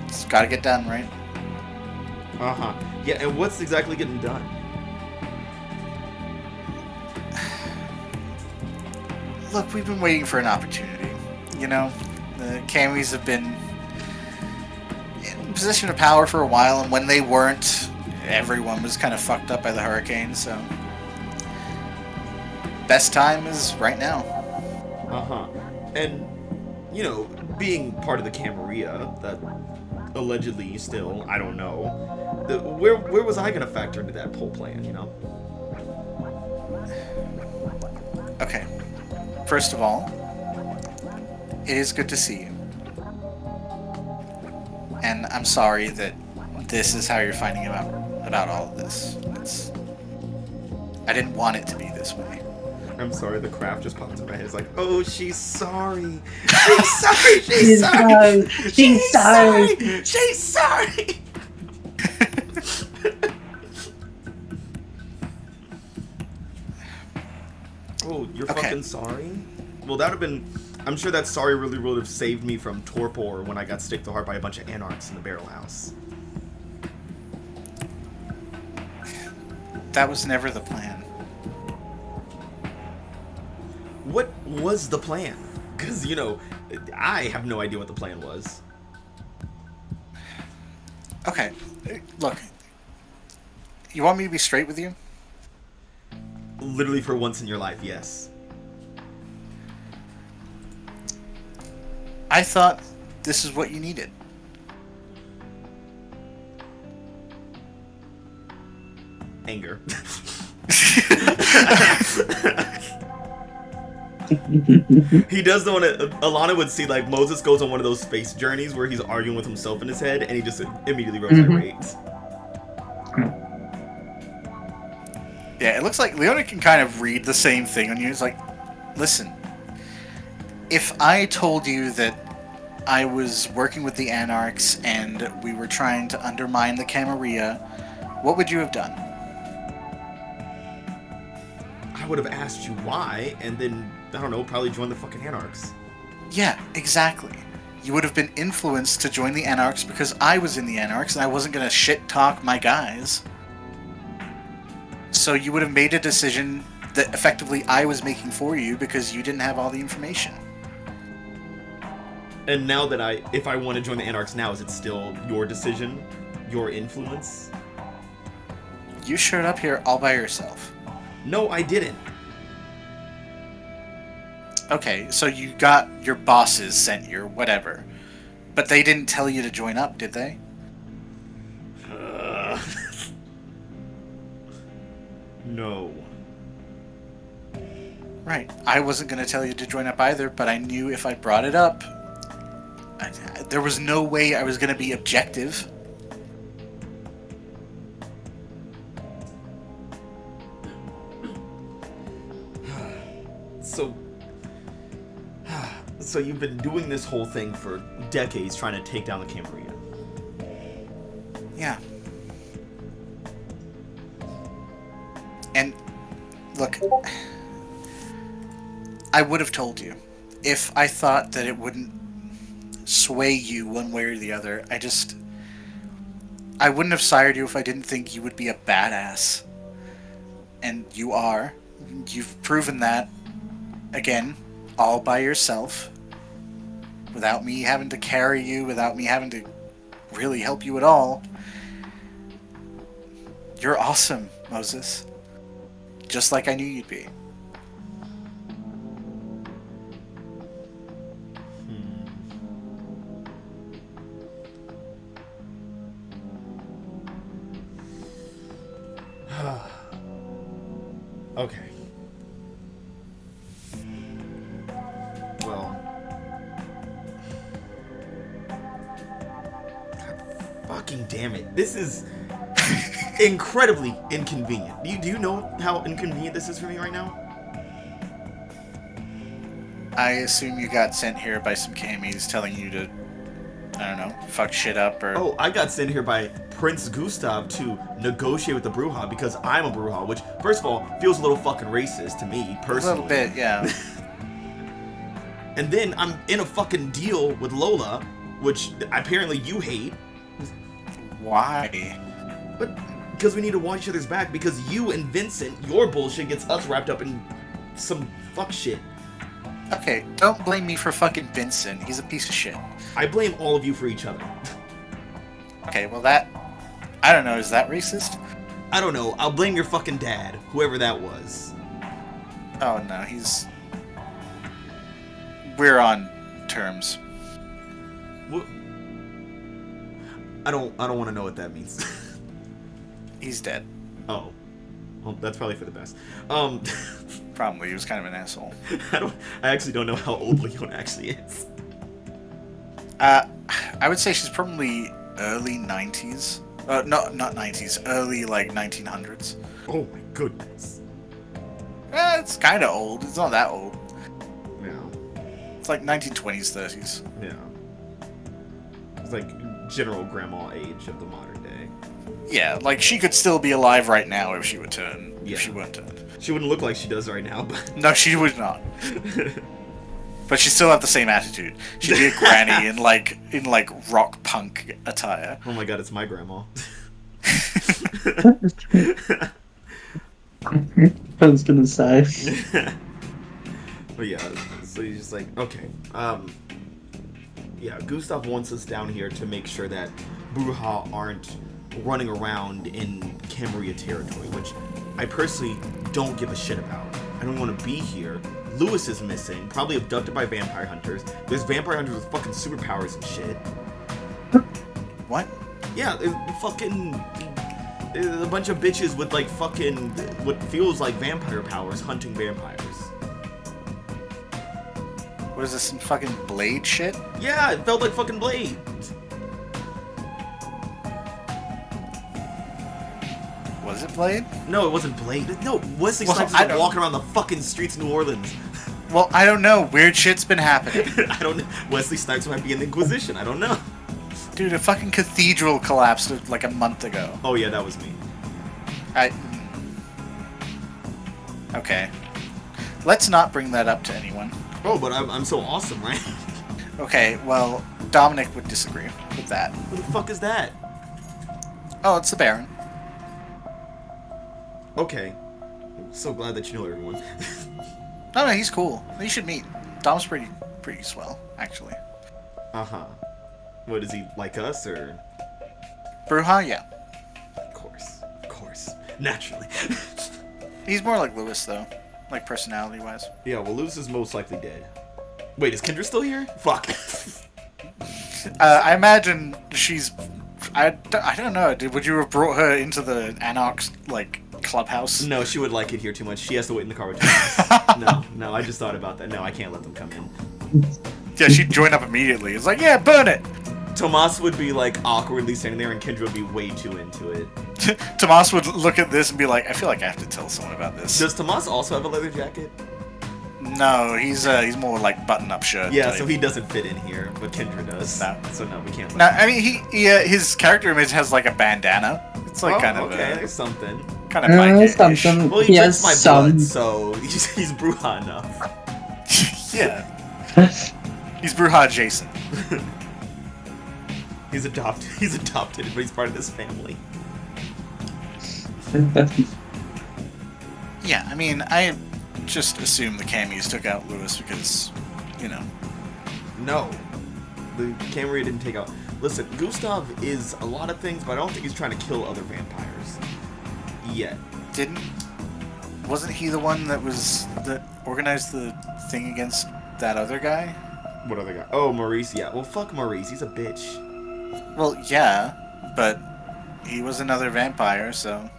[SPEAKER 3] it's gotta get done, right?
[SPEAKER 1] Uh-huh. Yeah, and what's exactly getting done?
[SPEAKER 3] Look, we've been waiting for an opportunity. You know, the Camis have been in position of power for a while, and when they weren't, everyone was kind of fucked up by the hurricane, so best time is right now.
[SPEAKER 1] Uh-huh. And, you know, being part of the Camarilla, that allegedly still, I don't know, where was I gonna factor into that whole plan, you know?
[SPEAKER 3] Okay. First of all, it is good to see you. And I'm sorry that this is how you're finding about all of this. I didn't want it to be this way.
[SPEAKER 1] I'm sorry, the craft just popped in my head. It's like, oh, she's sorry. She's sorry. She's sorry.
[SPEAKER 6] She's sorry.
[SPEAKER 1] She's sorry. Oh, you're
[SPEAKER 3] Okay.
[SPEAKER 1] fucking sorry? Well, that would have been... I'm sure that sorry really would have saved me from torpor when I got stick to heart by a bunch of Anarchs in the barrel house.
[SPEAKER 3] That was never the plan.
[SPEAKER 1] What was the plan? Because, you know, I have no idea what the plan was.
[SPEAKER 3] Okay, look. You want me to be straight with you?
[SPEAKER 1] Literally for once in your life, yes.
[SPEAKER 3] I thought this is what you needed.
[SPEAKER 1] Anger. He does the one that Alana would see, like, Moses goes on one of those space journeys where he's arguing with himself in his head, and he just immediately goes irate.
[SPEAKER 3] Yeah, it looks like Leona can kind of read the same thing on you. It's like, listen, if I told you that I was working with the Anarchs and we were trying to undermine the Camarilla, what would you have done?
[SPEAKER 1] I would have asked you why, and then, I don't know, probably join the fucking Anarchs.
[SPEAKER 3] Yeah, exactly. You would have been influenced to join the Anarchs because I was in the Anarchs and I wasn't going to shit talk my guys. So you would have made a decision that effectively I was making for you because you didn't have all the information.
[SPEAKER 1] And now that if I want to join the Anarchs now, is it still your decision? Your influence?
[SPEAKER 3] You showed up here all by yourself.
[SPEAKER 1] No, I didn't.
[SPEAKER 3] Okay, so you got your bosses sent you or whatever. But they didn't tell you to join up, did they?
[SPEAKER 1] No.
[SPEAKER 3] Right. I wasn't going to tell you to join up either, but I knew if I brought it up, there was no way I was going to be objective.
[SPEAKER 1] So you've been doing this whole thing for decades, trying to take down the Camarilla.
[SPEAKER 3] Yeah. And look, I would have told you if I thought that it wouldn't sway you one way or the other. I wouldn't have sired you if I didn't think you would be a badass. And you are. You've proven that, again, all by yourself. Without me having to carry you, without me having to really help you at all. You're awesome, Moses. Just like I knew you'd be.
[SPEAKER 1] Okay. Well. God fucking damn it. This is incredibly inconvenient. Do you know how inconvenient this is for me right now?
[SPEAKER 3] I assume you got sent here by some camies telling you to, I don't know, fuck shit up or...
[SPEAKER 1] Oh, I got sent here by Prince Gustav to negotiate with the Brujah because I'm a Brujah, which, first of all, feels a little fucking racist to me, personally.
[SPEAKER 3] A little bit, yeah.
[SPEAKER 1] And then I'm in a fucking deal with Lola, which apparently you hate.
[SPEAKER 3] Why?
[SPEAKER 1] But because we need to watch each other's back, because you and Vincent, your bullshit gets us wrapped up in some fuck shit.
[SPEAKER 3] Okay, don't blame me for fucking Vincent. He's a piece of shit.
[SPEAKER 1] I blame all of you for each other.
[SPEAKER 3] Okay, well that... I don't know, is that racist?
[SPEAKER 1] I don't know. I'll blame your fucking dad, whoever that was.
[SPEAKER 3] Oh no, he's... We're on terms.
[SPEAKER 1] What? I don't want to know what that means.
[SPEAKER 3] He's dead.
[SPEAKER 1] Oh. Well, that's probably for the best.
[SPEAKER 3] Probably, he was kind of an asshole.
[SPEAKER 1] I actually don't know how old Leon actually is.
[SPEAKER 3] I would say she's probably early 90s. No, not 90s. Early, like, 1900s.
[SPEAKER 1] Oh my goodness.
[SPEAKER 3] It's kind of old. It's not that old.
[SPEAKER 1] Yeah.
[SPEAKER 3] It's like 1920s, 30s.
[SPEAKER 1] Yeah. It's like general grandma age of the modern day.
[SPEAKER 3] Yeah, like, she could still be alive right now if she would turn.
[SPEAKER 1] Yeah.
[SPEAKER 3] If she would turn.
[SPEAKER 1] She wouldn't look like she does right now, but...
[SPEAKER 3] No, she would not. But she still have the same attitude. She'd be a granny in like rock punk attire.
[SPEAKER 1] Oh my god, it's my grandma.
[SPEAKER 6] I was gonna say.
[SPEAKER 1] But yeah, so he's just like, okay, yeah, Gustav wants us down here to make sure that Brujah aren't running around in Camarilla territory, which I personally don't give a shit about. I don't want to be here. Lewis is missing, probably abducted by vampire hunters. There's vampire hunters with fucking superpowers and shit.
[SPEAKER 3] What?
[SPEAKER 1] Yeah, there's fucking a bunch of bitches with like fucking what feels like vampire powers hunting vampires.
[SPEAKER 3] What is this, some fucking Blade shit?
[SPEAKER 1] Yeah, it felt like fucking Blade.
[SPEAKER 3] Was it Blade?
[SPEAKER 1] No, it wasn't Blade. No, Wesley Snipes is
[SPEAKER 3] I
[SPEAKER 1] like
[SPEAKER 3] don't-
[SPEAKER 1] walking around the fucking streets of New Orleans.
[SPEAKER 3] Well, I don't know. Weird shit's been happening.
[SPEAKER 1] I don't know. Wesley Snipes might be in the Inquisition. I don't know.
[SPEAKER 3] Dude, a fucking cathedral collapsed like a month ago.
[SPEAKER 1] Oh yeah, that was me.
[SPEAKER 3] Okay. Let's not bring that up to anyone.
[SPEAKER 1] Oh, but I'm so awesome, right?
[SPEAKER 3] Okay, well, Dominic would disagree with that.
[SPEAKER 1] Who the fuck is that?
[SPEAKER 3] Oh, it's the Baron.
[SPEAKER 1] Okay. I'm so glad that you know everyone.
[SPEAKER 3] No, he's cool. You should meet. Dom's pretty swell, actually.
[SPEAKER 1] Uh-huh. What, is he like us, or?
[SPEAKER 3] Bruja, yeah.
[SPEAKER 1] Of course. Naturally.
[SPEAKER 3] He's more like Lewis, though. Like, personality-wise.
[SPEAKER 1] Yeah, well, Lewis is most likely dead. Wait, is Kendra still here? Fuck.
[SPEAKER 3] I imagine she's... I don't know. Would you have brought her into the Anarchs, like, clubhouse?
[SPEAKER 1] No, she would like it here too much. She has to wait in the car with Thomas. No, I just thought about that. No, I can't let them come in.
[SPEAKER 3] Yeah, she'd join up immediately. It's like, yeah, burn it!
[SPEAKER 1] Tomas would be, like, awkwardly standing there, and Kendra would be way too into it.
[SPEAKER 3] Tomas would look at this and be like, I feel like I have to tell someone about this.
[SPEAKER 1] Does Tomas also have a leather jacket?
[SPEAKER 3] No, he's more like button-up shirt.
[SPEAKER 1] Yeah,
[SPEAKER 3] type.
[SPEAKER 1] so he doesn't fit in here, but Kendra does.
[SPEAKER 3] No.
[SPEAKER 1] So no, we can't let
[SPEAKER 3] No,
[SPEAKER 1] him.
[SPEAKER 3] I mean, his character image has like a bandana. It's like kind of
[SPEAKER 1] okay, there's something.
[SPEAKER 3] kind of Mike-ish.
[SPEAKER 6] something.
[SPEAKER 1] Well, he
[SPEAKER 6] He
[SPEAKER 1] drinks
[SPEAKER 6] has
[SPEAKER 1] my
[SPEAKER 6] some.
[SPEAKER 1] blood, so he's Bruja enough.
[SPEAKER 3] Yeah, he's Bruja Jason.
[SPEAKER 1] He's adopted, but he's part of this family.
[SPEAKER 3] Yeah, I mean, I just assume the Camies took out Lewis because, you know.
[SPEAKER 1] No, the Camarilla didn't take out. Listen, Gustav is a lot of things, but I don't think he's trying to kill other vampires yet.
[SPEAKER 3] Wasn't he the one that organized the thing against that other guy?
[SPEAKER 1] What other guy? Oh, Maurice. Yeah. Well, fuck Maurice. He's a bitch.
[SPEAKER 3] Well, yeah, but he was another vampire, so.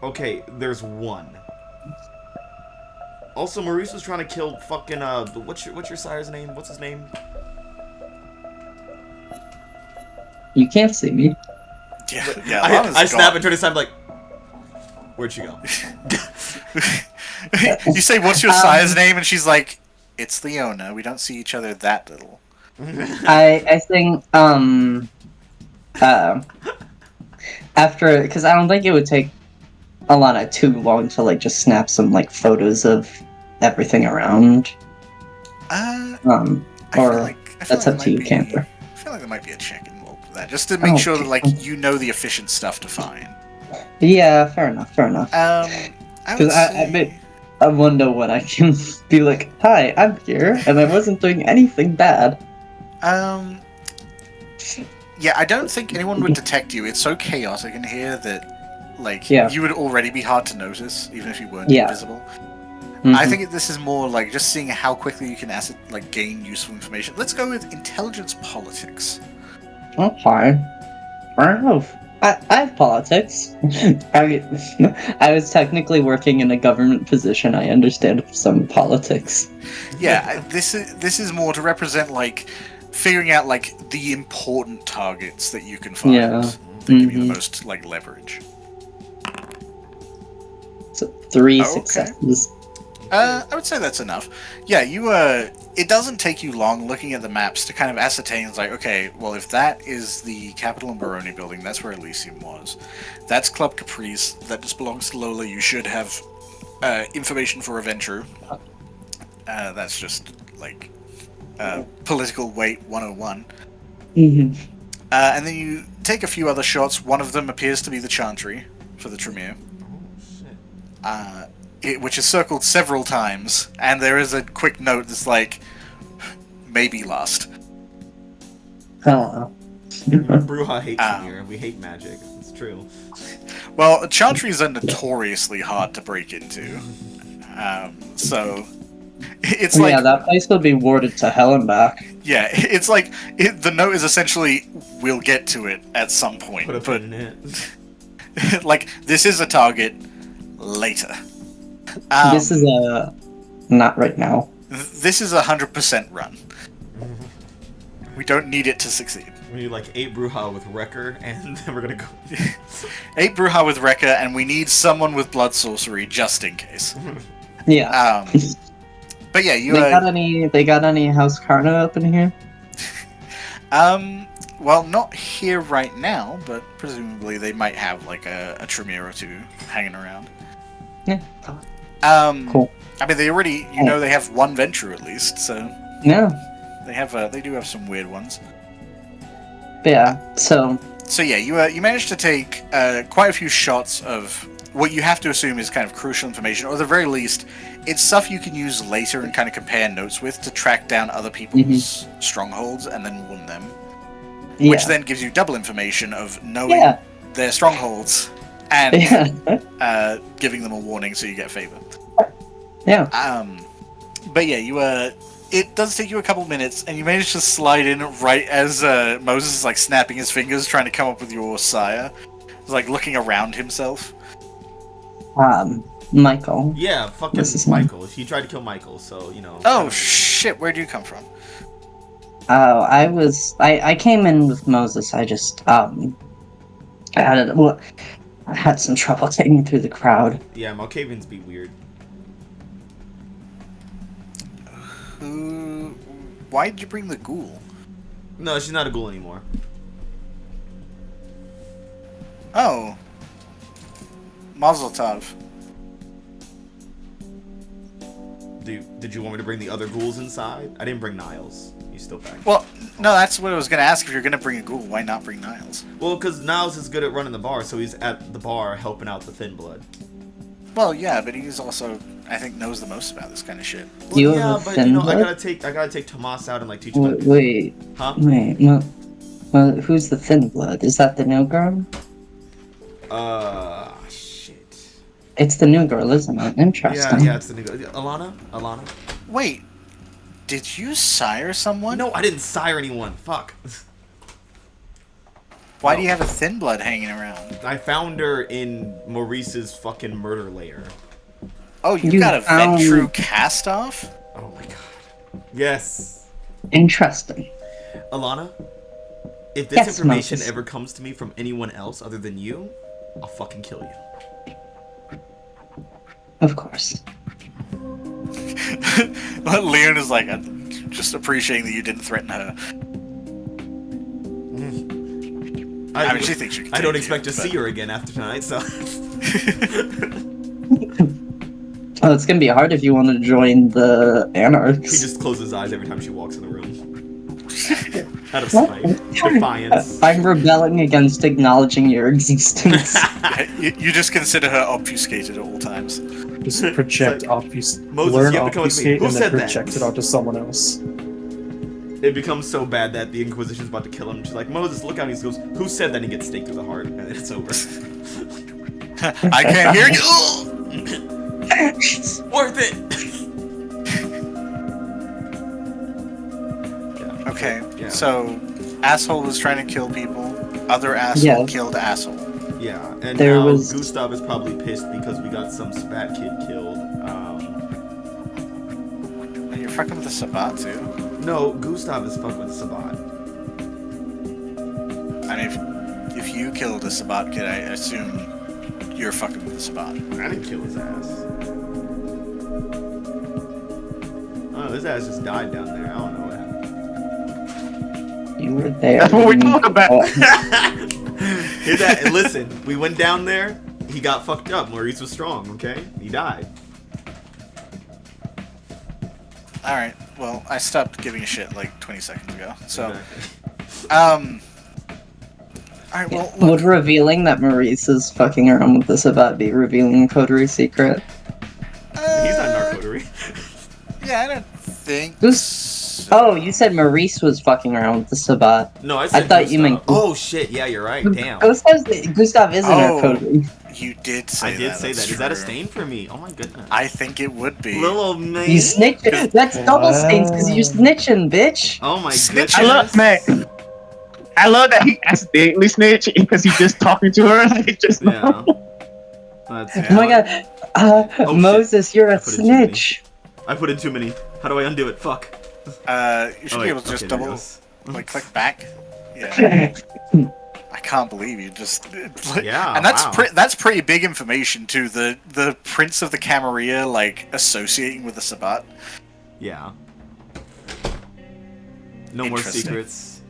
[SPEAKER 1] Okay, there's one. Also, Maurice was trying to kill fucking what's your sire's name? What's his name?
[SPEAKER 6] You can't see me.
[SPEAKER 3] Yeah.
[SPEAKER 1] I snap and turn aside like, where'd she go?
[SPEAKER 3] You say, "What's your sire's name?" and she's like, "It's Leona. We don't see each other that little."
[SPEAKER 6] I think after, because I don't think it would take Alana too long to like just snap some like photos of everything around.
[SPEAKER 3] I
[SPEAKER 6] Or
[SPEAKER 3] feel
[SPEAKER 6] that's up to you, Camper.
[SPEAKER 3] I feel like there might be a check involved with that, just to make sure that like you know the efficient stuff to find.
[SPEAKER 6] Yeah, fair enough.
[SPEAKER 3] I would say...
[SPEAKER 6] I wonder when I can be like, "Hi, I'm here," and I wasn't doing anything bad.
[SPEAKER 3] Yeah, I don't think anyone would detect you. It's so chaotic in here that, like,
[SPEAKER 6] Yeah.
[SPEAKER 3] you would already be hard to notice, even if you weren't
[SPEAKER 6] Yeah.
[SPEAKER 3] invisible.
[SPEAKER 6] Mhm.
[SPEAKER 3] I think this is more like just seeing how quickly you can gain useful information. Let's go with intelligence politics.
[SPEAKER 6] Okay. I have politics. I was technically working in a government position. I understand some politics.
[SPEAKER 3] Yeah, this is more to represent like figuring out like the important targets that you can find
[SPEAKER 6] Yeah.
[SPEAKER 3] that give you the
[SPEAKER 6] Mhm.
[SPEAKER 3] most like leverage.
[SPEAKER 6] So 3
[SPEAKER 3] Okay.
[SPEAKER 6] successes.
[SPEAKER 3] I would say that's enough. Yeah, it doesn't take you long looking at the maps to kind of ascertain, it's like, okay, well, if that is the Capitol and Baroni building, that's where Elysium was. That's Club Caprice, that just belongs to Lola, you should have information for Aventure. That's just, like, political weight 101.
[SPEAKER 6] Mm-hmm.
[SPEAKER 3] And then you take a few other shots, one of them appears to be the Chantry for the Tremere. Which is circled several times, and there is a quick note that's like, maybe lost.
[SPEAKER 6] Oh.
[SPEAKER 1] Bruja hates it here. We hate magic. It's true.
[SPEAKER 3] Well, Chantries are notoriously hard to break into. So, it's like...
[SPEAKER 6] Yeah, that place will be warded to hell and back.
[SPEAKER 3] Yeah, it's like, the note is essentially, we'll get to it at some point.
[SPEAKER 1] Put a pin in it.
[SPEAKER 3] Like, this is a target later.
[SPEAKER 6] This is not right now.
[SPEAKER 3] This is 100% run. We don't need it to succeed.
[SPEAKER 1] We need like 8 Bruja with Wrecker, and then we're gonna go.
[SPEAKER 3] 8 Bruja with Rekka, and we need someone with blood sorcery just in case.
[SPEAKER 6] Yeah.
[SPEAKER 3] But yeah, you.
[SPEAKER 6] They got any House Carno up in here?
[SPEAKER 3] Well, not here right now, but presumably they might have like a Tremere or two hanging around.
[SPEAKER 6] Yeah.
[SPEAKER 3] Cool. I mean, they already, they have one venture at least, so
[SPEAKER 6] Yeah.
[SPEAKER 3] they do have some weird ones.
[SPEAKER 6] But yeah, so
[SPEAKER 3] So yeah, you managed to take quite a few shots of what you have to assume is kind of crucial information, or at the very least, it's stuff you can use later and kind of compare notes with to track down other people's strongholds and then warn them. Which then gives you double information of knowing their strongholds and giving them a warning so you get favor.
[SPEAKER 6] Yeah.
[SPEAKER 3] But yeah, it does take you a couple minutes, and you manage to slide in right as Moses is like snapping his fingers, trying to come up with your sire. He's like looking around himself.
[SPEAKER 6] Michael.
[SPEAKER 1] Yeah, fucking Michael. He tried to kill Michael, so you know.
[SPEAKER 3] Oh shit! Where do you come from?
[SPEAKER 6] I came in with Moses. I just I had some trouble getting through the crowd.
[SPEAKER 1] Yeah, Malkavians be weird.
[SPEAKER 3] Why did you bring the ghoul?
[SPEAKER 1] No, she's not a ghoul anymore.
[SPEAKER 3] Oh. Mazel tov.
[SPEAKER 1] Did you want me to bring the other ghouls inside? I didn't bring Niles. He's still back.
[SPEAKER 3] Well, no, that's what I was going to ask. If you're going to bring a ghoul, why not bring Niles?
[SPEAKER 1] Well, because Niles is good at running the bar, so he's at the bar helping out the Thin Blood.
[SPEAKER 3] Well, yeah, but he's also, I think, knows the most about this kind of shit.
[SPEAKER 1] Well, yeah, but you know, I gotta take Tomas out and like teach him.
[SPEAKER 6] Wait.
[SPEAKER 1] Huh?
[SPEAKER 6] Wait. No. Well, who's the Thin Blood? Is that the new girl?
[SPEAKER 1] Shit.
[SPEAKER 6] It's the new girl, isn't it? Interesting.
[SPEAKER 1] Yeah, it's the new girl. Alana.
[SPEAKER 3] Wait, did you sire someone?
[SPEAKER 1] No, I didn't sire anyone. Fuck.
[SPEAKER 3] Why do you have a Thin Blood hanging around?
[SPEAKER 1] I found her in Maurice's fucking murder lair.
[SPEAKER 3] Oh, you got a Ventru cast-off?
[SPEAKER 1] Oh my god. Yes.
[SPEAKER 6] Interesting.
[SPEAKER 1] Alana, if this information ever comes to me from anyone else other than you, I'll fucking kill you.
[SPEAKER 6] Of course.
[SPEAKER 3] Leon is like, just appreciating that you didn't threaten her. I mean, she thinks you can
[SPEAKER 1] I don't expect to see her again after tonight, so...
[SPEAKER 6] Oh, it's gonna be hard if you want to join the Anarchs.
[SPEAKER 1] He just closes his eyes every time she walks in the room. Out of spite. Defiance.
[SPEAKER 6] I'm rebelling against acknowledging your existence.
[SPEAKER 3] You just consider her obfuscated at all times.
[SPEAKER 7] Just project
[SPEAKER 1] Moses,
[SPEAKER 7] learn
[SPEAKER 1] you have to come with me.
[SPEAKER 7] obfuscate
[SPEAKER 1] Who
[SPEAKER 7] and
[SPEAKER 1] said
[SPEAKER 7] then
[SPEAKER 1] that?
[SPEAKER 7] project it onto someone else.
[SPEAKER 1] It becomes so bad that the Inquisition's about to kill him. She's like, Moses, look out. And he goes, who said that? And he gets staked through the heart. And it's over.
[SPEAKER 3] I can't hear you!
[SPEAKER 1] Worth it!
[SPEAKER 3] Okay,
[SPEAKER 1] Yeah.
[SPEAKER 3] So, asshole was trying to kill people. Other asshole killed asshole.
[SPEAKER 1] Yeah, and
[SPEAKER 6] There
[SPEAKER 1] now
[SPEAKER 6] was-
[SPEAKER 1] Gustav is probably pissed because we got some Sabbat kid killed.
[SPEAKER 3] And you're fucking with the Sabbat too?
[SPEAKER 1] No, Gustav is fucking with Sabbat.
[SPEAKER 3] I mean, if you killed a Sabbat kid, I assume you're fucking with the Sabbat.
[SPEAKER 1] I didn't kill his ass. Oh, his ass just died down there. I don't know what happened.
[SPEAKER 6] You were there.
[SPEAKER 2] That's what we're talking about.
[SPEAKER 1] Hear that? And listen, we went down there. He got fucked up. Maurice was strong. Okay, he died.
[SPEAKER 3] All right. Well, I stopped giving a shit like 20 seconds ago. So,
[SPEAKER 1] Exactly.
[SPEAKER 3] all right. Well,
[SPEAKER 6] Would
[SPEAKER 3] look,
[SPEAKER 6] revealing that Maurice is fucking around with the Sabbat be revealing Coterie secret?
[SPEAKER 1] He's not in our coterie.
[SPEAKER 3] yeah, I don't think.
[SPEAKER 6] Oh, you said Maurice was fucking around with the Sabbat.
[SPEAKER 1] No, I said
[SPEAKER 6] thought you
[SPEAKER 1] Gustav.
[SPEAKER 6] meant-
[SPEAKER 1] Oh shit! Yeah, you're right. Damn.
[SPEAKER 6] Gustav is in our coterie.
[SPEAKER 3] You did say that.
[SPEAKER 1] I did say
[SPEAKER 3] that's
[SPEAKER 1] that. Is that a
[SPEAKER 3] true.
[SPEAKER 1] stain for me? Oh my goodness.
[SPEAKER 3] I think it would be.
[SPEAKER 1] Little man.
[SPEAKER 6] You snitching. That's double stains because you're snitching, bitch.
[SPEAKER 1] Oh my
[SPEAKER 3] Snitch.
[SPEAKER 1] goodness.
[SPEAKER 2] I love that he accidentally snitched because he's just talking to her. Like, just
[SPEAKER 1] Yeah. That's,
[SPEAKER 6] Oh my god.
[SPEAKER 1] shit.
[SPEAKER 6] Moses, you're
[SPEAKER 1] I
[SPEAKER 6] a
[SPEAKER 1] put in too many.
[SPEAKER 6] snitch.
[SPEAKER 1] I put in too many. How do I undo it? Fuck.
[SPEAKER 3] You should
[SPEAKER 1] Oh,
[SPEAKER 3] be
[SPEAKER 1] wait.
[SPEAKER 3] able to just
[SPEAKER 1] Okay, there it
[SPEAKER 3] double,
[SPEAKER 1] goes.
[SPEAKER 3] like, click back. Yeah. I can't believe you just.
[SPEAKER 1] Yeah,
[SPEAKER 3] And that's
[SPEAKER 1] wow.
[SPEAKER 3] that's pretty big information too. The Prince of the Camarilla like associating with the Sabbat.
[SPEAKER 1] Yeah. No more
[SPEAKER 3] Interesting.
[SPEAKER 1] secrets.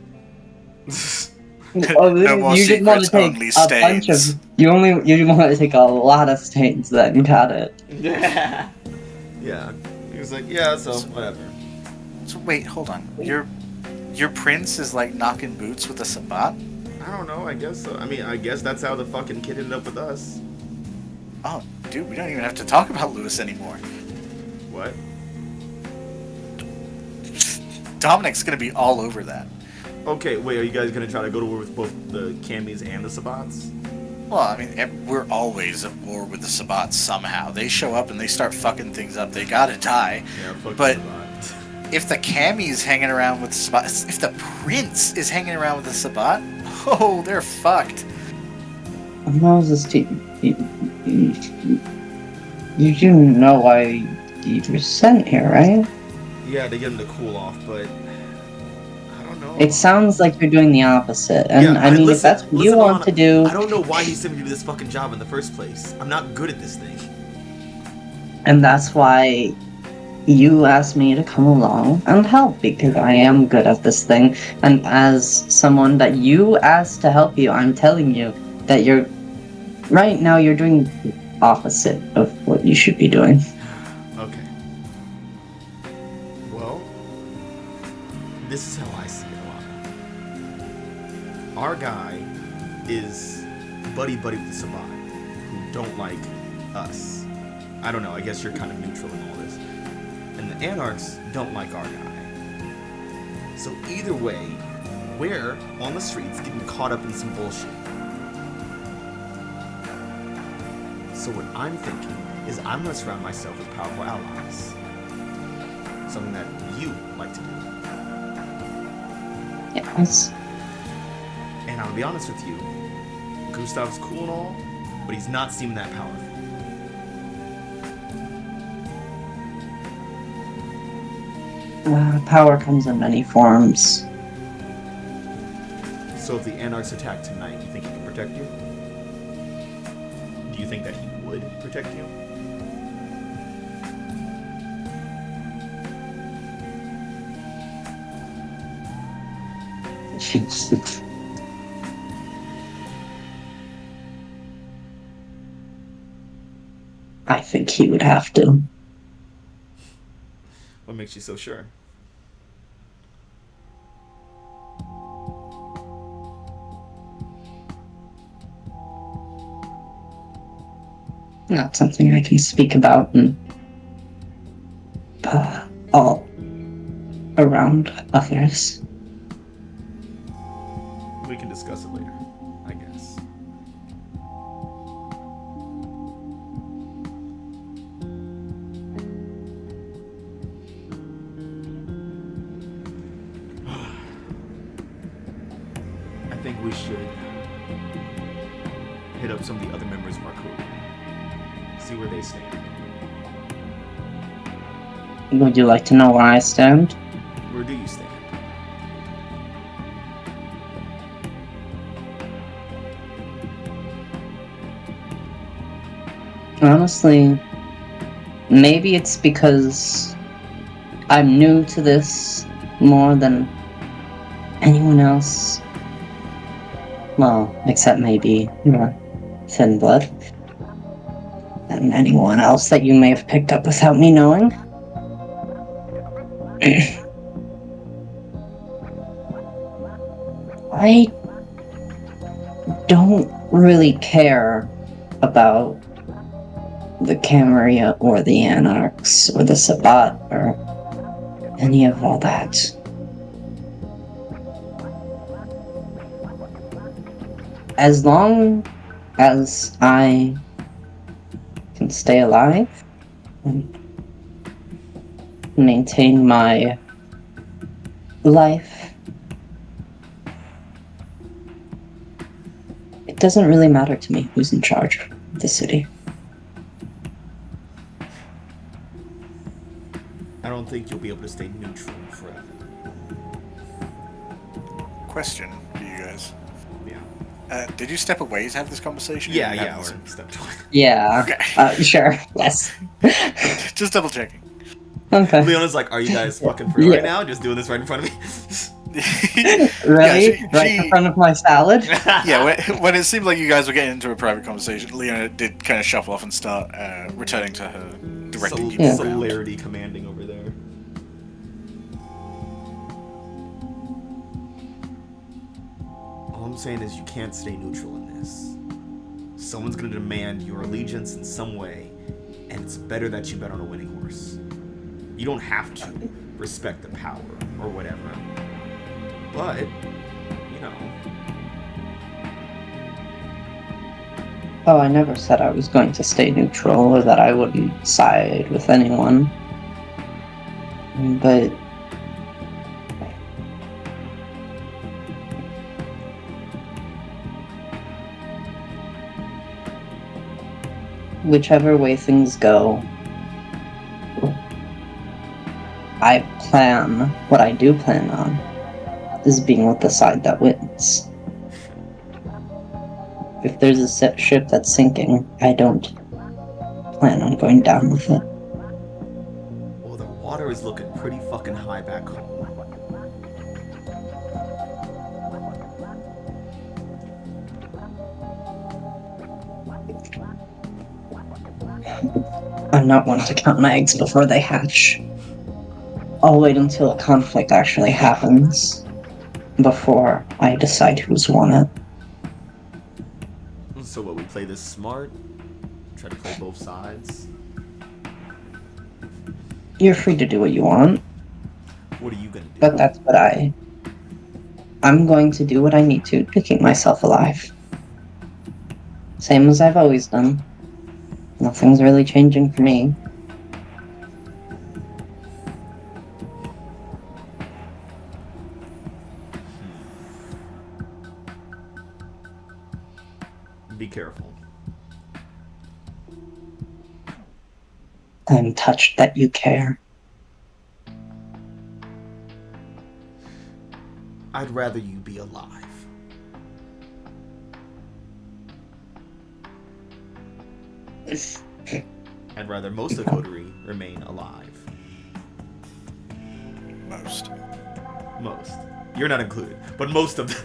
[SPEAKER 6] Oh,
[SPEAKER 3] No more
[SPEAKER 6] you just want to
[SPEAKER 3] secrets,
[SPEAKER 6] take
[SPEAKER 3] only
[SPEAKER 6] a bunch of.
[SPEAKER 3] stains.
[SPEAKER 6] You want to take a lot of stains. Then got it.
[SPEAKER 1] Yeah. He was like, yeah, so whatever.
[SPEAKER 3] So wait, hold on. You're Your prince is like knocking boots with a Sabbat?
[SPEAKER 1] I don't know, I guess so. I mean, I guess that's how the fucking kid ended up with us.
[SPEAKER 3] Oh, dude, we don't even have to talk about Lewis anymore.
[SPEAKER 1] What?
[SPEAKER 3] Dominic's gonna be all over that.
[SPEAKER 1] Okay, wait, are you guys gonna try to go to war with both the Camis and the Sabbats?
[SPEAKER 3] Well, I mean, we're always at war with the Sabbats somehow. They show up and they start fucking things up. They gotta die.
[SPEAKER 1] Yeah, fuck
[SPEAKER 3] But-
[SPEAKER 1] the Sabbat.
[SPEAKER 3] If the Cammy's hanging around with the Sabbat, if the prince is hanging around with the Sabbat, oh, they're fucked.
[SPEAKER 6] Moses, you do know why you were sent here, right?
[SPEAKER 1] Yeah, to get him to cool off, but I don't know.
[SPEAKER 6] It sounds like you're doing the opposite, and
[SPEAKER 1] Yeah,
[SPEAKER 6] I mean, if
[SPEAKER 1] listen-
[SPEAKER 6] that's what you
[SPEAKER 1] listen,
[SPEAKER 6] want
[SPEAKER 1] Alana,
[SPEAKER 6] to do,
[SPEAKER 1] I don't know why he sent me to do this fucking job in the first place. I'm not good at this thing.
[SPEAKER 6] and that's why you asked me to come along and help, because I am good at this thing, and as someone that you asked to help you, I'm telling you that right now you're doing the opposite of what you should be doing.
[SPEAKER 1] Okay. Well, this is how I see it, Alana. Our guy is buddy-buddy with the Sabbat, who don't like us. I don't know, I guess you're kind of neutral in all this. And the Anarchs don't like our guy. So either way, we're on the streets getting caught up in some bullshit. So what I'm thinking is I'm going to surround myself with powerful allies. Something that you like to do.
[SPEAKER 6] Yes.
[SPEAKER 1] And I'll be honest with you, Gustav's cool and all, but he's not seeming that powerful.
[SPEAKER 6] Power comes in many forms.
[SPEAKER 1] So if the Anarchs attack tonight, do you think he can protect you? Do you think that he would protect you?
[SPEAKER 6] I think he would have to.
[SPEAKER 1] What makes you so sure?
[SPEAKER 6] Not something I can speak about and all around others.
[SPEAKER 1] We can discuss it later, I guess. I think we should hit up some of the other members of our crew. See where they stand.
[SPEAKER 6] Would you like to know where I stand?
[SPEAKER 1] Where do you stand?
[SPEAKER 6] Honestly, maybe it's because I'm new to this more than anyone else. Well, except maybe Thin Blood. And anyone else that you may have picked up without me knowing. I don't really care about the Camarilla or the Anarchs or the Sabbat or any of all that. As long as I can stay alive and maintain my life, it doesn't really matter to me who's in charge of the city.
[SPEAKER 1] I don't think you'll be able to stay neutral forever.
[SPEAKER 3] Question for you guys.
[SPEAKER 1] Yeah.
[SPEAKER 3] Did you step away to have this conversation?
[SPEAKER 1] Yeah,
[SPEAKER 3] Or
[SPEAKER 1] yeah,
[SPEAKER 3] have
[SPEAKER 1] or step to it.
[SPEAKER 6] Yeah.
[SPEAKER 3] Okay.
[SPEAKER 6] Sure. Yes.
[SPEAKER 3] this- Just double checking.
[SPEAKER 6] Okay.
[SPEAKER 1] Leona's like, are you guys fucking for real right now? Just doing this right in front of me?
[SPEAKER 6] Ready?
[SPEAKER 3] Yeah,
[SPEAKER 6] Right in front of my salad?
[SPEAKER 3] Yeah, when it seemed like you guys were getting into a private conversation, Leona did kind of shuffle off and start returning to her directing people around.
[SPEAKER 1] Celerity commanding over there. I'm saying is you can't stay neutral in this. Someone's gonna demand your allegiance in some way, and it's better that you bet on a winning horse. You don't have to respect the power or whatever, but, you know.
[SPEAKER 6] Oh, I never said I was going to stay neutral or that I wouldn't side with anyone. But whichever way things go, what I do plan on is being with the side that wins. If there's a ship that's sinking, I don't plan on going down with it.
[SPEAKER 1] Well, the water is looking pretty fucking high back home.
[SPEAKER 6] I'm not one to count my eggs before they hatch. I'll wait until a conflict actually happens before I decide who's won it.
[SPEAKER 1] So what, we play this smart? Try to play both sides?
[SPEAKER 6] You're free to do what you want,
[SPEAKER 1] What are you gonna do?
[SPEAKER 6] but that's what I'm going to do what I need to keep myself alive. Same as I've always done. Nothing's really changing for me.
[SPEAKER 1] Be careful.
[SPEAKER 6] I'm touched that you care.
[SPEAKER 1] I'd rather you be alive. I'd rather most of Coterie remain alive.
[SPEAKER 3] Most.
[SPEAKER 1] Most. You're not included, but most of them.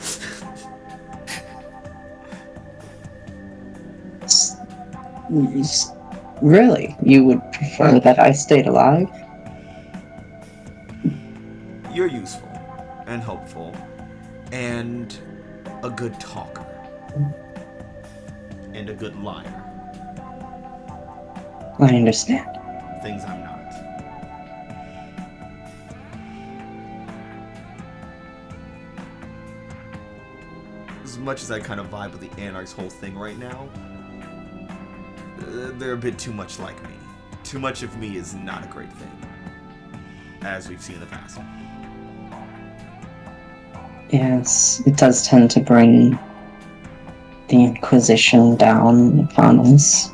[SPEAKER 6] Really? You would prefer that I stayed alive?
[SPEAKER 1] You're useful and helpful and a good talker and a good liar.
[SPEAKER 6] I understand.
[SPEAKER 1] Things I'm not. As much as I kind of vibe with the Anarchs whole thing right now, they're a bit too much like me. Too much of me is not a great thing, as we've seen in the past.
[SPEAKER 6] Yes, it does tend to bring the Inquisition down upon us.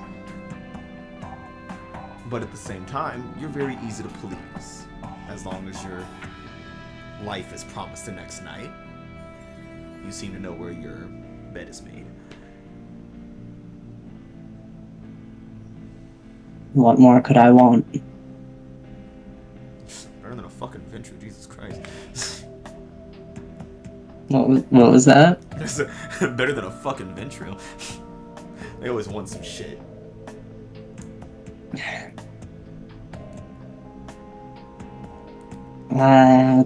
[SPEAKER 1] But at the same time, you're very easy to please, as long as your life is promised the next night. You seem to know where your bed is made.
[SPEAKER 6] What more could I want?
[SPEAKER 1] Better than a fucking venture, Jesus Christ.
[SPEAKER 6] What was that?
[SPEAKER 1] Better than a fucking ventrilo. They always want some shit.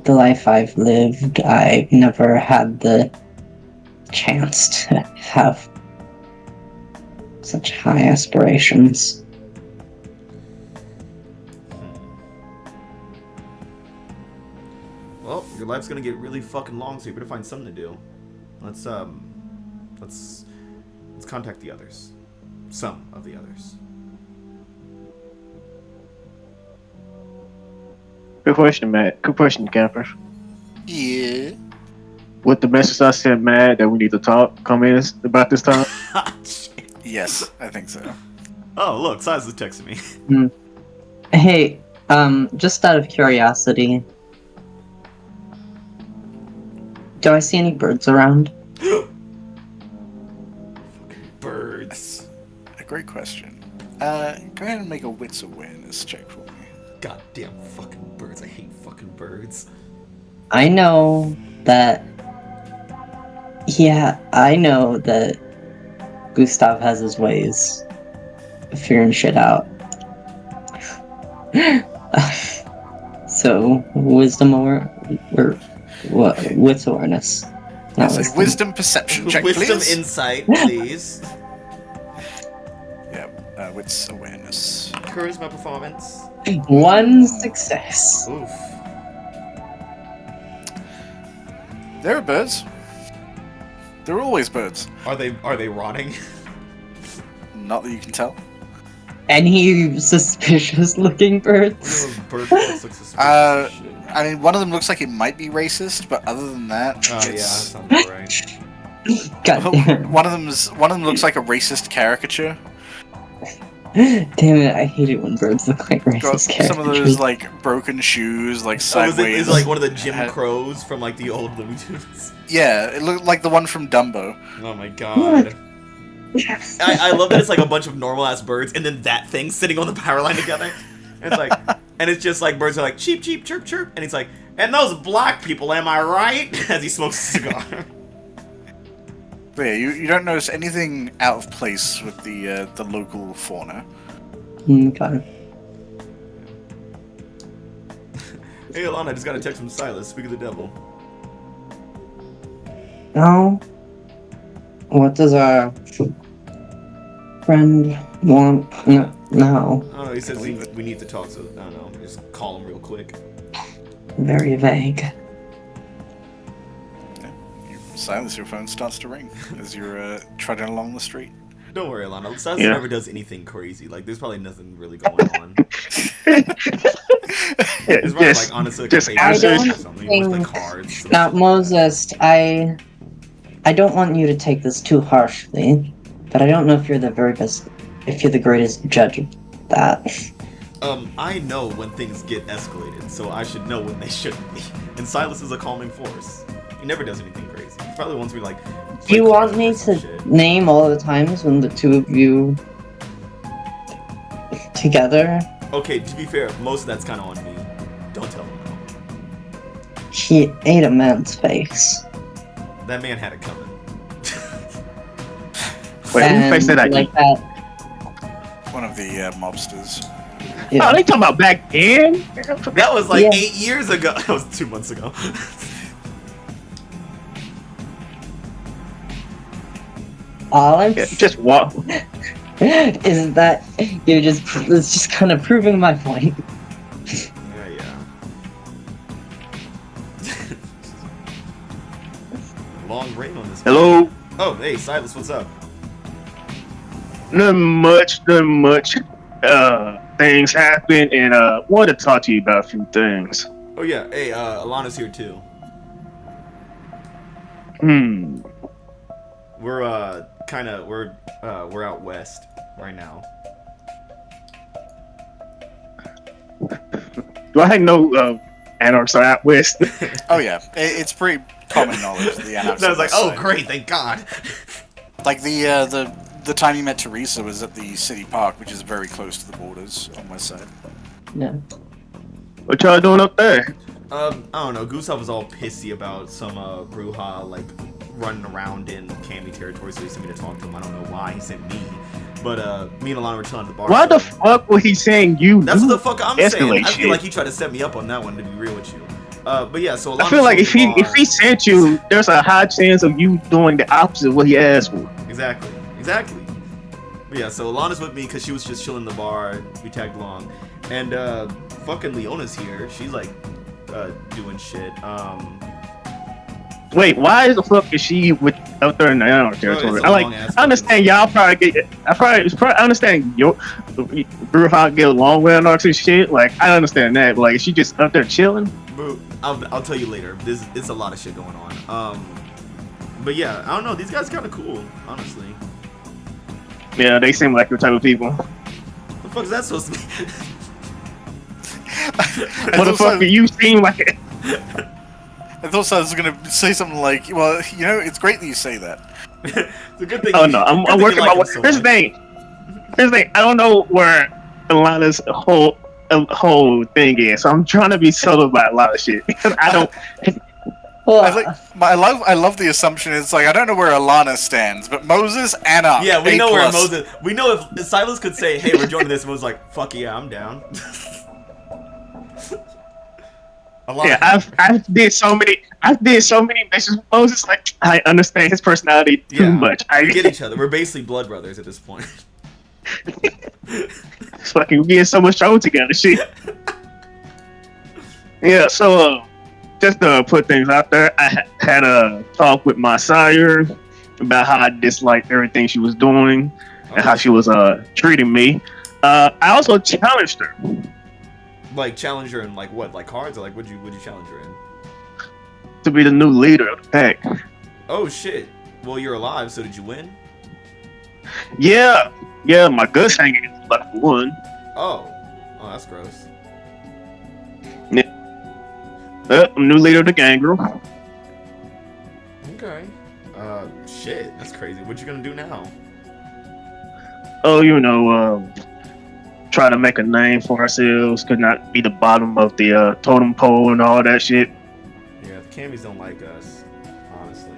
[SPEAKER 6] The life I've lived, I've never had the chance to have such high aspirations.
[SPEAKER 1] Well, your life's gonna get really fucking long, so you better find something to do. Let's contact the others. Some of the others.
[SPEAKER 2] Good question, Matt. Good question, Camper.
[SPEAKER 3] Yeah.
[SPEAKER 2] With the message I sent Matt that we need to talk, come in about this time.
[SPEAKER 3] Yes, I think so.
[SPEAKER 1] Oh, look, Size is texting me.
[SPEAKER 6] Hey, just out of curiosity, do I see any birds around?
[SPEAKER 1] Birds.
[SPEAKER 3] A great question. Go ahead and make a wits awareness check for me.
[SPEAKER 1] Goddamn fucking birds. I hate fucking birds.
[SPEAKER 6] I know that. Yeah, I know that Gustav has his ways of figuring shit out. So, wisdom or what? Wits awareness. Not
[SPEAKER 3] Say
[SPEAKER 6] wisdom.
[SPEAKER 3] wisdom perception check,
[SPEAKER 1] Wisdom
[SPEAKER 3] please.
[SPEAKER 1] insight, please.
[SPEAKER 3] Yeah, wits awareness.
[SPEAKER 1] Charisma performance.
[SPEAKER 6] 1 success.
[SPEAKER 1] Oof.
[SPEAKER 3] There are birds. There are always birds.
[SPEAKER 1] Are they rotting?
[SPEAKER 3] Not that you can tell.
[SPEAKER 6] Any suspicious looking birds?
[SPEAKER 1] Those bird clothes look suspicious
[SPEAKER 3] Uh,
[SPEAKER 1] as shit.
[SPEAKER 3] I mean, one of them looks like it might be racist, but other than that,
[SPEAKER 1] Oh yeah, that
[SPEAKER 3] it's...
[SPEAKER 1] sounds about right.
[SPEAKER 6] God damn.
[SPEAKER 3] one of them looks like a racist caricature.
[SPEAKER 6] Damn it, I hate it when birds look like
[SPEAKER 3] Got
[SPEAKER 6] racist
[SPEAKER 3] some of
[SPEAKER 6] characters.
[SPEAKER 3] those like broken shoes, like
[SPEAKER 1] Oh,
[SPEAKER 3] sideways.
[SPEAKER 1] is it like one of the Jim
[SPEAKER 3] head-
[SPEAKER 1] Crows from like the old Looney Tunes?
[SPEAKER 3] Yeah, it looked like the one from Dumbo.
[SPEAKER 1] Oh my god. I love that it's like a bunch of normal ass birds and then that thing sitting on the power line together. And it's like, and it's just like birds are like cheep cheep chirp chirp, and he's like, and those black people, am I right? As he smokes a cigar.
[SPEAKER 3] But yeah, you don't notice anything out of place with the local fauna.
[SPEAKER 6] Got it.
[SPEAKER 1] Hey Alana, I just got a text from Silas. Speak of the devil.
[SPEAKER 6] Now, what does our friend want now?
[SPEAKER 1] Oh, he says we need to talk. So I don't know. Just call him real quick.
[SPEAKER 6] Very vague.
[SPEAKER 3] You silence, your phone starts to ring as you're trotting along the street.
[SPEAKER 1] Don't worry, Alana. Silas
[SPEAKER 2] Yeah.
[SPEAKER 1] never does anything crazy. Like, there's probably nothing really going on. It's probably like honestly like
[SPEAKER 2] just
[SPEAKER 1] a paper
[SPEAKER 6] I
[SPEAKER 1] chase or
[SPEAKER 6] don't
[SPEAKER 1] something with the
[SPEAKER 6] think-
[SPEAKER 1] cards.
[SPEAKER 6] Now, Moses, I don't want you to take this too harshly, but I don't know if you're the if you're the greatest judge of that.
[SPEAKER 1] I know when things get escalated, so I should know when they shouldn't be. And Silas is a calming force. He never does anything crazy. He probably wants me like.
[SPEAKER 6] Do you
[SPEAKER 1] play
[SPEAKER 6] want
[SPEAKER 1] cards
[SPEAKER 6] me
[SPEAKER 1] or some
[SPEAKER 6] to
[SPEAKER 1] shit.
[SPEAKER 6] name all the times when the two of you together?
[SPEAKER 1] Okay, to be fair, most of that's kind of on me. Don't tell him though.
[SPEAKER 6] He ate a man's face.
[SPEAKER 1] That man had it coming.
[SPEAKER 2] Wait, who
[SPEAKER 6] And
[SPEAKER 2] face did I
[SPEAKER 6] like
[SPEAKER 2] eat?
[SPEAKER 6] that.
[SPEAKER 3] One of the mobsters.
[SPEAKER 6] Yeah.
[SPEAKER 2] Oh, they talking about back then?
[SPEAKER 1] That was like
[SPEAKER 6] Yeah.
[SPEAKER 1] 8 years ago. That was 2 months ago.
[SPEAKER 6] All I'm
[SPEAKER 2] Yeah, just walk.
[SPEAKER 6] is that it's just kind of proving my point.
[SPEAKER 1] Yeah. Long rain on this.
[SPEAKER 2] Hello?
[SPEAKER 1] Oh, hey, Silas, what's up?
[SPEAKER 2] Nothing much. Things happen, and wanted to talk to you about a few things.
[SPEAKER 1] Oh yeah, hey, Alana's here too. We're we're out west right now.
[SPEAKER 2] Do I know Anarchs are out west?
[SPEAKER 3] Oh yeah, it's pretty common knowledge. The Anarchs.
[SPEAKER 1] So I was
[SPEAKER 3] are
[SPEAKER 1] like,
[SPEAKER 3] west
[SPEAKER 1] oh
[SPEAKER 3] side.
[SPEAKER 1] great, thank God.
[SPEAKER 3] Like the time you met Teresa was at the city park, which is very close to the borders on west side.
[SPEAKER 6] No.
[SPEAKER 2] What y'all doing up there?
[SPEAKER 1] I don't know. Gustav was all pissy about some Bruja like running around in Cammy territory, so he sent me to talk to him. I don't know why he sent me, but me and Alana were chilling at the bar.
[SPEAKER 2] Why the fuck was he saying you?
[SPEAKER 1] That's what the fuck I'm saying.
[SPEAKER 2] escalate
[SPEAKER 1] I feel
[SPEAKER 2] shit.
[SPEAKER 1] like he tried to set me up on that one, to be real with you. But yeah, so Alana
[SPEAKER 2] I feel like
[SPEAKER 1] was chilling
[SPEAKER 2] if
[SPEAKER 1] at the
[SPEAKER 2] he
[SPEAKER 1] bar.
[SPEAKER 2] sent you, there's a high chance of you doing the opposite of what he asked for.
[SPEAKER 1] Exactly. But yeah, so Alana's with me because she was just chilling in the bar. We tagged along, and fucking Leona's here. She's like doing shit.
[SPEAKER 2] Wait, why the fuck is she with out there in the Anarch territory?
[SPEAKER 1] it's a long-ass
[SPEAKER 2] I understand y'all probably get. I understand your Bruja get along with Anarchs and shit. Like I understand that, but like is she just up there chilling?
[SPEAKER 1] Bro, I'll tell you later. It's a lot of shit going on. But yeah, I don't know. These guys kind of cool, honestly.
[SPEAKER 2] Yeah, they seem like your type of people.
[SPEAKER 1] What the fuck is that supposed to be?
[SPEAKER 2] Motherfucker, you seem like it.
[SPEAKER 3] I thought I was gonna say something like, well, you know, it's great that you say that.
[SPEAKER 1] It's a good thing.
[SPEAKER 2] Oh no, I'm
[SPEAKER 1] good thing
[SPEAKER 2] working
[SPEAKER 1] you
[SPEAKER 2] my
[SPEAKER 1] like
[SPEAKER 2] way.
[SPEAKER 1] him so
[SPEAKER 2] Here's the
[SPEAKER 1] much.
[SPEAKER 2] thing. I don't know where Alana's whole thing is, so I'm trying to be subtle about a lot of shit because I don't.
[SPEAKER 6] Well,
[SPEAKER 3] I love the assumption. It's like I don't know where Alana stands, but Moses, Anna.
[SPEAKER 1] Yeah, we
[SPEAKER 3] A+.
[SPEAKER 1] know where Moses. We know if Silas could say, "Hey, we're joining this," and Moses like, "Fuck yeah, I'm down." A lot.
[SPEAKER 2] Yeah, I've did so many missions with Moses. Like I understand his personality too much.
[SPEAKER 1] We get each other. We're basically blood brothers at this point.
[SPEAKER 2] Fucking getting so much trouble together, shit. Yeah, so just to put things out there, I had a talk with my sire about how I disliked everything she was doing and how she was treating me. I also challenged her.
[SPEAKER 1] Like challenge her in like what? Like cards or like would you challenge her in?
[SPEAKER 2] To be the new leader of the pack.
[SPEAKER 1] Oh shit. Well, you're alive, so did you win?
[SPEAKER 2] Yeah, my guts hanging like one.
[SPEAKER 1] Oh, that's gross.
[SPEAKER 2] I'm new leader of the gang group.
[SPEAKER 1] Okay. Shit, that's crazy. What you gonna do now?
[SPEAKER 2] Oh, try to make a name for ourselves. Could not be the bottom of the totem pole and all that shit.
[SPEAKER 1] Yeah, the Camis don't like us, honestly.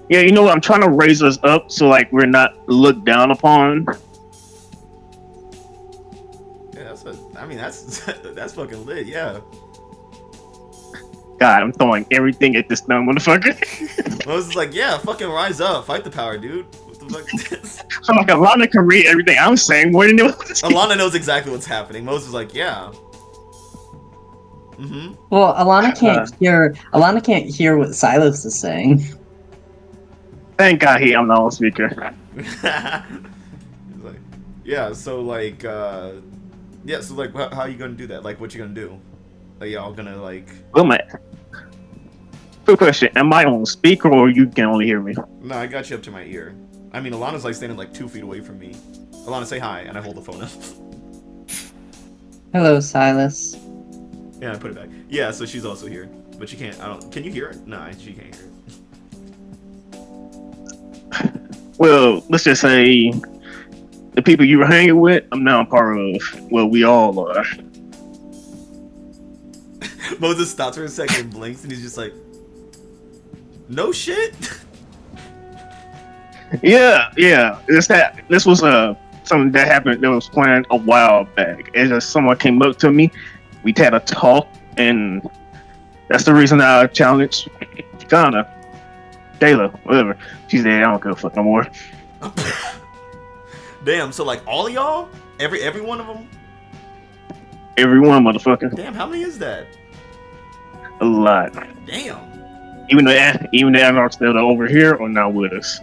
[SPEAKER 2] Yeah, you know what? I'm trying to raise us up so like we're not looked down upon.
[SPEAKER 1] Yeah, that's that's fucking lit. Yeah.
[SPEAKER 2] God, I'm throwing everything at this dumb motherfucker.
[SPEAKER 1] Moses is like, yeah, fucking rise up, fight the power, dude. What the fuck is this?
[SPEAKER 2] So like Alana can read everything I'm saying more than
[SPEAKER 1] Alana knows exactly what's happening. Moses is like, yeah. Mm-hmm.
[SPEAKER 6] Well, Alana can't hear. Alana can't hear what Silas is saying.
[SPEAKER 2] Thank God I'm the only speaker.
[SPEAKER 1] He's like, yeah. So like, how are you gonna do that? Like, what you gonna do? Are y'all gonna like?
[SPEAKER 2] Well, quick question: am I on speaker or you can only hear me?
[SPEAKER 1] No, I got you up to my ear. I mean, Alana's like standing like 2 feet away from me. Alana, say hi, and I hold the phone up.
[SPEAKER 6] Hello, Silas.
[SPEAKER 1] Yeah, I put it back. Yeah, so she's also here, but she can't. Can you hear it? Nah, she can't hear it.
[SPEAKER 2] Well, let's just say the people you were hanging with, I'm now a part of. Well, we all are.
[SPEAKER 1] Moses stops for a second and blinks, and he's just like, "No shit."
[SPEAKER 2] Yeah. This was something that happened that was planned a while back. It's just someone came up to me, we had a talk, and that's the reason I challenged Ghana, Kayla, whatever. She said, "I don't give a fuck no more."
[SPEAKER 1] Damn. So like all of y'all, every one of them.
[SPEAKER 2] Every one, motherfucker.
[SPEAKER 1] Damn. How many is that?
[SPEAKER 2] A lot.
[SPEAKER 1] Damn.
[SPEAKER 2] Even the Anarchs that are over here are not with us.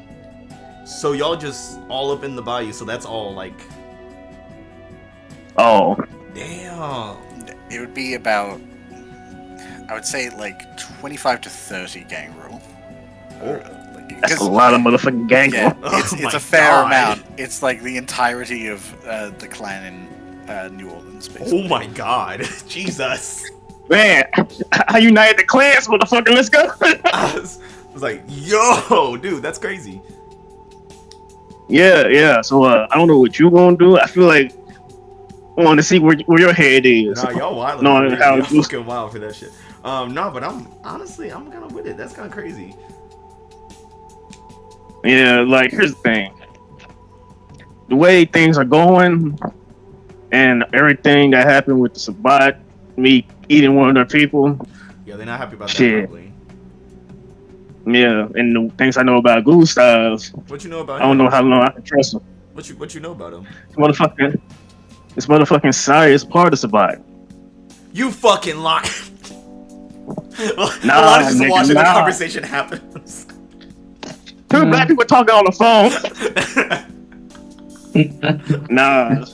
[SPEAKER 1] So y'all just all up in the bayou. So that's all like.
[SPEAKER 2] Oh.
[SPEAKER 1] Damn.
[SPEAKER 3] It would be about, I would say, like 25 to 30 gang rule.
[SPEAKER 2] That's a lot of motherfucking gang.
[SPEAKER 3] Yeah,
[SPEAKER 1] Oh
[SPEAKER 3] it's
[SPEAKER 1] my
[SPEAKER 3] a fair
[SPEAKER 1] God.
[SPEAKER 3] amount. It's like the entirety of the clan in New Orleans, basically.
[SPEAKER 1] Oh my God. Jesus.
[SPEAKER 2] Man, I united the clans, motherfucker. Let's go.
[SPEAKER 1] I was like, yo, dude, that's crazy.
[SPEAKER 2] Yeah. So I don't know what you gonna do. I feel like I want to see where your head is.
[SPEAKER 1] Nah, y'all wild.
[SPEAKER 2] No,
[SPEAKER 1] Y'all fucking wild for that shit. No, but I'm kind of with it. That's kind of crazy.
[SPEAKER 2] Yeah, like here's the thing. The way things are going and everything that happened with the Sabbat, me eating one of their people.
[SPEAKER 1] Yeah, they're not happy about that.
[SPEAKER 2] Shit.
[SPEAKER 1] Probably.
[SPEAKER 2] Yeah, and the things I know about Gustav's,
[SPEAKER 1] What you know about
[SPEAKER 2] I don't
[SPEAKER 1] him?
[SPEAKER 2] know how long I can trust him.
[SPEAKER 1] What you know about him?
[SPEAKER 2] This motherfucking sire is part of Sabbat.
[SPEAKER 1] You fucking lie.
[SPEAKER 2] Nah,
[SPEAKER 1] A lot of just
[SPEAKER 2] nigga,
[SPEAKER 1] watching the
[SPEAKER 2] nah.
[SPEAKER 1] conversation happen.
[SPEAKER 2] Two black people talking on the phone. Nah,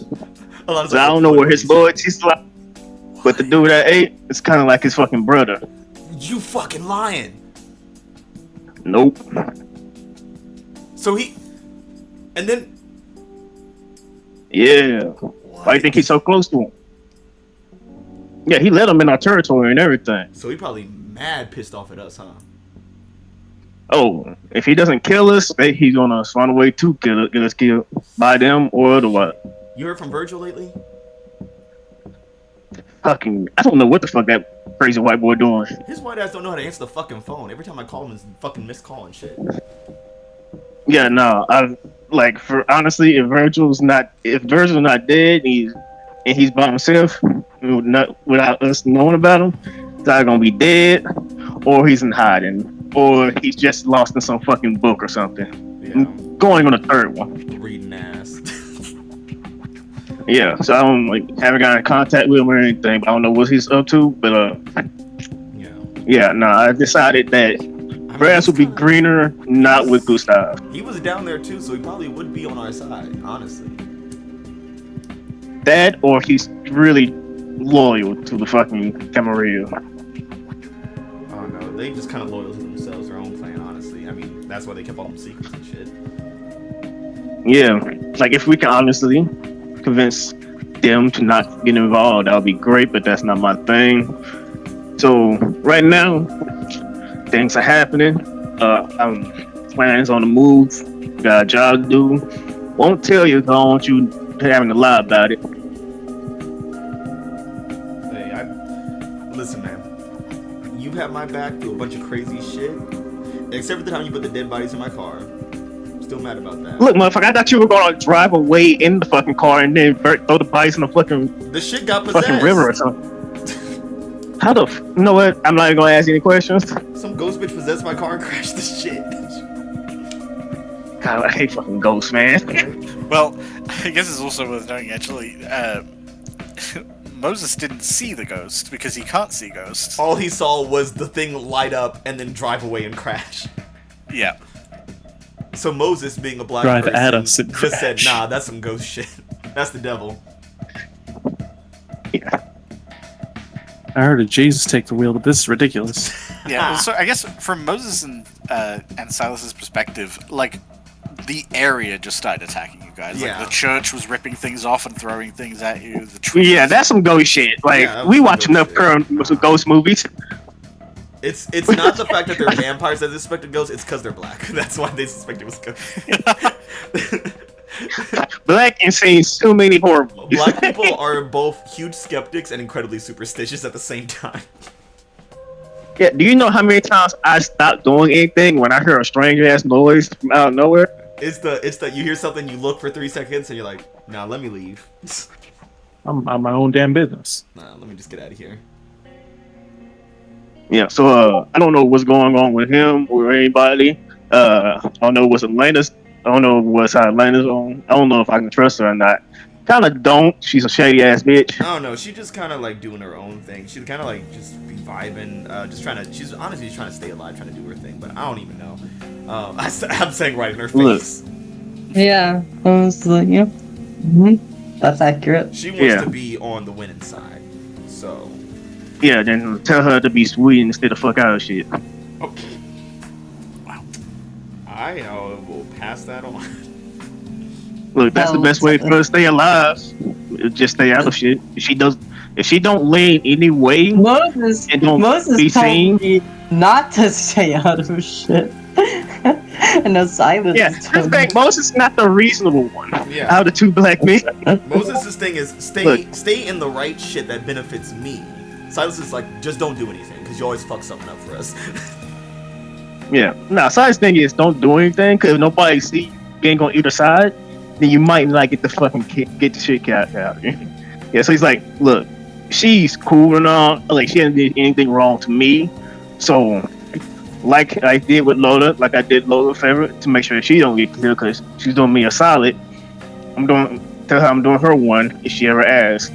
[SPEAKER 1] A lot of
[SPEAKER 2] so I don't know where his loyalty's like, but the dude I ate, it's kind of like his fucking brother.
[SPEAKER 1] You fucking lying.
[SPEAKER 2] Nope.
[SPEAKER 1] So he, and then.
[SPEAKER 2] Yeah. Why do you think he's so close to him? Yeah, he let him in our territory and everything.
[SPEAKER 1] So he probably mad pissed off at us, huh?
[SPEAKER 2] Oh, if he doesn't kill us, he's gonna find a way to get us killed by them or otherwise.
[SPEAKER 1] You heard from Virgil lately?
[SPEAKER 2] Fucking, I don't know what the fuck that crazy white boy doing.
[SPEAKER 1] His white ass don't know how to answer the fucking phone. Every time I call him, it's fucking missed call and shit.
[SPEAKER 2] Yeah, no, I like for honestly, if Virgil's not dead, he's and he's by himself, not without us knowing about him, he's either gonna be dead, or he's in hiding, or he's just lost in some fucking book or something.
[SPEAKER 1] Yeah.
[SPEAKER 2] Going on the third one.
[SPEAKER 1] Reading ass.
[SPEAKER 2] Yeah, so I don't haven't got in contact with him or anything. But I don't know what he's up to. But I decided that grass would be greener, not with Gustav.
[SPEAKER 1] He was down there too, so he probably would be on our side, honestly.
[SPEAKER 2] That, or he's really loyal to the fucking Camarilla.
[SPEAKER 1] Oh no, they just kind of loyal to themselves, their own clan, honestly. I mean, that's why they kept all them secrets and shit.
[SPEAKER 2] Yeah, like if we can honestly convince them to not get involved, that would be great, but that's not my thing. So right now, things are happening. I'm plans on the move. Got a job to do. Won't tell you, 'cause I don't want you having to lie about it.
[SPEAKER 1] Hey, listen, man. You have my back through a bunch of crazy shit, except for the time you put the dead bodies in my car. Still mad about that.
[SPEAKER 2] Look, motherfucker, I thought you were gonna drive away in the fucking car and then throw the bodies in the fucking
[SPEAKER 1] The shit got possessed.
[SPEAKER 2] fucking river or something. How the you know what? I'm not even gonna ask any questions.
[SPEAKER 1] Some ghost bitch possessed my car and crashed the shit.
[SPEAKER 2] God, I hate fucking ghosts, man.
[SPEAKER 3] Well, I guess it's also worth knowing, actually, Moses didn't see the ghost because he can't see ghosts.
[SPEAKER 1] All he saw was the thing light up and then drive away and crash.
[SPEAKER 3] Yeah.
[SPEAKER 1] So Moses, being a black
[SPEAKER 7] Drive
[SPEAKER 1] person,
[SPEAKER 7] at us and
[SPEAKER 1] just said,
[SPEAKER 7] crash.
[SPEAKER 1] nah, that's some ghost shit. That's the devil.
[SPEAKER 2] Yeah.
[SPEAKER 7] I heard of Jesus take the wheel, but this is ridiculous.
[SPEAKER 3] Yeah, well, so I guess from Moses and Silas's perspective, like, the area just started attacking you guys.
[SPEAKER 1] Yeah.
[SPEAKER 3] Like, the church was ripping things off and throwing things at you. The trees.
[SPEAKER 2] Yeah, that's some ghost shit. Like,
[SPEAKER 1] Yeah, that was
[SPEAKER 2] we
[SPEAKER 1] some
[SPEAKER 2] watch
[SPEAKER 1] ghost
[SPEAKER 2] enough
[SPEAKER 1] shit.
[SPEAKER 2] current ghost movies.
[SPEAKER 1] It's not the fact that they're vampires that they suspected ghosts, it's because they're black. That's why they suspected it was ghosts.
[SPEAKER 2] Black and seen so many horror movies.
[SPEAKER 1] Black people are both huge skeptics and incredibly superstitious at the same time.
[SPEAKER 2] Yeah, do you know how many times I stopped doing anything when I hear a strange ass noise from out of nowhere?
[SPEAKER 1] It's that you hear something, you look for 3 seconds, and you're like, nah, let me leave.
[SPEAKER 7] I'm my own damn business.
[SPEAKER 1] Nah, let me just get out of here.
[SPEAKER 2] Yeah, so I don't know what's going on with him or anybody. I don't know what's Atlanta's. I don't know what's Atlanta's on. I don't know if I can trust her or not. Kind of don't. She's a shady ass bitch.
[SPEAKER 1] I don't know. She just kind of like doing her own thing. She's kind of like just be vibing, just trying to. She's honestly just trying to stay alive, trying to do her thing. But I don't even know. I'm saying right in her face.
[SPEAKER 6] Yeah, I was like, yeah, that's accurate.
[SPEAKER 1] She wants to be on the winning side. So.
[SPEAKER 2] Yeah, then tell her to be sweet and stay the fuck out of shit.
[SPEAKER 1] Okay. Wow. I will pass that on.
[SPEAKER 2] Look, that's the best way for her to stay alive. Just stay out of shit. If she don't lean any way
[SPEAKER 6] Moses
[SPEAKER 2] and don't
[SPEAKER 6] told
[SPEAKER 2] be seen,
[SPEAKER 6] me not to stay out of shit. And no, Silas.
[SPEAKER 2] yeah, this thing, Moses is not the reasonable one.
[SPEAKER 1] Yeah.
[SPEAKER 2] Out of the two black men.
[SPEAKER 1] Moses' thing is stay in the right shit that benefits me. Silas is like, just don't do anything because you always fuck something up for us.
[SPEAKER 2] Yeah. Nah, Silas' thing is don't do anything because if nobody see you ain't on either side, then you might not get the fucking get the shit out here. Yeah, so he's like, look, she's cool and all, like she didn't do anything wrong to me, so like I did with Lola, like I did Lola a favor to make sure that she don't get killed because she's doing me a solid. Tell her I'm doing her one if she ever asks.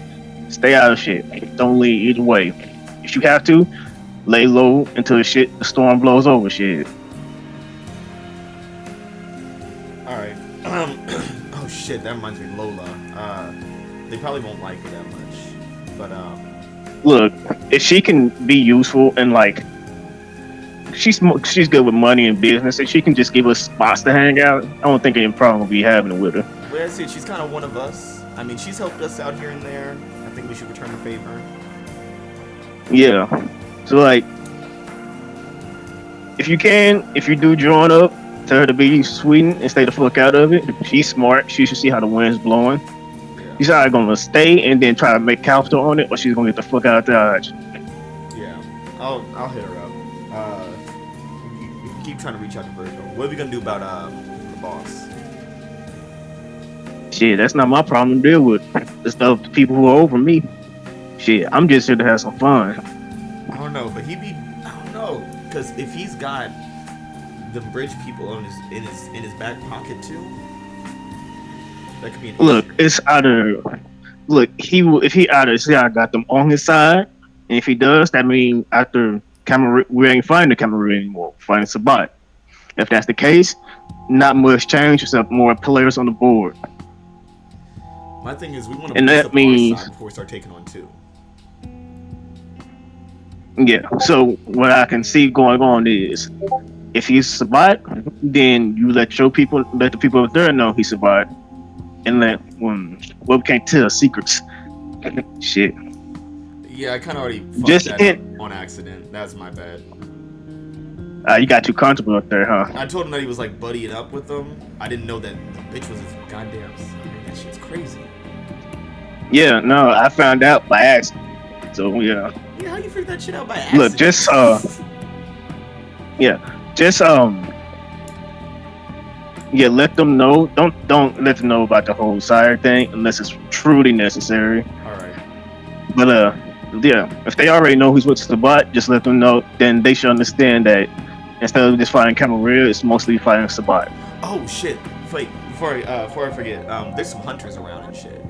[SPEAKER 2] Stay out of shit. Don't lead either way. If you have to, lay low until the storm blows over. Shit.
[SPEAKER 1] All right. Oh shit, that reminds me, Lola. They probably won't like her that much, but
[SPEAKER 2] Look, if she can be useful and like, she's good with money and business, and she can just give us spots to hang out, I don't think any problem will be having it with her.
[SPEAKER 1] well, I see, she's kind of one of us. I mean, she's helped us out here and there. I think we should return the favor.
[SPEAKER 2] Yeah. So like, if you do join up, tell her to be sweet and stay the fuck out of it. She's smart. She should see how the wind's blowing.
[SPEAKER 1] Yeah.
[SPEAKER 2] She's either gonna stay and then try to make counter on it, or she's gonna get the fuck out of Dodge.
[SPEAKER 1] Yeah. I'll hit her up. We can keep trying to reach out to Virgil. What are we gonna do about the boss?
[SPEAKER 2] Shit, that's not my problem to deal with. stuff the people who are over me. Shit, I'm just here to have some fun.
[SPEAKER 1] I don't know, but I don't know, because if he's got the bridge people on in his back pocket too, that could be an
[SPEAKER 2] Look,
[SPEAKER 1] issue.
[SPEAKER 2] it's either if he either see I got them on his side, and if he does, that means after Camarilla, we ain't fighting the Camarilla anymore, we're fighting Sabbat. If that's the case, not much change except more players on the board.
[SPEAKER 1] My thing is, we want to
[SPEAKER 2] And
[SPEAKER 1] boost
[SPEAKER 2] that
[SPEAKER 1] up
[SPEAKER 2] means,
[SPEAKER 1] our side before we start taking on two.
[SPEAKER 2] yeah. So what I can see going on is, if he's Sabbat, then you let the people up there know he's Sabbat, and we can't tell secrets. Shit.
[SPEAKER 1] Yeah, I kind of already fucked
[SPEAKER 2] Just
[SPEAKER 1] that
[SPEAKER 2] hint.
[SPEAKER 1] up on accident. That's my bad.
[SPEAKER 2] You got too comfortable up there, huh?
[SPEAKER 1] I told him that he was like buddying up with them. I didn't know that the bitch was his goddamn son. That shit's crazy.
[SPEAKER 2] Yeah, no, I found out by accident. So yeah.
[SPEAKER 1] Yeah, how you figure that shit out by accident?
[SPEAKER 2] Look, just let them know. Don't let them know about the whole sire thing unless it's truly necessary.
[SPEAKER 1] All right.
[SPEAKER 2] But if they already know who's with Sabbat, just let them know. Then they should understand that instead of just fighting Camarilla, it's mostly fighting Sabbat.
[SPEAKER 1] Oh shit! Wait, before I forget, there's some hunters around and shit.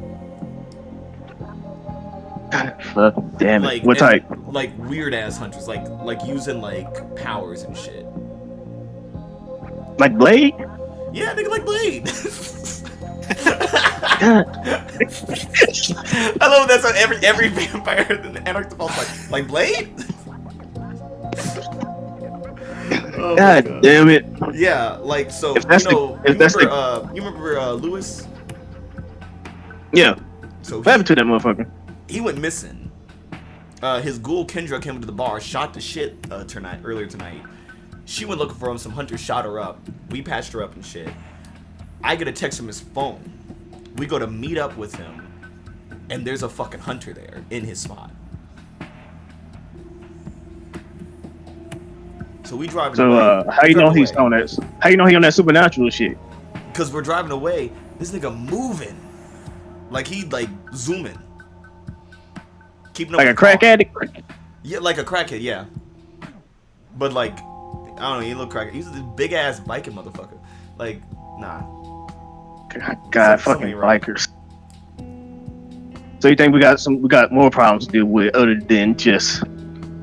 [SPEAKER 2] Fuck, damn it!
[SPEAKER 1] Like,
[SPEAKER 2] What type?
[SPEAKER 1] Like weird ass hunters, like using like powers and shit.
[SPEAKER 2] Like Blade?
[SPEAKER 1] Yeah, nigga, like Blade. I love that's what every vampire in the Anarch defaults like Blade. Oh
[SPEAKER 2] God damn it!
[SPEAKER 1] Yeah, like so. You remember Lewis?
[SPEAKER 2] Yeah.
[SPEAKER 1] So
[SPEAKER 2] what happened to that motherfucker?
[SPEAKER 1] He went missing. His ghoul Kendra came to the bar, shot the shit earlier tonight. She went looking for him. Some hunters shot her up. We patched her up and shit. I get a text from his phone. We go to meet up with him, and there's a fucking hunter there in his spot. So we driving.
[SPEAKER 2] So how you know he's on that? How you know he on that supernatural shit?
[SPEAKER 1] Because we're driving away. This nigga moving, like he like zooming, keeping up
[SPEAKER 2] like a crack addict.
[SPEAKER 1] Yeah, like a crackhead. Yeah, but like I don't know. He look crackhead. He's a big ass biking motherfucker. Like nah.
[SPEAKER 2] God, fucking bikers. So you think we got more problems to deal with other than just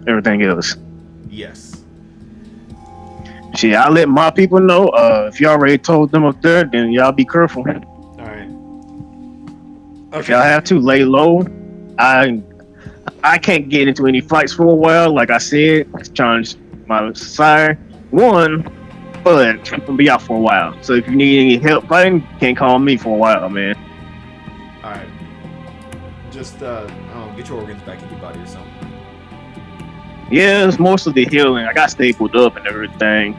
[SPEAKER 2] everything else?
[SPEAKER 1] Yes.
[SPEAKER 2] Shit, I let my people know. If you already told them up there, then y'all be careful.
[SPEAKER 1] All right.
[SPEAKER 2] Okay. If y'all have to lay low, I can't get into any fights for a while. Like I said, challenge my sire. But I'm gonna be out for a while. So if you need any help fighting, you can't call me for a while, man.
[SPEAKER 1] All right. Just get your organs back in your body or something.
[SPEAKER 2] Yeah, it's mostly the healing. I got stapled up and everything.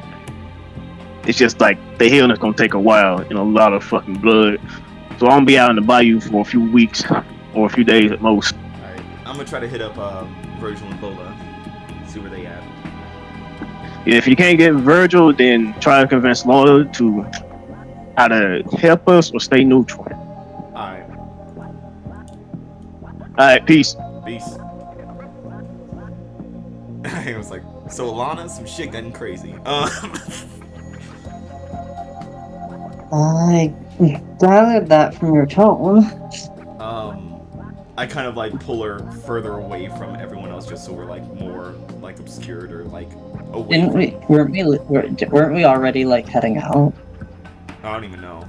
[SPEAKER 2] It's just like the healing is gonna take a while and a lot of fucking blood. So I'm gonna be out in the bayou for a few weeks or a few days at most.
[SPEAKER 1] All right. I'm gonna try to hit up Virgil and Bola, see where they at.
[SPEAKER 2] Yeah, if you can't get Virgil, then try to convince Lola to either help us or stay neutral.
[SPEAKER 1] Alright.
[SPEAKER 2] Alright, peace.
[SPEAKER 1] Peace. It was like, so Alana, some shit getting crazy.
[SPEAKER 6] I gathered that from your tone.
[SPEAKER 1] I kind of like pull her further away from everyone else just so we're like more like obscured or like away.
[SPEAKER 6] Weren't we already like heading out?
[SPEAKER 1] I don't even know.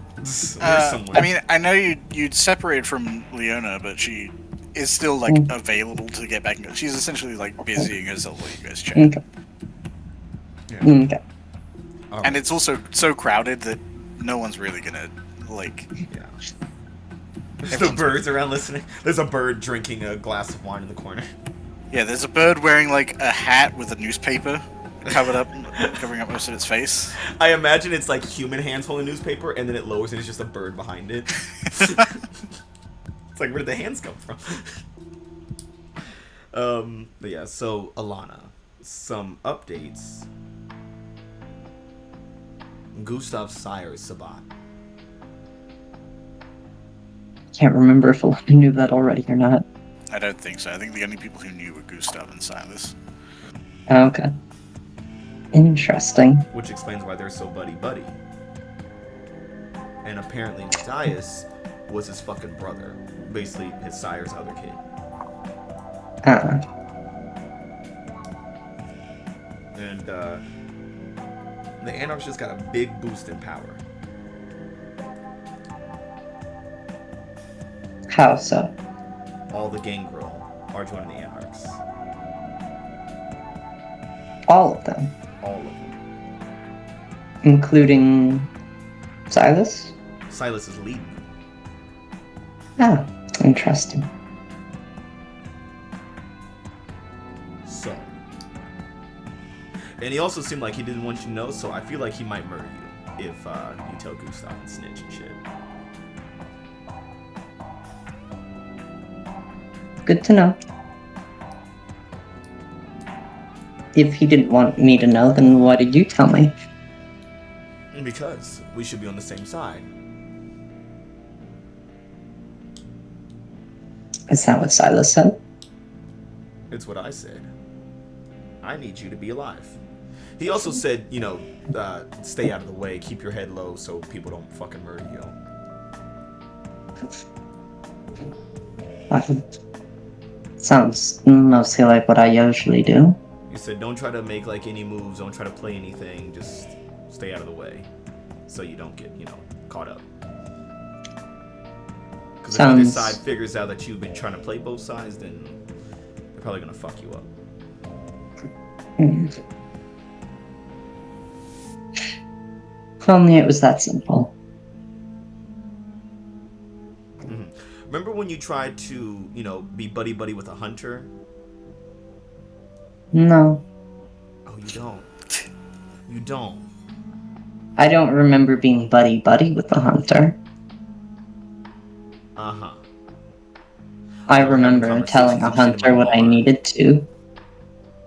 [SPEAKER 3] I mean, I know you'd separated from Leona, but she is still like available to get back. She's essentially like busying herself while you guys chat.
[SPEAKER 6] Okay.
[SPEAKER 1] Yeah.
[SPEAKER 6] Okay.
[SPEAKER 3] And it's also so crowded that no one's really gonna like.
[SPEAKER 1] Yeah. There's the birds around listening. There's a bird drinking a glass of wine in the corner.
[SPEAKER 3] Yeah, there's a bird wearing like a hat with a newspaper covering up most of its face.
[SPEAKER 1] I imagine it's like human hands holding newspaper, and then it lowers and it's just a bird behind it. It's like, where did the hands come from? But yeah, so Alana, some updates. Gustav's sire is Sabbat.
[SPEAKER 6] Can't remember if Alana knew that already or not.
[SPEAKER 3] I don't think so. I think the only people who knew were Gustav and Silas.
[SPEAKER 6] Okay. Interesting.
[SPEAKER 1] Which explains why they're so buddy-buddy. And apparently Matthias was his fucking brother. Basically, his sire's other kid. And, the Anarchs just got a big boost in power.
[SPEAKER 6] How so?
[SPEAKER 1] All the gangrel are joining the Anarchs.
[SPEAKER 6] All of them.
[SPEAKER 1] All of them.
[SPEAKER 6] Including Silas?
[SPEAKER 1] Silas is leading them.
[SPEAKER 6] Ah, interesting.
[SPEAKER 1] So. And he also seemed like he didn't want you to know, so I feel like he might murder you if you tell Gustav and snitch and shit.
[SPEAKER 6] Good to know. If he didn't want me to know, then why did you tell me?
[SPEAKER 1] Because we should be on the same side.
[SPEAKER 6] Is that what Silas said?
[SPEAKER 1] It's what I said. I need you to be alive. He also said, you know, stay out of the way, keep your head low so people don't fucking murder you.
[SPEAKER 6] Sounds mostly like what I usually do.
[SPEAKER 1] He said, don't try to make like any moves, don't try to play anything, just stay out of the way so you don't get, you know, caught up. Because if either side figures out that you've been trying to play both sides, then they're probably gonna fuck you up.
[SPEAKER 6] If only it was that simple.
[SPEAKER 1] Remember when you tried to, you know, be buddy-buddy with a hunter?
[SPEAKER 6] No.
[SPEAKER 1] Oh, you don't. You don't.
[SPEAKER 6] I don't remember being buddy-buddy with a hunter.
[SPEAKER 1] Uh-huh.
[SPEAKER 6] I remember telling a hunter what I needed to.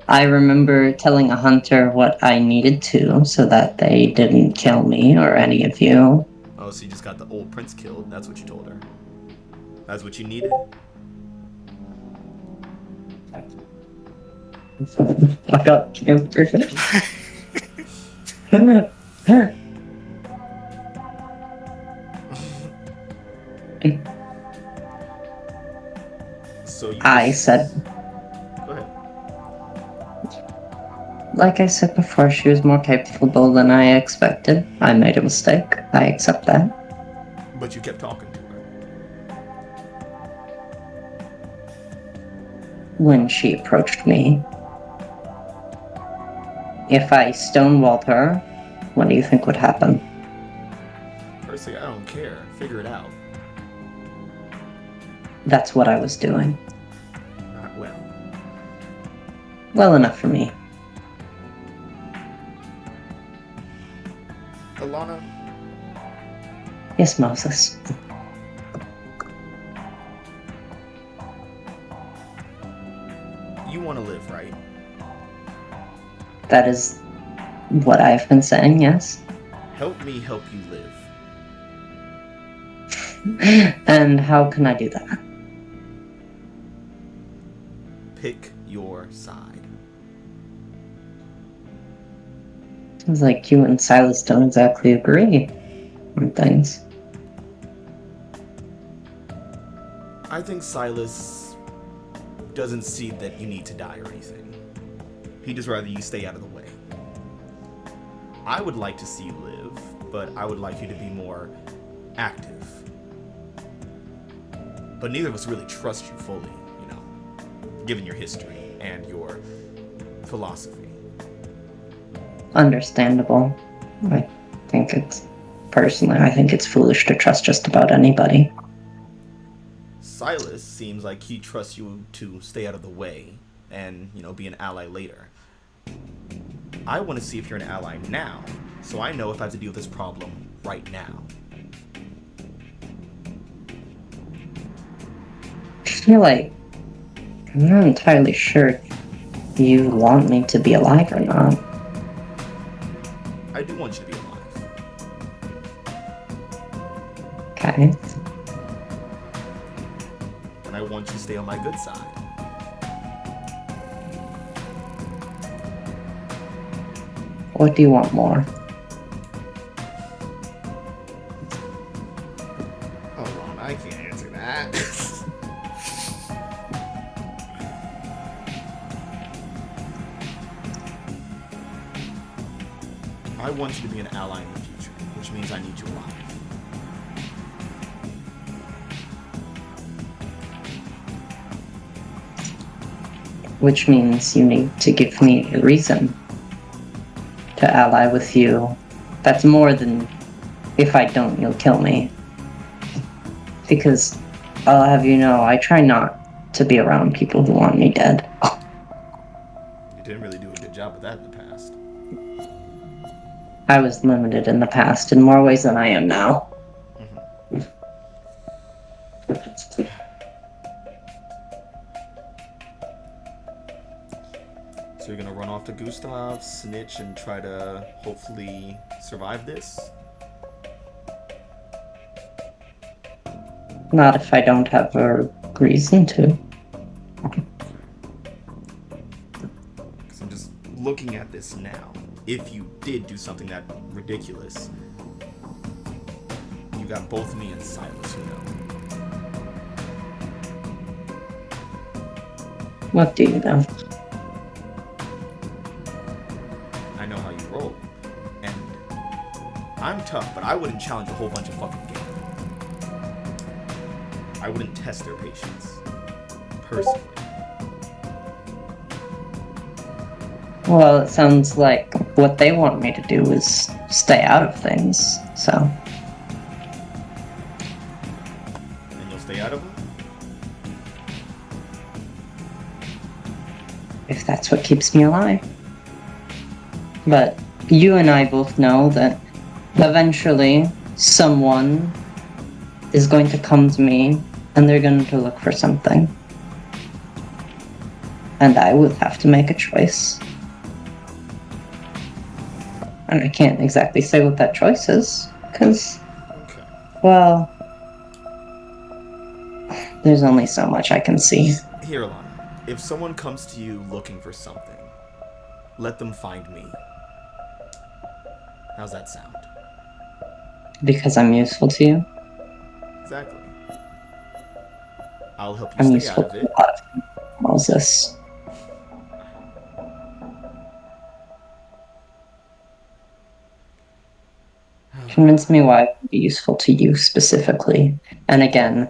[SPEAKER 6] I remember telling a hunter what I needed to so that they didn't kill me or any of you.
[SPEAKER 1] Oh, so you just got the old prince killed. That's what you told her. That's what you needed?
[SPEAKER 6] I got perfect.
[SPEAKER 1] So you
[SPEAKER 6] I said,
[SPEAKER 1] go ahead.
[SPEAKER 6] like I said before, she was more capable than I expected. I made a mistake. I accept that.
[SPEAKER 1] But you kept talking to her.
[SPEAKER 6] When she approached me, if I stonewalled her, what do you think would happen?
[SPEAKER 1] Personally, I don't care. Figure it out.
[SPEAKER 6] That's what I was doing.
[SPEAKER 1] Not well.
[SPEAKER 6] Well enough for me.
[SPEAKER 1] Alana,
[SPEAKER 6] Yes, Moses.
[SPEAKER 1] you want to live, right?
[SPEAKER 6] That is what I've been saying, yes.
[SPEAKER 1] Help me help you live.
[SPEAKER 6] And how can I do that?
[SPEAKER 1] Pick your side.
[SPEAKER 6] Seems like you and Silas don't exactly agree on things.
[SPEAKER 1] I think Silas doesn't see that you need to die or anything. He'd just rather you stay out of the way. I would like to see you live, but I would like you to be more active. But neither of us really trust you fully, you know, given your history and your philosophy.
[SPEAKER 6] Understandable. I think it's foolish to trust just about anybody.
[SPEAKER 1] Silas seems like he trusts you to stay out of the way and, you know, be an ally later. I want to see if you're an ally now, so I know if I have to deal with this problem right now.
[SPEAKER 6] I feel like I'm not entirely sure if you want me to be alive or not.
[SPEAKER 1] I do want you to be alive.
[SPEAKER 6] Okay.
[SPEAKER 1] and I want you to stay on my good side.
[SPEAKER 6] What do you want more?
[SPEAKER 1] Hold on, I can't answer that. I want you to be an ally in the future, which means I need you alive.
[SPEAKER 6] Which means you need to give me a reason to ally with you. That's more than if I don't, you'll kill me. Because I'll have you know, I try not to be around people who want me dead.
[SPEAKER 1] You didn't really do a good job of that in the past.
[SPEAKER 6] I was limited in the past in more ways than I am now.
[SPEAKER 1] So you're gonna run off to Gustav, snitch, and try to hopefully survive this?
[SPEAKER 6] Not if I don't have a reason to.
[SPEAKER 1] Because I'm just looking at this now. If you did do something that ridiculous, you got both me and Silas, who know.
[SPEAKER 6] What do you know?
[SPEAKER 1] I know how you roll. And I'm tough, but I wouldn't challenge a whole bunch of fucking games. I wouldn't test their patience. Personally.
[SPEAKER 6] Well, it sounds like what they want me to do is stay out of things, so.
[SPEAKER 1] And you'll stay out of them?
[SPEAKER 6] If that's what keeps me alive. But you and I both know that eventually someone is going to come to me and they're going to look for something. And I will have to make a choice. And I can't exactly say what that choice is, because,
[SPEAKER 1] Okay.
[SPEAKER 6] well, there's only so much I can see.
[SPEAKER 1] Here, Alana. If someone comes to you looking for something, let them find me. How's that sound?
[SPEAKER 6] Because I'm useful to you.
[SPEAKER 1] Exactly. I'll help you
[SPEAKER 6] I'm
[SPEAKER 1] stay
[SPEAKER 6] useful
[SPEAKER 1] out of
[SPEAKER 6] to
[SPEAKER 1] it.
[SPEAKER 6] a lot of people, Moses. Convince me why it would be useful to you specifically. And again,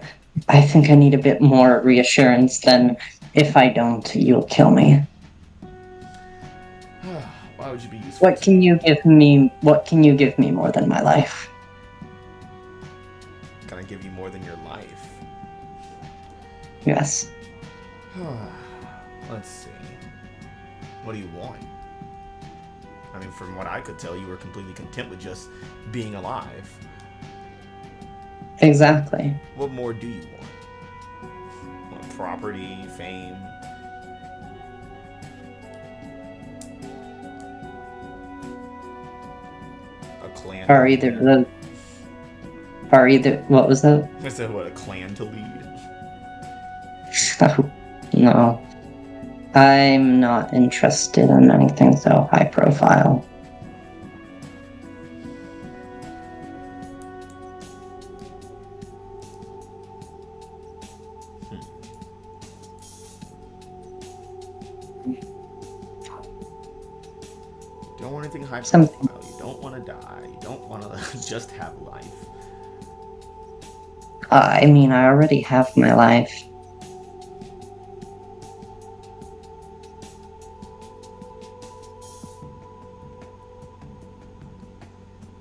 [SPEAKER 6] I think I need a bit more reassurance than if I don't, you'll kill me.
[SPEAKER 1] Why would you be useful?
[SPEAKER 6] What can you give me? What can you give me more than my life?
[SPEAKER 1] Can I give you more than your life?
[SPEAKER 6] Yes.
[SPEAKER 1] Let's see. What do you want? I mean, from what I could tell, you were completely content with just being alive.
[SPEAKER 6] Exactly.
[SPEAKER 1] What more do you want? Want property, fame? A clan?
[SPEAKER 6] Or either what was that?
[SPEAKER 1] I said, what, a clan to lead?
[SPEAKER 6] Oh, no. I'm not interested in anything so high profile.
[SPEAKER 1] You don't want anything high
[SPEAKER 6] Something.
[SPEAKER 1] profile. You don't want to die. You don't want to just have life.
[SPEAKER 6] I mean, I already have my life.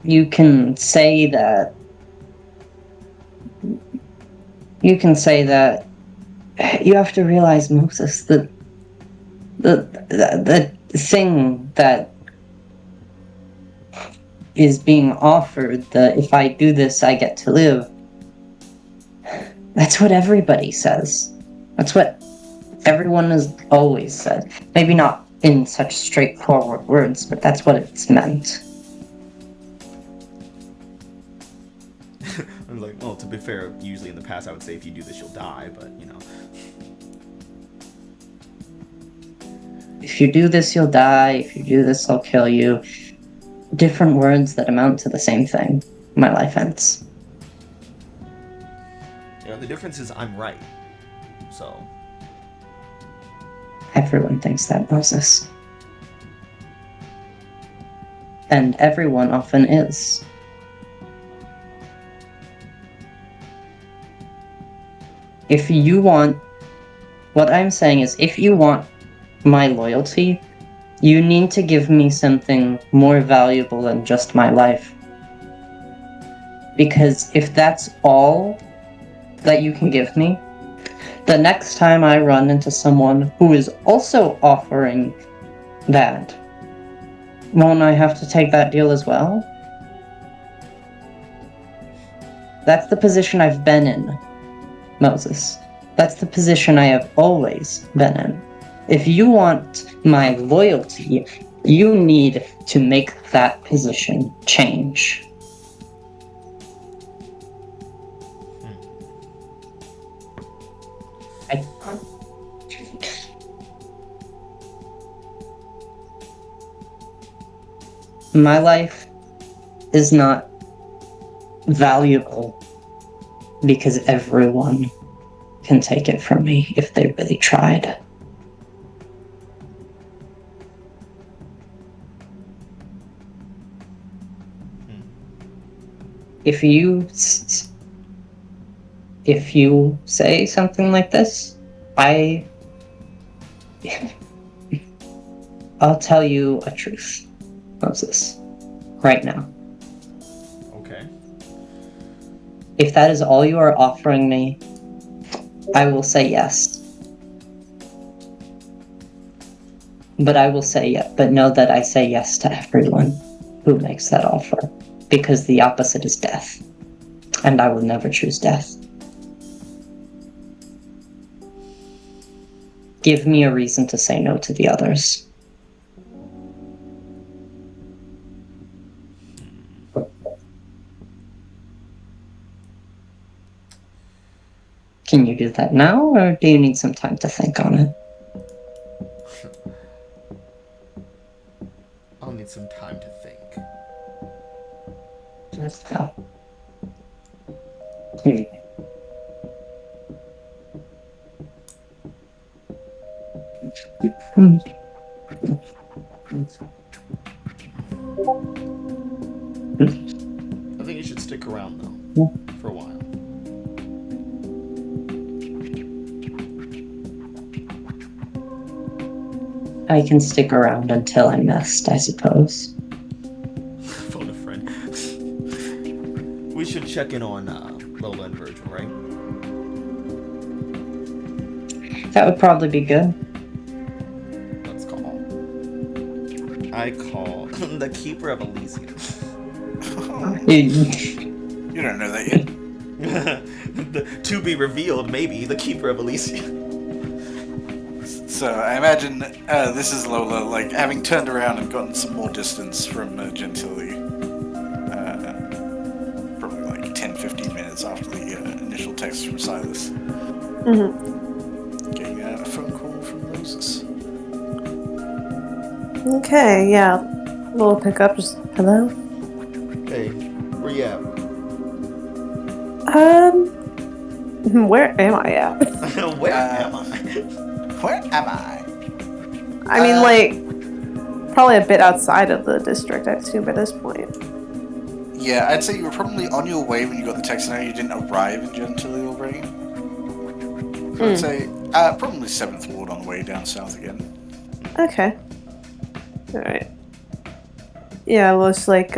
[SPEAKER 6] You can say that. You can say that. You have to realize, Moses, that the thing that is being offered, that if I do this, I get to live. That's what everybody says. That's what everyone has always said. Maybe not in such straightforward words, but that's what it's meant.
[SPEAKER 1] I'm like, Well, to be fair, usually in the past I would say if you do this, you'll die, but, you know.
[SPEAKER 6] If you do this, you'll die. If you do this, I'll kill you. Different words that amount to the same thing. My life ends.
[SPEAKER 1] You know, the difference is I'm right. So.
[SPEAKER 6] Everyone thinks that, Moses. And everyone often is. If you want... What I'm saying is, if you want my loyalty, you need to give me something more valuable than just my life. Because if that's all that you can give me, the next time I run into someone who is also offering that, won't I have to take that deal as well? That's the position I've been in, Moses. That's the position I have always been in. If you want my loyalty, you need to make that position change. My life is not valuable because everyone can take it from me if they really tried. If you say something like this, I'll tell you a truth, Moses, right now.
[SPEAKER 1] Okay.
[SPEAKER 6] If that is all you are offering me, I will say yes. But I will say yes, but know that I say yes to everyone who makes that offer, because the opposite is death, and I will never choose death. Give me a reason to say no to the others. Can you do that now, or do you need some time to think on it?
[SPEAKER 1] I'll need some time to think.
[SPEAKER 6] Let's go.
[SPEAKER 1] I think you should stick around, though, for a while.
[SPEAKER 6] I can stick around until I'm missed, I suppose.
[SPEAKER 1] Phone a friend. We should check in on Lola and Virgil, right?
[SPEAKER 6] That would probably be good.
[SPEAKER 1] Let's call. I call the Keeper of Elysium.
[SPEAKER 3] You don't know that yet.
[SPEAKER 1] To be revealed, maybe, the Keeper of Elysium.
[SPEAKER 3] So I imagine this is Lola, like, having turned around and gotten some more distance from Gentilly. Probably like 10-15 minutes after the initial text from Silas.
[SPEAKER 8] Mm-hmm.
[SPEAKER 3] Getting a phone call from Moses.
[SPEAKER 8] Okay, yeah. We'll pick up. Just hello.
[SPEAKER 1] Hey, where you at?
[SPEAKER 8] Where am I at?
[SPEAKER 1] Where am I?
[SPEAKER 3] Where am I?
[SPEAKER 8] I mean, like, probably a bit outside of the district, I assume, at this point.
[SPEAKER 3] Yeah, I'd say you were probably on your way when you got the text. I know you didn't arrive in Gentilly already. So I'd say probably 7th Ward on the way down south again.
[SPEAKER 8] Okay. Alright. Yeah, well, it's like,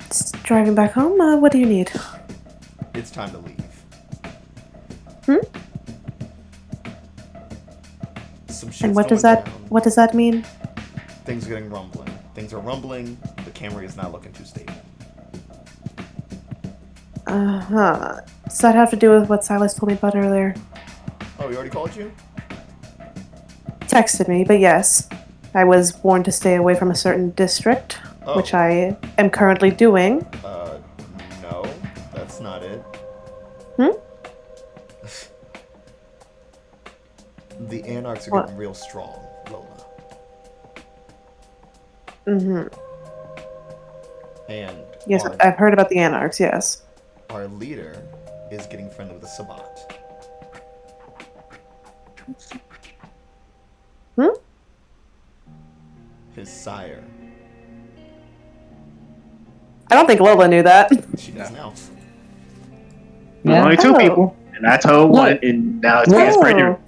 [SPEAKER 8] just driving back home. What do you need?
[SPEAKER 1] It's time to leave. Some shit's
[SPEAKER 8] And what does
[SPEAKER 1] going
[SPEAKER 8] that?
[SPEAKER 1] down.
[SPEAKER 8] What does that mean?
[SPEAKER 1] Things are getting rumbling. Things are rumbling. The Camarilla is not looking too stable.
[SPEAKER 8] Uh-huh. Does that have to do with what Silas told me about earlier?
[SPEAKER 1] Oh, he already called you?
[SPEAKER 8] Texted me, but yes. I was warned to stay away from a certain district,
[SPEAKER 1] Oh.
[SPEAKER 8] which I am currently doing.
[SPEAKER 1] No. The Anarchs are
[SPEAKER 8] What?
[SPEAKER 1] getting real strong, Lola.
[SPEAKER 8] Mm-hmm.
[SPEAKER 1] And
[SPEAKER 8] Yes,
[SPEAKER 1] our,
[SPEAKER 8] I've heard about the Anarchs, yes.
[SPEAKER 1] our leader is getting friendly with the Sabbat.
[SPEAKER 8] Hmm?
[SPEAKER 1] His sire.
[SPEAKER 8] I don't think Lola knew that.
[SPEAKER 1] She does now.
[SPEAKER 6] Yeah.
[SPEAKER 2] Only two
[SPEAKER 8] Oh.
[SPEAKER 2] people, and I told one, and now it's being spread.
[SPEAKER 8] Oh.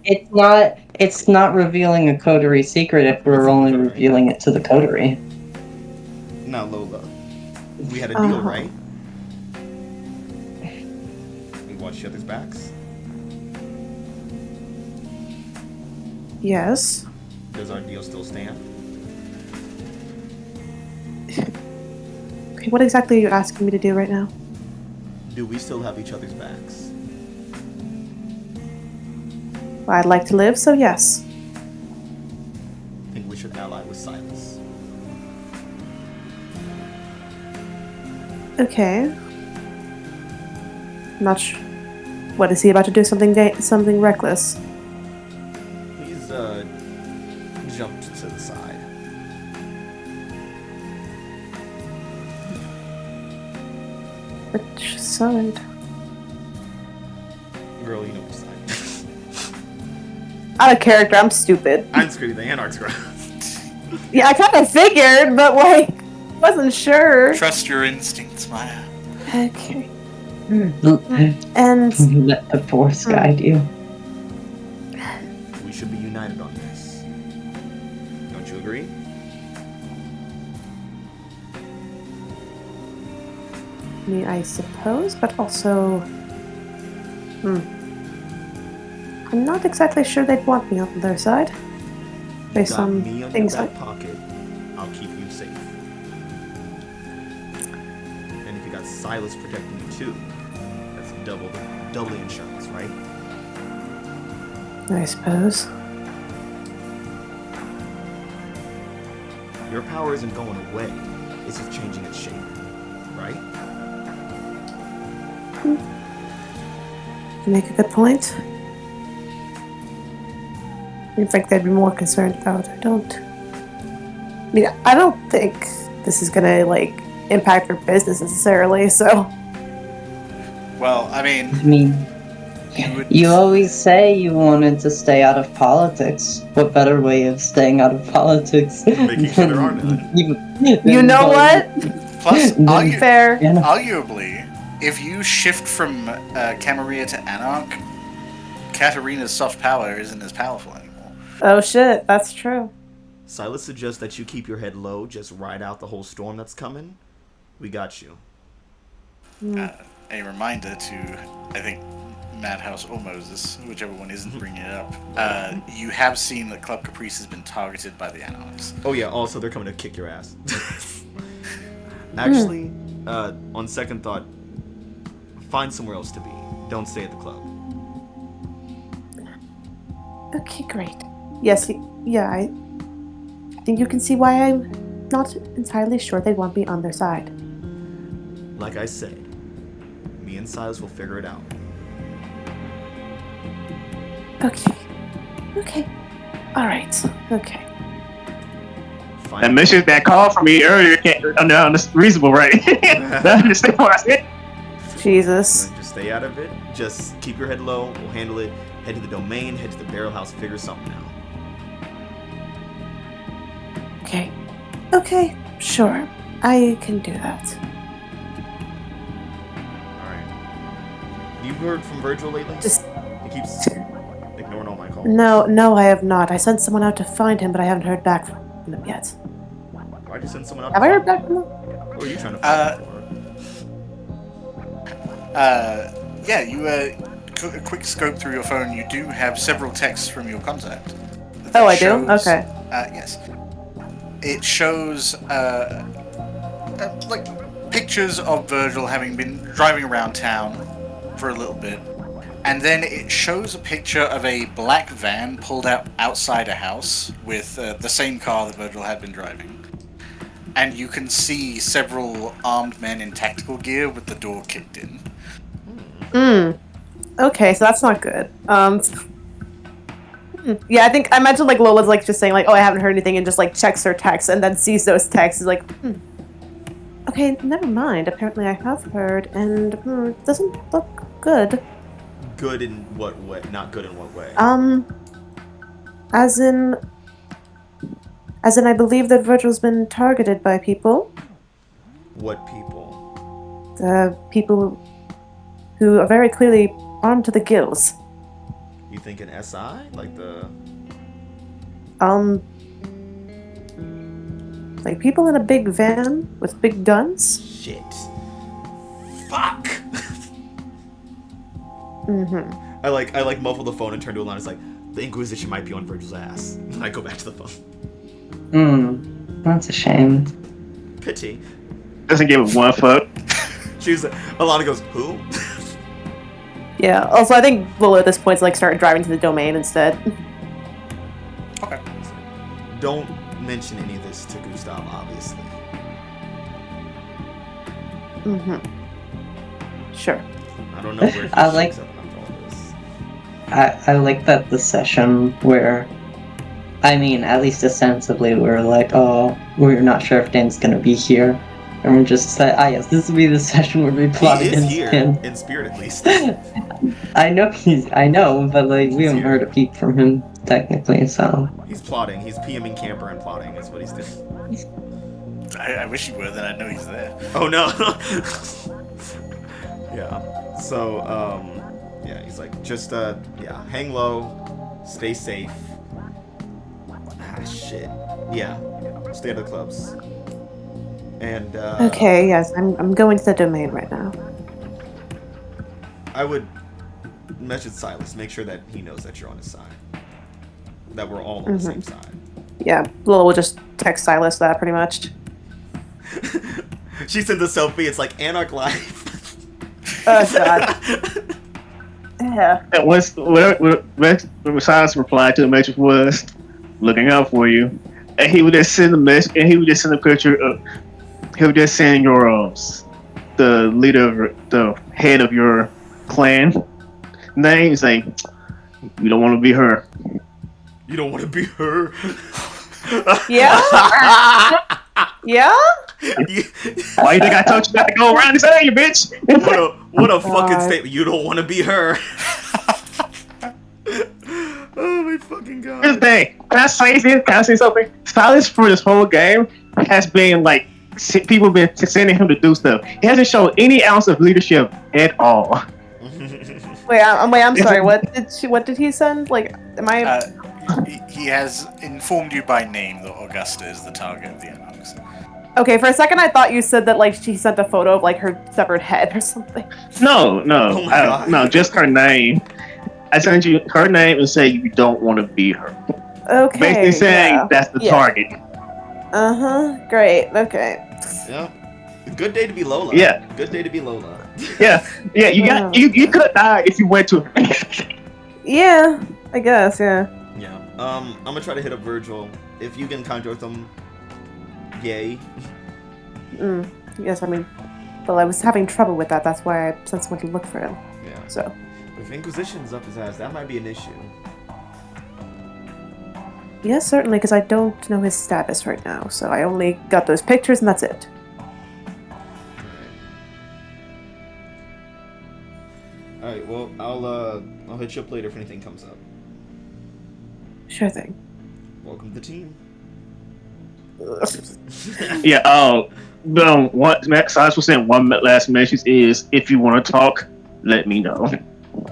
[SPEAKER 6] It's not revealing a Coterie secret if we're
[SPEAKER 1] What's in the
[SPEAKER 6] only
[SPEAKER 1] Coterie?
[SPEAKER 6] revealing it to the Coterie.
[SPEAKER 1] Now, Lola, we had a deal,
[SPEAKER 8] Uh-huh.
[SPEAKER 1] right? We watched each other's backs.
[SPEAKER 8] Yes.
[SPEAKER 1] Does our deal still stand?
[SPEAKER 8] Okay, what exactly are you asking me to do right now?
[SPEAKER 1] Do we still have each other's backs?
[SPEAKER 8] I'd like to live, so yes.
[SPEAKER 1] I think we should ally with Silas.
[SPEAKER 8] Okay. Not sure. What, is he about to do something reckless?
[SPEAKER 1] He's jumped to the side.
[SPEAKER 8] Which side?
[SPEAKER 1] Girl, you know which side.
[SPEAKER 8] Out of character, I'm stupid.
[SPEAKER 1] I'm screwed. The Anarchs were.
[SPEAKER 8] Yeah, I kind of figured, but like, wasn't sure.
[SPEAKER 3] Trust your instincts, Maya.
[SPEAKER 8] Okay.
[SPEAKER 6] Let
[SPEAKER 8] And
[SPEAKER 6] the Force guide you.
[SPEAKER 1] We should be united on this. Don't you agree?
[SPEAKER 8] I mean, I suppose, but also, I'm not exactly sure they'd want me on their side.
[SPEAKER 1] You
[SPEAKER 8] Based
[SPEAKER 1] got
[SPEAKER 8] on
[SPEAKER 1] me on
[SPEAKER 8] things
[SPEAKER 1] your
[SPEAKER 8] I-
[SPEAKER 1] back pocket. I'll keep you safe. And if you got Silas protecting you too, that's double insurance, right?
[SPEAKER 8] I suppose.
[SPEAKER 1] Your power isn't going away. It's just changing its shape, right?
[SPEAKER 8] You make a good point. In fact, they'd be more concerned about. I don't think this is gonna like impact their business necessarily. So
[SPEAKER 3] Well, I
[SPEAKER 6] I
[SPEAKER 3] mean,
[SPEAKER 6] mean,
[SPEAKER 3] would-
[SPEAKER 6] you always say you wanted to stay out of politics. What better way of staying out of politics?
[SPEAKER 1] Making sure there are none.
[SPEAKER 8] you know what?
[SPEAKER 3] plus,
[SPEAKER 8] Fair.
[SPEAKER 6] Yeah.
[SPEAKER 3] arguably, if you shift from Camarilla to Anarch, Katarina's soft power isn't as powerful anymore.
[SPEAKER 8] Oh shit, that's true.
[SPEAKER 1] Silas suggests that you keep your head low, just ride out the whole storm that's coming. We got you.
[SPEAKER 3] A reminder to, I think, Madhouse or Moses, whichever one isn't bringing it up. You have seen that Club Caprice has been targeted by the Anarchs.
[SPEAKER 1] Oh yeah, also they're coming to kick your ass. Actually, on second thought, find somewhere else to be. Don't stay at the club.
[SPEAKER 8] Okay, great. Yes, I think you can see why I'm not entirely sure they want me on their side.
[SPEAKER 1] Like I said, me and Silas will figure it out.
[SPEAKER 8] Okay. Alright. Okay.
[SPEAKER 1] Find
[SPEAKER 2] That message that called from me earlier can't. No, that's reasonable, right? I understand what I said.
[SPEAKER 8] Jesus.
[SPEAKER 1] Just stay out of it. Just keep your head low. We'll handle it. Head to the domain. Head to the barrel house. Figure something out.
[SPEAKER 8] Okay, sure. I can do that.
[SPEAKER 1] All right. You've heard from Virgil lately?
[SPEAKER 8] Just
[SPEAKER 1] He keeps ignoring all my calls.
[SPEAKER 8] no, I have not. I sent someone out to find him, but I haven't heard back from him yet.
[SPEAKER 1] Why'd you send someone out?
[SPEAKER 8] Have
[SPEAKER 1] to
[SPEAKER 8] I
[SPEAKER 1] find
[SPEAKER 8] heard back from him?
[SPEAKER 1] What were you trying to find for?
[SPEAKER 3] Yeah, you a quick scope through your phone. You do have several texts from your contact.
[SPEAKER 8] Oh, I
[SPEAKER 3] That
[SPEAKER 8] do?
[SPEAKER 3] shows-
[SPEAKER 8] Okay.
[SPEAKER 3] Yes. It shows like pictures of Virgil having been driving around town for a little bit, and then it shows a picture of a black van pulled out outside a house with the same car that Virgil had been driving, and you can see several armed men in tactical gear with the door kicked in.
[SPEAKER 8] Okay, so that's not good. Yeah, I imagine like Lola's like just saying like, oh, I haven't heard anything, and just like checks her texts and then sees those texts. Is like, okay, never mind. Apparently, I have heard, and doesn't look good.
[SPEAKER 1] Good in what way? Not good in what way?
[SPEAKER 8] As in, I believe that Virgil's been targeted by people.
[SPEAKER 1] What people?
[SPEAKER 8] The people who are very clearly armed to the gills.
[SPEAKER 1] You think an SI? Like the...
[SPEAKER 8] Like people in a big van with big guns?
[SPEAKER 1] Shit. Fuck! I like muffle the phone and turn to a line. It's like, the Inquisition might be on Virgil's ass. And I go back to the phone.
[SPEAKER 6] That's a shame.
[SPEAKER 1] Pity.
[SPEAKER 2] Doesn't give a one fuck.
[SPEAKER 1] She's Alana goes, who?
[SPEAKER 8] Yeah. Also, I think Lola at this point like started driving to the domain instead.
[SPEAKER 3] Okay.
[SPEAKER 1] Don't mention any of this to Gustav, obviously.
[SPEAKER 8] Sure.
[SPEAKER 1] I don't know where he
[SPEAKER 6] I like-
[SPEAKER 1] shakes up after all this.
[SPEAKER 6] I like that the session where, I mean, at least ostensibly, we're like, oh, we're not sure if Dan's gonna be here. And we're just say, yes, this will be the session where we plot
[SPEAKER 1] He is
[SPEAKER 6] against
[SPEAKER 1] here,
[SPEAKER 6] him.
[SPEAKER 1] in spirit at least.
[SPEAKER 6] I know, but like, we haven't
[SPEAKER 1] here.
[SPEAKER 6] heard a peep from him, technically, so.
[SPEAKER 1] He's plotting. He's PMing Camper and plotting is what he's doing.
[SPEAKER 3] I wish he were, then I'd know he's there.
[SPEAKER 1] Oh no! Yeah. So, yeah, he's like, just, yeah, hang low, stay safe. Ah, shit. Yeah, stay at the clubs. And,
[SPEAKER 8] Okay. Yes, I'm going to the domain right now.
[SPEAKER 1] I would message Silas, make sure that he knows that you're on his side. That we're all on the same side.
[SPEAKER 8] Yeah, Lola will just text Silas that pretty much.
[SPEAKER 1] She sent the selfie, it's like Anarch life.
[SPEAKER 8] Oh god. Yeah.
[SPEAKER 2] And what Silas replied to the message was, looking out for you. And he would just send a message, and he would just send a picture of, he would just send your, the leader, the head of your clan name, saying, you don't want to be her.
[SPEAKER 1] You don't want to be her.
[SPEAKER 8] Yeah? Yeah?
[SPEAKER 2] Why you think I told you not to go around and say, you bitch?
[SPEAKER 1] What a fucking statement. You don't want to be her. Oh my fucking god.
[SPEAKER 2] Here's the thing. Can I say something? Silas for this whole game has been like, people been sending him to do stuff. He hasn't shown any ounce of leadership at all.
[SPEAKER 8] Wait, I'm sorry. What did he send? Like, am I?
[SPEAKER 3] He has informed you by name that Augusta is the target of the Anarchs.
[SPEAKER 8] Okay, for a second I thought you said that like she sent a photo of like her severed head or something.
[SPEAKER 2] No,
[SPEAKER 1] Oh my God.
[SPEAKER 2] no, just her name. I sent you her name and say you don't want to be her.
[SPEAKER 8] Okay.
[SPEAKER 2] Basically saying that's the target.
[SPEAKER 8] Great. Okay.
[SPEAKER 1] Yeah. Good day to be Lola.
[SPEAKER 2] Yeah.
[SPEAKER 1] Good day to be Lola.
[SPEAKER 2] Yeah. You could have died if you went to her.
[SPEAKER 8] Yeah, I guess. Yeah.
[SPEAKER 1] Yeah. I'm gonna try to hit up Virgil. If you can contact him, yay.
[SPEAKER 8] Yes, I mean, well, I was having trouble with that. That's why I sent someone to look for him.
[SPEAKER 1] Yeah.
[SPEAKER 8] So.
[SPEAKER 1] If Inquisition's up his ass, that might be an issue.
[SPEAKER 8] Yes, certainly, because I don't know his status right now. So I only got those pictures, and that's it.
[SPEAKER 1] Alright, well, I'll hit you up later if anything comes up.
[SPEAKER 8] Sure thing.
[SPEAKER 1] Welcome to the team.
[SPEAKER 2] Yeah. What Silas was saying. One last message is, if you want to talk, let me know.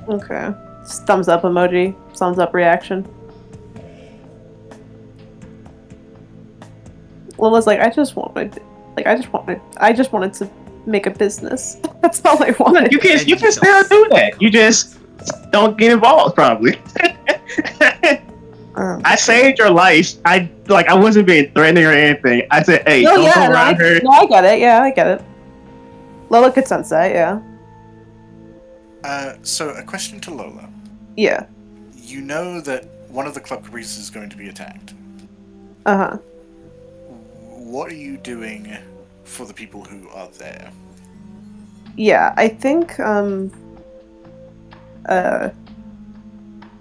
[SPEAKER 8] Okay. Just thumbs up emoji. Thumbs up reaction. Lola's like, I just wanted to make a business. That's all I wanted.
[SPEAKER 2] You can still do that. You just don't get involved, probably. I saved your life. I wasn't being threatening or anything. I said, hey, don't go around her.
[SPEAKER 8] No, I get it. Yeah, I get it. Lola could sense that. Yeah.
[SPEAKER 3] So a question to Lola.
[SPEAKER 8] Yeah.
[SPEAKER 3] You know that one of the club caprices is going to be attacked.
[SPEAKER 8] Uh-huh.
[SPEAKER 3] What are you doing for the people who are there?
[SPEAKER 8] Yeah, I think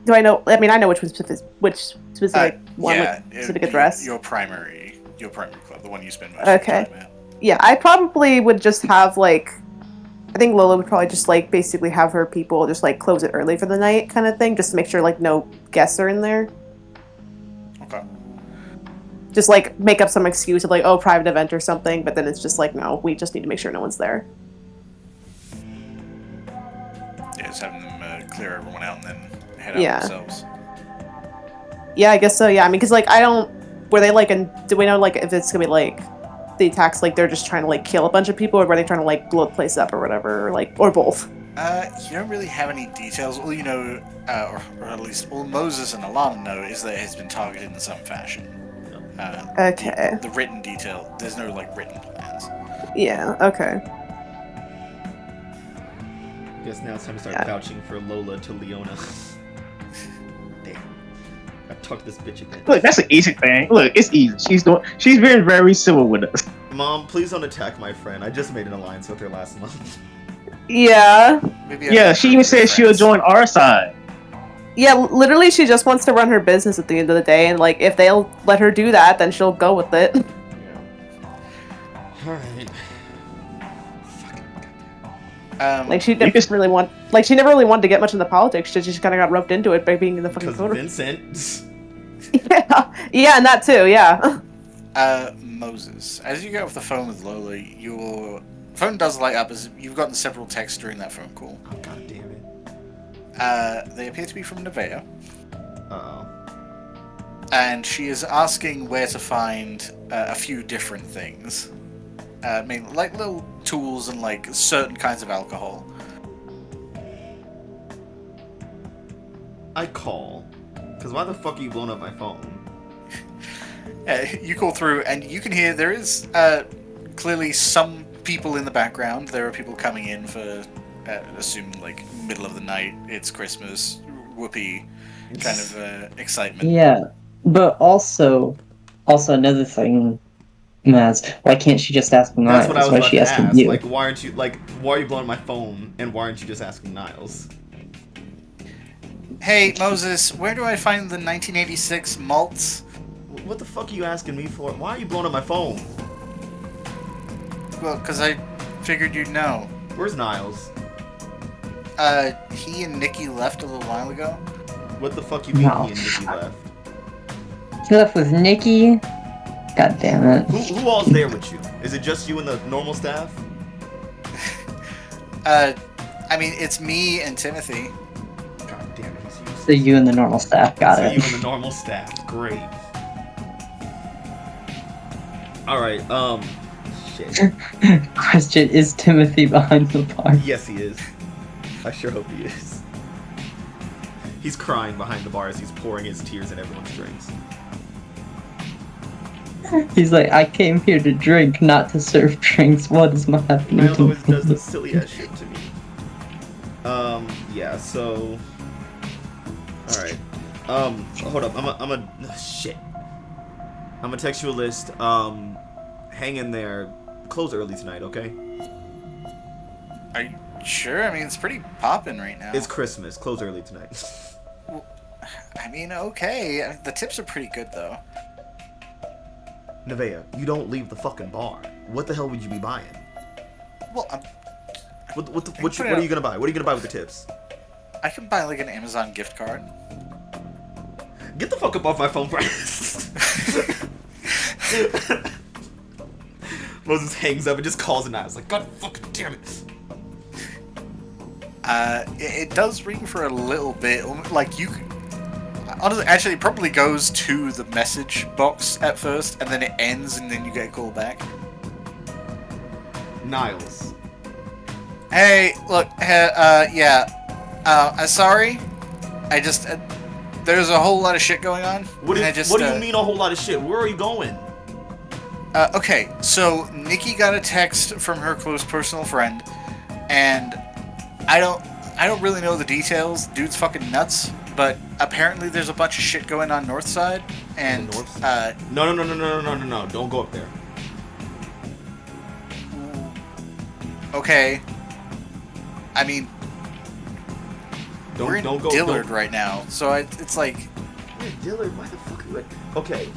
[SPEAKER 8] Do I know? I mean, I know which specific one,
[SPEAKER 3] yeah,
[SPEAKER 8] which specific address.
[SPEAKER 3] Your primary club, the one you spend most of your
[SPEAKER 8] Okay.
[SPEAKER 3] time at.
[SPEAKER 8] Yeah, I probably would just have like, I think Lola would probably just like basically have her people just like close it early for the night, kind of thing, just to make sure like no guests are in there.
[SPEAKER 3] Okay.
[SPEAKER 8] Just like make up some excuse of like, oh, private event or something, but then it's just like, no, we just need to make sure no one's there.
[SPEAKER 3] Yeah, just having them clear everyone out and then head
[SPEAKER 8] Yeah.
[SPEAKER 3] out themselves.
[SPEAKER 8] Yeah, I guess so. Yeah, I mean, because like I don't. Were they like? Do we know like if it's gonna be like the attacks? Like they're just trying to like kill a bunch of people, or were they trying to like blow the place up or whatever, or like or both?
[SPEAKER 3] You don't really have any details. All you know, or at least all Moses and Alana know, is that it has been targeted in some fashion.
[SPEAKER 8] Okay.
[SPEAKER 3] The written detail. There's no like written plans.
[SPEAKER 8] Yeah. Okay.
[SPEAKER 1] I guess now it's time to start vouching for Lola to Leona. Damn. I talked this bitch again.
[SPEAKER 2] Look, that's an easy thing. Look, it's easy. She's been very civil with us.
[SPEAKER 1] Mom, please don't attack my friend. I just made an alliance with her last month.
[SPEAKER 8] Yeah.
[SPEAKER 3] Maybe
[SPEAKER 2] Yeah, she even said she'll join our side.
[SPEAKER 8] Yeah. Literally, she just wants to run her business at the end of the day, and like if they'll let her do that, then she'll go with it.
[SPEAKER 1] Alright.
[SPEAKER 8] Like she never really wanted to get much into politics. She just kind of got roped into it by being in the fucking
[SPEAKER 1] Because
[SPEAKER 8] Coterie.
[SPEAKER 1] Vincent.
[SPEAKER 8] Yeah, and that too. Yeah.
[SPEAKER 3] Moses, as you get off the phone with Lola, your phone does light up as you've gotten several texts during that phone call.
[SPEAKER 1] Oh, god damn it.
[SPEAKER 3] They appear to be from Nevaeh.
[SPEAKER 1] Uh-oh.
[SPEAKER 3] And she is asking where to find a few different things. I mean, like little tools and like certain kinds of alcohol.
[SPEAKER 1] I call. Because why the fuck are you blowing up my phone?
[SPEAKER 3] You call through and you can hear there is clearly some people in the background. There are people coming in for, assume like middle of the night, it's Christmas, whoopee kind of excitement.
[SPEAKER 6] Yeah, but also another thing, Maz, why can't she just ask Niles?
[SPEAKER 1] That's what I was
[SPEAKER 6] Why is
[SPEAKER 1] about
[SPEAKER 6] she
[SPEAKER 1] to
[SPEAKER 6] asking
[SPEAKER 1] ask.
[SPEAKER 6] you?
[SPEAKER 1] Like, why are you blowing my phone, and why aren't you just asking Niles?
[SPEAKER 3] Hey, Moses, where do I find the 1986 malts?
[SPEAKER 1] What the fuck are you asking me for? Why are you blowing up my phone?
[SPEAKER 3] Well, because I figured you'd know.
[SPEAKER 1] Where's Niles?
[SPEAKER 3] He and Nikki left a little while ago.
[SPEAKER 1] What the fuck you mean
[SPEAKER 6] No.
[SPEAKER 1] he and Nikki left?
[SPEAKER 6] He left with Nikki? God damn it.
[SPEAKER 1] Who all's there with you? Is it just you and the normal staff?
[SPEAKER 3] I mean, it's me and Timothy.
[SPEAKER 1] God damn it, he's useless.
[SPEAKER 6] So you and the normal staff got
[SPEAKER 1] So
[SPEAKER 6] it.
[SPEAKER 1] you and the normal staff. Great. Alright, shit.
[SPEAKER 6] Question, is Timothy behind the bar?
[SPEAKER 1] Yes, he is. I sure hope he is. He's crying behind the bar as he's pouring his tears in everyone's drinks.
[SPEAKER 6] He's like, I came here to drink, not to serve drinks. What is happening
[SPEAKER 1] Niles
[SPEAKER 6] to
[SPEAKER 1] always
[SPEAKER 6] me?
[SPEAKER 1] does this silly ass shit to me. Yeah, so... Alright. Hold up, shit. I'm gonna text you a list. Hang in there. Close early tonight, okay?
[SPEAKER 3] Are you sure? I mean, it's pretty poppin' right now.
[SPEAKER 1] It's Christmas. Close early tonight.
[SPEAKER 3] I mean, okay. The tips are pretty good, though.
[SPEAKER 1] Nevaeh, you don't leave the fucking bar. What the hell would you be buying?
[SPEAKER 3] Well,
[SPEAKER 1] What are you gonna buy? What are you gonna buy with the tips?
[SPEAKER 3] I can buy, like, an Amazon gift card.
[SPEAKER 1] Get the fuck up off my phone, Bryce. Moses hangs up and just calls it out. It's like, God fucking damn it.
[SPEAKER 3] It does ring for a little bit. Like, you could... Honestly, actually, it probably goes to the message box at first, and then it ends, and then you get a call back.
[SPEAKER 1] Niles.
[SPEAKER 3] Hey, look, sorry. I just... there's a whole lot of shit going on.
[SPEAKER 1] What do you mean a whole lot of shit? Where are you going?
[SPEAKER 3] Okay, so Nikki got a text from her close personal friend, and I don't really know the details. Dude's fucking nuts, but apparently there's a bunch of shit going on north side, and
[SPEAKER 1] North side? No, don't go up there.
[SPEAKER 3] Okay. I mean, We're in Dillard right now, so it's like...
[SPEAKER 1] We're in Dillard? Why the fuck are you at... Okay,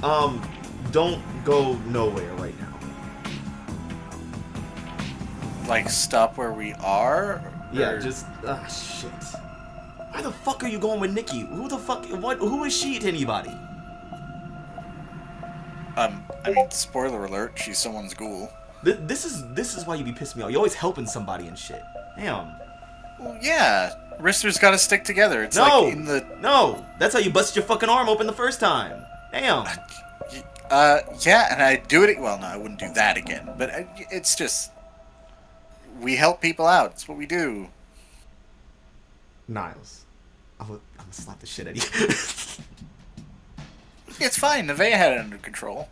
[SPEAKER 1] don't go nowhere right now.
[SPEAKER 3] Like, stop where we are?
[SPEAKER 1] Yeah,
[SPEAKER 3] Or-
[SPEAKER 1] just... shit. Why the fuck are you going with Nikki? Who the fuck... Who is she to anybody?
[SPEAKER 3] I mean, spoiler alert, she's someone's ghoul.
[SPEAKER 1] This is why you be pissing me off. You're always helping somebody and shit. Damn.
[SPEAKER 3] Well, yeah. Risters gotta stick together. It's
[SPEAKER 1] No!
[SPEAKER 3] like in the...
[SPEAKER 1] No! That's how you busted your fucking arm open the first time. Damn.
[SPEAKER 3] Yeah, and I'd do it... Well, no, I wouldn't do that again. But it's just... We help people out. It's what we do.
[SPEAKER 1] Niles. I'm gonna slap the shit out of you.
[SPEAKER 3] It's fine. Nevaeh had it under control.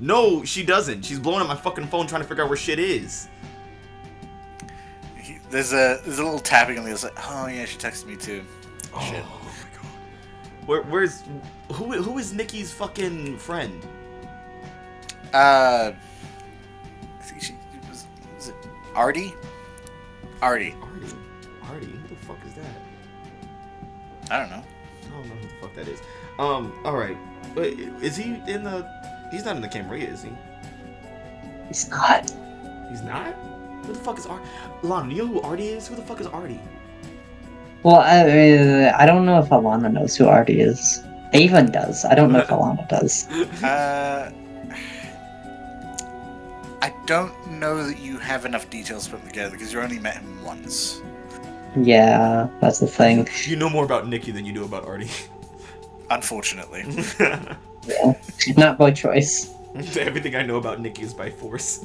[SPEAKER 1] No, she doesn't. She's blowing up my fucking phone trying to figure out where shit is.
[SPEAKER 3] There's a little tapping on the other side. Oh, yeah, she texted me too. Shit.
[SPEAKER 1] Oh my god. Where's... Who is Nikki's fucking friend?
[SPEAKER 3] I think she was it Artie? Artie.
[SPEAKER 1] Artie? Who the fuck is that?
[SPEAKER 3] I don't know.
[SPEAKER 1] I don't know who the fuck that is. Alright. Wait, is he in the... He's not in the Camarilla, is he?
[SPEAKER 6] He's not.
[SPEAKER 1] He's not? Who the fuck is Artie? Lana, do you know who Artie is? Who the fuck is Artie?
[SPEAKER 6] Well, I don't know if Alana knows who Artie is. Ava does. I don't know if Alana does.
[SPEAKER 3] I don't know that you have enough details to put them together because you only met him once.
[SPEAKER 6] Yeah, that's the thing.
[SPEAKER 1] You know more about Nikki than you do about Artie.
[SPEAKER 3] Unfortunately.
[SPEAKER 6] Yeah. Not by choice.
[SPEAKER 1] Everything I know about Nikki is by force.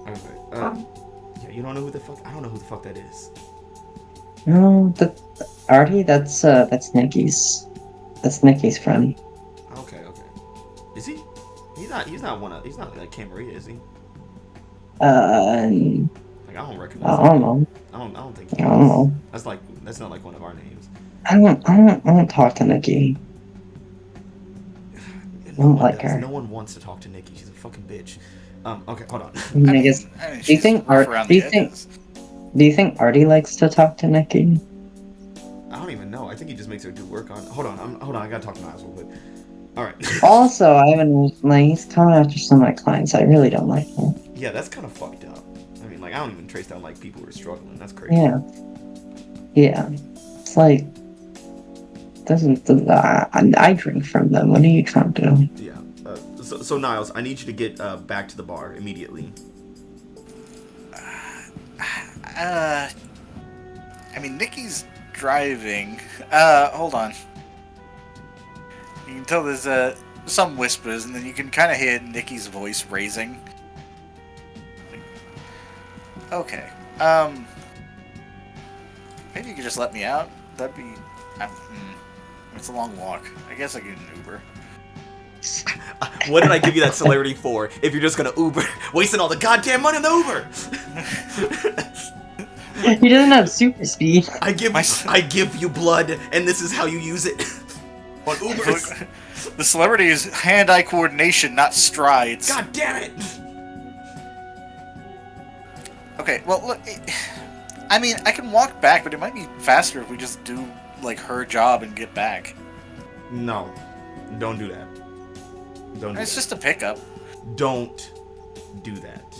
[SPEAKER 1] Okay. Yeah, you don't know who the fuck... I don't know who the fuck that is.
[SPEAKER 6] No, Artie, that's Nikki's. That's Nikki's friend.
[SPEAKER 1] Okay. Is he? He's not like Camarilla, is he? Like, I don't recognize
[SPEAKER 6] I don't know.
[SPEAKER 1] I don't think
[SPEAKER 6] I don't know.
[SPEAKER 1] That's not like one of our names.
[SPEAKER 6] I don't talk to Nikki.
[SPEAKER 1] No
[SPEAKER 6] don't
[SPEAKER 1] one
[SPEAKER 6] like
[SPEAKER 1] does.
[SPEAKER 6] her.
[SPEAKER 1] No one wants to talk to Nikki. She's a fucking bitch. Okay, hold on.
[SPEAKER 6] I guess.
[SPEAKER 3] I mean,
[SPEAKER 6] Do you
[SPEAKER 3] she's
[SPEAKER 6] think
[SPEAKER 3] rough around the edges.
[SPEAKER 6] Do you think Artie likes to talk to Nikki?
[SPEAKER 1] I don't even know. I think he just makes her do work on... Hold on. I gotta talk to Miles a little bit. Alright.
[SPEAKER 6] Also, I haven't he's coming after some of my clients. I really don't like him.
[SPEAKER 1] Yeah, that's kind of fucked up. I mean, like, I don't even trace down, like, people who are struggling. That's crazy.
[SPEAKER 6] Yeah. It's like... I drink from them. What are you trying to do?
[SPEAKER 1] Yeah. So Niles, I need you to get back to the bar immediately.
[SPEAKER 3] I mean, Nikki's driving. Hold on. You can tell there's some whispers, and then you can kind of hear Nikki's voice raising. Okay. Maybe you could just let me out. That'd be. It's a long walk. I guess I get an Uber.
[SPEAKER 1] What did I give you that celerity for? If you're just gonna Uber, wasting all the goddamn money on the Uber.
[SPEAKER 6] He doesn't have super speed.
[SPEAKER 1] I give you blood, and this is how you use it. On Ubers.
[SPEAKER 3] The celebrity is hand-eye coordination, not strides.
[SPEAKER 1] God damn it!
[SPEAKER 3] Okay, well, look. I mean, I can walk back, but it might be faster if we just do, like, her job and get back.
[SPEAKER 1] No. Don't do that. Don't do
[SPEAKER 3] It's
[SPEAKER 1] that.
[SPEAKER 3] just a pickup.
[SPEAKER 1] Don't do that.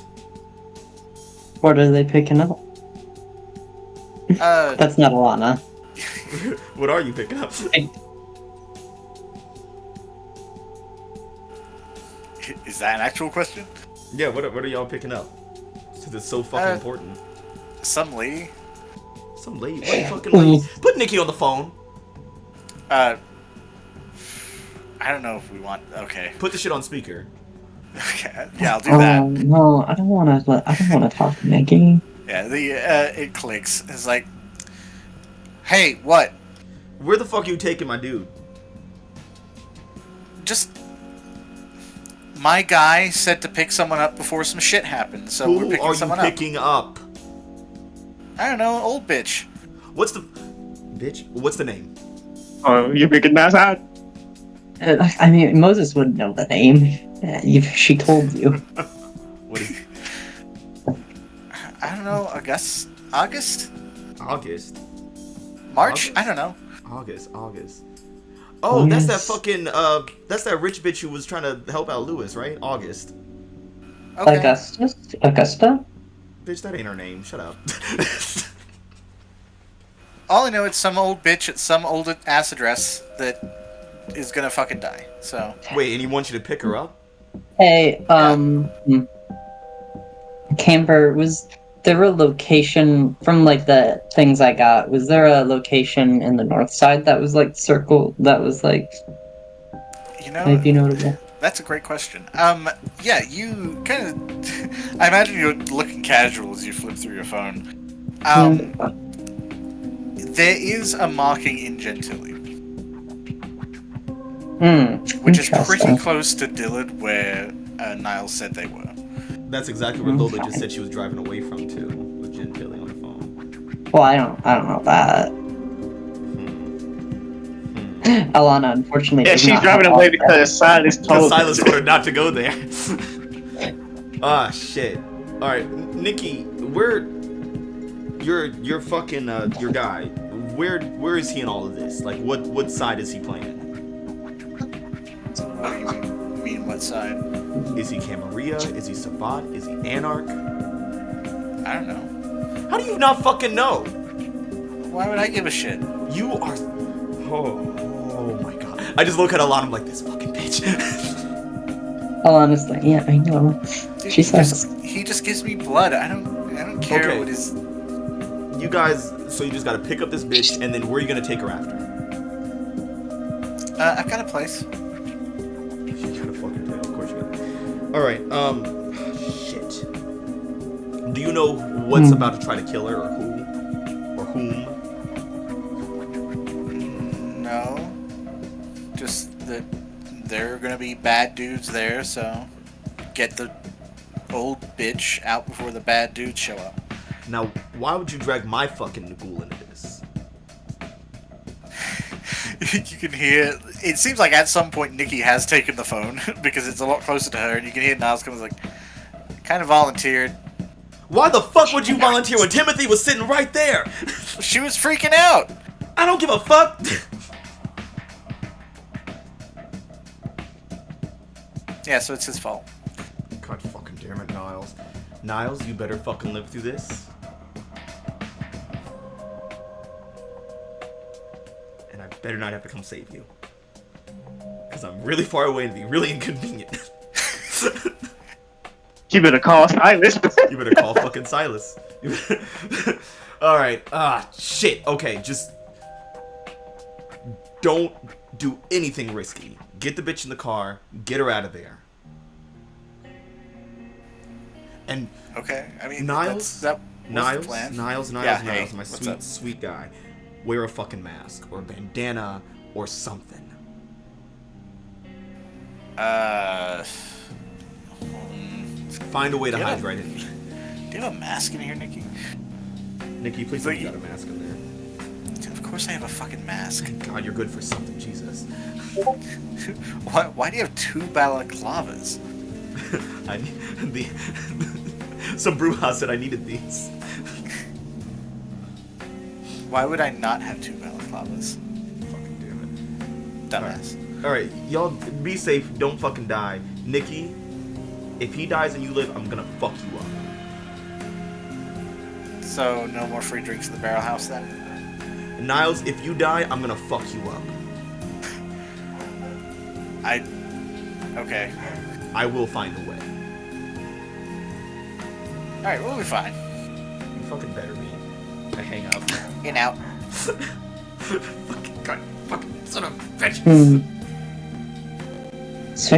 [SPEAKER 6] What are they picking up? That's not Alana.
[SPEAKER 1] What are you picking up?
[SPEAKER 3] Is that an actual question?
[SPEAKER 1] Yeah, what are y'all picking up? Since it's so fucking important.
[SPEAKER 3] Some lady.
[SPEAKER 1] Some lady. What fucking lady? Put Nikki on the phone.
[SPEAKER 3] I don't know if we want. Okay.
[SPEAKER 1] Put the shit on speaker.
[SPEAKER 3] Okay. Yeah, I'll do that.
[SPEAKER 6] No, I don't want to talk to Nikki.
[SPEAKER 3] Yeah, it clicks. It's like, hey, what?
[SPEAKER 1] Where the fuck are you taking my dude?
[SPEAKER 3] Just my guy said to pick someone up before some shit happened, so we're
[SPEAKER 1] Who
[SPEAKER 3] picking
[SPEAKER 1] are you
[SPEAKER 3] someone
[SPEAKER 1] picking up?
[SPEAKER 3] I don't know, an old bitch.
[SPEAKER 1] What's the name?
[SPEAKER 2] Oh, you're picking that side?
[SPEAKER 6] I mean, Moses wouldn't know the name. She told you.
[SPEAKER 1] What is?
[SPEAKER 3] I don't know. I guess August?
[SPEAKER 1] August.
[SPEAKER 3] March?
[SPEAKER 1] August?
[SPEAKER 3] I don't know.
[SPEAKER 1] August. Oh, that's that fucking that's that rich bitch who was trying to help out Lewis, right? August.
[SPEAKER 3] Okay.
[SPEAKER 6] Augusta?
[SPEAKER 1] Bitch, that ain't her name. Shut up.
[SPEAKER 3] All I know is some old bitch at some old ass address that is gonna fucking die. So.
[SPEAKER 1] Wait, and he wants you to pick her up?
[SPEAKER 6] Hey, Camber, was there a location from like the things I got? Was there a location in the north side that was like circle that was like
[SPEAKER 3] You know,
[SPEAKER 6] maybe notable?
[SPEAKER 3] that's a great question. Yeah, you kind of. I imagine you're looking casual as you flip through your phone. There is a marking in Gentilly, which is pretty close to Dillard, where Niles said they were.
[SPEAKER 1] That's exactly where Lola just said she was driving away from too, with Jen Tilly on the phone.
[SPEAKER 6] Well, I don't know that. Alana, unfortunately,
[SPEAKER 2] Yeah,
[SPEAKER 6] does
[SPEAKER 2] she's
[SPEAKER 6] not
[SPEAKER 2] driving
[SPEAKER 6] have
[SPEAKER 2] away
[SPEAKER 6] all
[SPEAKER 2] because Silas told her
[SPEAKER 1] Silas
[SPEAKER 2] to.
[SPEAKER 1] told her not to go there. Ah, shit. All right, Nikki, where your fucking your guy? Where is he in all of this? Like, what side is he playing?
[SPEAKER 3] What do you mean, what side?
[SPEAKER 1] Is he Camarilla? Is he Sabbat? Is he Anarch?
[SPEAKER 3] I don't know.
[SPEAKER 1] How do you not fucking know?
[SPEAKER 3] Why would I give a shit?
[SPEAKER 1] You are. Oh my god. I just look at Alana, I'm like, this fucking bitch.
[SPEAKER 6] Alana's like, yeah, I know.
[SPEAKER 3] Dude,
[SPEAKER 6] She sucks.
[SPEAKER 3] he just gives me blood. I don't care
[SPEAKER 1] Okay.
[SPEAKER 3] what his.
[SPEAKER 1] You guys, so you just gotta pick up this bitch, and then where are you gonna take her after?
[SPEAKER 3] I've got a place.
[SPEAKER 1] You got a fucking tail, of course you got. Alright, shit. Do you know what's about to try to kill her, or who? Or whom?
[SPEAKER 3] No. Just that there are gonna be bad dudes there, so get the old bitch out before the bad dudes show up.
[SPEAKER 1] Now, why would you drag my fucking ghoul into this?
[SPEAKER 3] You can hear. It seems like at some point Nikki has taken the phone because it's a lot closer to her, and you can hear Niles comes like, kind of volunteered.
[SPEAKER 1] Why the fuck would you volunteer when Timothy was sitting right there?
[SPEAKER 3] She was freaking out.
[SPEAKER 1] I don't give a fuck.
[SPEAKER 3] Yeah, so it's his fault.
[SPEAKER 1] God fucking damn it, Niles. Niles, you better fucking live through this. And I better not have to come save you. Because I'm really far away and it'd be really inconvenient.
[SPEAKER 2] You better call Silas.
[SPEAKER 1] You better call fucking Silas. Alright, shit. Okay, just don't do anything risky. Get the bitch in the car, get her out of there. And
[SPEAKER 3] Okay, I mean,
[SPEAKER 1] Niles,
[SPEAKER 3] that was
[SPEAKER 1] Niles,
[SPEAKER 3] the plan.
[SPEAKER 1] Niles,
[SPEAKER 3] Yeah, hey,
[SPEAKER 1] my
[SPEAKER 3] what's
[SPEAKER 1] sweet,
[SPEAKER 3] up?
[SPEAKER 1] sweet guy. Wear a fucking mask or a bandana or something. Find a way to
[SPEAKER 3] Yeah.
[SPEAKER 1] hide right in.
[SPEAKER 3] Do you have a mask in here, Nikki?
[SPEAKER 1] Nikki, please tell me you got a mask in there.
[SPEAKER 3] Of course I have a fucking mask.
[SPEAKER 1] Thank God, you're good for something, Jesus.
[SPEAKER 3] Why do you have two balaclavas?
[SPEAKER 1] I need the some brewhouse said I needed these.
[SPEAKER 3] Why would I not have two balaclavas?
[SPEAKER 1] Fucking damn it.
[SPEAKER 3] Dumbass.
[SPEAKER 1] All right, y'all be safe. Don't fucking die. Nikki, if he dies and you live, I'm gonna fuck you up.
[SPEAKER 3] So no more free drinks in the barrel house then?
[SPEAKER 1] Niles, if you die, I'm gonna fuck you up.
[SPEAKER 3] Okay.
[SPEAKER 1] I will find a way.
[SPEAKER 3] Alright, we'll be fine.
[SPEAKER 1] You fucking better be. I hang up.
[SPEAKER 3] In out.
[SPEAKER 1] Fucking God, fucking son of a bitch.
[SPEAKER 6] So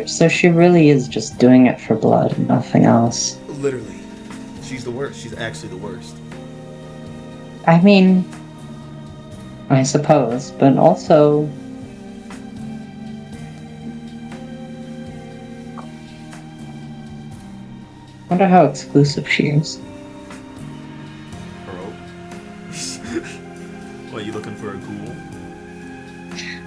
[SPEAKER 6] so she really is just doing it for blood and nothing else.
[SPEAKER 1] Literally, she's the worst. She's actually the worst.
[SPEAKER 6] I mean, I suppose, but also, wonder how exclusive she is.
[SPEAKER 1] Bro. What, you looking for a ghoul?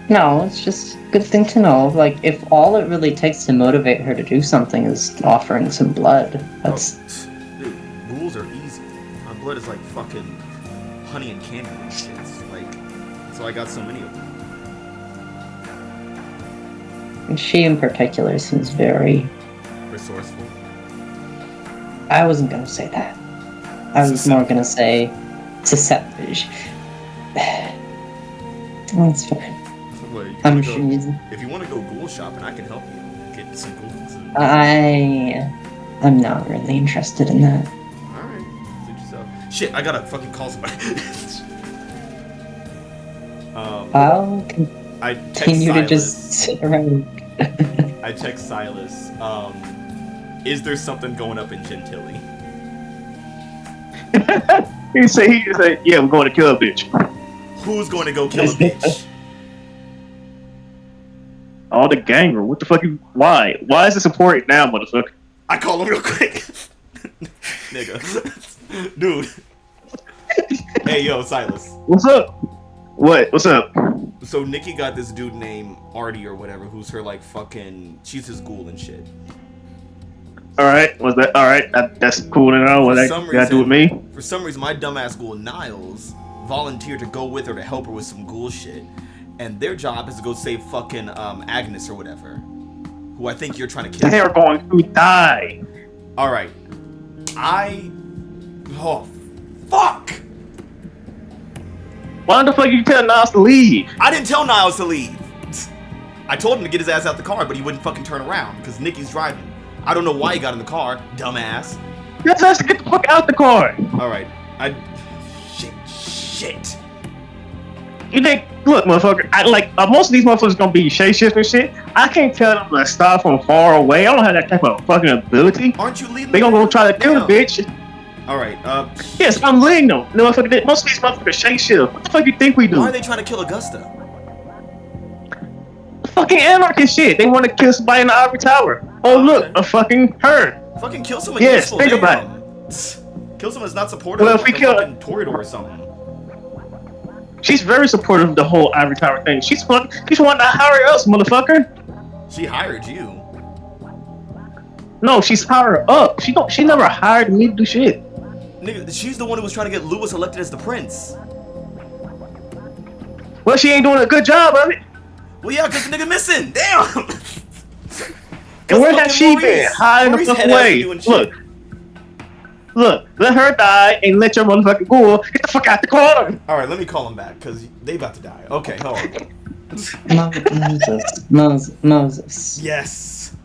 [SPEAKER 6] No, it's just a good thing to know. Like, if all it really takes to motivate her to do something is offering some blood, that's...
[SPEAKER 1] Dude, ghouls are easy. blood is like fucking honey and candy and shit. Like, that's why I got so many of them.
[SPEAKER 6] She in particular seems very...
[SPEAKER 1] Resourceful.
[SPEAKER 6] I wasn't gonna say that. I was more gonna say susceptible. That's fine.
[SPEAKER 1] Well,
[SPEAKER 6] I'm sure
[SPEAKER 1] if you want to go ghoul shopping, I can help you get some ghouls.
[SPEAKER 6] I'm not really interested in that.
[SPEAKER 1] Alright, suit yourself. Shit, I gotta fucking call somebody.
[SPEAKER 6] I'll
[SPEAKER 1] I text
[SPEAKER 6] continue to
[SPEAKER 1] Silas.
[SPEAKER 6] just sit around.
[SPEAKER 1] I text Silas. Is there something going up in Gentilly?
[SPEAKER 2] He say, yeah, we're going to kill a bitch.
[SPEAKER 1] Who's going to go kill a bitch?
[SPEAKER 2] All the gang, or what the fuck? Why? Why is this important now, motherfucker?
[SPEAKER 1] I call him real quick. Nigga. Dude. Hey, yo, Silas.
[SPEAKER 2] What's up? What? What's up?
[SPEAKER 1] So Nikki got this dude named Artie or whatever, who's her like fucking... She's his ghoul and shit.
[SPEAKER 2] Alright, was that alright? That's cool to know. What that got to do with me?
[SPEAKER 1] For some reason, my dumbass ghoul Niles volunteered to go with her to help her with some ghoul shit. And their job is to go save fucking Agnes or whatever. Who I think you're trying to kill.
[SPEAKER 2] They're going to die.
[SPEAKER 1] Alright. Oh, fuck!
[SPEAKER 2] Why the fuck you tell Niles to leave?
[SPEAKER 1] I didn't tell Niles to leave. I told him to get his ass out the car, but he wouldn't fucking turn around because Nikki's driving. I don't know why he got in the car, dumbass.
[SPEAKER 2] Let's us get the fuck out the car.
[SPEAKER 1] Alright. Shit.
[SPEAKER 2] You think, look, motherfucker, most of these motherfuckers gonna be shapeshifting shit. I can't tell them to stop from far away. I don't have that type of fucking ability.
[SPEAKER 1] Aren't you leading
[SPEAKER 2] They gonna go try to kill the bitch.
[SPEAKER 1] Alright,
[SPEAKER 2] yes, I'm leading them. No, most of these motherfuckers shapeshift. What the fuck you think we do?
[SPEAKER 1] Why are they trying to kill Augusta?
[SPEAKER 2] Fucking Anarchist shit. They want to kill somebody in the Ivory Tower. Oh, look, a fucking her.
[SPEAKER 1] Fucking kill someone
[SPEAKER 2] useful. Yes, think about
[SPEAKER 1] it. Kill someone that's not supportive
[SPEAKER 2] well,
[SPEAKER 1] of
[SPEAKER 2] if we
[SPEAKER 1] like
[SPEAKER 2] kill
[SPEAKER 1] a fucking Toreador or something.
[SPEAKER 2] She's very supportive of the whole Ivory Tower thing. She's wanting to hire us, motherfucker.
[SPEAKER 1] She hired you.
[SPEAKER 2] No, she's hired up. She never hired me to do shit.
[SPEAKER 1] Nigga, she's the one who was trying to get Lewis elected as the prince.
[SPEAKER 2] Well, she ain't doing a good job of it.
[SPEAKER 1] Well, yeah, because the nigga missing. Damn.
[SPEAKER 2] And where has she been? Hiding the fuck away. Look, let her die and let your motherfucking ghoul get the fuck out the corner.
[SPEAKER 1] Alright, let me call him back, because they about to die. Okay, hold
[SPEAKER 6] on. Moses.
[SPEAKER 1] Yes.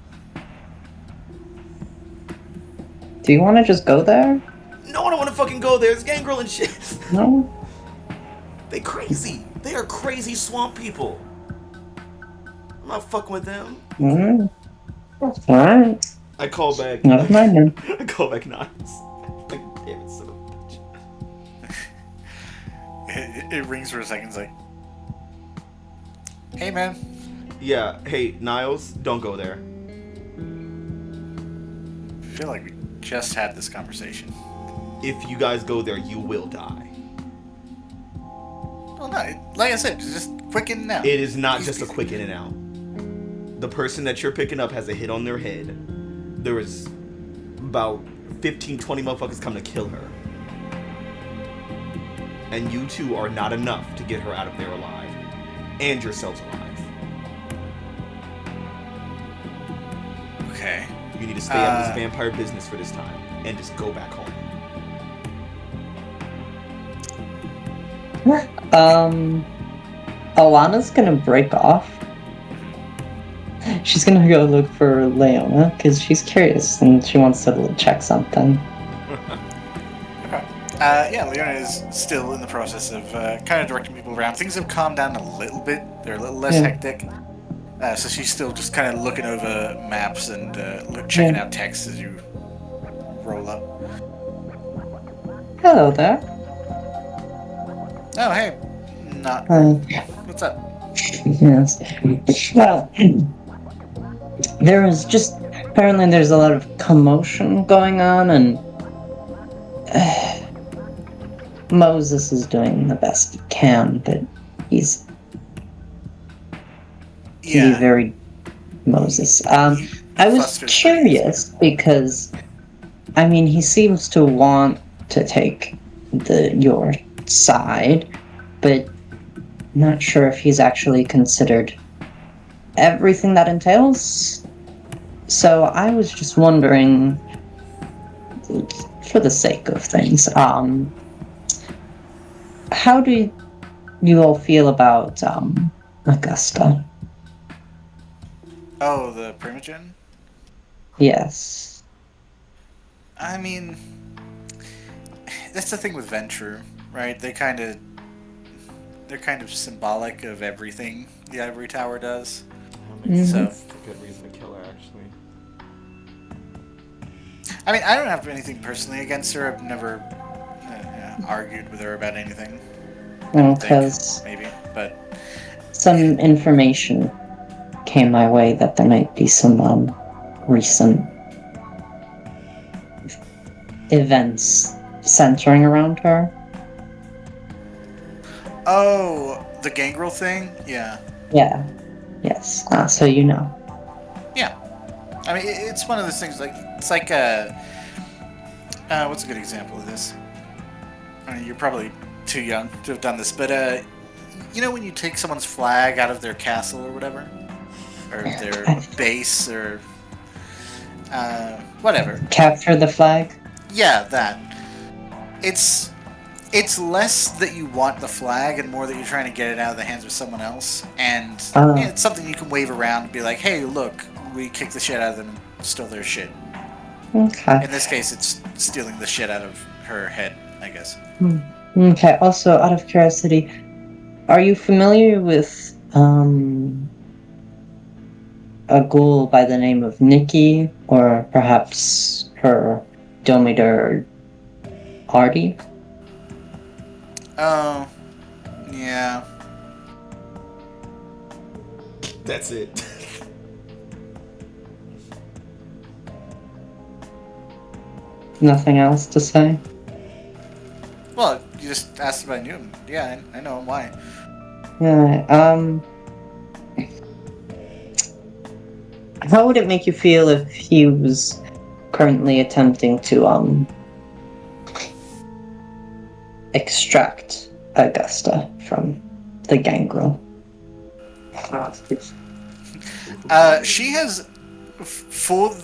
[SPEAKER 6] Do you want to just go there?
[SPEAKER 1] No, I don't want to fucking go there. It's gangrel and shit.
[SPEAKER 6] No?
[SPEAKER 1] They crazy. They are crazy swamp people. I'm not fucking with them.
[SPEAKER 6] Alright.
[SPEAKER 1] I call back.
[SPEAKER 6] Not mind them.
[SPEAKER 1] I call back Niles. Like, damn it, son of a bitch.
[SPEAKER 3] It rings for a second. It's like, hey, man.
[SPEAKER 1] Yeah, hey, Niles, don't go there.
[SPEAKER 3] I feel like we just had this conversation.
[SPEAKER 1] If you guys go there, you will die.
[SPEAKER 3] Well, no, like I said, it's just quick in and out.
[SPEAKER 1] It is not just a quick in and out. The person that you're picking up has a hit on their head. There is about 15, 20 motherfuckers come to kill her. And you two are not enough to get her out of there alive. And yourselves alive.
[SPEAKER 3] Okay.
[SPEAKER 1] You need to stay out of this vampire business for this time. And just go back home.
[SPEAKER 6] Alana's gonna break off. She's gonna go look for Leona, because she's curious and she wants to check something.
[SPEAKER 3] Okay. Yeah, Leona is still in the process of kind of directing people around. Things have calmed down a little bit. They're a little less hectic. So she's still just kind of looking over maps and checking out text as you roll up.
[SPEAKER 6] Hello there.
[SPEAKER 3] Oh, hey. Not. What's up?
[SPEAKER 6] Yes. Well, apparently there's a lot of commotion going on, and Moses is doing the best he can, but he's very Moses. I was curious because, I mean, he seems to want to take your side, but not sure if he's actually considered everything that entails. So I was just wondering, for the sake of things, how do you all feel about Augusta?
[SPEAKER 3] Oh, the Primogen?
[SPEAKER 6] Yes.
[SPEAKER 3] I mean, that's the thing with Ventrue, right? They're kind of symbolic of everything the Ivory Tower does. So,
[SPEAKER 1] That's a good reason to kill her, actually.
[SPEAKER 3] I mean, I don't have anything personally against her. I've never argued with her about anything.
[SPEAKER 6] Because
[SPEAKER 3] Maybe, but
[SPEAKER 6] some information came my way that there might be some recent events centering around her.
[SPEAKER 3] oh, the Gangrel thing, yeah.
[SPEAKER 6] Yeah. Yes. So you know.
[SPEAKER 3] Yeah. I mean, it's one of those things. It's like what's a good example of this? I mean, you're probably too young to have done this, but you know when you take someone's flag out of their castle or whatever, or their base or whatever.
[SPEAKER 6] Capture the flag?
[SPEAKER 3] Yeah, that. It's less that you want the flag and more that you're trying to get it out of the hands of someone else. And it's something you can wave around and be like, hey, look, we kicked the shit out of them and stole their shit.
[SPEAKER 6] Okay.
[SPEAKER 3] In this case, it's stealing the shit out of her head, I guess.
[SPEAKER 6] Okay, also, out of curiosity, are you familiar with a ghoul by the name of Nikki, or perhaps her Domiter Artie?
[SPEAKER 3] Oh, yeah.
[SPEAKER 1] That's it.
[SPEAKER 6] Nothing else to say?
[SPEAKER 3] Well, you just asked if I knew him. Yeah, I know him. Why?
[SPEAKER 6] Yeah, how would it make you feel if he was currently attempting to, extract Augusta from the gangrel?
[SPEAKER 3] She has, for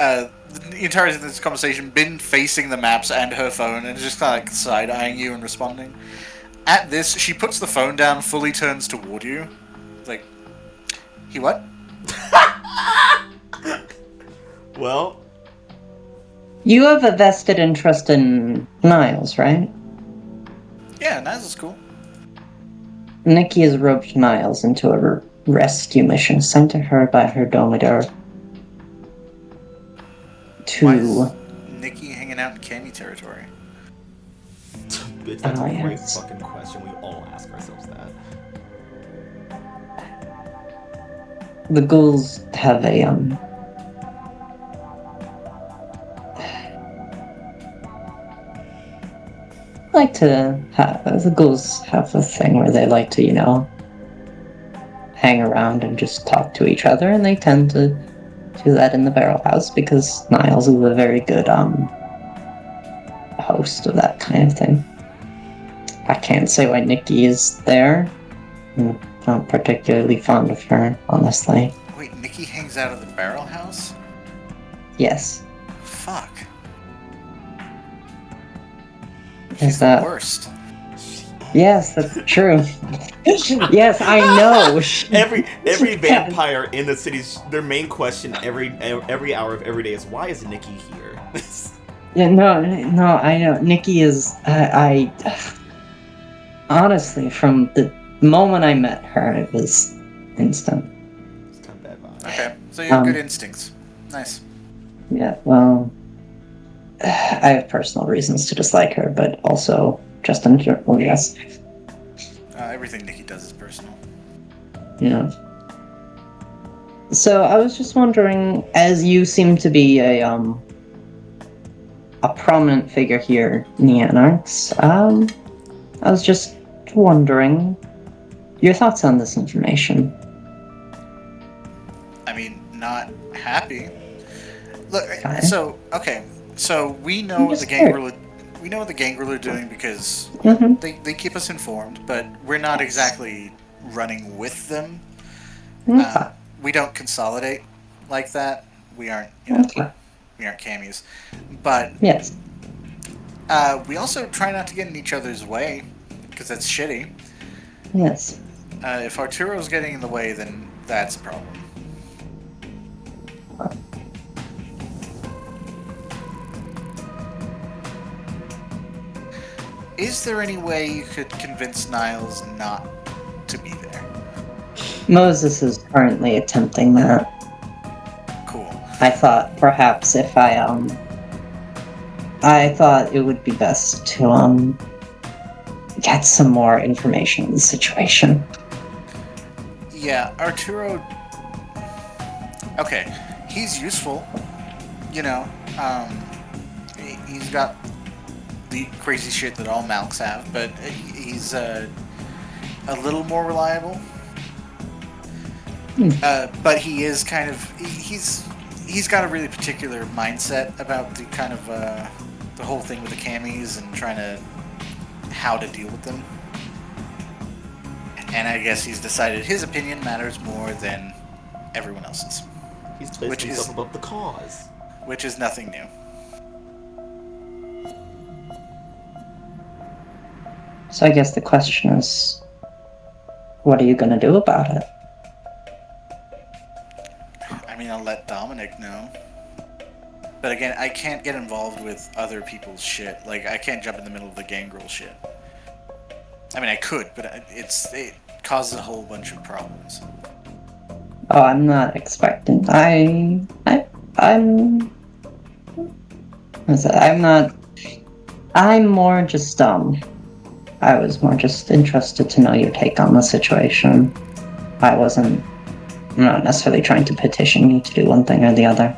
[SPEAKER 3] the entirety of this conversation, been facing the maps and her phone and just kind of like side-eyeing you and responding. At this, she puts the phone down, fully turns toward you. Like, he what?
[SPEAKER 1] Well,
[SPEAKER 6] You have a vested interest in Niles, right?
[SPEAKER 3] Yeah, Niles is cool.
[SPEAKER 6] Nikki has roped Niles into a rescue mission sent to her by her Domidor
[SPEAKER 3] Why is
[SPEAKER 6] to...
[SPEAKER 3] Nikki hanging out in Cammy territory?
[SPEAKER 1] bitch, that's a great
[SPEAKER 6] yes.
[SPEAKER 1] fucking question. We all ask ourselves that.
[SPEAKER 6] The ghouls have a, the ghouls have a thing where they like to, hang around and just talk to each other, and they tend to do that in the barrel house because Niles is a very good, host of that kind of thing. I can't say why Nikki is there. I'm not particularly fond of her, honestly.
[SPEAKER 3] Wait, Nikki hangs out at the barrel house?
[SPEAKER 6] Yes.
[SPEAKER 3] Fuck.
[SPEAKER 6] Is
[SPEAKER 3] She's
[SPEAKER 6] that...
[SPEAKER 3] the worst.
[SPEAKER 6] Yes, that's true. Yes, I know.
[SPEAKER 1] Every vampire in the city's their main question every hour of every day is, why is Nikki here?
[SPEAKER 6] Yeah, no, I know. Nikki is. I honestly, from the moment I met her, it was instant.
[SPEAKER 1] It's kind of bad vibe.
[SPEAKER 3] Okay, so you have good instincts. Nice.
[SPEAKER 6] Yeah, well, I have personal reasons to dislike her, but also just in general, yes.
[SPEAKER 3] Everything Nikki does is personal.
[SPEAKER 6] Yeah. So I was just wondering, as you seem to be a prominent figure here in the Anarchs, I was just wondering your thoughts on this information.
[SPEAKER 3] I mean, not happy. Look,
[SPEAKER 6] Okay.
[SPEAKER 3] so we know
[SPEAKER 6] I'm
[SPEAKER 3] the
[SPEAKER 6] just scared.
[SPEAKER 3] Gangrel. we know what the Gangrel are doing because
[SPEAKER 6] Mm-hmm.
[SPEAKER 3] they keep us informed, but we're not exactly running with them.
[SPEAKER 6] Okay.
[SPEAKER 3] We don't consolidate like that. We aren't, you know,
[SPEAKER 6] Okay.
[SPEAKER 3] we aren't cameos. But
[SPEAKER 6] Yes.
[SPEAKER 3] we also try not to get in each other's way because that's shitty.
[SPEAKER 6] Yes.
[SPEAKER 3] If Arturo's getting in the way, then that's a problem. Is there any way you could convince Niles not to be there?
[SPEAKER 6] Moses is currently attempting that.
[SPEAKER 3] Cool.
[SPEAKER 6] I thought perhaps if I thought it would be best to get some more information in the situation.
[SPEAKER 3] Yeah, Arturo. Okay, he's useful. You know, he's got the crazy shit that all Malks have, but he's a little more reliable. But he is kind of he's got a really particular mindset about the kind of the whole thing with the camis and trying to how to deal with them. And I guess he's decided his opinion matters more than everyone else's.
[SPEAKER 1] He's placed himself above the cause.
[SPEAKER 3] Which is nothing new.
[SPEAKER 6] So I guess the question is, what are you going to do about it?
[SPEAKER 3] I mean, I'll let Dominic know. But again, I can't get involved with other people's shit. Like, I can't jump in the middle of the Gangrel shit. I mean, I could, but it causes a whole bunch of problems.
[SPEAKER 6] Oh, I'm not expecting. I'm not. I'm more just I was more just interested to know your take on the situation. I'm not necessarily trying to petition you to do one thing or the other.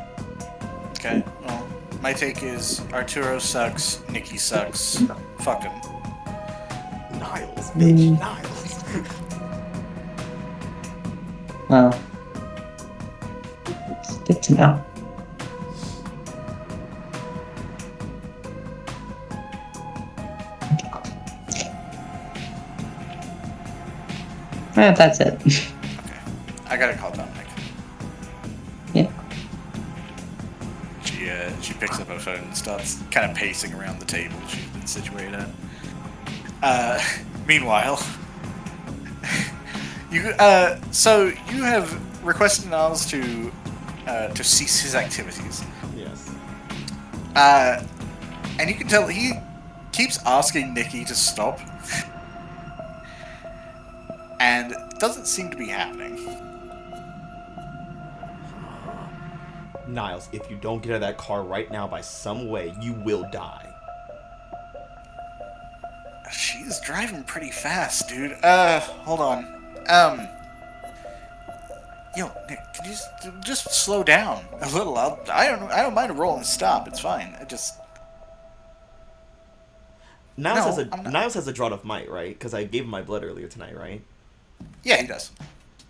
[SPEAKER 3] Okay, well, my take is Arturo sucks, Nikki sucks, fuck him.
[SPEAKER 1] Niles, bitch, Niles.
[SPEAKER 6] Well, it's good to know. Yeah, that's it.
[SPEAKER 3] Okay, I gotta call Dominic.
[SPEAKER 6] Yeah.
[SPEAKER 3] She picks up her phone and starts kind of pacing around the table she's been situated at. Meanwhile, so you have requested Niles to cease his activities.
[SPEAKER 1] Yes.
[SPEAKER 3] And you can tell he keeps asking Nikki to stop. And it doesn't seem to be happening.
[SPEAKER 1] Niles, if you don't get out of that car right now by some way, you will die.
[SPEAKER 3] She's driving pretty fast, dude. Hold on. Yo, Nick, can you just slow down a little? I don't mind a roll and stop. It's fine.
[SPEAKER 1] Niles has a draught of might, right? Because I gave him my blood earlier tonight, right?
[SPEAKER 3] Yeah, he does.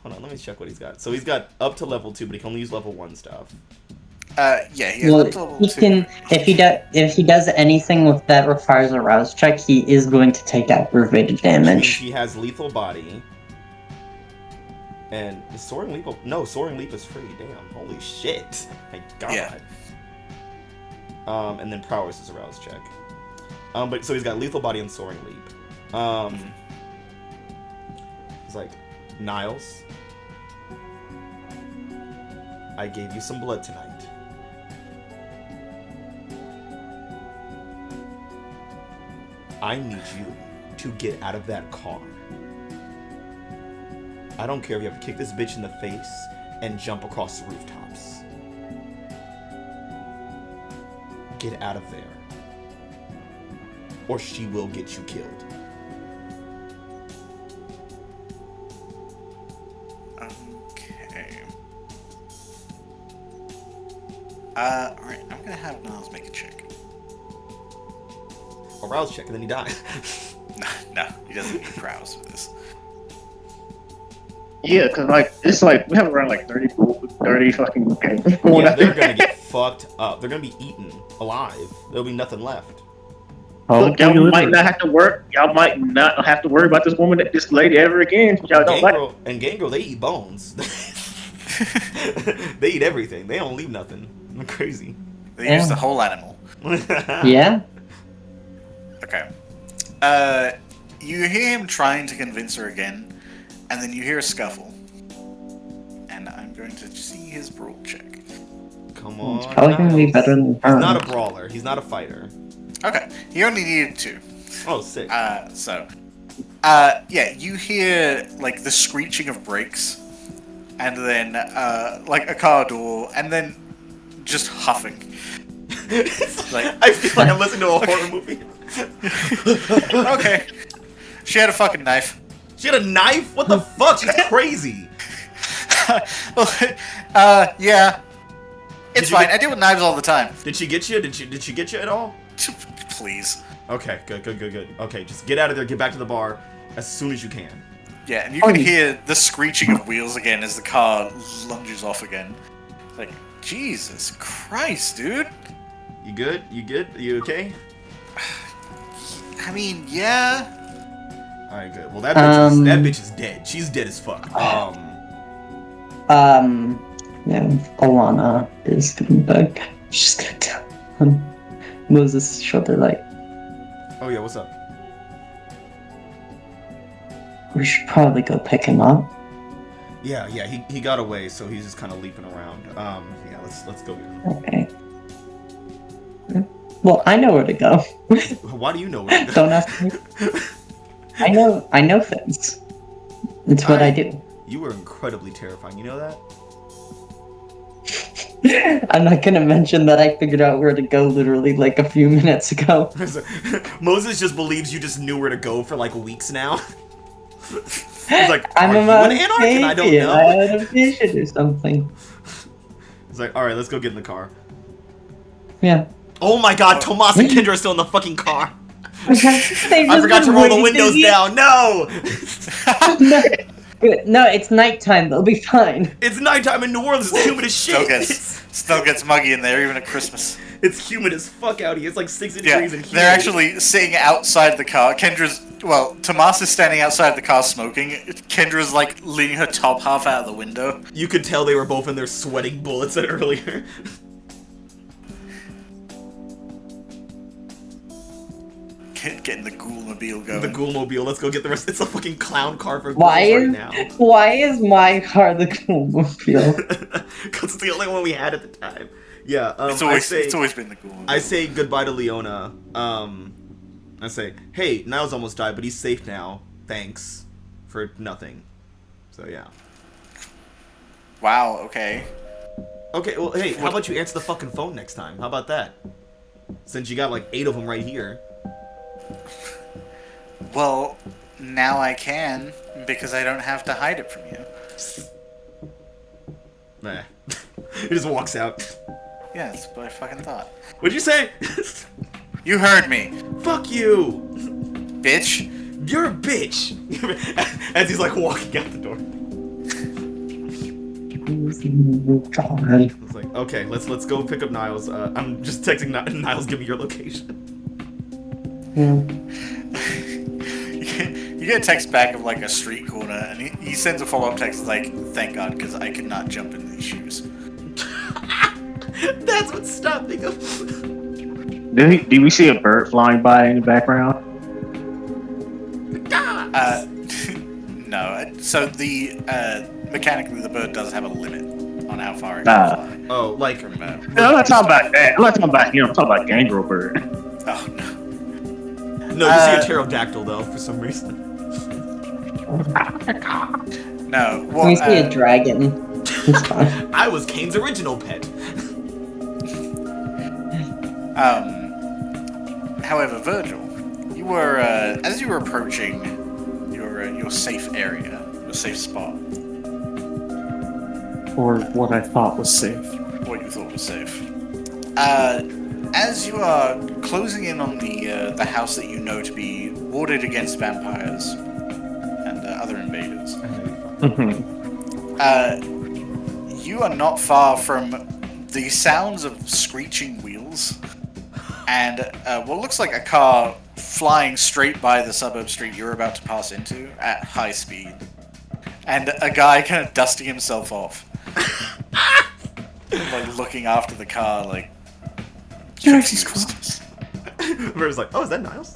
[SPEAKER 1] Hold on, let me check what he's got. So he's got up to level 2, but he can only use level 1 stuff.
[SPEAKER 3] Yeah, he has up to level 2.
[SPEAKER 6] Can, if he does anything with that requires a rouse check, he is going to take aggravated damage.
[SPEAKER 1] He has lethal body. And is soaring leap? Soaring leap is free. Damn, holy shit! My God.
[SPEAKER 3] Yeah.
[SPEAKER 1] And then prowess is a rouse check. But so he's got lethal body and soaring leap. He's like, Niles, I gave you some blood tonight. I need you to get out of that car. I don't care if you have to kick this bitch in the face and jump across the rooftops. Get out of there. Or she will get you killed.
[SPEAKER 3] Okay. Alright, I'm gonna have Niles make a check.
[SPEAKER 1] A rouse check and then he dies.
[SPEAKER 3] No, he doesn't need prowess for this.
[SPEAKER 2] Yeah, because it's we have around 30 fucking games.
[SPEAKER 1] Yeah, they're gonna get fucked up. They're gonna be eaten alive. There'll be nothing left.
[SPEAKER 7] Oh,
[SPEAKER 2] Look, y'all
[SPEAKER 7] you
[SPEAKER 2] might not have to work. Y'all might not have to worry about this lady ever again. Y'all don't like.
[SPEAKER 1] And Gangrel, they eat bones. They eat everything. They don't leave nothing. I'm crazy.
[SPEAKER 3] They use the whole animal.
[SPEAKER 6] Yeah.
[SPEAKER 3] Okay. You hear him trying to convince her again, and then you hear a scuffle. And I'm going to see his brawl check.
[SPEAKER 1] Come on.
[SPEAKER 6] It's probably gonna be better than
[SPEAKER 1] He's not a brawler. He's not a fighter.
[SPEAKER 3] Okay, he only needed 2.
[SPEAKER 1] Oh, sick.
[SPEAKER 3] Yeah, you hear like the screeching of brakes, and then like a car door, and then just huffing. Like,
[SPEAKER 1] I feel like I'm listening to a horror movie.
[SPEAKER 3] Okay, she had a fucking knife.
[SPEAKER 1] She had a knife? What the fuck? She's crazy.
[SPEAKER 3] Yeah, it's fine. I deal with knives all the time.
[SPEAKER 1] Did she get you? Did she get you at all?
[SPEAKER 3] Please.
[SPEAKER 1] Okay, good. Okay, just get out of there. Get back to the bar as soon as you can.
[SPEAKER 3] Yeah, and you can hear the screeching of wheels again as the car lunges off again. Like, Jesus Christ, dude.
[SPEAKER 1] You good? You good? You okay?
[SPEAKER 3] I mean, yeah.
[SPEAKER 1] All right, good. Well, that bitch is dead. She's dead as fuck.
[SPEAKER 6] Yeah, Alana is coming back. She's gonna tell Moses' shoulder, like,
[SPEAKER 1] Oh yeah, what's up?
[SPEAKER 6] we should probably go pick him up.
[SPEAKER 1] Yeah, he got away, so he's just kind of leaping around. Yeah, let's go get him.
[SPEAKER 6] Okay. Well, I know where to go.
[SPEAKER 1] Why do you know where to go?
[SPEAKER 6] Don't ask me. I know things. It's what I do.
[SPEAKER 1] You were incredibly terrifying. You know that?
[SPEAKER 6] I'm not gonna mention that I figured out where to go literally like a few minutes ago.
[SPEAKER 1] Moses just believes you just knew where to go for like weeks now. He's like,
[SPEAKER 6] I'm
[SPEAKER 1] are you an anarch? And I don't know.
[SPEAKER 6] I had a vision or something.
[SPEAKER 1] He's like, alright, let's go get in the car.
[SPEAKER 6] Yeah.
[SPEAKER 1] Oh my god, Tomas and Kendra are still in the fucking car.
[SPEAKER 6] I
[SPEAKER 1] I forgot to roll the windows down. No!
[SPEAKER 6] No, it's nighttime. They'll be fine.
[SPEAKER 1] It's nighttime in New Orleans. It's humid as shit.
[SPEAKER 3] Still gets muggy in there, even at Christmas.
[SPEAKER 1] It's humid as fuck out here. It's like 60 degrees and humid.
[SPEAKER 3] They're actually sitting outside the car. Tomas is standing outside the car smoking. Kendra's like leaning her top half out of the window.
[SPEAKER 1] You could tell they were both in there sweating bullets earlier.
[SPEAKER 3] Getting the ghoulmobile going.
[SPEAKER 1] The ghoulmobile. Let's go get the rest. It's a fucking clown car for
[SPEAKER 6] Why
[SPEAKER 1] girls
[SPEAKER 6] is
[SPEAKER 1] right now.
[SPEAKER 6] why is my car the ghoulmobile?
[SPEAKER 1] Because it's the only one we had at the time. Yeah.
[SPEAKER 3] It's always been the ghoulmobile.
[SPEAKER 1] I say goodbye to Leona. I say, hey, Niles almost died, but he's safe now. Thanks for nothing. So yeah.
[SPEAKER 3] Wow. Okay.
[SPEAKER 1] Okay. Well, hey, how about you answer the fucking phone next time? How about that? Since you got like 8 of them right here.
[SPEAKER 3] Well, now I can, because I don't have to hide it from you.
[SPEAKER 1] Nah. He just walks out.
[SPEAKER 3] Yeah, that's what I fucking thought.
[SPEAKER 1] What'd you say?
[SPEAKER 3] You heard me.
[SPEAKER 1] Fuck you!
[SPEAKER 3] Bitch.
[SPEAKER 1] You're a bitch! As he's like walking out the door. It's like, okay, let's go pick up Niles. I'm just texting Niles, give me your location.
[SPEAKER 6] Yeah.
[SPEAKER 3] You get a text back of like a street corner, and he sends a follow-up text like, "Thank God, because I could not jump in these shoes."
[SPEAKER 1] That's what's stopping him.
[SPEAKER 2] Do we see a bird flying by in the background?
[SPEAKER 3] No. So the mechanically the bird does have a limit on how far it can fly.
[SPEAKER 1] Oh, like
[SPEAKER 3] From,
[SPEAKER 2] No, I'm not talking about that. I'm not talking about him. I'm talking about Gangrel Bird.
[SPEAKER 3] oh no.
[SPEAKER 1] no, you see a pterodactyl though for some reason.
[SPEAKER 3] No.
[SPEAKER 6] We
[SPEAKER 3] Well,
[SPEAKER 6] see a dragon. It's fine.
[SPEAKER 1] I was Kane's original pet.
[SPEAKER 3] However, Virgil, you were as you were approaching your safe area, your safe spot,
[SPEAKER 7] Or what I thought was safe.
[SPEAKER 3] what you thought was safe. As you are closing in on the house that you know to be warded against vampires and other invaders,
[SPEAKER 7] Mm-hmm.
[SPEAKER 3] you are not far from the sounds of screeching wheels and what looks like a car flying straight by the suburb street you're about to pass into at high speed. And a guy kind of dusting himself off. Like, looking after the car, like...
[SPEAKER 7] Jesus
[SPEAKER 3] confused.
[SPEAKER 7] Christ.
[SPEAKER 1] Virgil's like, oh, is that Niles?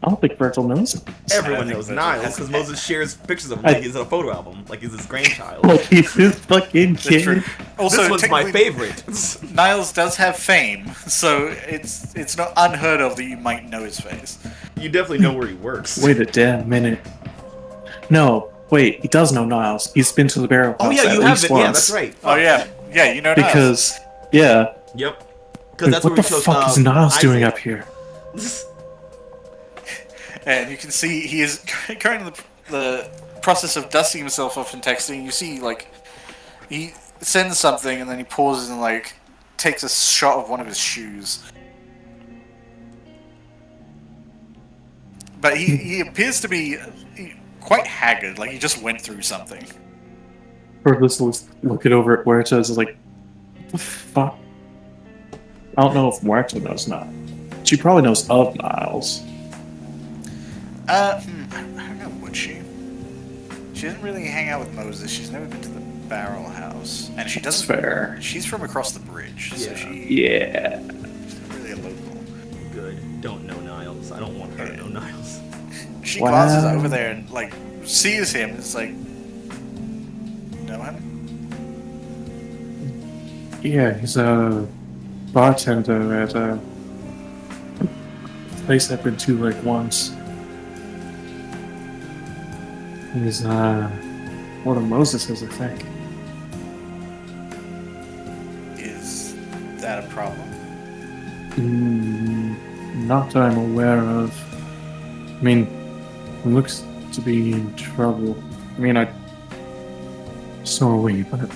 [SPEAKER 7] I don't think Virgil knows it.
[SPEAKER 1] Everyone
[SPEAKER 3] think
[SPEAKER 1] knows
[SPEAKER 3] Virgil
[SPEAKER 1] Niles
[SPEAKER 3] has
[SPEAKER 1] because
[SPEAKER 3] it.
[SPEAKER 1] Moses shares pictures of him like he's in a photo album, like he's his grandchild.
[SPEAKER 7] Like he's his fucking
[SPEAKER 3] That's true.
[SPEAKER 7] kid.
[SPEAKER 3] Also,
[SPEAKER 1] This one's my
[SPEAKER 3] technically,
[SPEAKER 1] favorite.
[SPEAKER 3] Niles does have fame, so it's not unheard of that you might know his face.
[SPEAKER 1] You definitely know where he works.
[SPEAKER 7] Wait a damn minute. No, wait, he does know Niles. He's been to the barrel
[SPEAKER 1] Oh
[SPEAKER 7] house
[SPEAKER 1] yeah,
[SPEAKER 7] at
[SPEAKER 1] you have
[SPEAKER 7] least
[SPEAKER 1] it. Yeah,
[SPEAKER 7] once.
[SPEAKER 1] that's right.
[SPEAKER 3] Oh yeah, you know Niles.
[SPEAKER 7] Because, yeah.
[SPEAKER 1] Yep.
[SPEAKER 7] Like,
[SPEAKER 1] Because that's
[SPEAKER 7] what
[SPEAKER 1] where
[SPEAKER 7] the
[SPEAKER 1] we chose,
[SPEAKER 7] fuck is Niles doing
[SPEAKER 1] Isaac.
[SPEAKER 7] up here?
[SPEAKER 3] And you can see he is currently in the process of dusting himself off and texting. You see, like, he sends something and then he pauses and, like, takes a shot of one of his shoes. But he appears to be quite haggard, like he just went through something.
[SPEAKER 7] Virgil's looking over at Huerta is like, what the fuck? I don't know if Huerta knows Niles. She probably knows of Niles.
[SPEAKER 3] I don't know, would she? She doesn't really hang out with Moses. She's never been to the Barrel House, and she
[SPEAKER 7] That's
[SPEAKER 3] doesn't.
[SPEAKER 7] fair.
[SPEAKER 3] She's from across the bridge, so
[SPEAKER 1] Yeah.
[SPEAKER 7] Yeah.
[SPEAKER 3] she's not really a local.
[SPEAKER 1] Good. Don't know Niles. I don't want her to know Niles.
[SPEAKER 3] She
[SPEAKER 7] Wow.
[SPEAKER 3] glances over there and like sees him. It's like, know him?
[SPEAKER 7] Yeah, he's a bartender at a place I've been to like once. He's one of Moses's, I think.
[SPEAKER 3] Is that a problem?
[SPEAKER 7] Not that I'm aware of. I mean, he looks to be in trouble. I mean, so are we, but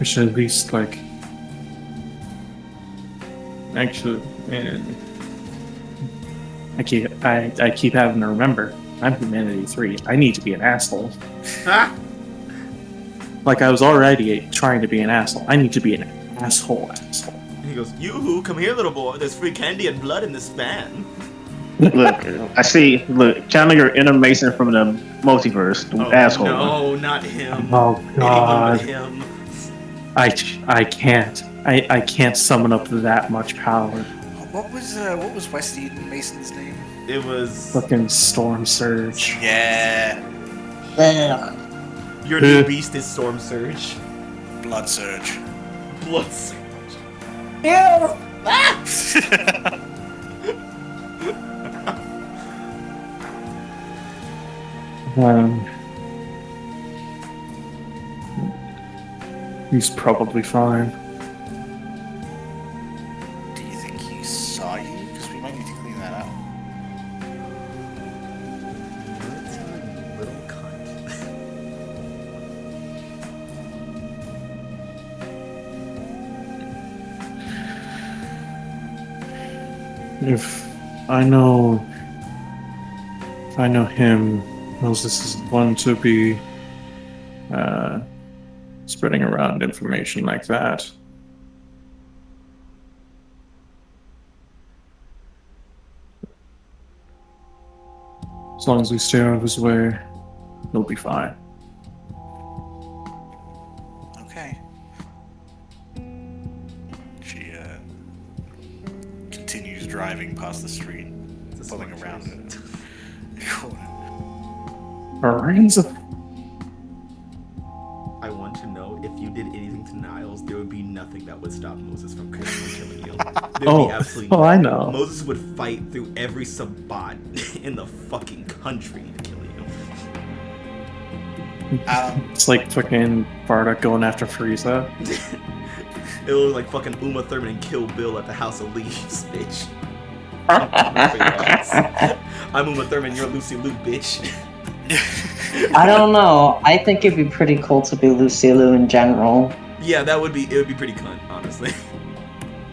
[SPEAKER 7] we should at least, like, actually, man, I keep having to remember, I'm Humanity 3. I need to be an asshole. Like, I was already trying to be an asshole. I need to be an asshole.
[SPEAKER 1] He goes, "Yoo-hoo, come here, little boy. There's free candy and blood in this van."
[SPEAKER 2] Look, I see. Look, channel your inner Mason from the multiverse, the asshole.
[SPEAKER 1] No, not him.
[SPEAKER 7] Oh
[SPEAKER 1] Anyone
[SPEAKER 7] god.
[SPEAKER 1] but him.
[SPEAKER 7] I can't. I can't summon up that much power.
[SPEAKER 3] What was West Eden Mason's name?
[SPEAKER 1] It was
[SPEAKER 7] Fucking Storm Surge.
[SPEAKER 3] Yeah,
[SPEAKER 1] your new beast is Storm Surge.
[SPEAKER 3] Blood Surge.
[SPEAKER 1] Blood Surge.
[SPEAKER 7] He's probably fine.
[SPEAKER 3] Do you think he saw you? Because we might need to clean that up.
[SPEAKER 1] Little cunt.
[SPEAKER 7] If I know him, Moses is the one to be spreading around information like that. As long as we stay out of his way, he'll be fine.
[SPEAKER 3] Okay. She continues driving past the street, pulling around it.
[SPEAKER 7] Lorenzo.
[SPEAKER 1] I want to know if you did anything to Niles, there would be nothing that would stop Moses from killing you. There would be absolutely
[SPEAKER 7] I know.
[SPEAKER 1] Moses would fight through every Sabbat in the fucking country to kill you.
[SPEAKER 7] It's like fucking Bardock going after Frieza.
[SPEAKER 1] It was like fucking Uma Thurman and Kill Bill at the House of Leaves, bitch. I'm Uma Thurman, you're Lucy Liu, bitch.
[SPEAKER 6] I don't know. I think it'd be pretty cool to be Lucy Liu in general.
[SPEAKER 1] Yeah, it would be pretty cunt, honestly.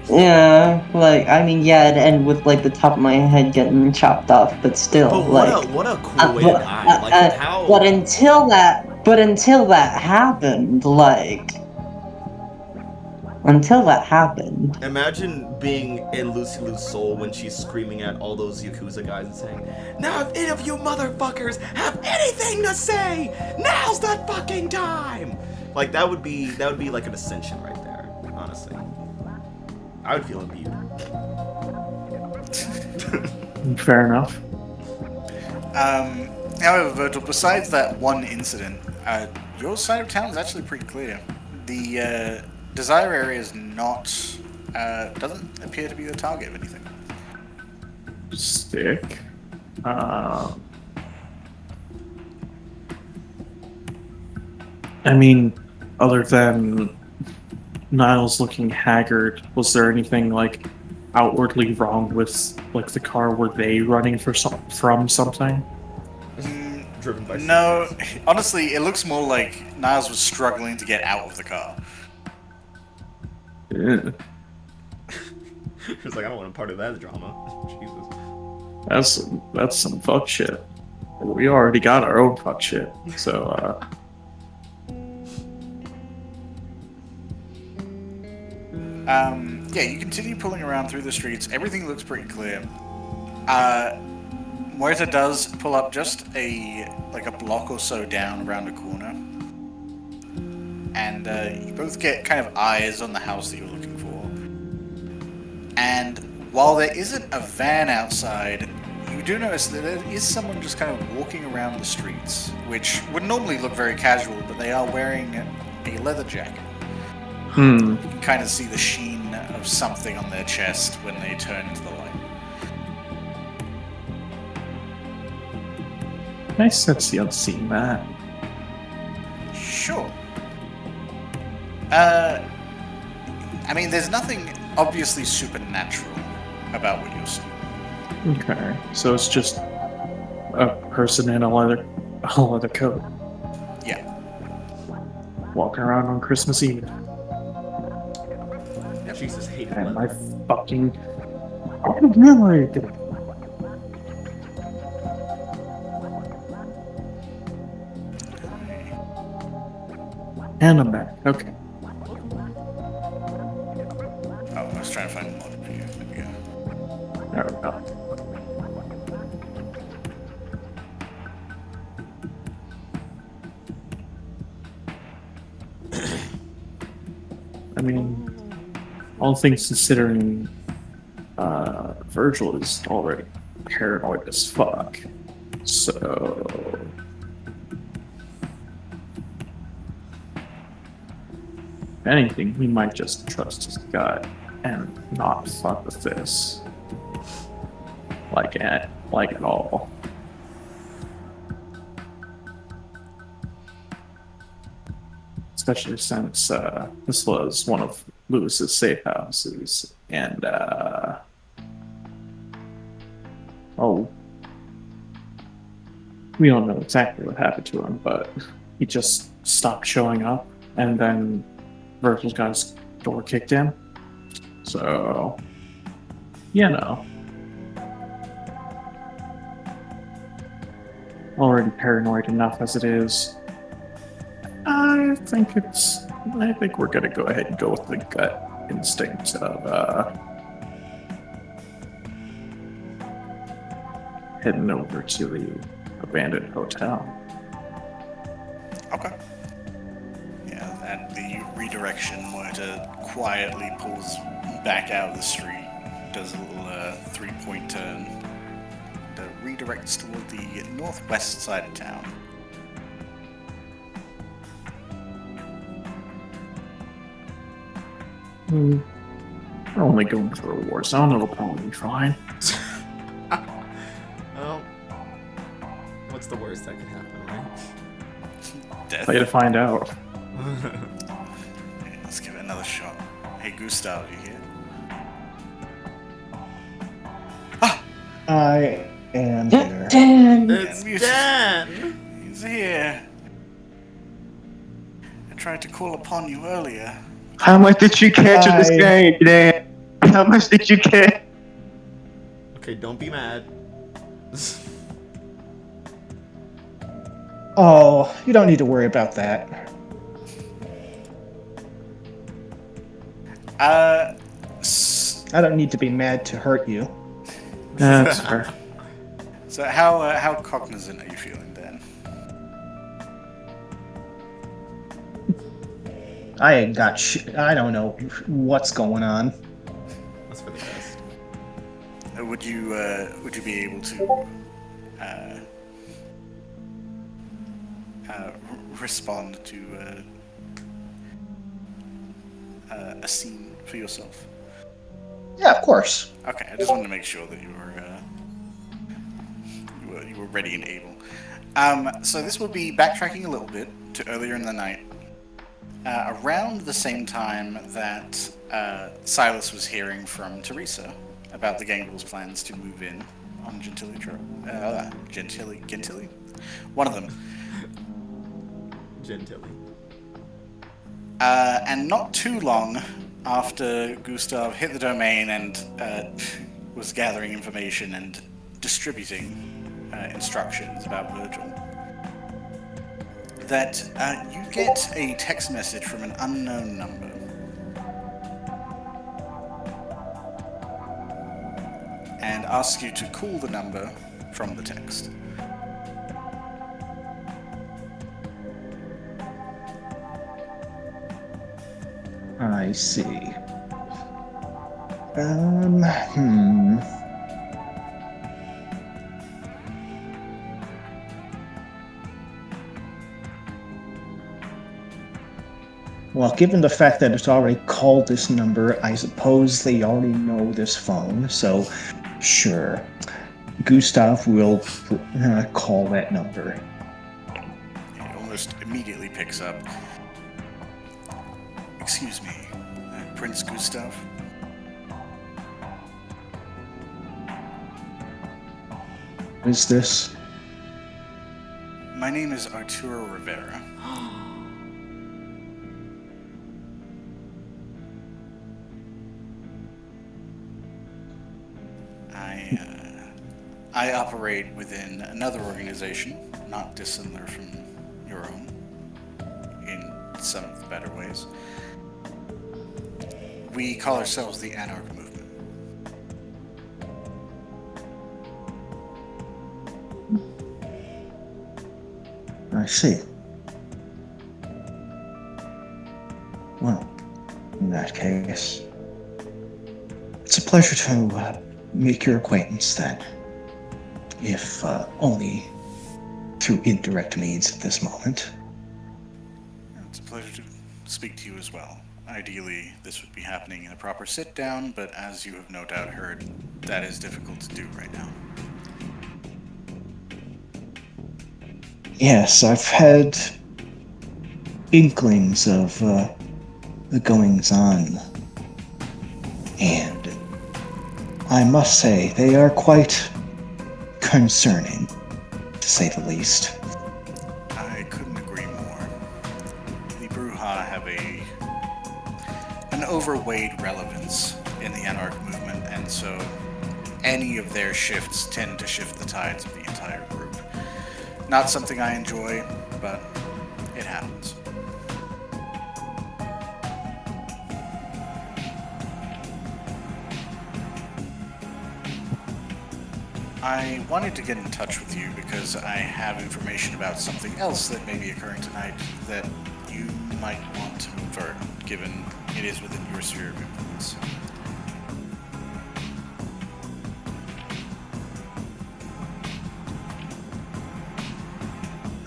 [SPEAKER 6] Yeah, like, I mean, yeah, it'd end with, like, the top of my head getting chopped off, but still,
[SPEAKER 1] But
[SPEAKER 6] like...
[SPEAKER 1] what a cool way to die. Like, how...
[SPEAKER 6] But until that happened, like, until that happened.
[SPEAKER 1] Imagine being in Lucy Liu's soul when she's screaming at all those Yakuza guys and saying, "Now if any of you motherfuckers have anything to say, now's the fucking time!" Like, that would be like an ascension right there, honestly. I would feel imbued.
[SPEAKER 7] Fair enough.
[SPEAKER 3] However, Virgil, besides that one incident, your side of town is actually pretty clear. The Desire area is not doesn't appear to be the target of anything.
[SPEAKER 7] Stick. I mean, other than Niles looking haggard, was there anything like outwardly wrong with like the car? Were they running from something?
[SPEAKER 1] Driven by
[SPEAKER 3] No, honestly, it looks more like Niles was struggling to get out of the car.
[SPEAKER 7] Yeah.
[SPEAKER 1] It's like, I don't want a part of that drama. Jesus.
[SPEAKER 7] That's some fuck shit. We already got our own fuck shit, so
[SPEAKER 3] Yeah, you continue pulling around through the streets. Everything looks pretty clear. Muerta does pull up just a block or so down around a corner, and you both get kind of eyes on the house that you're looking for. And while there isn't a van outside, you do notice that there is someone just kind of walking around the streets, which would normally look very casual, but they are wearing a leather jacket. You can kind of see the sheen of something on their chest when they turn into the light.
[SPEAKER 7] nice sense the unseen man.
[SPEAKER 3] Sure. I mean, there's nothing obviously supernatural about what you're seeing.
[SPEAKER 7] Okay, so it's just a person in a leather coat
[SPEAKER 3] Yeah.
[SPEAKER 7] walking around on Christmas Eve.
[SPEAKER 1] Jesus, hate
[SPEAKER 7] And
[SPEAKER 1] leather.
[SPEAKER 7] I fucking memory did. And I'm back. Okay.
[SPEAKER 3] Oh, I was trying to find a mod for you. There we go.
[SPEAKER 7] There we go. I mean, all things considering, Virgil is already paranoid as fuck. So, if anything, we might just trust his gut and not fuck with this. Like at all. Especially since this was one of Lewis's safe houses, and we don't know exactly what happened to him, but he just stopped showing up, and then Virgil's got his door kicked in. So, you know, already paranoid enough as it is. I think we're gonna go ahead and go with the gut instinct of heading over to the abandoned hotel.
[SPEAKER 3] Okay. Yeah, and the redirection where it quietly pulls back out of the street, does a little 3-point turn, that redirects toward the northwest side of town.
[SPEAKER 7] We're only going for a war zone, it'll probably be fine.
[SPEAKER 1] Well, what's the worst that could happen, right?
[SPEAKER 3] Death.
[SPEAKER 7] Play to find out.
[SPEAKER 3] Yeah, let's give it another shot. Hey, Gustav, you here?
[SPEAKER 9] I am here.
[SPEAKER 6] Damn.
[SPEAKER 1] It's
[SPEAKER 3] Yeah,
[SPEAKER 1] Dan!
[SPEAKER 3] He's here. I tried to call upon you earlier.
[SPEAKER 2] How much did you catch in this game, Dan? How much did you catch?
[SPEAKER 1] Okay, don't be mad.
[SPEAKER 9] Oh, you don't need to worry about that. I don't need to be mad to hurt you.
[SPEAKER 7] That's fair.
[SPEAKER 3] So how cognizant are you feeling then?
[SPEAKER 9] I ain't got I don't know what's going on.
[SPEAKER 1] That's for the best.
[SPEAKER 3] Would you be able to respond to a scene for yourself?
[SPEAKER 9] Yeah, of course.
[SPEAKER 3] Okay, I just wanted to make sure that you were ready and able. So this will be backtracking a little bit to earlier in the night, around the same time that Silas was hearing from Teresa about the Gangrel's plans to move in on Gentilly, one of them.
[SPEAKER 1] Gentilly.
[SPEAKER 3] And not too long after Gustav hit the domain and was gathering information and distributing instructions about Virgil, that you get a text message from an unknown number. And asks you to call the number from the text.
[SPEAKER 9] I see. Well, given the fact that it's already called this number, I suppose they already know this phone, so sure. Gustav will call that number.
[SPEAKER 3] He almost immediately picks up. Excuse me, Prince Gustav?
[SPEAKER 9] What is this?
[SPEAKER 3] My name is Arturo Rivera. I operate within another organization, not dissimilar from your own, in some of the better ways. We call ourselves the Anarch movement.
[SPEAKER 9] I see. Well, in that case, it's a pleasure to make your acquaintance then. If only through indirect means at this moment.
[SPEAKER 3] It's a pleasure to speak to you as well. Ideally, this would be happening in a proper sit-down, but as you have no doubt heard, that is difficult to do right now.
[SPEAKER 9] Yes, I've had inklings of the goings-on, and I must say they are quite concerning, to say the least.
[SPEAKER 3] I couldn't agree more. The Bruja have an overweight relevance in the Anarch movement, and so any of their shifts tend to shift the tides of the entire group. Not something I enjoy, but it happens. I wanted to get in touch with you because I have information about something else that may be occurring tonight that you might want to avert, given it is within your sphere of influence.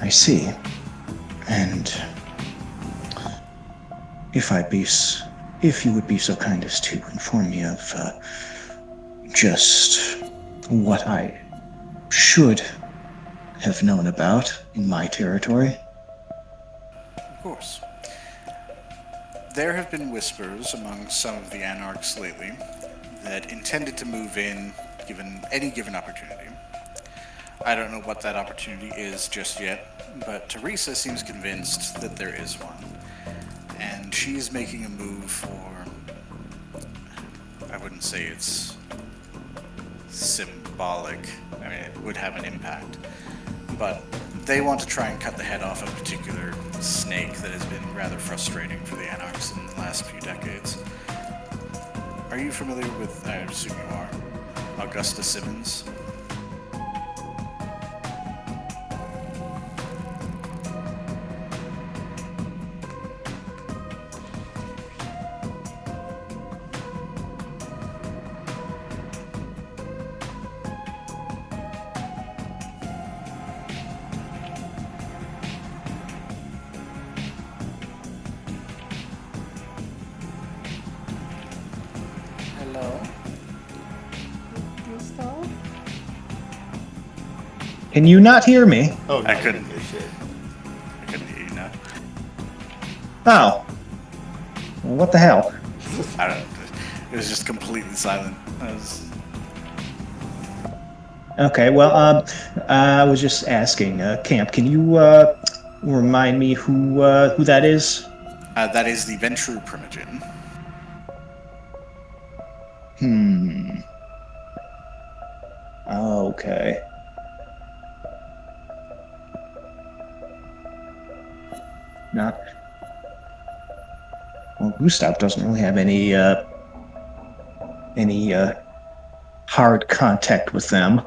[SPEAKER 9] I see. And if you would be so kind as to inform me of just what I should have known about in my territory.
[SPEAKER 3] Of course. There have been whispers among some of the Anarchs lately that intended to move in given any given opportunity. I don't know what that opportunity is just yet, but Teresa seems convinced that there is one. And she's making a move for... I wouldn't say it's symbolic. I mean, it would have an impact. But they want to try and cut the head off a particular snake that has been rather frustrating for the Anarchs in the last few decades. Are you familiar with? I assume you are. Augusta Simmons. Hello.
[SPEAKER 9] Can you not hear me?
[SPEAKER 1] Oh, no,
[SPEAKER 3] I couldn't.
[SPEAKER 1] hear shit.
[SPEAKER 3] I couldn't hear you now.
[SPEAKER 9] Oh. Well, what the hell?
[SPEAKER 3] I don't know. It was just completely silent.
[SPEAKER 9] Okay, well, I was just asking, Camp, can you remind me who that is?
[SPEAKER 3] That is the Ventru Primogen.
[SPEAKER 9] Okay. Not. Well, Gustav doesn't really have any hard contact with them.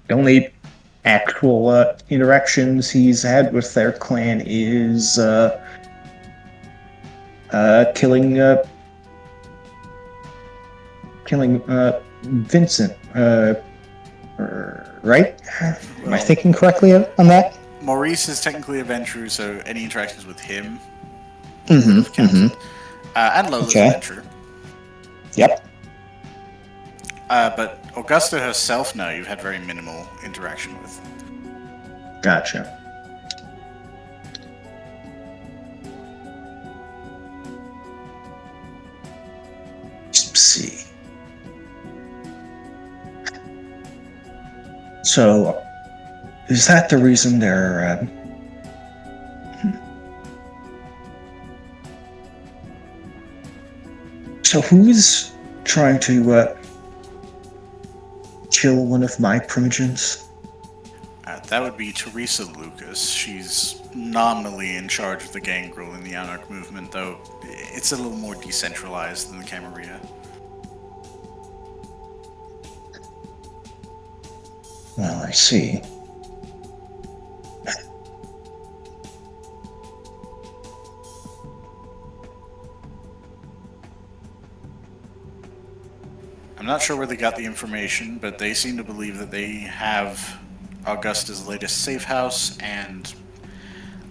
[SPEAKER 9] The only actual interactions he's had with their clan is killing Vincent. Right? Am I thinking correctly on that?
[SPEAKER 3] Maurice is technically a Ventru, so any interactions with him
[SPEAKER 9] Mm-hmm.
[SPEAKER 3] would have counted. And Lola's
[SPEAKER 9] Okay.
[SPEAKER 3] a Ventru.
[SPEAKER 9] Yep.
[SPEAKER 3] But Augusta herself, no, you've had very minimal interaction with.
[SPEAKER 9] Gotcha. Let's see. So, is that the reason they're... So who's trying to kill one of my primogens?
[SPEAKER 3] That would be Teresa Lucas. She's nominally in charge of the gangrel in the Anarch movement, though it's a little more decentralized than the Camarilla.
[SPEAKER 9] Well, I see.
[SPEAKER 3] I'm not sure where they got the information, but they seem to believe that they have Augusta's latest safe house, and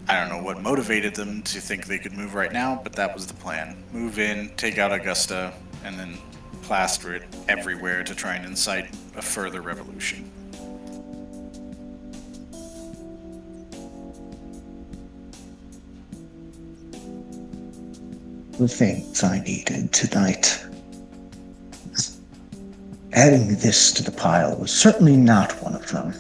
[SPEAKER 3] I don't know what motivated them to think they could move right now, but that was the plan. Move in, take out Augusta, and then plaster it everywhere to try and incite a further revolution.
[SPEAKER 9] The things I needed tonight. Adding this to the pile was certainly not one of them.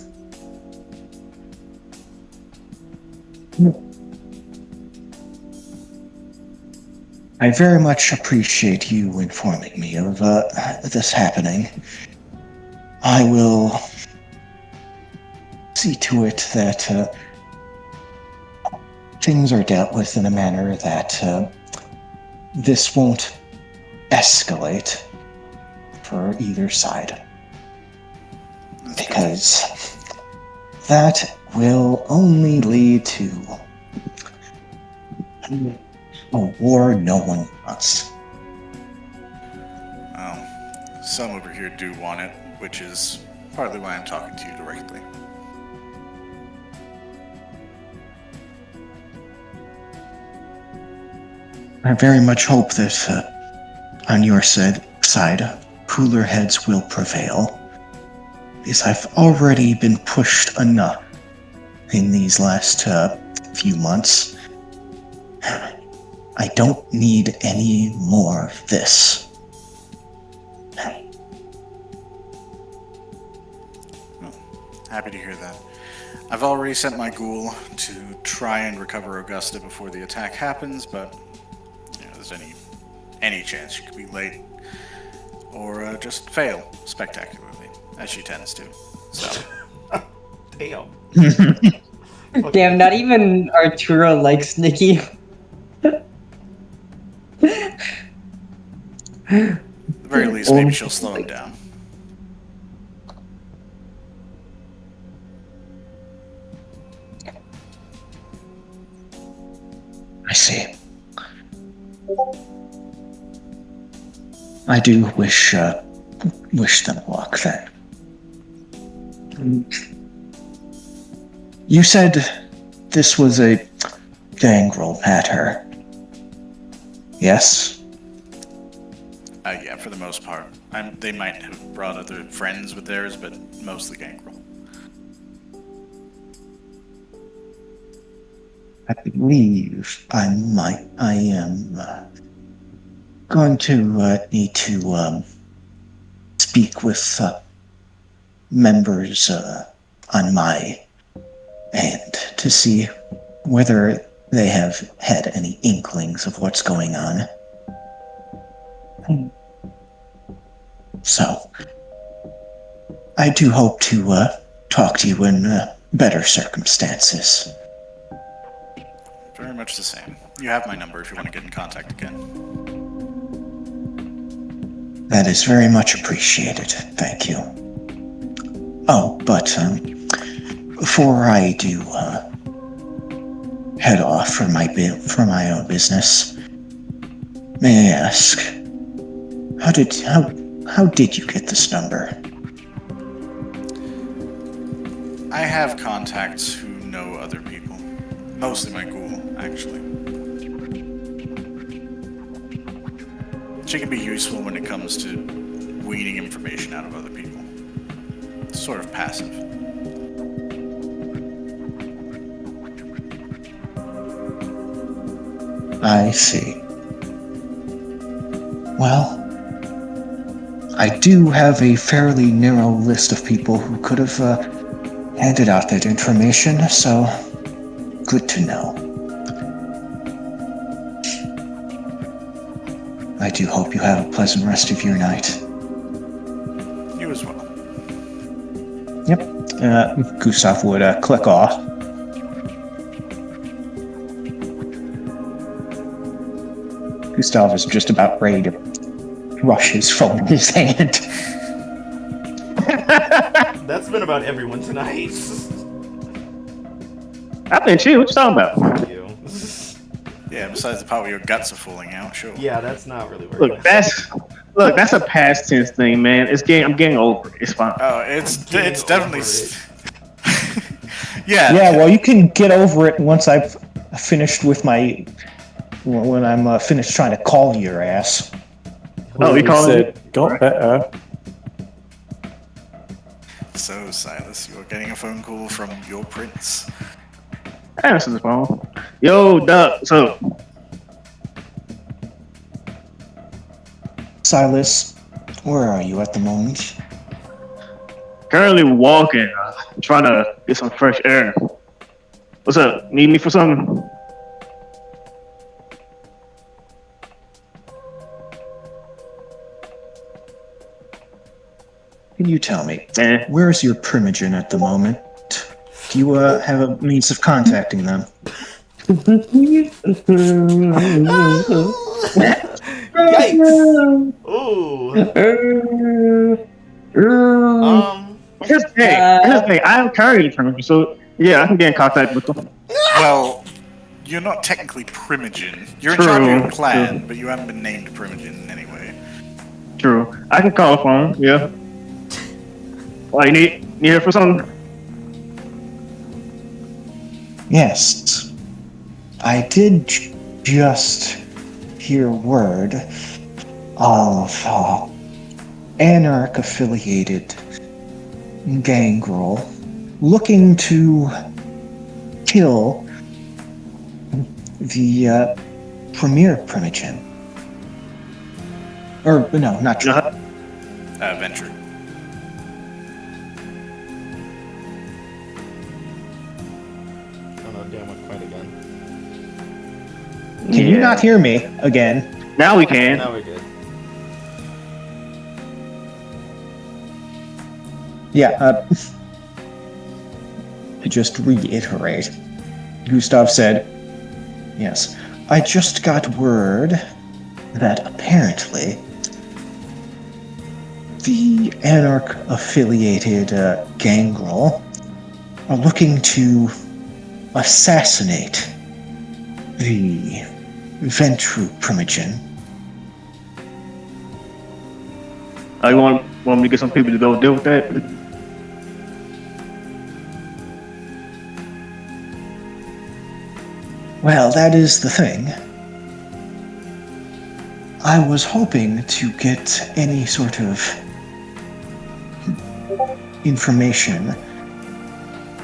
[SPEAKER 9] I very much appreciate you informing me of this happening. I will see to it that things are dealt with in a manner that this won't escalate for either side. Because that will only lead to a war no one wants.
[SPEAKER 3] Well, some over here do want it, which is partly why I'm talking to you directly.
[SPEAKER 9] I very much hope that on your side, cooler heads will prevail. Because I've already been pushed enough in these last few months. I don't need any more of this.
[SPEAKER 3] Well, happy to hear that. I've already sent my ghoul to try and recover Augusta before the attack happens, but there's any chance she could be late or just fail spectacularly, as she tends to. So,
[SPEAKER 1] Damn.
[SPEAKER 6] Damn, not even Arturo likes Nikki.
[SPEAKER 3] At the very least, maybe she'll slow him down.
[SPEAKER 9] I see. I do wish them luck then. You said this was a gangrel matter. Yes?
[SPEAKER 3] Yeah, for the most part. They might have brought other friends with theirs, but mostly gangrel.
[SPEAKER 9] I believe I am going to need to speak with members on my end to see whether they have had any inklings of what's going on. So, I do hope to talk to you in better circumstances.
[SPEAKER 3] Very much the same. You have my number if you want to get in contact again.
[SPEAKER 9] That is very much appreciated. Thank you. Oh, but before I do head off for my own business, may I ask, how did you get this number?
[SPEAKER 3] I have contacts who know other people. Mostly my ghoul, actually. She can be useful when it comes to weeding information out of other people. It's sort of passive.
[SPEAKER 9] I see. Well, I do have a fairly narrow list of people who could have handed out that information, so good to know. I do hope you have a pleasant rest of your night.
[SPEAKER 3] You as well.
[SPEAKER 9] Yep. Gustav would click off. Gustav is just about ready to crush his phone in his hand.
[SPEAKER 1] That's been about everyone tonight.
[SPEAKER 2] I've been chill. What you talking about?
[SPEAKER 1] Fuck you.
[SPEAKER 3] Yeah, besides the part where your guts are falling out, sure.
[SPEAKER 1] Yeah, that's not really working.
[SPEAKER 2] Look, that's a past tense thing, man. I'm getting over it. It's fine.
[SPEAKER 3] Oh, it's definitely.
[SPEAKER 1] It.
[SPEAKER 3] Yeah.
[SPEAKER 9] Yeah, well, you can get over it once I've finished with my... when I'm finished trying to call your ass.
[SPEAKER 2] Oh, you calling it?
[SPEAKER 7] Got better.
[SPEAKER 3] So, Silas, you're getting a phone call from your prince.
[SPEAKER 2] Answer the phone. Yo, Doug. What's up?
[SPEAKER 9] Silas, where are you at the moment?
[SPEAKER 2] Currently walking. Trying to get some fresh air. What's up? Need me for something?
[SPEAKER 9] Can you tell me,
[SPEAKER 2] Eh.
[SPEAKER 9] where is your primogen at the moment? Do you have a means of contacting them?
[SPEAKER 1] Yikes! Ooh.
[SPEAKER 2] Here's the thing. I am currently primitive, so yeah, I can get in contact with them.
[SPEAKER 3] Well, you're not technically Primogen. You're in
[SPEAKER 2] True,
[SPEAKER 3] charge of your clan,
[SPEAKER 2] true.
[SPEAKER 3] but you haven't been named Primogen in any way.
[SPEAKER 2] True. I can call a phone. Yeah. Well, you need it for something?
[SPEAKER 9] Yes. I did just hear word of Anarch-affiliated gangrel looking to kill the premier primogen. Or, no, not true.
[SPEAKER 3] Venture.
[SPEAKER 1] Oh no, damn, went quiet again.
[SPEAKER 9] Can you not hear me again?
[SPEAKER 2] Now we can.
[SPEAKER 1] Now we're good.
[SPEAKER 9] Yeah, to just reiterate, Gustav said, "Yes, I just got word that apparently the Anarch-affiliated gangrel are looking to assassinate the Ventru Primogen."
[SPEAKER 2] You want me to get some people to go deal with that?
[SPEAKER 9] Well, that is the thing. I was hoping to get any sort of information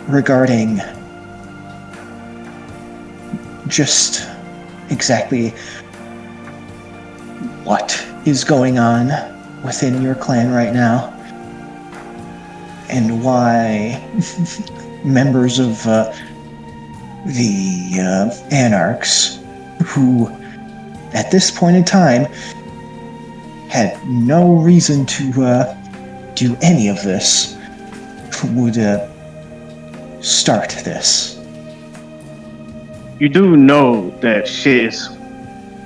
[SPEAKER 9] regarding just exactly what is going on within your clan right now, and why members of the Anarchs, who at this point in time had no reason to do any of this, would start this.
[SPEAKER 2] You do know that shit is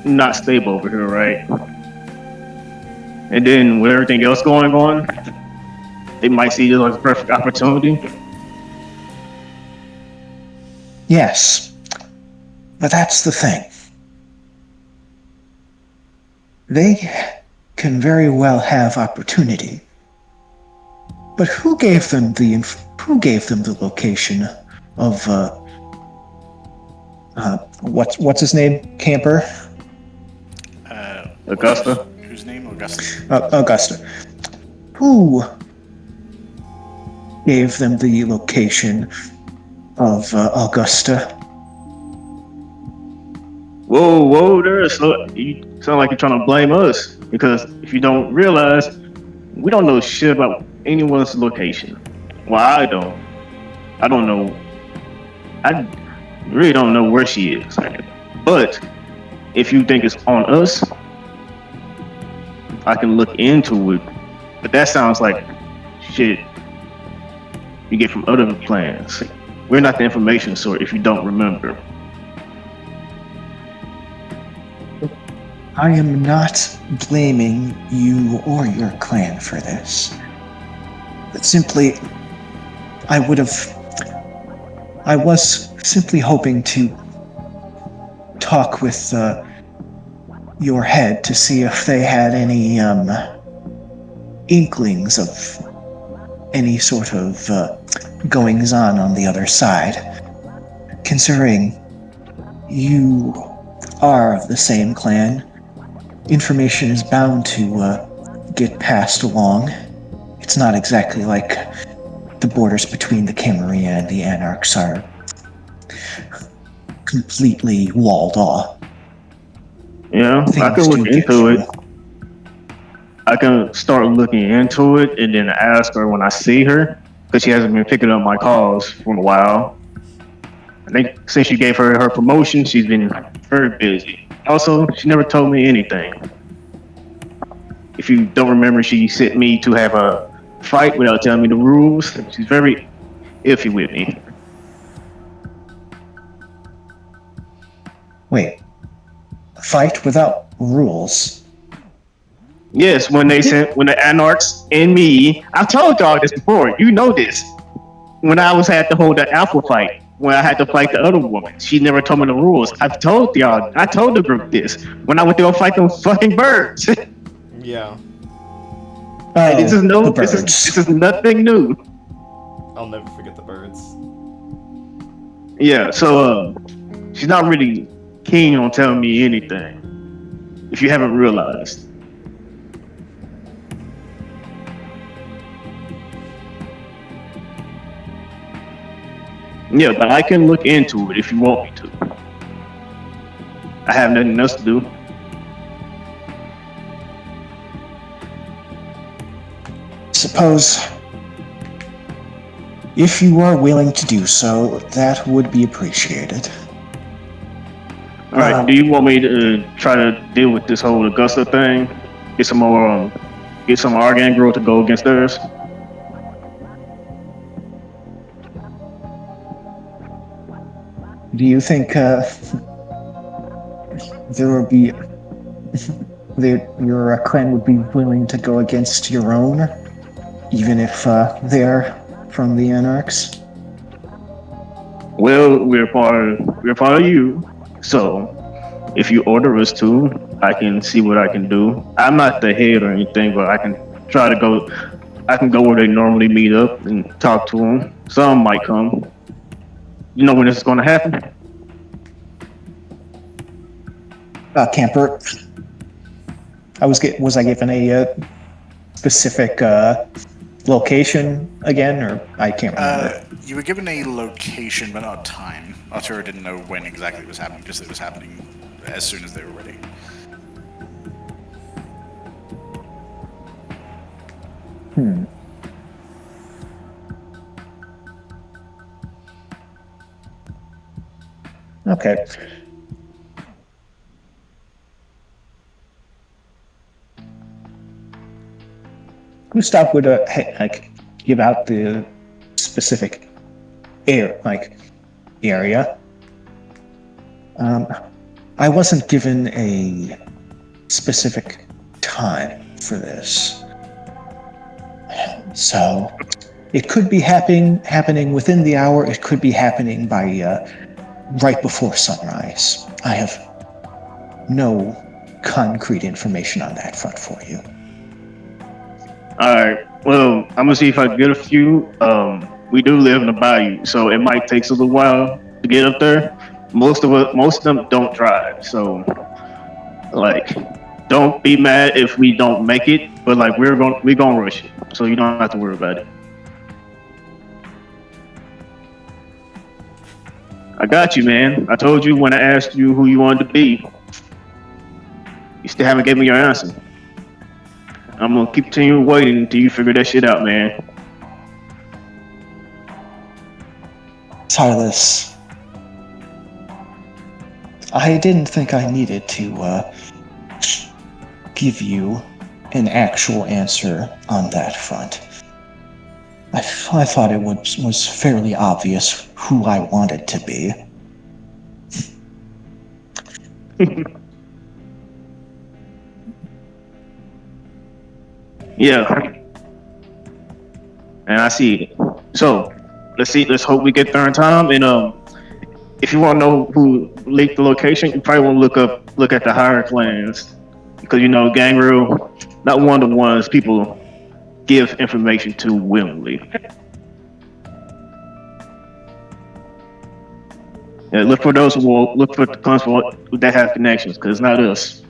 [SPEAKER 2] not stable over here, right? And then with everything else going on, they might see this as a perfect opportunity.
[SPEAKER 9] Yes, but that's the thing. They can very well have opportunity, but who gave them the location of what's his name? Camper?
[SPEAKER 2] Augusta.
[SPEAKER 3] Whose name? Augusta.
[SPEAKER 9] Augusta. Who gave them the location of Augusta?
[SPEAKER 2] Whoa there. So you sound like you're trying to blame us, because if you don't realize, we don't know shit about anyone's location. Well, I don't know. I really don't know where she is. But if you think it's on us, I can look into it. But that sounds like shit you get from other plans. We're not the information sort if you don't remember.
[SPEAKER 9] I am not blaming you or your clan for this. But simply, I was simply hoping to talk with your head to see if they had any inklings of any sort of goings on the other side. Considering you are of the same clan, information is bound to get passed along. It's not exactly like the borders between the Camarilla and the Anarchs are completely walled off.
[SPEAKER 2] Yeah, I can look into it. I can start looking into it and then ask her when I see her, because she hasn't been picking up my calls for a while. I think since you gave her promotion, she's been very busy. Also, she never told me anything. If you don't remember, she sent me to have a fight without telling me the rules. She's very iffy with me.
[SPEAKER 9] Wait. Fight without rules?
[SPEAKER 2] Yes, when the Anarchs and me, I've told y'all this before, you know this. When I had to hold the alpha fight, when I had to fight the other woman, she never told me the rules. I told the group this when I went to go fight them fucking birds.
[SPEAKER 1] Yeah.
[SPEAKER 9] Oh,
[SPEAKER 2] this is nothing new.
[SPEAKER 1] I'll never forget the birds.
[SPEAKER 2] Yeah, so she's not really keen on telling me anything, if you haven't realized. Yeah, but I can look into it if you want me to. I have nothing else to do.
[SPEAKER 9] Suppose if you are willing to do so, that would be appreciated.
[SPEAKER 2] Alright, do you want me to try to deal with this whole Augusta thing? Get some more, get some of our gangrel to go against theirs?
[SPEAKER 9] Do you think there would be your clan would be willing to go against your own, even if they're from the Anarchs?
[SPEAKER 2] Well, we're part of you. So if you order us to, I can see what I can do. I'm not the head or anything, but I can try to go. I can go where they normally meet up and talk to them. Some might come. You know when this is going to happen?
[SPEAKER 9] Camper. Was I given a specific location again, or I can't remember?
[SPEAKER 3] You were given a location, but not a time. Arturo didn't know when exactly it was happening, just that it was happening as soon as they were ready.
[SPEAKER 9] Okay. Gustav would give out the specific area. I wasn't given a specific time for this, so it could be happening within the hour. It could be happening by right before sunrise. I have no concrete information on that front for you.
[SPEAKER 2] Alright, well, I'm gonna see if I can get a few. We do live in the bayou, so it might take us a little while to get up there. Most of them don't drive, so like, don't be mad if we don't make it, but like we're gonna rush it, so you don't have to worry about it. I got you, man. I told you when I asked you who you wanted to be. You still haven't given me your answer. I'm gonna keep continuing waiting until you figure that shit out, man.
[SPEAKER 9] Silas, I didn't think I needed to give you an actual answer on that front. I thought it was fairly obvious who I wanted to be.
[SPEAKER 2] Yeah. And I see it. So, let's hope we get there in time. And if you want to know who leaked the location, you probably want to look at the higher clans. Because you know, gang rule, not one of the ones people give information to willingly. Yeah, look for those look for the clans that have connections, because it's not us.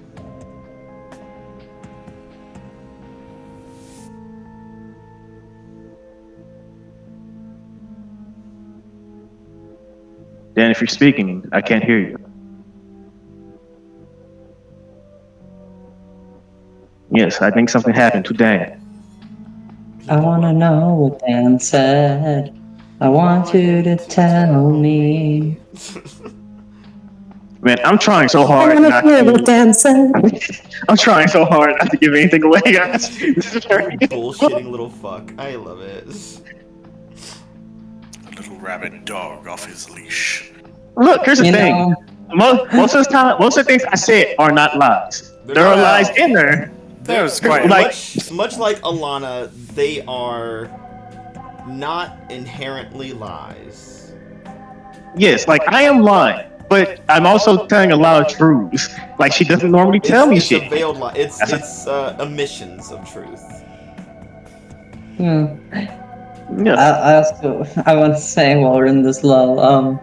[SPEAKER 2] Dan, if you're speaking, I can't hear you. Yes, I think something happened to Dan.
[SPEAKER 6] I wanna know what Dan said. I want you to tell me.
[SPEAKER 2] Man, I'm trying so hard
[SPEAKER 8] I
[SPEAKER 2] not
[SPEAKER 8] wanna hear what
[SPEAKER 2] to.
[SPEAKER 8] Dan said.
[SPEAKER 2] I'm trying so hard not to give anything away, guys. This is very
[SPEAKER 1] Bullshitting little fuck. I love it.
[SPEAKER 3] A little rabid dog off his leash.
[SPEAKER 2] Look, here's the
[SPEAKER 6] You
[SPEAKER 2] thing.
[SPEAKER 6] know,
[SPEAKER 2] Most of the time, most of the things I said are not lies.
[SPEAKER 1] They're
[SPEAKER 2] There are
[SPEAKER 1] not
[SPEAKER 2] lies
[SPEAKER 1] lies.
[SPEAKER 2] in there.
[SPEAKER 3] That was quite
[SPEAKER 2] Like-
[SPEAKER 1] much like Alana, they are not inherently lies.
[SPEAKER 2] Yes, like I am lying, but I'm also telling a lot of truths. Like she doesn't normally tell me
[SPEAKER 1] It's
[SPEAKER 2] shit.
[SPEAKER 1] a veiled lie. It's omissions of truth.
[SPEAKER 6] yeah.
[SPEAKER 2] Yeah.
[SPEAKER 6] I want to say while we're in this lull,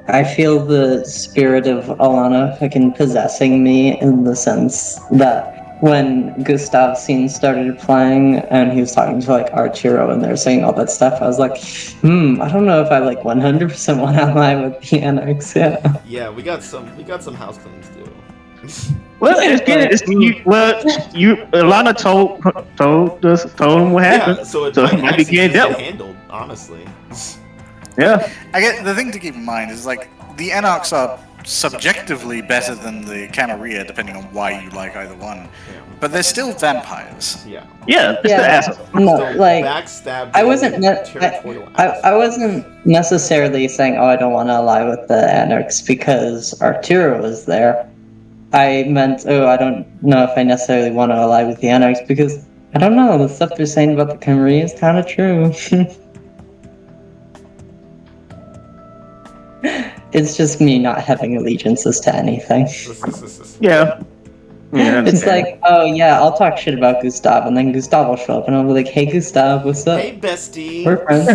[SPEAKER 6] I feel the spirit of Alana fucking possessing me in the sense that when Gustav's scene started playing and he was talking to like Arturo and they're saying all that stuff, I was like, I don't know if I like 100% want to ally with the Anarchs. Yeah.
[SPEAKER 1] Yeah, we got some house cleans too.
[SPEAKER 2] Well, Alana told him what happened.
[SPEAKER 1] Yeah, so it
[SPEAKER 2] So
[SPEAKER 1] might
[SPEAKER 2] I
[SPEAKER 1] actually
[SPEAKER 2] began
[SPEAKER 1] just get
[SPEAKER 2] that.
[SPEAKER 1] handled, honestly.
[SPEAKER 2] Yeah.
[SPEAKER 3] I get the thing to keep in mind is like the Anarchs are subjectively better than the Camarilla, depending on why you like either one. But they're still vampires.
[SPEAKER 1] Yeah.
[SPEAKER 2] Yeah, it's the
[SPEAKER 6] Yeah,
[SPEAKER 2] asshole.
[SPEAKER 6] no,
[SPEAKER 1] Still
[SPEAKER 6] like
[SPEAKER 1] backstabbing,
[SPEAKER 6] I wasn't.
[SPEAKER 1] territorial
[SPEAKER 6] I
[SPEAKER 1] assholes.
[SPEAKER 6] wasn't necessarily saying, "Oh, I don't want to ally with the Anarchs" because Arturo was there. I meant, "Oh, I don't know if I necessarily want to ally with the Anarchs because I don't know the stuff they're saying about the Camarilla is kind of true." It's just me not having allegiances to anything.
[SPEAKER 2] Yeah. Yeah,
[SPEAKER 6] It's like, oh yeah, I'll talk shit about Gustav, and then Gustav will show up, and I'll be like, "Hey, Gustav, what's up?
[SPEAKER 1] Hey, bestie.
[SPEAKER 6] We're friends."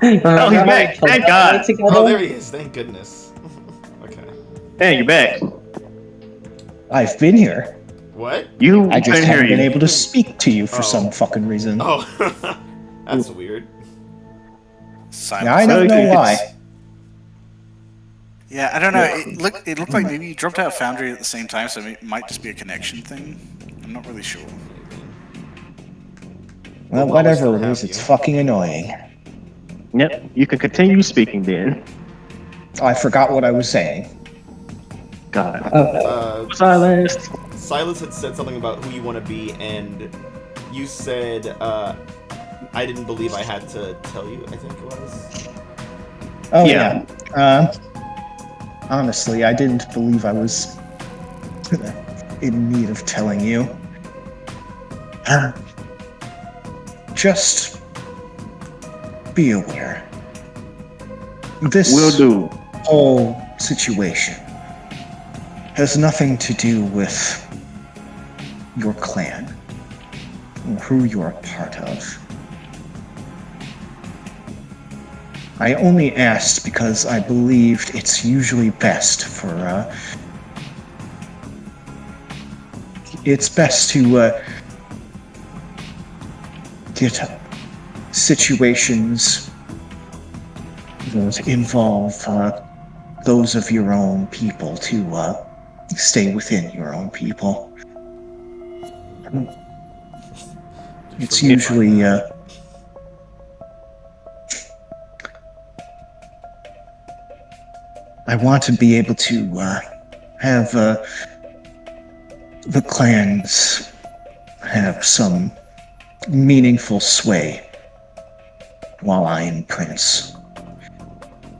[SPEAKER 6] Remember
[SPEAKER 2] Oh, he's
[SPEAKER 6] how we
[SPEAKER 2] back.
[SPEAKER 6] killed
[SPEAKER 2] Thank
[SPEAKER 6] that guy
[SPEAKER 2] God.
[SPEAKER 6] together?
[SPEAKER 1] Oh, there he is. Thank goodness. Okay.
[SPEAKER 2] Hey, you're back.
[SPEAKER 9] I've been here.
[SPEAKER 1] What?
[SPEAKER 2] You
[SPEAKER 9] I just
[SPEAKER 2] couldn't hear
[SPEAKER 9] haven't been
[SPEAKER 2] you.
[SPEAKER 9] able to speak to you for
[SPEAKER 1] Oh.
[SPEAKER 9] some fucking reason.
[SPEAKER 1] Oh, that's weird.
[SPEAKER 3] Silence.
[SPEAKER 9] Yeah, I don't know why.
[SPEAKER 3] Yeah, I don't know. It looked like maybe you dropped out of Foundry at the same time, so it might just be a connection thing. I'm not really sure.
[SPEAKER 9] Well,
[SPEAKER 1] Well,
[SPEAKER 9] whatever
[SPEAKER 1] we
[SPEAKER 9] it
[SPEAKER 1] still
[SPEAKER 9] is,
[SPEAKER 1] have
[SPEAKER 9] it's
[SPEAKER 1] you.
[SPEAKER 9] fucking annoying.
[SPEAKER 2] Yep, you can continue speaking then.
[SPEAKER 9] I forgot what I was saying.
[SPEAKER 2] God.
[SPEAKER 1] Uh,
[SPEAKER 2] Silence.
[SPEAKER 1] Silas had said something about who you want to be, and you said, I didn't believe I had to tell you, I think it was.
[SPEAKER 9] Oh,
[SPEAKER 2] Yeah.
[SPEAKER 9] yeah. Honestly, I didn't believe I was in need of telling you. Just be aware. This
[SPEAKER 2] Will do.
[SPEAKER 9] whole situation has nothing to do with your clan or who you're a part of. I only asked because I believed it's usually best for, it's best to, get situations that involve, those of your own people to, stay within your own people. It's usually, I want to be able to have the clans have some meaningful sway while I am prince.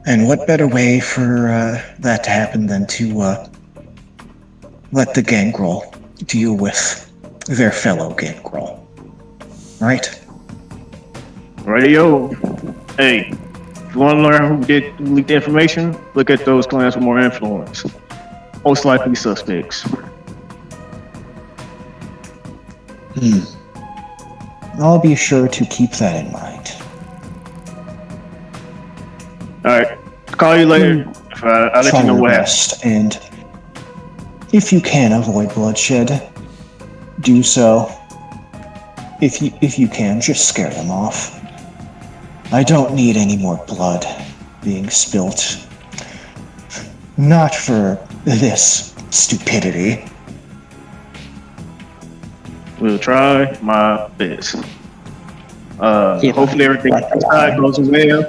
[SPEAKER 9] And what better way for that to happen than to let the gangrel deal with their fellow gangrel, right?
[SPEAKER 2] Radio. Hey, if you want to learn who did leak the information, look at those clans with more influence. Most likely suspects.
[SPEAKER 9] I'll be sure to keep that in mind.
[SPEAKER 2] Alright, call you later. I'll let
[SPEAKER 9] Try
[SPEAKER 2] you know
[SPEAKER 9] your
[SPEAKER 2] what happened.
[SPEAKER 9] best, and if you can avoid bloodshed, do so. If you can, just scare them off. I don't need any more blood being spilt. Not for this stupidity.
[SPEAKER 2] We'll try my best.
[SPEAKER 6] Yeah.
[SPEAKER 2] Hopefully everything on your side goes well.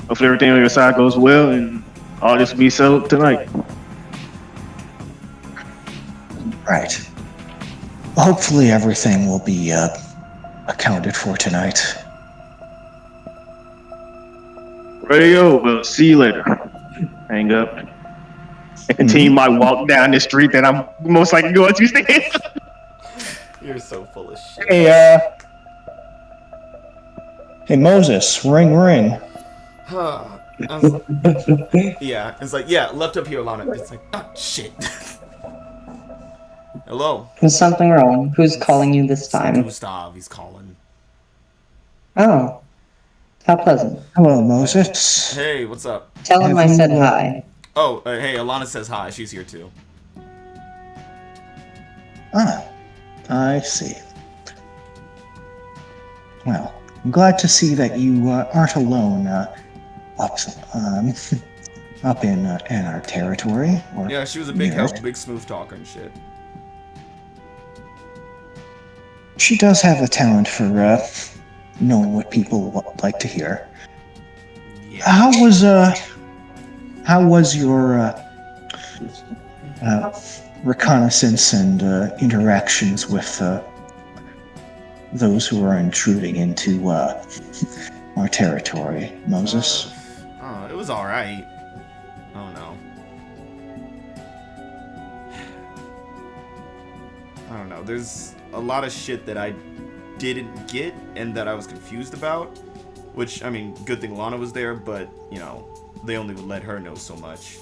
[SPEAKER 2] Hopefully everything on your side goes well, and all this will be settled tonight.
[SPEAKER 9] Right. Hopefully everything will be accounted for tonight.
[SPEAKER 2] Radio, we'll see you later. Hang up. And continue my walk down the street that I'm most likely going to stay.
[SPEAKER 1] You're so full of shit.
[SPEAKER 9] Hey, hey Moses, ring ring.
[SPEAKER 1] Yeah, it's like, yeah, left up here, Lana. It's like, oh, shit. Hello.
[SPEAKER 6] Is something wrong? Who's calling you this time?
[SPEAKER 1] Gustav, he's calling.
[SPEAKER 6] Oh, how pleasant.
[SPEAKER 9] Hello, Moses.
[SPEAKER 1] Hey, what's up?
[SPEAKER 6] Tell him I
[SPEAKER 9] Have you,
[SPEAKER 6] said hi.
[SPEAKER 1] Oh, hey, Alana says hi. She's here too.
[SPEAKER 9] Ah, I see. Well, I'm glad to see that you aren't alone up in our territory. Or
[SPEAKER 1] Yeah, she was a big
[SPEAKER 9] near
[SPEAKER 1] help,
[SPEAKER 9] it.
[SPEAKER 1] big smooth talker and shit.
[SPEAKER 9] She does have a talent for knowing what people like to hear.
[SPEAKER 1] Yeah.
[SPEAKER 9] How how was your reconnaissance and interactions with those who are intruding into our territory, Moses?
[SPEAKER 1] It was alright. Oh no. I don't know. There's a lot of shit that I didn't get and that I was confused about. Which, I mean, good thing Lana was there, but, you know, they only would let her know so much.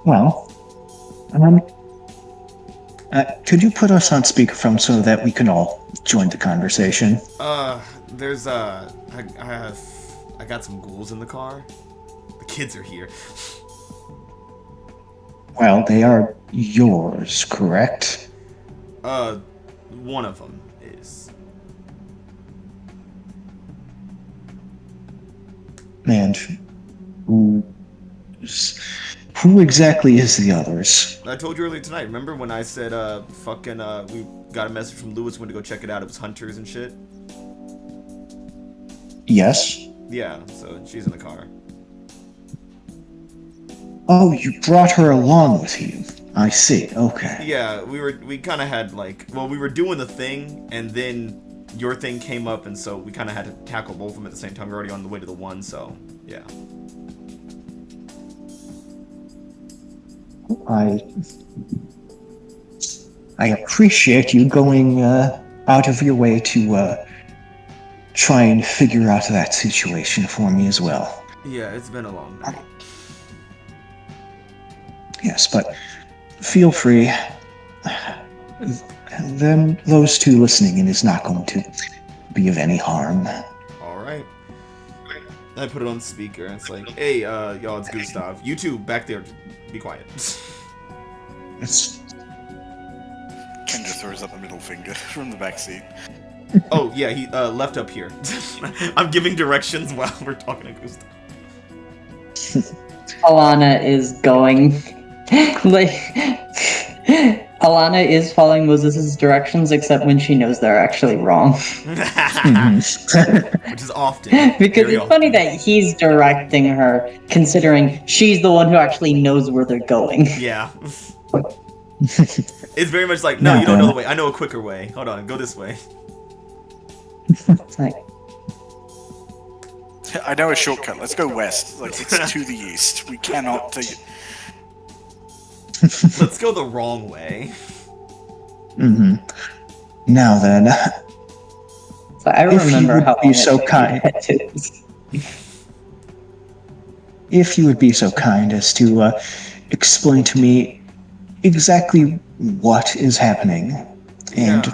[SPEAKER 9] Well, could you put us on speakerphone so that we can all join the conversation?
[SPEAKER 1] There's, I got some ghouls in the car. The kids are here.
[SPEAKER 9] Well, they are yours, correct?
[SPEAKER 1] One of them is.
[SPEAKER 9] And who exactly is the others?
[SPEAKER 1] I told you earlier tonight, remember when I said, we got a message from Lewis, went to go check it out, it was hunters and shit?
[SPEAKER 9] Yes.
[SPEAKER 1] Yeah, so she's in the car.
[SPEAKER 9] Oh, you brought her along with you. I see, okay.
[SPEAKER 1] Yeah, we kind of had, we were doing the thing, and then your thing came up, and so we kind of had to tackle both of them at the same time. We're already on the way to the one, so, yeah.
[SPEAKER 9] I appreciate you going out of your way to try and figure out that situation for me as well.
[SPEAKER 1] Yeah, it's been a long night.
[SPEAKER 9] Yes, but feel free. Those two listening in is not going to be of any harm.
[SPEAKER 1] Alright. I put it on speaker, and it's like, hey, y'all, it's Gustav. You two, back there, be quiet.
[SPEAKER 3] Kendra throws up a middle finger from the backseat.
[SPEAKER 1] Oh, yeah, he left up here. I'm giving directions while we're talking to Gustav.
[SPEAKER 6] Alana is going... Alana is following Moses' directions, except when she knows they're actually wrong.
[SPEAKER 1] Which is often.
[SPEAKER 6] Because it's funny that he's directing her, considering she's the one who actually knows where they're going.
[SPEAKER 1] Yeah. It's very much like, no, you don't know the way. I know a quicker way. Hold on, go this way.
[SPEAKER 6] It's like,
[SPEAKER 3] I know a shortcut. Let's go west. It's to the east. We cannot take it.
[SPEAKER 1] Let's go the wrong way.
[SPEAKER 9] Mm-hmm. Now then.
[SPEAKER 6] so I remember how
[SPEAKER 9] be so kind. If you would be so kind as to explain to me exactly what is happening and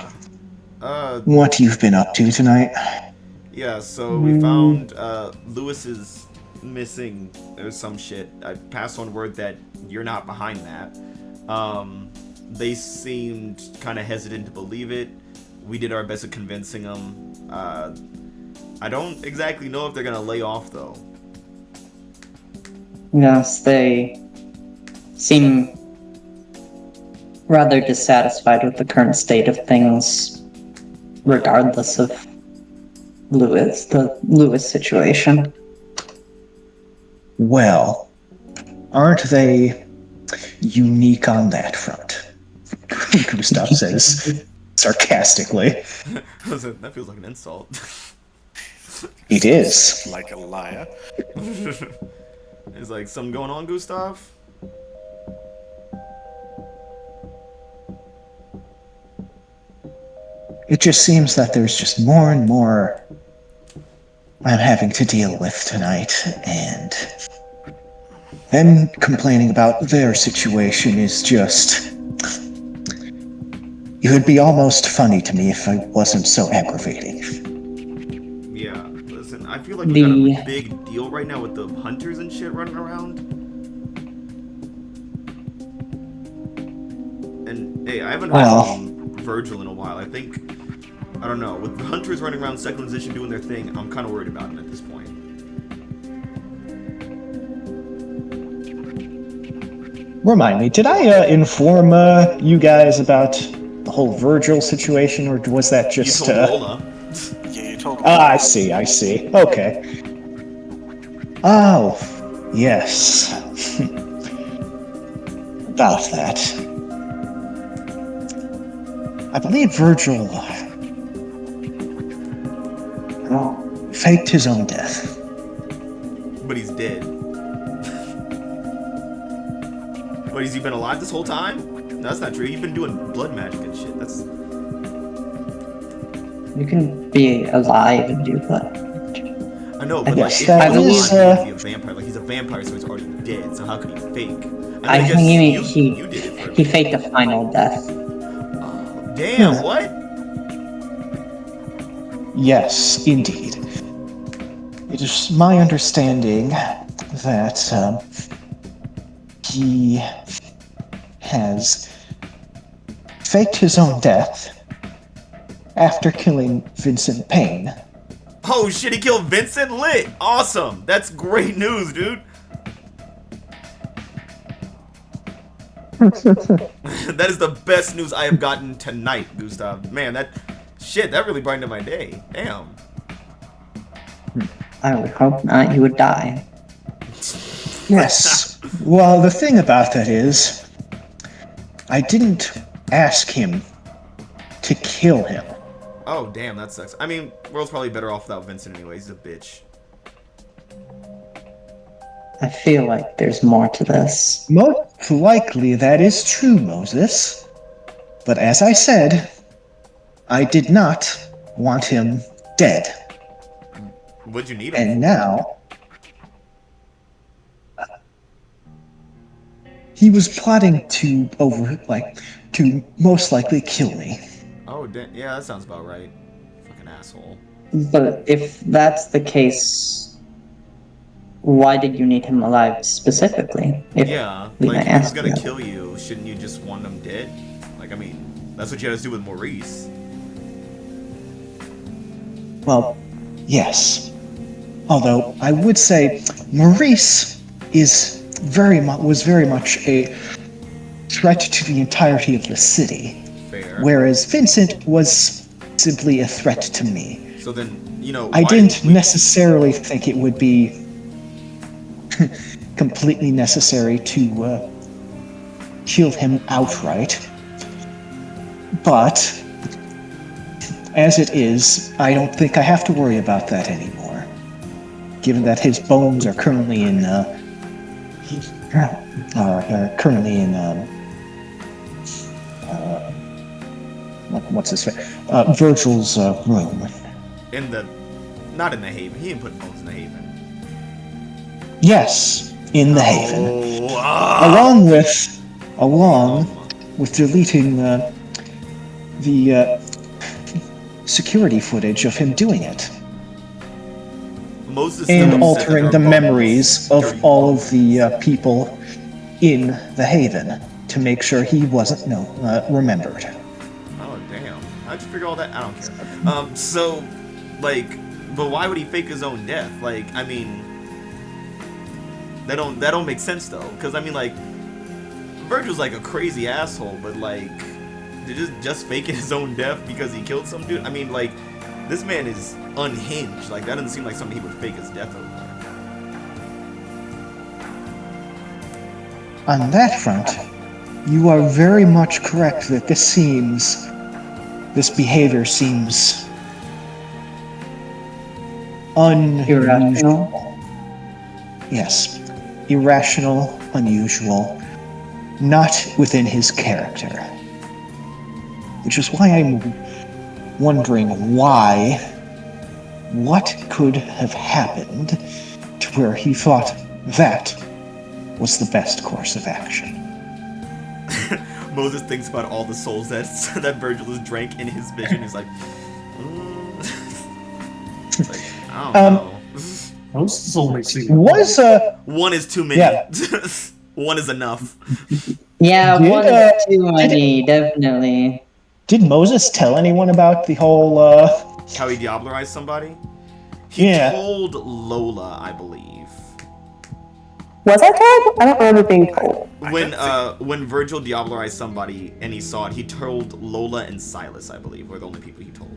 [SPEAKER 9] what you've been up to tonight.
[SPEAKER 1] Yeah, so we found Lewis is missing or some shit. I passed on word that you're not behind that. They seemed kind of hesitant to believe it. We did our best at convincing them. I don't exactly know if they're gonna lay off though.
[SPEAKER 6] yes, they seem rather dissatisfied with the current state of things, regardless of the Lewis situation.
[SPEAKER 9] Well, aren't they unique on that front? Gustav says sarcastically.
[SPEAKER 1] That feels like an insult.
[SPEAKER 9] It is.
[SPEAKER 3] Like a liar.
[SPEAKER 1] Is like something going on, Gustav?
[SPEAKER 9] It just seems that there's just more and more I'm having to deal with tonight, and them complaining about their situation is just... It would be almost funny to me if it wasn't so aggravating.
[SPEAKER 1] Yeah, listen, I feel like we got a big deal right now with the hunters and shit running around. And, hey, I haven't heard from Virgil in a while. I think, I don't know, with the hunters running around second position doing their thing, I'm kind of worried about it at this point.
[SPEAKER 9] Remind me, did I inform you guys about the whole Virgil situation, or was that just...
[SPEAKER 1] You told Lola.
[SPEAKER 3] Yeah, you told.
[SPEAKER 9] Ah, I see. Okay. Oh, yes. About that. I believe Virgil faked his own death.
[SPEAKER 1] But he's dead. What, has he been alive this whole time? No, that's not true. You've been doing blood magic and shit. That's...
[SPEAKER 6] You can be alive and do that.
[SPEAKER 1] I know, but
[SPEAKER 9] guess
[SPEAKER 1] like,
[SPEAKER 9] that
[SPEAKER 1] if he's
[SPEAKER 6] is,
[SPEAKER 1] alive, he must be a vampire. Like, he's a vampire, so he's already dead. So how could he fake?
[SPEAKER 6] I
[SPEAKER 1] guess
[SPEAKER 6] think
[SPEAKER 1] you did it for
[SPEAKER 6] he faked a final death.
[SPEAKER 1] Oh, damn, what?
[SPEAKER 9] Yes, indeed. It is my understanding that he has faked his own death after killing Vincent Payne.
[SPEAKER 1] Oh shit, he killed Vincent? Lit! Awesome! That's great news, dude! That is the best news I have gotten tonight, Gustav. Man, that really brightened up my day. Damn.
[SPEAKER 6] I would hope not. You would die.
[SPEAKER 9] Yes. Well, the thing about that is, I didn't ask him to kill him.
[SPEAKER 1] Oh, damn, that sucks. I mean, world's probably better off without Vincent anyway. He's a bitch.
[SPEAKER 6] I feel like there's more to this.
[SPEAKER 9] Most likely that is true, Moses. But as I said, I did not want him dead.
[SPEAKER 1] What'd you need him?
[SPEAKER 9] And now, he was plotting to most likely kill me.
[SPEAKER 1] Oh, yeah, that sounds about right. Fucking asshole.
[SPEAKER 6] But if that's the case, why did you need him alive specifically?
[SPEAKER 1] Yeah,
[SPEAKER 6] we
[SPEAKER 1] like,
[SPEAKER 6] might
[SPEAKER 1] if he was
[SPEAKER 6] ask
[SPEAKER 1] gonna
[SPEAKER 6] you.
[SPEAKER 1] kill you, shouldn't you just want him dead? Like, I mean, that's what you had to do with Maurice.
[SPEAKER 9] Well, yes. Although I would say Maurice was very much a threat to the entirety of the city,
[SPEAKER 1] Fair.
[SPEAKER 9] whereas Vincent was simply a threat to me.
[SPEAKER 1] So then, you know,
[SPEAKER 9] I
[SPEAKER 1] why
[SPEAKER 9] didn't
[SPEAKER 1] we-
[SPEAKER 9] necessarily think it would be completely necessary to kill him outright, but as it is, I don't think I have to worry about that anymore, given that his bones are currently in what's his face? Virgil's room.
[SPEAKER 1] Not in the Haven. He didn't put bones in the Haven.
[SPEAKER 9] Yes, in the Haven.
[SPEAKER 1] Oh,
[SPEAKER 9] Along with deleting the security footage of him doing it.
[SPEAKER 1] Moses
[SPEAKER 9] And
[SPEAKER 1] said
[SPEAKER 9] altering
[SPEAKER 1] that
[SPEAKER 9] the
[SPEAKER 1] our
[SPEAKER 9] memories
[SPEAKER 1] bones
[SPEAKER 9] of all of the people in the Haven to make sure he wasn't remembered.
[SPEAKER 1] Oh, damn. How'd you figure all that? I don't care. So, like, but why would he fake his own death? Like, I mean, that don't make sense, though. Because, I mean, like, Virgil's, like, a crazy asshole, but, like, just faking his own death because he killed some dude? I mean, like, this man is unhinged. Like, that doesn't seem like something he would fake his death over.
[SPEAKER 9] On that front, you are very much correct that this behavior seems
[SPEAKER 6] Irrational?
[SPEAKER 9] Yes, irrational, unusual, not within his character. Which is why I'm wondering what could have happened to where he thought that was the best course of action.
[SPEAKER 1] Moses thinks about all the souls that Virgil has drank in his vision. He's like, like, I don't know.
[SPEAKER 7] Most is only seen
[SPEAKER 1] One is too many.
[SPEAKER 9] Yeah.
[SPEAKER 1] One is enough.
[SPEAKER 6] Yeah,
[SPEAKER 9] Did,
[SPEAKER 6] one is too many, definitely.
[SPEAKER 9] Did Moses tell anyone about the whole,
[SPEAKER 1] How he diablerized somebody? He
[SPEAKER 9] Yeah.
[SPEAKER 1] told Lola, I believe.
[SPEAKER 8] Was I told? I don't remember being told.
[SPEAKER 1] When Virgil diablerized somebody and he saw it, he told Lola and Silas, I believe, were the only people he told.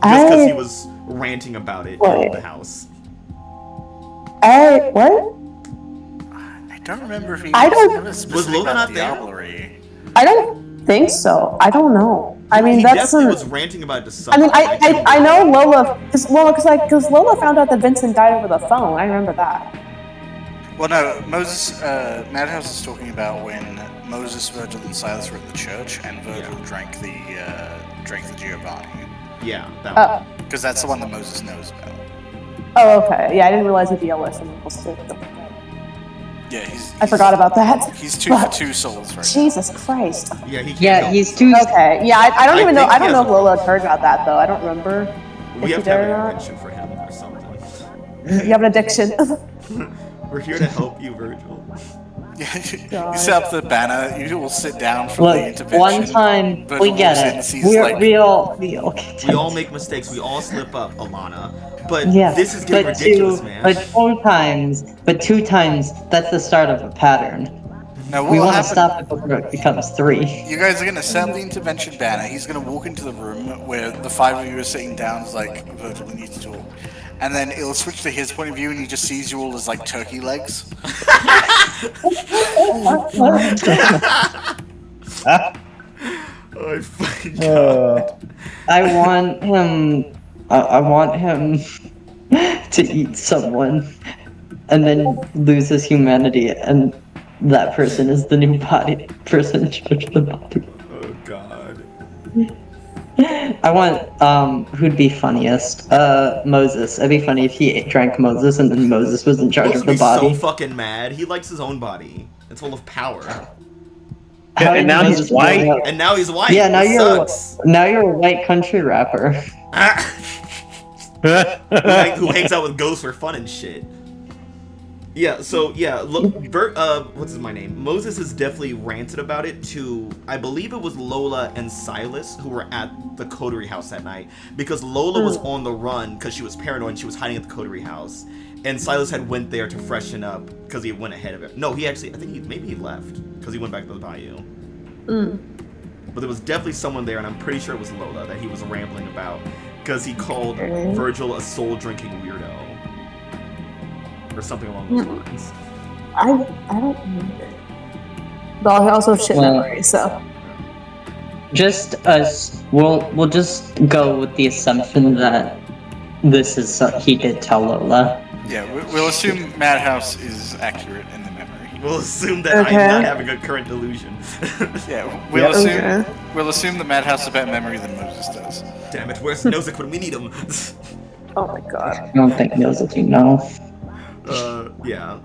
[SPEAKER 1] Just because he was ranting about it in the house.
[SPEAKER 8] What?
[SPEAKER 3] I don't remember if he
[SPEAKER 8] I don't-
[SPEAKER 3] ever specific
[SPEAKER 1] Lola
[SPEAKER 3] about
[SPEAKER 1] not
[SPEAKER 3] the
[SPEAKER 1] there?
[SPEAKER 3] Diablerie.
[SPEAKER 8] I don't think so. I don't know. I mean,
[SPEAKER 1] He
[SPEAKER 8] that's
[SPEAKER 1] definitely
[SPEAKER 8] some.
[SPEAKER 1] was ranting about it to
[SPEAKER 8] I
[SPEAKER 1] someone.
[SPEAKER 8] mean, I know Lola, because Lola found out that Vincent died over the phone. I remember that.
[SPEAKER 3] Well, no, Moses, Madhouse is talking about when Moses, Virgil, and Silas were at the church, and Virgil drank the Giovanni,
[SPEAKER 1] Yeah, that one.
[SPEAKER 8] Oh,
[SPEAKER 3] because that's the one that Moses knows about.
[SPEAKER 8] okay. Yeah, I didn't realize that the other someone was too.
[SPEAKER 3] Yeah,
[SPEAKER 8] I forgot about that.
[SPEAKER 3] He's 2 for 2 souls right
[SPEAKER 8] Jesus Christ.
[SPEAKER 1] Yeah, he can't
[SPEAKER 6] Yeah,
[SPEAKER 1] help
[SPEAKER 6] he's
[SPEAKER 1] himself.
[SPEAKER 6] too.
[SPEAKER 8] Okay. Yeah, I don't
[SPEAKER 1] I
[SPEAKER 8] even know.
[SPEAKER 1] think
[SPEAKER 8] I
[SPEAKER 1] he
[SPEAKER 8] don't
[SPEAKER 1] has
[SPEAKER 8] know if
[SPEAKER 1] a-
[SPEAKER 8] Lola had heard about that though. I don't remember.
[SPEAKER 1] We
[SPEAKER 8] if
[SPEAKER 1] have
[SPEAKER 8] he
[SPEAKER 1] to have
[SPEAKER 8] did
[SPEAKER 1] an
[SPEAKER 8] or not.
[SPEAKER 1] intervention for him or something.
[SPEAKER 8] You have an addiction.
[SPEAKER 1] We're here to help you, Virgil.
[SPEAKER 3] Yeah,
[SPEAKER 8] God.
[SPEAKER 3] you set up the banner, you will sit down for the
[SPEAKER 6] Look,
[SPEAKER 3] intervention.
[SPEAKER 6] one time
[SPEAKER 3] Virgil
[SPEAKER 6] we get
[SPEAKER 3] walks in and
[SPEAKER 6] it.
[SPEAKER 3] sees,
[SPEAKER 6] We
[SPEAKER 3] like,
[SPEAKER 6] all
[SPEAKER 1] We all make mistakes. We all slip up, Alana. But
[SPEAKER 6] Yeah,
[SPEAKER 1] this is getting ridiculous, man.
[SPEAKER 6] But two times, that's the start of a pattern.
[SPEAKER 3] Now what
[SPEAKER 6] We
[SPEAKER 3] will
[SPEAKER 6] want to
[SPEAKER 3] happen?
[SPEAKER 6] stop it before it becomes 3.
[SPEAKER 3] You guys are gonna set up the intervention banner. He's gonna walk into the room where the 5 of you are sitting down. Is like, Virgil, we need to talk. And then it'll switch to his point of view, and he just sees you all as like turkey legs.
[SPEAKER 1] Oh, fucking God.
[SPEAKER 6] I want him to eat someone and then lose his humanity, and that person is the new person in charge of the body.
[SPEAKER 1] Oh, God.
[SPEAKER 6] I want, who'd be funniest? Moses. It'd be funny if he drank Moses and then Moses was in charge
[SPEAKER 1] Moses
[SPEAKER 6] of
[SPEAKER 1] would
[SPEAKER 6] the
[SPEAKER 1] be
[SPEAKER 6] body.
[SPEAKER 1] so fucking mad. He likes his own body. It's full of power.
[SPEAKER 6] How
[SPEAKER 2] and
[SPEAKER 6] did
[SPEAKER 2] now he's
[SPEAKER 6] Moses
[SPEAKER 2] white?
[SPEAKER 6] know?
[SPEAKER 1] And now he's white.
[SPEAKER 6] Yeah, now
[SPEAKER 1] It
[SPEAKER 6] you're
[SPEAKER 1] sucks.
[SPEAKER 6] a white country rapper.
[SPEAKER 1] Who hangs out with ghosts for fun and shit. Yeah, so yeah, look, what's my name? Moses has definitely ranted about it to, I believe it was Lola and Silas who were at the Coterie house that night, because Lola was on the run because she was paranoid and she was hiding at the Coterie house, and Silas had went there to freshen up because he went ahead of it. No, I think maybe he left because he went back to the bayou. But there was definitely someone there, and I'm pretty sure it was Lola that he was rambling about because he called Virgil a soul-drinking weirdo. Or something along those lines.
[SPEAKER 8] I don't remember. But I also have shit memory, so.
[SPEAKER 6] Just we'll just go with the assumption that this is he did tell Lola.
[SPEAKER 3] Yeah, we'll assume Madhouse is accurate in the memory.
[SPEAKER 1] We'll assume that I'm not having a current delusion.
[SPEAKER 3] Yeah, we'll assume that Madhouse has a better memory than Moses does.
[SPEAKER 1] Damn it, where's Nozick when we need him?
[SPEAKER 8] Oh my god.
[SPEAKER 6] I don't think he knows if you know.
[SPEAKER 1] Yeah.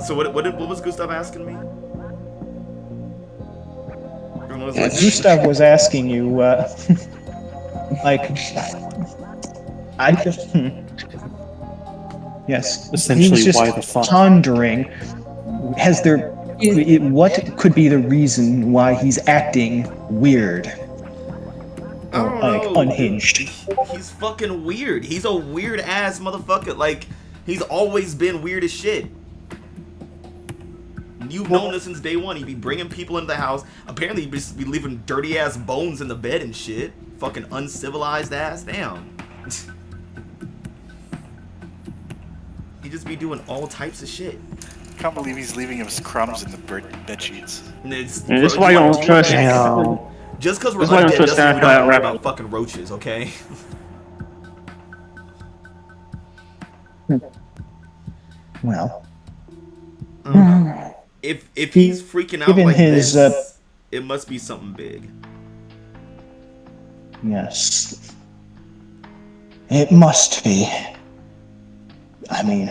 [SPEAKER 1] So what was Gustav asking me?
[SPEAKER 9] Gustav was asking you, like, I just, yes,
[SPEAKER 7] Essentially,
[SPEAKER 9] he was just
[SPEAKER 7] why the fuck?
[SPEAKER 9] pondering, what could be the reason why he's acting weird?
[SPEAKER 1] I don't
[SPEAKER 9] Like,
[SPEAKER 1] know.
[SPEAKER 9] unhinged.
[SPEAKER 1] He's fucking weird. He's a weird ass motherfucker. Like, he's always been weird as shit. You've known this since day one. He'd be bringing people into the house. Apparently, he'd just be leaving dirty ass bones in the bed and shit. Fucking uncivilized ass. Damn. He'd just be doing all types of shit.
[SPEAKER 3] Can't believe he's leaving us crumbs in the bed sheets.
[SPEAKER 1] And it's,
[SPEAKER 2] That's why you don't trust him.
[SPEAKER 1] Just because we're
[SPEAKER 2] That's why I don't
[SPEAKER 1] undead
[SPEAKER 2] trust
[SPEAKER 1] doesn't mean we don't
[SPEAKER 2] that
[SPEAKER 1] worry
[SPEAKER 2] rabbit.
[SPEAKER 1] about fucking roaches, okay?
[SPEAKER 9] Well,
[SPEAKER 1] If he's freaking out
[SPEAKER 9] Given
[SPEAKER 1] like
[SPEAKER 9] his,
[SPEAKER 1] this, it must be something big.
[SPEAKER 9] yes. It must be. I mean,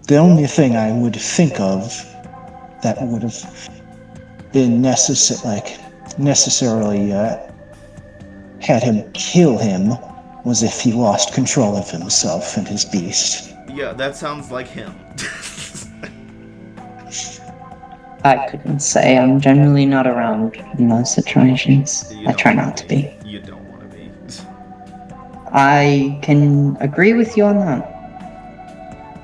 [SPEAKER 9] the only thing I would think of that would have been necessarily had him kill him was if he lost control of himself and his beast.
[SPEAKER 1] Yeah, that sounds like him.
[SPEAKER 6] I couldn't say. I'm generally not around in those situations.
[SPEAKER 1] You
[SPEAKER 6] I try
[SPEAKER 1] don't
[SPEAKER 6] not to be.
[SPEAKER 1] You don't want to be.
[SPEAKER 6] I can agree with you on that.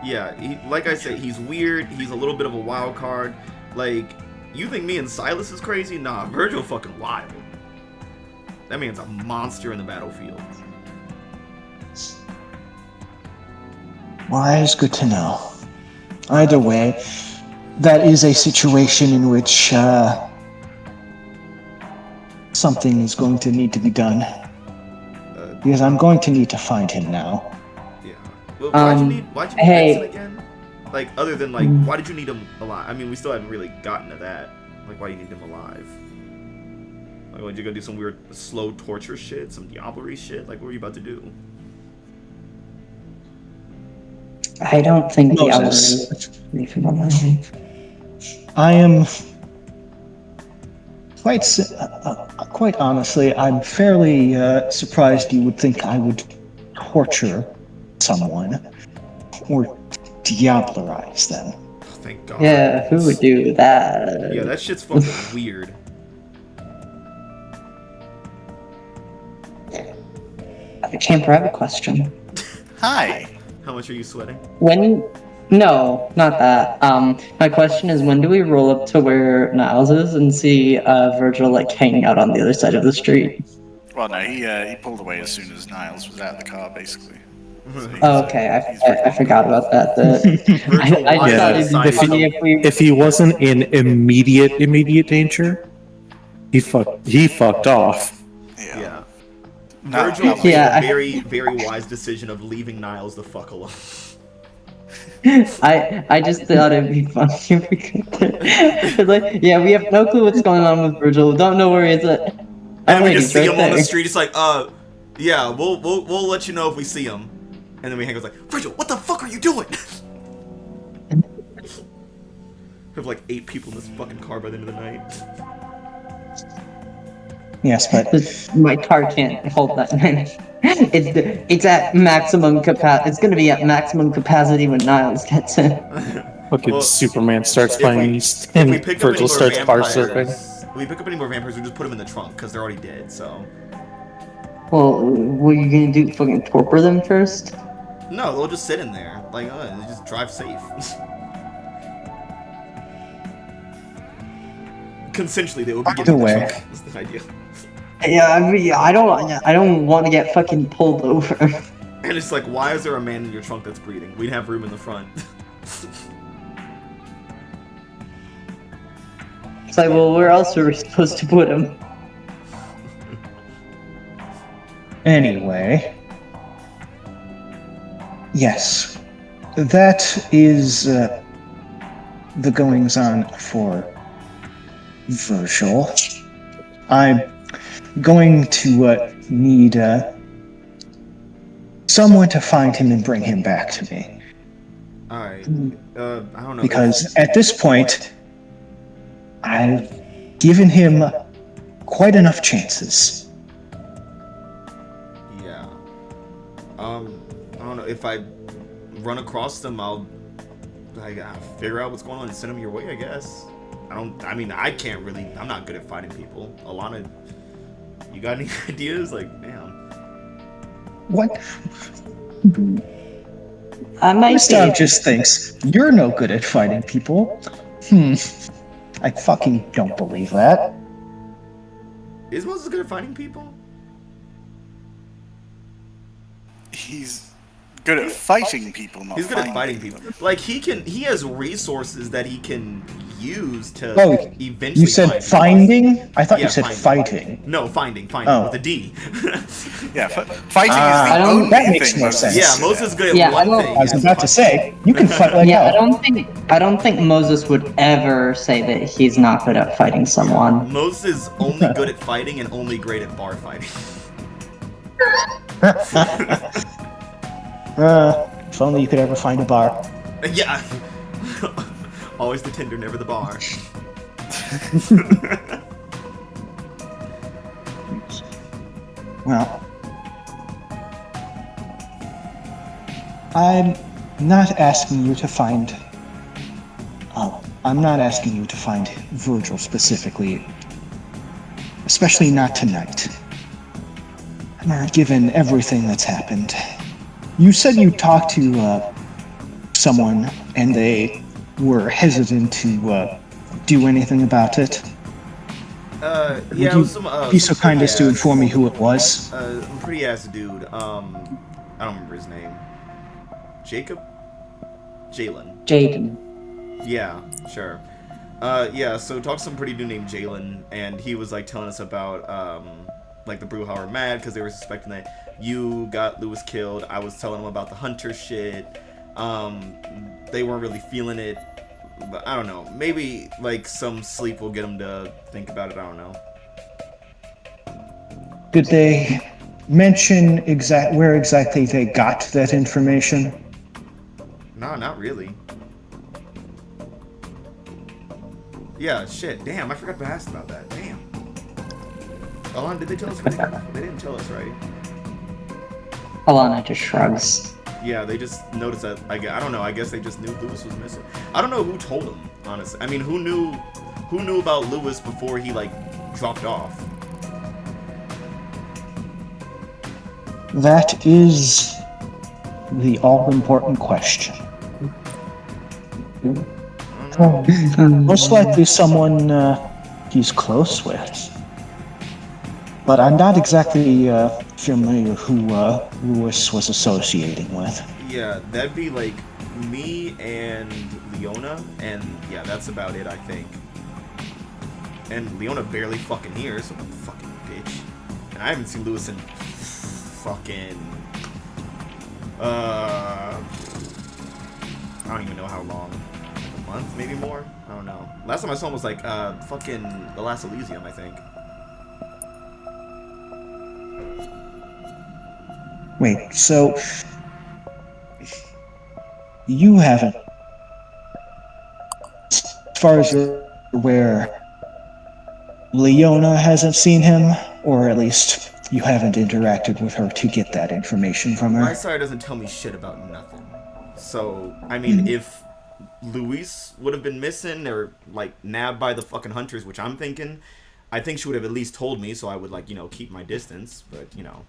[SPEAKER 1] Yeah, like I said, he's weird. He's a little bit of a wild card. Like, You think me and Silas is crazy? Nah, Virgil fucking wild. That man's a monster in the battlefield.
[SPEAKER 9] Well, that is good to know. Either way, that is a situation in which something is going to need to be done. Because I'm going to need to find him now.
[SPEAKER 1] Yeah. Well, why'd you need
[SPEAKER 6] hey.
[SPEAKER 1] Benson again? Like, other than, like, why did you need him alive? I mean, we still haven't really gotten to that. Like, why do you need him alive? Like, what, you gonna do some weird slow torture shit? Some diablerie shit? Like, what are you about to do?
[SPEAKER 6] I don't think the
[SPEAKER 9] Moses.
[SPEAKER 6] others.
[SPEAKER 9] I am quite honestly, I'm fairly surprised you would think I would torture someone or diablerize them.
[SPEAKER 1] Oh, thank God.
[SPEAKER 6] Yeah, who would do that?
[SPEAKER 1] Yeah, that shit's fucking weird.
[SPEAKER 6] Camper, I have a question.
[SPEAKER 3] Hi.
[SPEAKER 1] How much are you sweating?
[SPEAKER 6] No, not that. My question is, when do we roll up to where Niles is and see Virgil like hanging out on the other side of the street?
[SPEAKER 3] Well, no, he pulled away as soon as Niles was out of the car, basically. So
[SPEAKER 6] Oh, okay, I forgot about that. I thought it'd be funny if we.
[SPEAKER 7] If he wasn't in immediate danger, he fucked off.
[SPEAKER 1] Yeah.
[SPEAKER 3] No,
[SPEAKER 1] Virgil made
[SPEAKER 6] Yeah.
[SPEAKER 1] a very, very wise decision of leaving Niles the fuck alone.
[SPEAKER 6] I just thought it'd be funny if we could. Like, yeah, we have no clue what's going on with Virgil. Don't know where he is at.
[SPEAKER 1] And we
[SPEAKER 6] wait,
[SPEAKER 1] just
[SPEAKER 6] he's
[SPEAKER 1] see
[SPEAKER 6] right
[SPEAKER 1] him on the
[SPEAKER 6] there.
[SPEAKER 1] street. It's like, yeah, we'll let you know if we see him. And then we hang up like, Virgil, what the fuck are you doing? We have like 8 people in this fucking car by the end of the night.
[SPEAKER 9] Yes, but
[SPEAKER 6] My car can't hold that many. It's at maximum capacity. It's gonna be at maximum capacity when Niles gets in.
[SPEAKER 7] Fucking
[SPEAKER 1] Well,
[SPEAKER 7] Superman starts
[SPEAKER 1] if
[SPEAKER 7] flying
[SPEAKER 1] we-
[SPEAKER 7] east,
[SPEAKER 1] If
[SPEAKER 7] and
[SPEAKER 1] we pick up any
[SPEAKER 7] Virgil
[SPEAKER 1] more
[SPEAKER 7] starts car
[SPEAKER 1] vampires,
[SPEAKER 7] surfing.
[SPEAKER 1] if we pick up any more vampires, we just put them in the trunk because they're already dead. So
[SPEAKER 6] Well, what are you gonna do? Fucking torpor them first?
[SPEAKER 1] no, they'll just sit in there. Like, they just drive safe. Consensually, they will be getting in the
[SPEAKER 9] Either way.
[SPEAKER 1] trunk. That's the idea.
[SPEAKER 6] Yeah, I mean, I don't want to get fucking pulled over.
[SPEAKER 1] And it's like, why is there a man in your trunk that's breathing? We'd have room in the front.
[SPEAKER 6] It's like, well, where else are we supposed to put him?
[SPEAKER 9] anyway, yes, that is the goings on for Virgil. I'm going to need someone to find him and bring him back to me.
[SPEAKER 1] Alright. I don't know.
[SPEAKER 9] Because at this point, I've given him quite enough chances.
[SPEAKER 1] Yeah. I don't know. If I run across them, I'll figure out what's going on and send them your way, I guess. I mean, I can't really. I'm not good at fighting people. Alana, you got any ideas? Like, damn.
[SPEAKER 9] What?
[SPEAKER 6] I might
[SPEAKER 9] Gustav
[SPEAKER 6] be.
[SPEAKER 9] just thinks you're no good at fighting people. I fucking don't believe that.
[SPEAKER 1] Is Moses good at fighting people?
[SPEAKER 3] He's good at fighting people, not
[SPEAKER 1] He's good at fighting
[SPEAKER 3] finding
[SPEAKER 1] people.
[SPEAKER 3] them.
[SPEAKER 1] Like, he has resources that he can use to
[SPEAKER 9] Oh,
[SPEAKER 1] eventually
[SPEAKER 9] you said
[SPEAKER 1] find
[SPEAKER 9] finding? I thought
[SPEAKER 1] Yeah,
[SPEAKER 9] you said
[SPEAKER 1] finding.
[SPEAKER 9] fighting.
[SPEAKER 1] No, finding
[SPEAKER 9] Oh.
[SPEAKER 1] with a D.
[SPEAKER 3] Yeah, fighting
[SPEAKER 9] Ah,
[SPEAKER 3] is the only
[SPEAKER 9] that makes
[SPEAKER 3] thing
[SPEAKER 9] more
[SPEAKER 3] Moses
[SPEAKER 9] sense.
[SPEAKER 3] is
[SPEAKER 1] Yeah,
[SPEAKER 3] good
[SPEAKER 1] Moses
[SPEAKER 3] at.
[SPEAKER 1] is good at
[SPEAKER 6] Yeah,
[SPEAKER 1] one
[SPEAKER 6] I don't-
[SPEAKER 1] thing.
[SPEAKER 9] I was about to say, you can fight like
[SPEAKER 6] Yeah,
[SPEAKER 9] hell.
[SPEAKER 6] I don't think Moses would ever say that he's not good at fighting someone.
[SPEAKER 1] Moses is only good at fighting and only great at bar fighting.
[SPEAKER 9] If only you could ever find a bar.
[SPEAKER 1] Yeah. Always the Tinder, never the bar.
[SPEAKER 9] Well, I'm not asking you to find. I'm not asking you to find Virgil specifically, especially not tonight. Given everything that's happened, you said you talked to someone and they were hesitant to do anything about it?
[SPEAKER 1] Yeah,
[SPEAKER 9] Would
[SPEAKER 1] it
[SPEAKER 9] you
[SPEAKER 1] was some.
[SPEAKER 9] be so
[SPEAKER 1] some
[SPEAKER 9] kind as to
[SPEAKER 1] pretty
[SPEAKER 9] inform me who it was?
[SPEAKER 1] pretty ass dude. I don't remember his name. Jacob? Jalen.
[SPEAKER 6] Jaden.
[SPEAKER 1] Yeah, sure. Yeah, so talked to some pretty dude named Jalen, and he was like telling us about like the Brujah were mad because they were suspecting that you got Lewis killed. I was telling them about the hunter shit. They weren't really feeling it, but I don't know. Maybe like some sleep will get them to think about it. I don't know.
[SPEAKER 9] Did they mention where exactly they got that information?
[SPEAKER 1] No, not really. Yeah, shit. Damn, I forgot to ask about that. Damn. Alon, did they tell us anything? They didn't tell us, right?
[SPEAKER 6] Alana just shrugs.
[SPEAKER 1] Yeah, they just noticed that. I don't know. I guess they just knew Lewis was missing. I don't know who told them, honestly. I mean, who knew about Lewis before he like dropped off?
[SPEAKER 9] That is the all-important question. Most likely someone he's close with. But I'm not exactly familiar who Lewis was associating with.
[SPEAKER 1] Yeah, that'd be like me and Leona, and yeah, that's about it, I think. And Leona barely fucking here, so fucking bitch. And I haven't seen Lewis in fucking I don't even know how long. Like a month, maybe more? I don't know. Last time I saw him was like fucking the Last Elysium, I think.
[SPEAKER 9] Wait, so you haven't, as far as you're aware, Leona hasn't seen him, or at least you haven't interacted with her to get that information from her?
[SPEAKER 1] My side doesn't tell me shit about nothing. So, I mean, if Luis would have been missing or, like, nabbed by the fucking hunters, which I'm thinking, I think she would have at least told me so I would, like, you know, keep my distance. But, you know,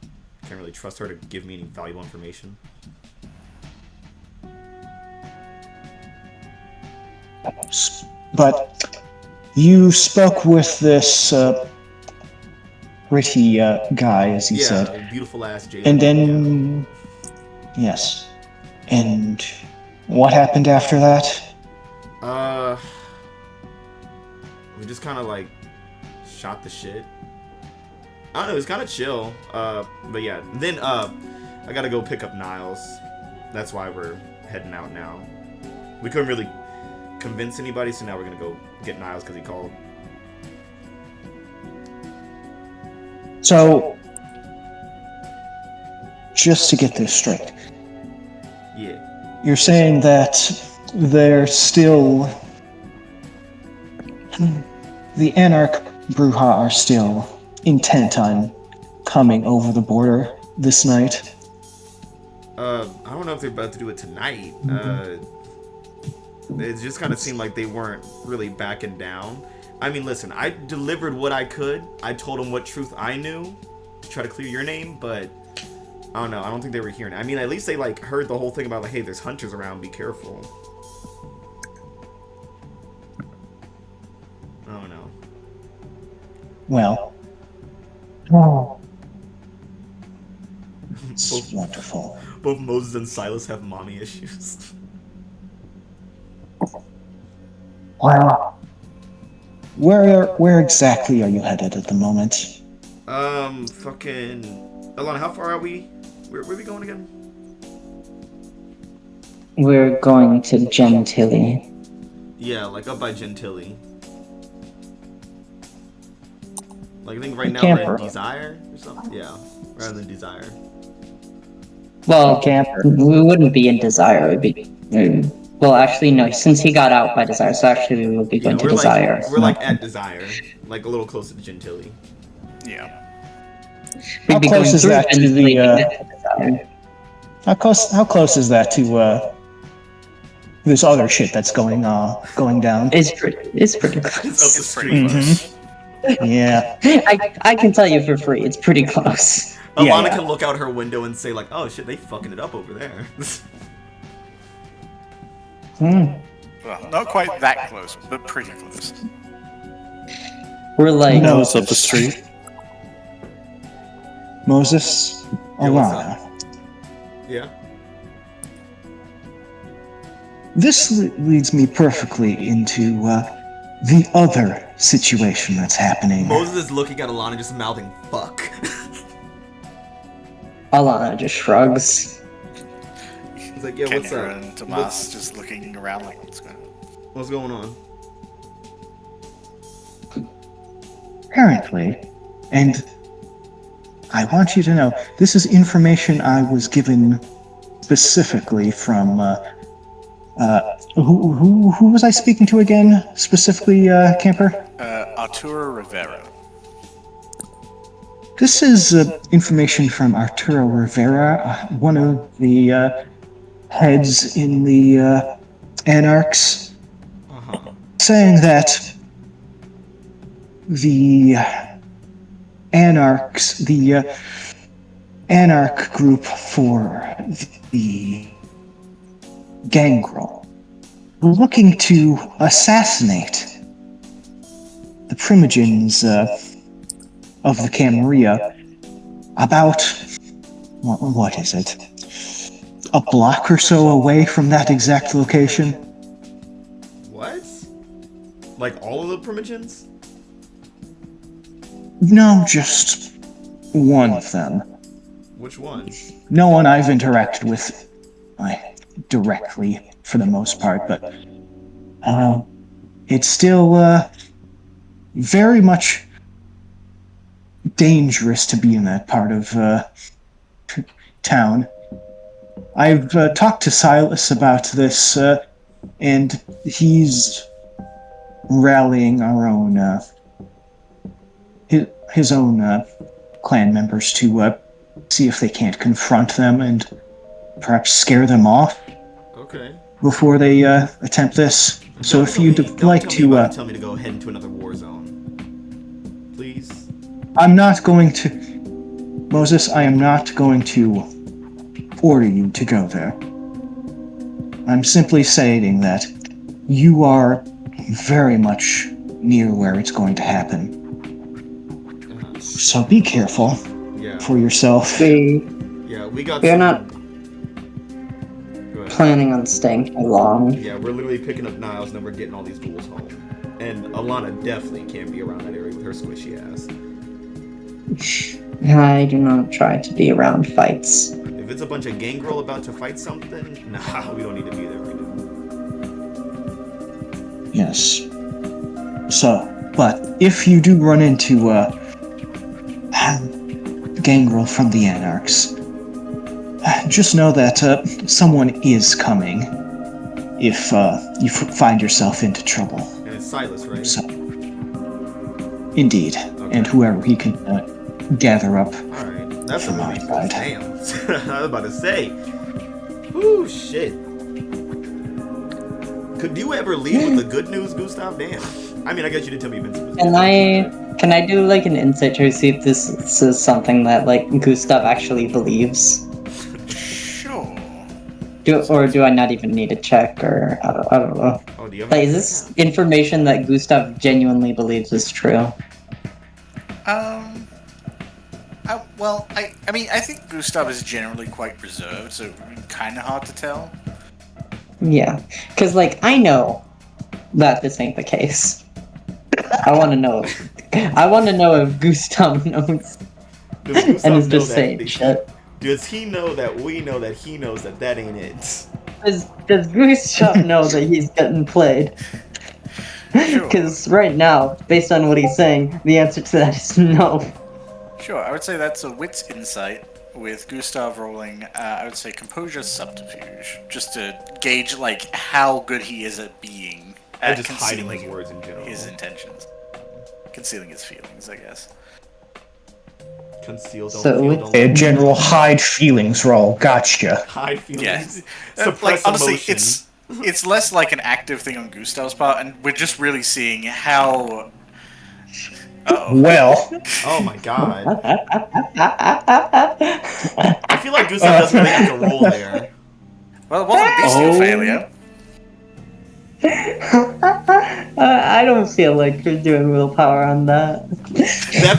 [SPEAKER 1] can't really trust her to give me any valuable information.
[SPEAKER 9] But you spoke with this pretty guy, as you said.
[SPEAKER 1] Yeah, beautiful ass Jalen.
[SPEAKER 9] And then, yes. And what happened after that?
[SPEAKER 1] We just kind of like shot the shit. I don't know, it was kind of chill. But yeah, then I gotta go pick up Niles. That's why we're heading out now. We couldn't really convince anybody, so now we're gonna go get Niles because he called.
[SPEAKER 9] So, just to get this straight.
[SPEAKER 1] Yeah.
[SPEAKER 9] You're saying that they're still... The Anarch Brujah are still intent on coming over the border this night?
[SPEAKER 1] I don't know if they're about to do it tonight. It just kind of seemed like they weren't really backing down. I mean, listen, I delivered what I could. I told them what truth I knew to try to clear your name, but I don't know. I don't think they were hearing it. I mean, at least they, like, heard the whole thing about, like, hey, there's hunters around, be careful. I don't know.
[SPEAKER 9] Well. It's wonderful.
[SPEAKER 1] Both Moses and Silas have mommy issues.
[SPEAKER 9] Well. Where exactly are you headed at the moment?
[SPEAKER 1] Fucking... Alana, how far are we? Where are we going again?
[SPEAKER 6] We're going to Gentilly.
[SPEAKER 1] Yeah, like up by Gentilly. Like, I think right now
[SPEAKER 6] Camper.
[SPEAKER 1] we're in Desire or something? Yeah, rather than Desire.
[SPEAKER 6] Well, we wouldn't be in Desire. It would be... Well, actually, no. Since he got out by Desire, so actually we would be going to
[SPEAKER 1] we're
[SPEAKER 6] Desire.
[SPEAKER 1] We're like at Desire, like a little closer to Gentilly.
[SPEAKER 3] Yeah.
[SPEAKER 9] How close is that to the?
[SPEAKER 6] Desire.
[SPEAKER 9] How close is that to this other shit that's going down?
[SPEAKER 6] It's pretty close.
[SPEAKER 1] It's up the street.
[SPEAKER 9] Yeah.
[SPEAKER 6] I can tell you for free, it's pretty close.
[SPEAKER 1] Alana
[SPEAKER 9] Yeah.
[SPEAKER 1] can look out her window and say like, "Oh shit, they fucking it up over there."
[SPEAKER 3] Well, Well, not quite that close, but pretty close.
[SPEAKER 6] We're like,
[SPEAKER 7] No, it's up the street.
[SPEAKER 9] Moses,
[SPEAKER 1] Yeah, what's
[SPEAKER 9] Alana,
[SPEAKER 1] Yeah.
[SPEAKER 9] this leads me perfectly into the other situation that's happening.
[SPEAKER 1] Moses is looking at Alana just mouthing fuck.
[SPEAKER 6] Alana just shrugs.
[SPEAKER 1] He's like, yeah, what's
[SPEAKER 3] Kenya
[SPEAKER 1] up?
[SPEAKER 3] and Tomas just looking around like, what's going on?
[SPEAKER 9] Apparently, and I want you to know, this is information I was given specifically from, who was I speaking to again, specifically, Camper?
[SPEAKER 3] Arturo Rivera.
[SPEAKER 9] This is information from Arturo Rivera, one of the heads in the Anarchs, saying that the Anarchs, the Anarch group for the Gangrel, were looking to assassinate the Primogens of the Camarilla about, what is it, a block or so away from that exact location.
[SPEAKER 1] What? Like all of the Primogens?
[SPEAKER 9] No, just one of them.
[SPEAKER 1] Which one?
[SPEAKER 9] No one I've interacted with directly, for the most part, but it's still very much dangerous to be in that part of town. I've talked to Silas about this, and he's rallying our own, his own clan members to see if they can't confront them and perhaps scare them off.
[SPEAKER 1] Okay.
[SPEAKER 9] Before they attempt this. So if you'd like to,
[SPEAKER 1] tell me to go head into another war zone, please.
[SPEAKER 9] I'm not going to, Moses. I am not going to order you to go there. I'm simply stating that you are very much near where it's going to happen. So be careful for yourself.
[SPEAKER 1] We got.
[SPEAKER 6] We're not planning on staying too long.
[SPEAKER 1] Yeah, we're literally picking up Niles and then we're getting all these ghouls home. And Alana definitely can't be around that area with her squishy ass.
[SPEAKER 6] I do not try to be around fights.
[SPEAKER 1] If it's a bunch of gangrel about to fight something, nah, we don't need to be there right now.
[SPEAKER 9] Yes. So, but if you do run into Gangrel from the Anarchs, just know that someone is coming if you find yourself into trouble.
[SPEAKER 1] And it's Silas, right?
[SPEAKER 9] So, indeed.
[SPEAKER 1] Okay.
[SPEAKER 9] And whoever he can gather up.
[SPEAKER 1] Alright, that's
[SPEAKER 9] from my side.
[SPEAKER 1] Damn. I was about to say. Ooh, shit. Could you ever leave with the good news, Gustav? Damn. I mean, I guess you did tell me Vincent was
[SPEAKER 6] Can I do like an insight to see if this is something that like Gustav actually believes?
[SPEAKER 3] Sure.
[SPEAKER 6] Do I not even need to check, or I don't know.
[SPEAKER 1] Oh, do you have
[SPEAKER 6] Like, is this information that Gustav genuinely believes is true?
[SPEAKER 3] I mean, I think Gustav is generally quite reserved, so it's kind of hard to tell.
[SPEAKER 6] Yeah, because like I know that this ain't the case. I want to know. I want to know if Gustav knows and is just saying shit.
[SPEAKER 1] Does he know that we know that he knows that that ain't it?
[SPEAKER 6] Does Gustav know that he's getting played? Because right now, based on what he's saying, the answer to that is no.
[SPEAKER 3] Sure, I would say that's a wits insight with Gustav rolling, I would say composure subterfuge, just to gauge like how good he is at being at
[SPEAKER 1] just
[SPEAKER 3] concealing
[SPEAKER 1] hiding his words in general.
[SPEAKER 3] his intentions, concealing his feelings, I guess.
[SPEAKER 1] Conceal, don't
[SPEAKER 6] So
[SPEAKER 1] feel,
[SPEAKER 6] it's
[SPEAKER 1] don't
[SPEAKER 9] A general hide feelings roll. Gotcha.
[SPEAKER 1] hide feelings.
[SPEAKER 3] Yeah,
[SPEAKER 1] Suppress
[SPEAKER 3] like honestly,
[SPEAKER 1] emotion.
[SPEAKER 3] it's less like an active thing on Gustav's part, and we're just really seeing how. Uh-oh.
[SPEAKER 9] Well,
[SPEAKER 1] Oh my god. I feel like Gustav doesn't really have to roll there.
[SPEAKER 3] Well, it wasn't a bestial failure.
[SPEAKER 6] I don't feel like you're doing willpower on that.
[SPEAKER 1] That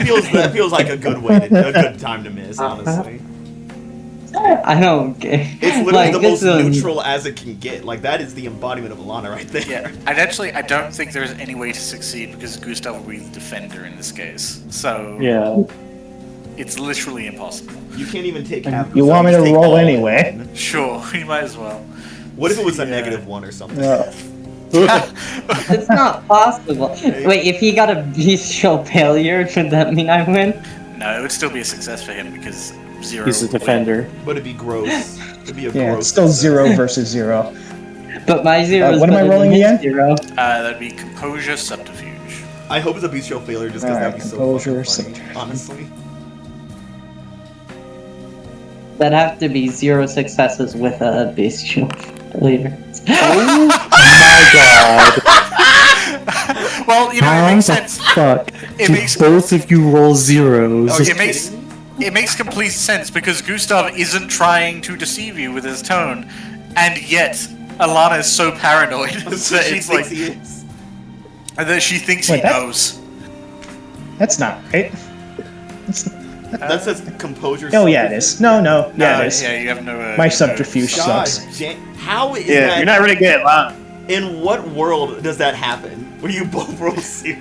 [SPEAKER 1] feels like a good time to miss, honestly.
[SPEAKER 6] I don't care.
[SPEAKER 1] It's literally
[SPEAKER 6] Like,
[SPEAKER 1] the
[SPEAKER 6] this
[SPEAKER 1] most
[SPEAKER 6] is-
[SPEAKER 1] neutral as it can get. Like, that is the embodiment of Alana right there.
[SPEAKER 3] Yeah, I don't think there's any way to succeed because Gustav will be the defender in this case. So
[SPEAKER 2] Yeah.
[SPEAKER 3] it's literally impossible.
[SPEAKER 1] You can't even take half.
[SPEAKER 9] You want me
[SPEAKER 1] just
[SPEAKER 9] to
[SPEAKER 1] take
[SPEAKER 9] roll
[SPEAKER 1] all
[SPEAKER 9] anyway?
[SPEAKER 1] in.
[SPEAKER 3] Sure, you might as well.
[SPEAKER 1] What if it was a
[SPEAKER 3] Yeah.
[SPEAKER 1] -1 or something?
[SPEAKER 6] It's not possible. Wait, if he got a bestial failure, would that mean I win?
[SPEAKER 3] No, it would still be a success for him because 0.
[SPEAKER 7] He's a defender.
[SPEAKER 1] But it'd be gross. It'd be a
[SPEAKER 9] Yeah,
[SPEAKER 1] gross.
[SPEAKER 9] it's still
[SPEAKER 1] success.
[SPEAKER 9] 0 versus 0.
[SPEAKER 6] But my zero is
[SPEAKER 9] what am I
[SPEAKER 6] better
[SPEAKER 9] rolling
[SPEAKER 6] than his
[SPEAKER 9] again?
[SPEAKER 6] 0.
[SPEAKER 3] That'd be composure subterfuge.
[SPEAKER 1] I hope it's a bestial failure just because
[SPEAKER 9] Alright,
[SPEAKER 1] that'd be so
[SPEAKER 9] composure,
[SPEAKER 1] fucking funny,
[SPEAKER 9] subterfuge.
[SPEAKER 1] honestly.
[SPEAKER 6] That'd have to be 0 successes with a bestial failure.
[SPEAKER 7] Oh my god.
[SPEAKER 3] Well, you know, it
[SPEAKER 7] How
[SPEAKER 3] makes
[SPEAKER 7] the
[SPEAKER 3] sense.
[SPEAKER 7] fuck
[SPEAKER 3] It
[SPEAKER 7] do
[SPEAKER 3] makes
[SPEAKER 7] both of you roll zeros?
[SPEAKER 1] Are you
[SPEAKER 3] it makes complete sense because Gustav isn't trying to deceive you with his tone, and yet Alana is so paranoid that
[SPEAKER 1] She
[SPEAKER 3] it's
[SPEAKER 1] thinks
[SPEAKER 3] like
[SPEAKER 1] he is.
[SPEAKER 3] that she thinks
[SPEAKER 9] Wait,
[SPEAKER 3] he
[SPEAKER 9] that's-
[SPEAKER 3] knows.
[SPEAKER 9] That's not right.
[SPEAKER 1] That says composure.
[SPEAKER 9] Oh yeah, it is. No, yeah, it is.
[SPEAKER 3] Yeah, you have no.
[SPEAKER 9] My
[SPEAKER 3] no-
[SPEAKER 9] subterfuge
[SPEAKER 1] God,
[SPEAKER 9] sucks.
[SPEAKER 1] how is
[SPEAKER 2] Yeah,
[SPEAKER 1] that?
[SPEAKER 2] you're not really good at lying.
[SPEAKER 1] In what world does that happen? Where you both roll 0?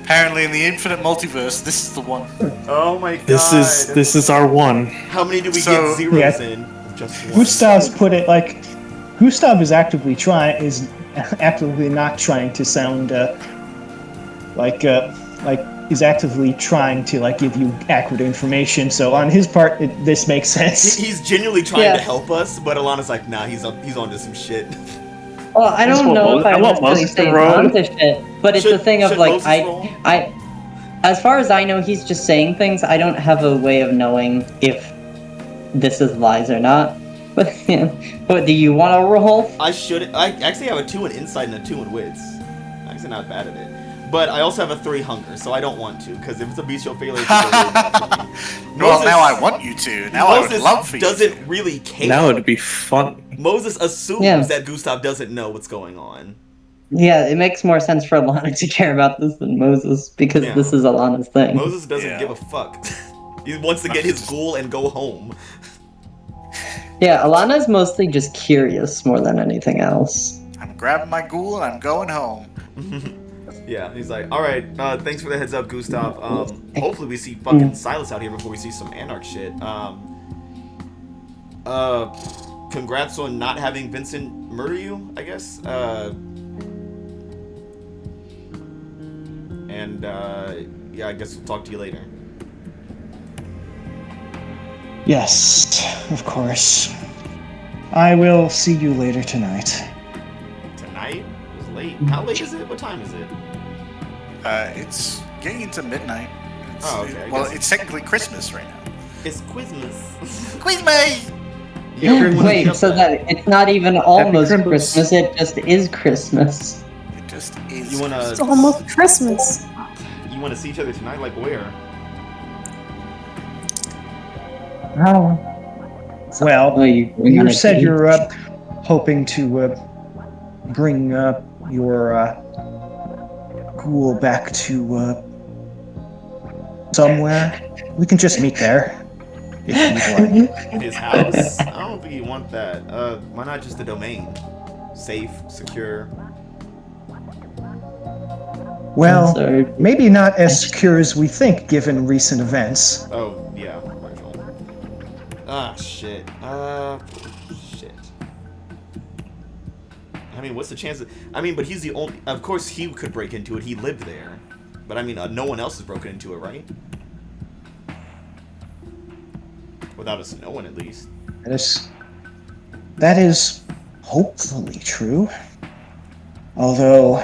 [SPEAKER 3] Apparently, in the infinite multiverse, this is the one.
[SPEAKER 1] Oh my god.
[SPEAKER 7] This is our one.
[SPEAKER 1] How many do we
[SPEAKER 3] So-
[SPEAKER 1] get zeros
[SPEAKER 9] Yeah.
[SPEAKER 1] in? Just one.
[SPEAKER 9] Gustav's put it like Gustav is actively not trying to sound like is actively trying to like give you accurate information. So on his part, this makes sense.
[SPEAKER 1] He's genuinely trying
[SPEAKER 6] Yeah.
[SPEAKER 1] to help us, but Alana's like, nah, he's onto some shit.
[SPEAKER 6] Well, I
[SPEAKER 2] That's
[SPEAKER 6] don't
[SPEAKER 2] what
[SPEAKER 6] know
[SPEAKER 2] Mo-
[SPEAKER 6] if I
[SPEAKER 2] I want
[SPEAKER 6] necessarily
[SPEAKER 2] Moses to
[SPEAKER 6] say
[SPEAKER 2] roll.
[SPEAKER 6] onto shit, but it's
[SPEAKER 1] Should-
[SPEAKER 6] the thing of
[SPEAKER 1] should
[SPEAKER 6] like
[SPEAKER 1] Moses roll?
[SPEAKER 6] as far as I know, he's just saying things. I don't have a way of knowing if this is lies or not. But do you want to roll?
[SPEAKER 1] I actually have a 2 in insight and a 2 in wits. I'm actually not bad at it. But I also have a 3 hunger, so I don't want to, because if it's a bestial failure, it's really bad for me.
[SPEAKER 3] Well,
[SPEAKER 1] Moses-
[SPEAKER 3] now I want you to. Now I would
[SPEAKER 1] Moses
[SPEAKER 3] love for you.
[SPEAKER 1] doesn't really care.
[SPEAKER 7] Now it'd be fun.
[SPEAKER 1] Moses assumes
[SPEAKER 6] Yeah.
[SPEAKER 1] that Gustav doesn't know what's going on.
[SPEAKER 6] Yeah, it makes more sense for Alana to care about this than Moses, because
[SPEAKER 1] Yeah.
[SPEAKER 6] this is Alana's thing.
[SPEAKER 1] Moses doesn't
[SPEAKER 3] Yeah.
[SPEAKER 1] give a fuck. He wants to get his ghoul and go home.
[SPEAKER 6] Yeah, Alana's mostly just curious more than anything else.
[SPEAKER 3] I'm grabbing my ghoul and I'm going home.
[SPEAKER 1] Yeah, he's like, all right, thanks for the heads up, Gustav. Hopefully we see fucking Silas out here before we see some Anarch shit. Congrats on not having Vincent murder you, I guess. Yeah, I guess we'll talk to you later.
[SPEAKER 9] Yes, of course. I will see you later tonight.
[SPEAKER 1] Tonight? It was late. How late is it? What time is it?
[SPEAKER 3] It's getting into midnight.
[SPEAKER 1] Oh, okay, I
[SPEAKER 3] Well,
[SPEAKER 1] guess-
[SPEAKER 3] it's technically Christmas right now.
[SPEAKER 1] It's Quizmas.
[SPEAKER 3] Quiz me!
[SPEAKER 1] Yeah, everyone
[SPEAKER 6] Wait,
[SPEAKER 1] jump
[SPEAKER 6] so
[SPEAKER 1] that.
[SPEAKER 6] that it's not even almost
[SPEAKER 7] Crimbus.
[SPEAKER 6] Christmas, it just is Christmas.
[SPEAKER 3] It just is.
[SPEAKER 1] You wanna
[SPEAKER 8] It's almost Christmas.
[SPEAKER 1] you wanna see each other tonight? Like where?
[SPEAKER 9] Well,
[SPEAKER 6] Oh,
[SPEAKER 9] you
[SPEAKER 6] gonna
[SPEAKER 9] said
[SPEAKER 6] be-
[SPEAKER 9] you're hoping to bring your ghoul back to somewhere. We can just meet there if you'd like.
[SPEAKER 1] In his house? I don't think you want that. Why not just the domain? Safe, secure.
[SPEAKER 9] Well,
[SPEAKER 6] Sorry.
[SPEAKER 9] maybe not as secure as we think, given recent events.
[SPEAKER 1] Oh, yeah, Virgil. Ah, shit. Shit. I mean, what's the chance but he's the only... Of course he could break into it. He lived there. But I mean, no one else has broken into it, right? Without us knowing, at least.
[SPEAKER 9] That is hopefully true. Although,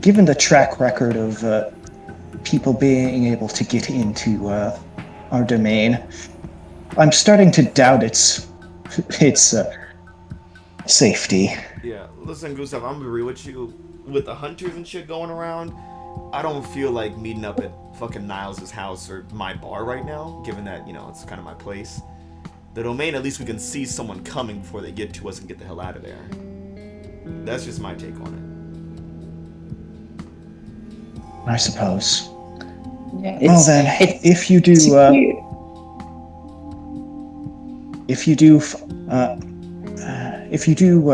[SPEAKER 9] given the track record of people being able to get into our domain, I'm starting to doubt its safety.
[SPEAKER 1] Yeah, listen, Gustav, I'm gonna be real with you. With the hunters and shit going around, I don't feel like meeting up at fucking Niles' house or my bar right now, given that, it's kind of my place. The domain, at least we can see someone coming before they get to us and get the hell out of there. That's just my take on
[SPEAKER 9] I suppose.
[SPEAKER 6] Yeah,
[SPEAKER 9] Well then, if you do,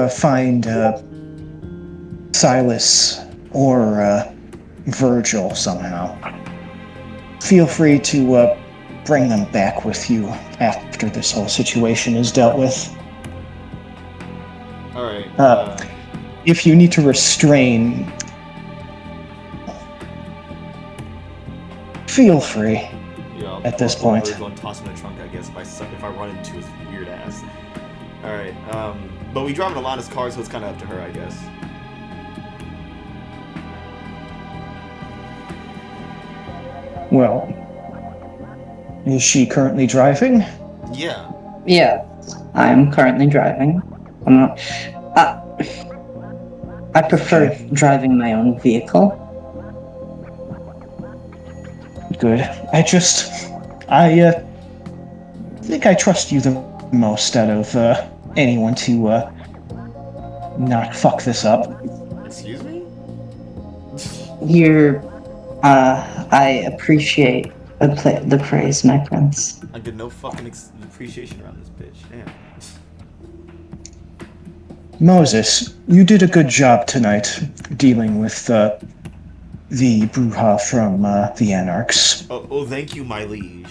[SPEAKER 9] find Silas or Virgil somehow, feel free to bring them back with you after this whole situation is dealt with.
[SPEAKER 1] it. Alright,
[SPEAKER 9] If you need to restrain, feel free.
[SPEAKER 1] yeah,
[SPEAKER 9] at this point.
[SPEAKER 1] Virgil and toss him in the trunk, I guess, if I run into his weird ass. Alright, but we drive in Alana's car, so it's kind of up to her, I guess.
[SPEAKER 9] Well, is she currently driving?
[SPEAKER 1] Yeah.
[SPEAKER 6] Yeah, I'm currently driving. I'm not. I prefer driving my own vehicle.
[SPEAKER 9] Good. I think I trust you the most out of anyone to not fuck this up.
[SPEAKER 1] Excuse me?
[SPEAKER 6] I appreciate the praise, my friends.
[SPEAKER 1] I get no fucking appreciation around this bitch. Damn.
[SPEAKER 9] Moses, you did a good job tonight dealing with the Bruja from the Anarchs.
[SPEAKER 1] Oh, thank you, my liege.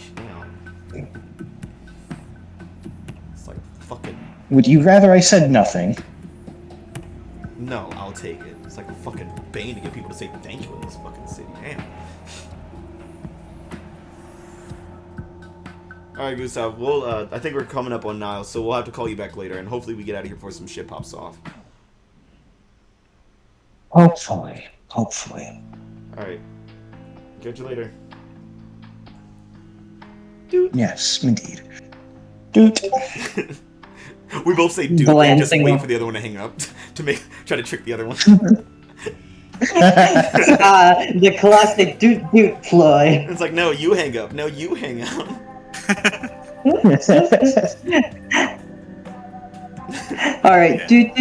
[SPEAKER 1] Damn. It's like fucking.
[SPEAKER 9] Would you rather I said nothing?
[SPEAKER 1] No, I'll take it. It's like a fucking bane to get people to say thank you in this fucking city. Damn. Alright, Gustav, I think we're coming up on Niles, so we'll have to call you back later, and hopefully we get out of here before some shit pops off.
[SPEAKER 9] Hopefully.
[SPEAKER 1] Alright. Catch you later.
[SPEAKER 9] Yes, indeed. Dude.
[SPEAKER 1] We both say dude, and just wait for the other one to hang up to try to trick the other one.
[SPEAKER 6] The classic doot ploy.
[SPEAKER 1] It's like, no, you hang up. No, you hang up.
[SPEAKER 6] Alright, doot.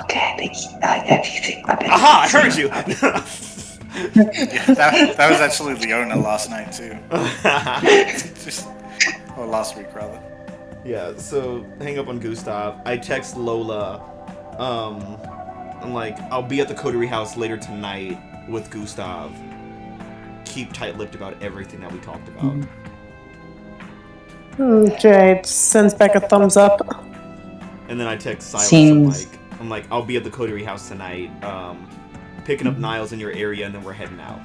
[SPEAKER 6] Okay,
[SPEAKER 1] Aha, I heard you!
[SPEAKER 3] Yeah, that was actually Leona last night too. Or last week rather.
[SPEAKER 1] Yeah, so hang up on Gustav. I text Lola. I'm like, I'll be at the Coterie house later tonight with Gustav. Keep tight-lipped about everything that we talked about.
[SPEAKER 8] Jade sends back a thumbs up.
[SPEAKER 1] And then I text Silas.
[SPEAKER 6] Seems...
[SPEAKER 1] I'm like, I'll be at the Coterie house tonight, picking up Niles in your area, and then we're heading out.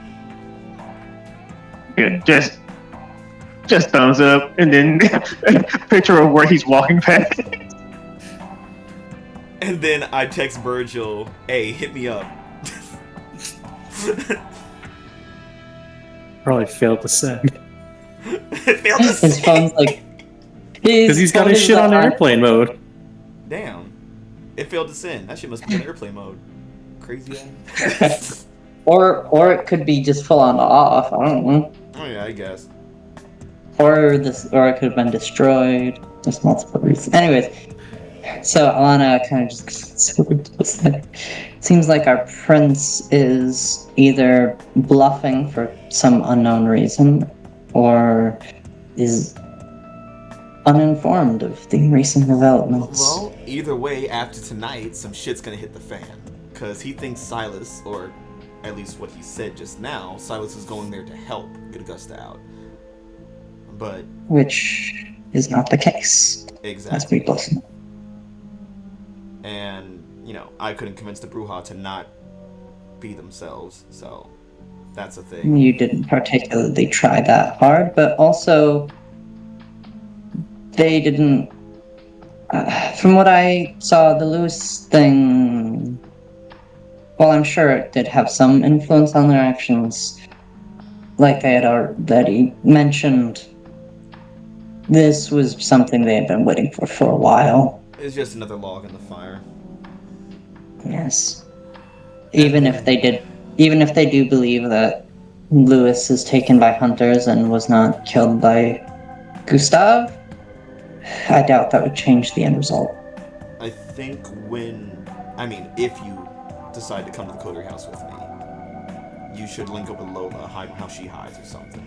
[SPEAKER 2] Yeah, just thumbs up, and then picture of where he's walking past.
[SPEAKER 1] And then I text Virgil, hey, hit me up.
[SPEAKER 7] Probably failed to send.
[SPEAKER 1] Failed to
[SPEAKER 6] His
[SPEAKER 1] say.
[SPEAKER 6] phone's like...
[SPEAKER 7] Because he's got his shit on airplane mode.
[SPEAKER 1] Damn. It failed to send. That shit must be in airplane mode. Crazy ass.
[SPEAKER 6] or it could be just full on off, I don't know.
[SPEAKER 1] Oh yeah, I guess.
[SPEAKER 6] Or it could have been destroyed. There's multiple reasons. Anyways, so Alana kind of just seems like our prince is either bluffing for some unknown reason, or is uninformed of the recent developments.
[SPEAKER 1] Well, either way, after tonight, some shit's gonna hit the fan. Because he thinks Silas, or at least what he said just now, Silas is going there to help get Augusta out. But...
[SPEAKER 6] Which is not the case.
[SPEAKER 1] Exactly.
[SPEAKER 6] As we both know.
[SPEAKER 1] And, I couldn't convince the Bruja to not be themselves, so that's a thing.
[SPEAKER 6] You didn't particularly try that hard, but also they didn't... from what I saw, the Lewis thing... Well, I'm sure it did have some influence on their actions. Like I had already mentioned, this was something they had been waiting for a while.
[SPEAKER 1] It's just another log in the fire.
[SPEAKER 6] Yes. Even if they do believe that Lewis is taken by hunters and was not killed by Gustav, I doubt that would change the end result.
[SPEAKER 1] I think when I mean, if you decide to come to the Coterie house with me, you should link up with Lola, hide how she hides or something.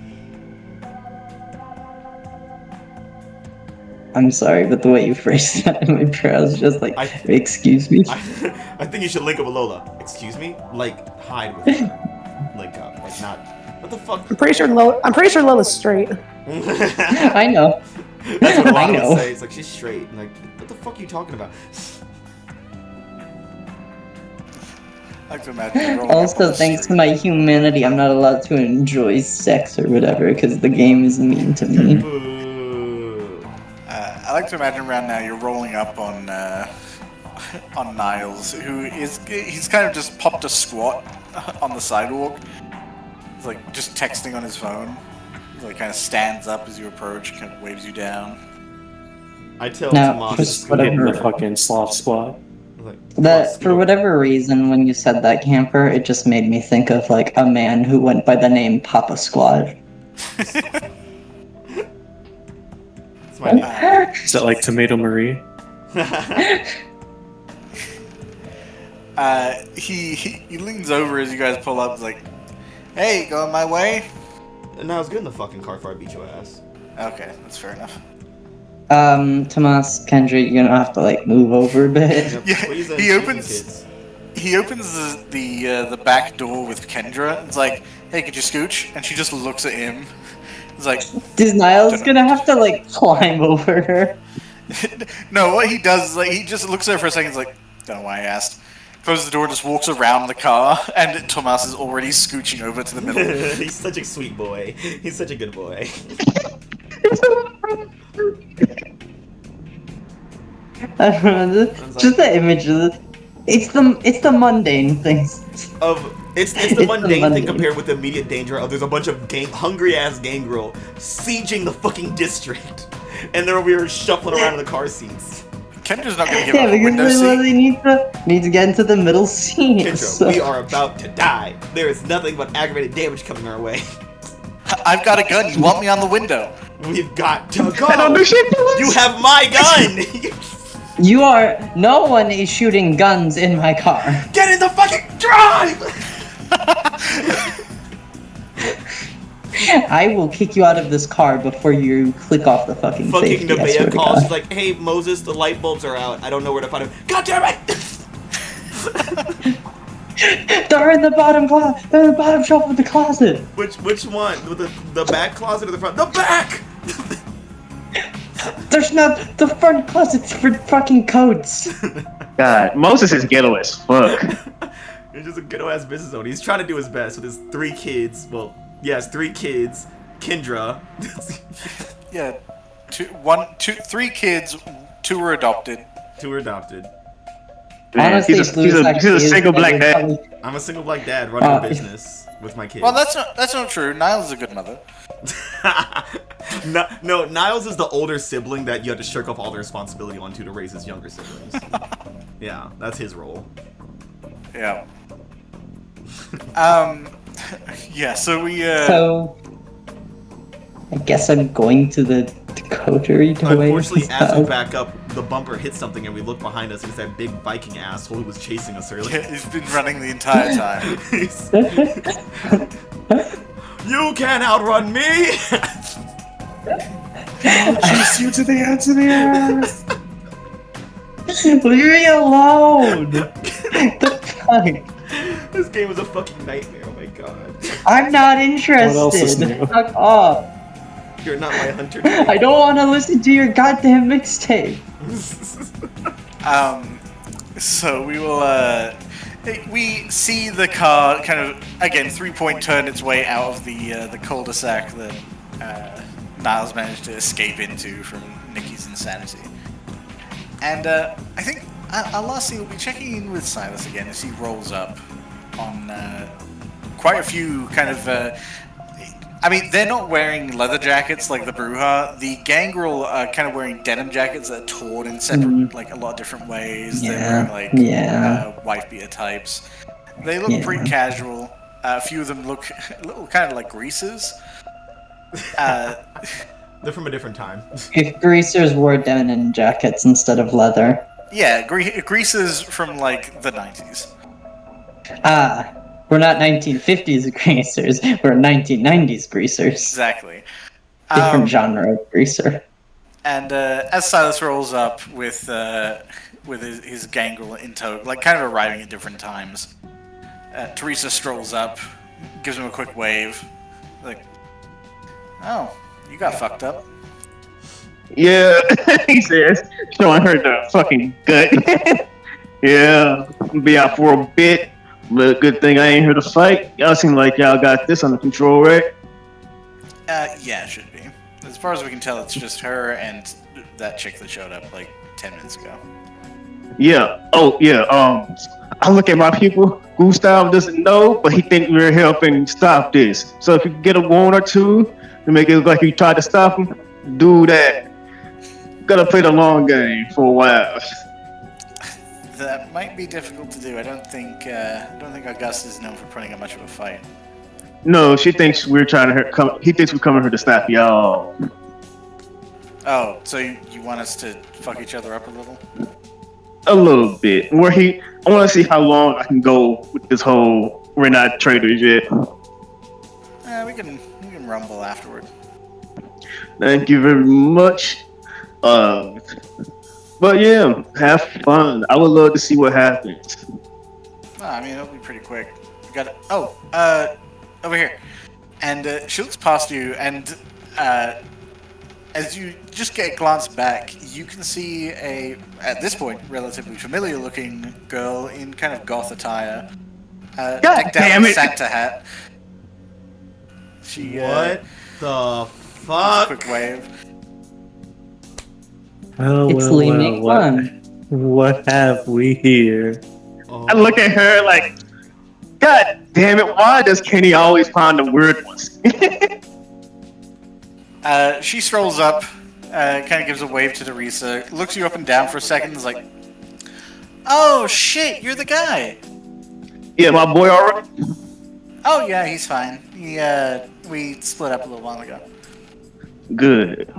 [SPEAKER 6] I'm sorry, but the way you phrased that in my prayer, I was just like, excuse me?
[SPEAKER 1] I think you should link up with Lola. Excuse me? Like, hide with her. Link up. Like, not... What the fuck?
[SPEAKER 8] I'm pretty sure Lola's straight.
[SPEAKER 6] I know.
[SPEAKER 1] That's what a lot
[SPEAKER 6] I
[SPEAKER 1] of
[SPEAKER 6] know.
[SPEAKER 1] would say. It's like, she's straight. And like, what the fuck are you talking about?
[SPEAKER 3] I like to imagine you rolling
[SPEAKER 6] Also,
[SPEAKER 3] up on the
[SPEAKER 6] thanks to
[SPEAKER 3] street.
[SPEAKER 6] my humanity, I'm not allowed to enjoy sex or whatever, because the game is mean to me.
[SPEAKER 1] Boo.
[SPEAKER 3] I like to imagine around now you're rolling up on Niles, he's kind of just popped a squat on the sidewalk. He's like just texting on his phone. He like kind of stands up as you approach, kind of waves you down.
[SPEAKER 1] I tell
[SPEAKER 6] No,
[SPEAKER 1] Tomas
[SPEAKER 6] just
[SPEAKER 1] to
[SPEAKER 7] Getting the
[SPEAKER 6] whatever.
[SPEAKER 7] fucking sloth squat.
[SPEAKER 1] like,
[SPEAKER 6] That, for whatever reason, when you said that, Camper, it just made me think of, like, a man who went by the name Papa Squad.
[SPEAKER 1] It's my name.
[SPEAKER 7] Is that like Tomato Marie?
[SPEAKER 3] He leans over as you guys pull up. He's like, "Hey, going my way?"
[SPEAKER 1] And I was good in the fucking car before I beat your ass.
[SPEAKER 3] Okay, that's fair enough.
[SPEAKER 6] Tomas, Kendrick, you're gonna have to, like, move over a bit.
[SPEAKER 1] Yep,
[SPEAKER 3] Yeah,
[SPEAKER 1] please,
[SPEAKER 3] he opens-
[SPEAKER 1] kids.
[SPEAKER 3] He opens the back door with Kendra. It's like, "Hey, could you scooch?" And she just looks at him. It's like,
[SPEAKER 6] Is Niles gonna have to, like, climb over her?
[SPEAKER 3] no. What he does is like he just looks at her for a second. He's like, "Don't know why I asked." Closes the door, just walks around the car, and Tomas is already scooching over to the middle.
[SPEAKER 1] He's such a sweet boy. He's such a good boy.
[SPEAKER 6] I don't know, just the image of it. It's the mundane things.
[SPEAKER 1] It's the mundane thing compared with the immediate danger of there's a bunch of hungry ass gangrel sieging the fucking district, and there we were shuffling around in the car seats.
[SPEAKER 3] Kendra's not gonna give
[SPEAKER 6] Yeah,
[SPEAKER 3] up a
[SPEAKER 6] because
[SPEAKER 3] window
[SPEAKER 6] they
[SPEAKER 3] seat.
[SPEAKER 6] literally need to get into the middle seat.
[SPEAKER 1] Kendra,
[SPEAKER 6] so-
[SPEAKER 1] we are about to die. There is nothing but aggravated damage coming our way.
[SPEAKER 3] I've got a gun. You want me on the window?
[SPEAKER 1] We've got to go.
[SPEAKER 2] I don't do shit.
[SPEAKER 1] You have my gun.
[SPEAKER 6] No one is shooting guns in my car.
[SPEAKER 1] Get in the fucking drive.
[SPEAKER 6] I will kick you out of this car before you click off the fucking
[SPEAKER 1] Fucking
[SPEAKER 6] safety. I swear
[SPEAKER 1] Nevaeh
[SPEAKER 6] to
[SPEAKER 1] calls.
[SPEAKER 6] God.
[SPEAKER 1] She's like, "Hey Moses, the light bulbs are out. I don't know where to find them." God damn it!
[SPEAKER 6] They're in the bottom closet. They're in the bottom shelf of the closet.
[SPEAKER 1] Which one? The back closet or the front? The back.
[SPEAKER 6] There's not the front closet's for fucking coats.
[SPEAKER 2] God, Moses is ghetto as fuck.
[SPEAKER 1] He's just a ghetto ass business owner. He's trying to do his best with his 3 kids. Well, yes, 3 kids. Kendra.
[SPEAKER 3] Yeah, 3 kids. 2 were adopted.
[SPEAKER 1] 2 were adopted.
[SPEAKER 2] Man,
[SPEAKER 6] Honestly,
[SPEAKER 2] he's
[SPEAKER 6] Blue's
[SPEAKER 2] a
[SPEAKER 6] actually is
[SPEAKER 2] single black dad.
[SPEAKER 6] probably-
[SPEAKER 1] I'm a single black dad running a business with my kids.
[SPEAKER 3] Well, that's not true. Niles is a good mother.
[SPEAKER 1] No, Niles is the older sibling that you have to shirk off all the responsibility onto to raise his younger siblings. Yeah, that's his role.
[SPEAKER 3] Yeah. Yeah. So we.
[SPEAKER 6] So, I guess I'm going to the Coterie to wait.
[SPEAKER 1] Unfortunately, as we back up, the bumper hits something and we look behind us and it's that big Viking asshole who was chasing us earlier.
[SPEAKER 3] Yeah, he's been running the entire time.
[SPEAKER 1] You can't outrun me!
[SPEAKER 7] Chase you to the ends of the earth.
[SPEAKER 6] Leave me alone! The fuck?
[SPEAKER 1] This game was a fucking nightmare, oh my god.
[SPEAKER 6] I'm not
[SPEAKER 7] What else is
[SPEAKER 6] interested.
[SPEAKER 7] new?
[SPEAKER 6] Fuck off.
[SPEAKER 1] You're not my hunter.
[SPEAKER 6] I don't want to listen to your goddamn mixtape.
[SPEAKER 3] So we will. We see the car kind of again 3-point turn its way out of the cul-de-sac that Niles managed to escape into from Nikki's insanity. And I think our last scene will be checking in with Silas again as he rolls up on quite a few kind of. I mean, they're not wearing leather jackets like the Bruja. The Gangrel are kind of wearing denim jackets that are torn in separate, like a lot of different ways. They're wearing wife beater types. They look pretty casual. A few of them look a little kind of like greasers.
[SPEAKER 1] They're from a different time.
[SPEAKER 6] If greasers wore denim jackets instead of leather.
[SPEAKER 3] Yeah, greasers from like the 90s.
[SPEAKER 6] We're not 1950s greasers. We're 1990s greasers.
[SPEAKER 3] Exactly.
[SPEAKER 6] Different genre of greaser.
[SPEAKER 3] And as Silas rolls up with his gangrel in tow, like kind of arriving at different times, Teresa strolls up, gives him a quick wave, like, "Oh, you got fucked up."
[SPEAKER 2] Yeah, he says, showing her the fucking gut. Yeah, be out for a bit. But good thing I ain't here to fight. Y'all seem like y'all got this under control, right?
[SPEAKER 3] Yeah, it should be. As far as we can tell, it's just her and that chick that showed up like 10 minutes ago.
[SPEAKER 2] Yeah. Oh, yeah. I look at my people. Gustav doesn't know, but he thinks we're helping stop this. So if you get a one or two to make it look like you tried to stop him, do that. Gotta play the long game for a while.
[SPEAKER 3] That might be difficult to do. I don't think August is known for putting up much of a fight.
[SPEAKER 2] No, she thinks we're trying to. He thinks we're coming here to stop y'all.
[SPEAKER 3] Oh, so you want us to fuck each other up a little?
[SPEAKER 2] A little bit. I want to see how long I can go with this whole "we're not traitors yet."
[SPEAKER 3] We can rumble afterward.
[SPEAKER 2] Thank you very much. But yeah, have fun. I would love to see what happens.
[SPEAKER 3] I mean, it'll be pretty quick. We got over here, and she looks past you, and as you just get a glance back, you can see at this point, relatively familiar-looking girl in kind of goth attire, decked out with a Santa hat. She
[SPEAKER 1] What the fuck?
[SPEAKER 3] quick wave.
[SPEAKER 6] It's Lee McFun.
[SPEAKER 7] What have we here?
[SPEAKER 1] Oh.
[SPEAKER 2] I look at her like, God damn it! Why does Kenny always find the weird ones?
[SPEAKER 3] She strolls up, kind of gives a wave to Teresa, looks you up and down for a second, is like, "Oh shit, you're the guy."
[SPEAKER 2] Yeah, my boy, alright.
[SPEAKER 3] Oh yeah, he's fine. We split up a little while ago.
[SPEAKER 2] Good.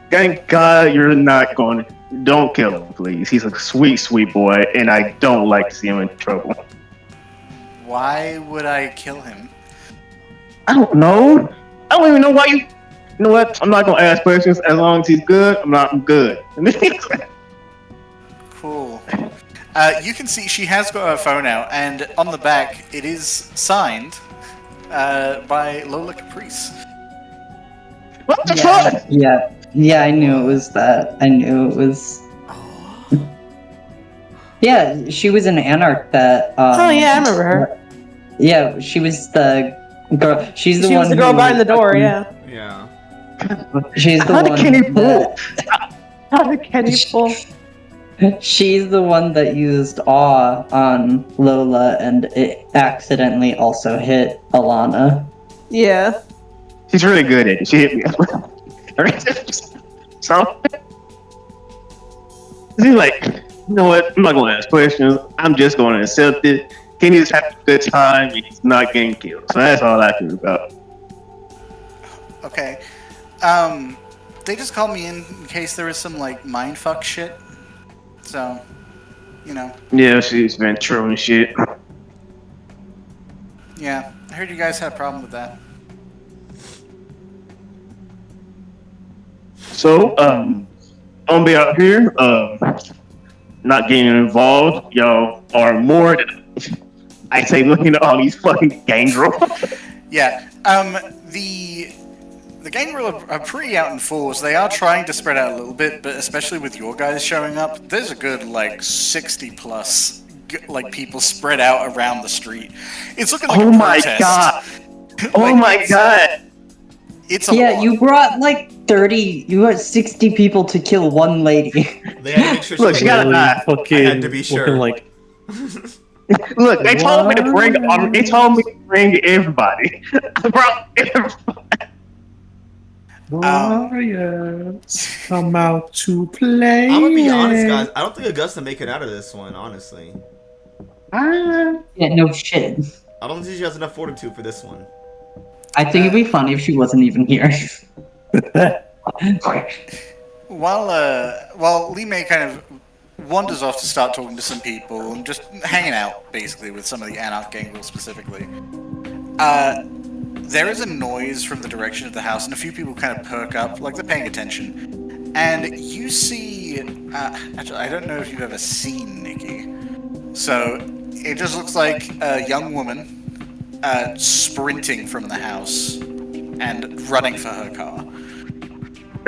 [SPEAKER 2] Thank God you're not going. Don't kill him, please. He's a sweet, sweet boy, and I don't like to see him in trouble.
[SPEAKER 3] Why would I kill him?
[SPEAKER 2] I don't know. I don't even know why you. You know what? I'm not gonna ask questions. As long as he's good, I'm good.
[SPEAKER 3] Cool. You can see she has got her phone out, and on the back it is signed by Lola Caprice.
[SPEAKER 2] What the fuck?
[SPEAKER 6] Yeah, I knew it was that. I knew it was. Yeah, she was an Anarch that.
[SPEAKER 8] Oh yeah, I remember her.
[SPEAKER 6] Yeah, she was the girl. She was the
[SPEAKER 8] girl behind the door. Yeah.
[SPEAKER 1] Yeah.
[SPEAKER 6] She's the
[SPEAKER 2] How
[SPEAKER 6] one.
[SPEAKER 2] did Kenny pull?
[SPEAKER 8] How did Kenny pull?
[SPEAKER 6] She's the one that used awe on Lola, and it accidentally also hit Alana.
[SPEAKER 8] Yeah.
[SPEAKER 2] She's really good at it. She hit me. So she's like, you know what? I'm not gonna ask questions. I'm just gonna accept it. Kenny just having a good time. And he's not getting killed. So that's all I care about.
[SPEAKER 3] Okay. They just called me in case there was some like mindfuck shit. So, you know.
[SPEAKER 2] Yeah, she's been trolling shit.
[SPEAKER 3] Yeah, I heard you guys had a problem with that.
[SPEAKER 2] So, I'll be out here, not getting involved. Y'all are more than, I say, looking at all these fucking gangrel.
[SPEAKER 3] Yeah, the gangrel are pretty out in force. They are trying to spread out a little bit, but especially with your guys showing up, there's a good, like, 60 plus, like, people spread out around the street. It's looking like a protest.
[SPEAKER 2] God. Oh my god.
[SPEAKER 3] It's a
[SPEAKER 6] Yeah,
[SPEAKER 3] lot.
[SPEAKER 6] you brought like 30, you had 60 people to kill one lady.
[SPEAKER 1] They had to make sure
[SPEAKER 2] Look, she got a knife.
[SPEAKER 7] Fucking,
[SPEAKER 1] I had to be sure.
[SPEAKER 7] looking like
[SPEAKER 2] Look, they told me to bring. They told me to bring everybody. I brought everybody.
[SPEAKER 7] warriors come out to play.
[SPEAKER 1] I'm gonna be honest, guys. I don't think Augusta make it out of this one, honestly.
[SPEAKER 6] Yeah, no shit.
[SPEAKER 1] I don't think she has enough fortitude for this one.
[SPEAKER 6] I think it'd be funny if she wasn't even here.
[SPEAKER 3] while Lee May kind of wanders off to start talking to some people and just hanging out, basically, with some of the Anarch gangrel specifically, there is a noise from the direction of the house, and a few people kind of perk up, like they're paying attention. And you see, actually, I don't know if you've ever seen Nikki. So it just looks like a young woman sprinting from the house and running for her car.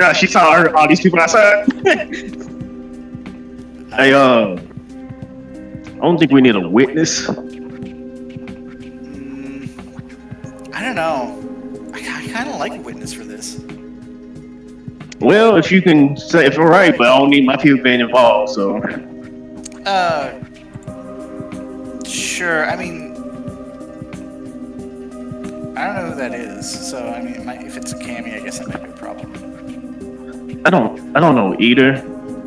[SPEAKER 2] Yeah, she saw all these people outside. Hey, I don't think we need a witness.
[SPEAKER 3] I don't know. I kind of like a witness for this.
[SPEAKER 2] Well, if you can say it's all right, but I don't need my people being involved, so.
[SPEAKER 3] Sure. I mean, I don't know who that is. So, I mean, if it's a Cammy, I guess that might be a problem.
[SPEAKER 2] I don't know either.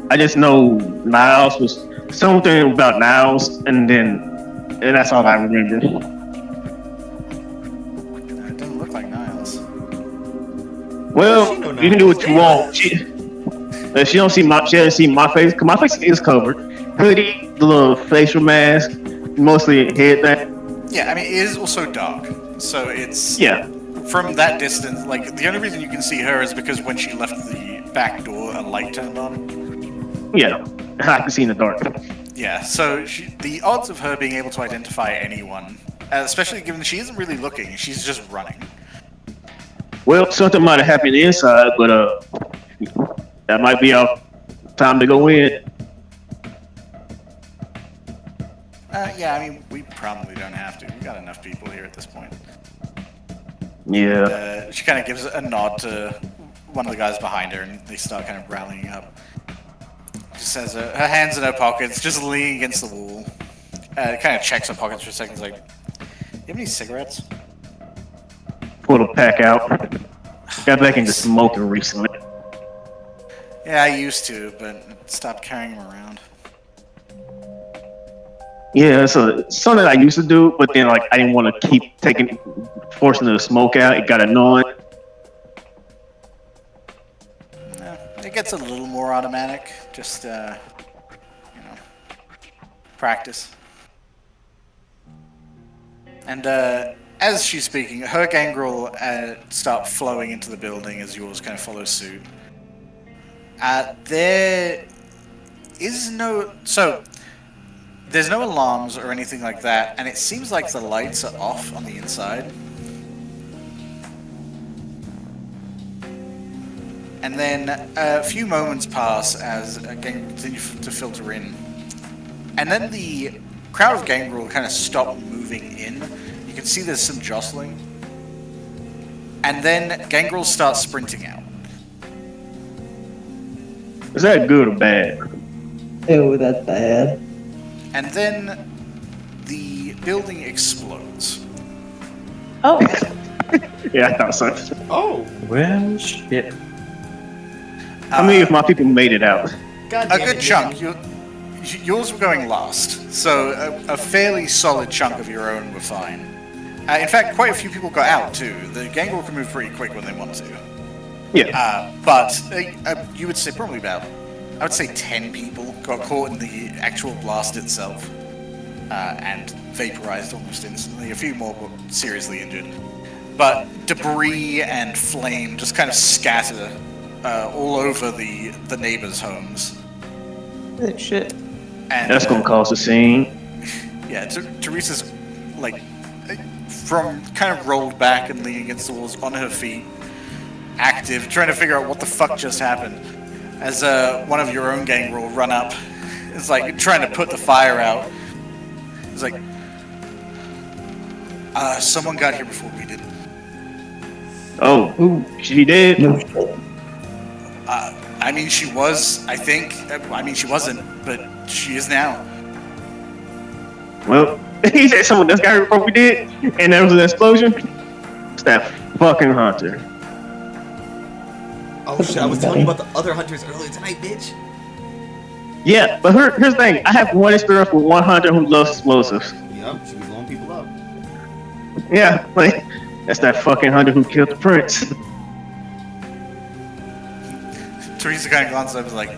[SPEAKER 2] I just know Niles was something about Niles, and that's all I remember.
[SPEAKER 3] It doesn't look like Niles.
[SPEAKER 2] Well, you can do what you want. She don't see my face, because my face is covered. Hoodie, the little facial mask, mostly head thing.
[SPEAKER 3] Yeah, I mean, it is also dark, so it's
[SPEAKER 2] Yeah.
[SPEAKER 3] from that distance. Like the only reason you can see her is because when she left the back door, a light turned on.
[SPEAKER 2] Yeah, I can see in the dark.
[SPEAKER 3] Yeah, so the odds of her being able to identify anyone, especially given that she isn't really looking, she's just running.
[SPEAKER 2] Well, something might have happened inside, but that might be our time to go in.
[SPEAKER 3] Yeah, I mean, we probably don't have to. We've got enough people here at this point.
[SPEAKER 2] Yeah.
[SPEAKER 3] She kind of gives a nod to one of the guys behind her, and they start kind of rallying up. She says her hands in her pockets, just leaning against the wall. Kind of checks her pockets for a second. Like, you have any cigarettes?
[SPEAKER 2] Pull the pack out. Got back into smoking recently.
[SPEAKER 3] Yeah, I used to, but stopped carrying them around.
[SPEAKER 2] Yeah, so something I used to do, but then like I didn't want to keep forcing the smoke out. It got annoying.
[SPEAKER 3] It gets a little more automatic, just practice. And as she's speaking, her gangrel start flowing into the building as yours kind of follow suit. There's no alarms or anything like that, and it seems like the lights are off on the inside. And then a few moments pass as gangrel continue to filter in. And then the crowd of gangrel kind of stop moving in. You can see there's some jostling. And then gangrel starts sprinting out.
[SPEAKER 2] Is that good or bad?
[SPEAKER 6] Ew, that's bad.
[SPEAKER 3] And then the building explodes.
[SPEAKER 8] Oh,
[SPEAKER 2] Yeah, I thought so.
[SPEAKER 1] Oh,
[SPEAKER 7] Well, shit.
[SPEAKER 2] I mean, if my people made it out.
[SPEAKER 1] God
[SPEAKER 3] A
[SPEAKER 1] damn
[SPEAKER 3] good
[SPEAKER 1] it,
[SPEAKER 3] chunk. Yours were going last, so a fairly solid chunk of your own were fine. In fact, quite a few people got out too. The gangrel can move pretty quick when they want to.
[SPEAKER 2] Yeah.
[SPEAKER 3] But you would say probably about, I would say 10 people got caught in the actual blast itself and vaporized almost instantly. A few more were seriously injured. But debris and flame just kind of scatter all over the neighbors' homes.
[SPEAKER 8] that shit.
[SPEAKER 3] And,
[SPEAKER 2] That's gonna cause a scene.
[SPEAKER 3] Yeah, Teresa's like from kind of rolled back and leaning against the walls on her feet, active, trying to figure out what the fuck just happened. As one of your own gang will run up, it's like trying to put the fire out. It's like someone got here before we did.
[SPEAKER 2] Oh, she did?
[SPEAKER 6] No shit.
[SPEAKER 3] I mean, she was, I think. I mean, she wasn't, but she is now.
[SPEAKER 2] Well, he said someone else got here before we did, and there was an explosion. It's that fucking hunter.
[SPEAKER 1] Oh shit, I was telling you about the other hunters earlier tonight, bitch.
[SPEAKER 2] Yeah, but here's the thing. I have one experience with one hunter who loves explosives.
[SPEAKER 1] Yep, she was blowing people up.
[SPEAKER 2] Yeah, like, that's that fucking hunter who killed the prince.
[SPEAKER 3] Teresa kind of glances over like,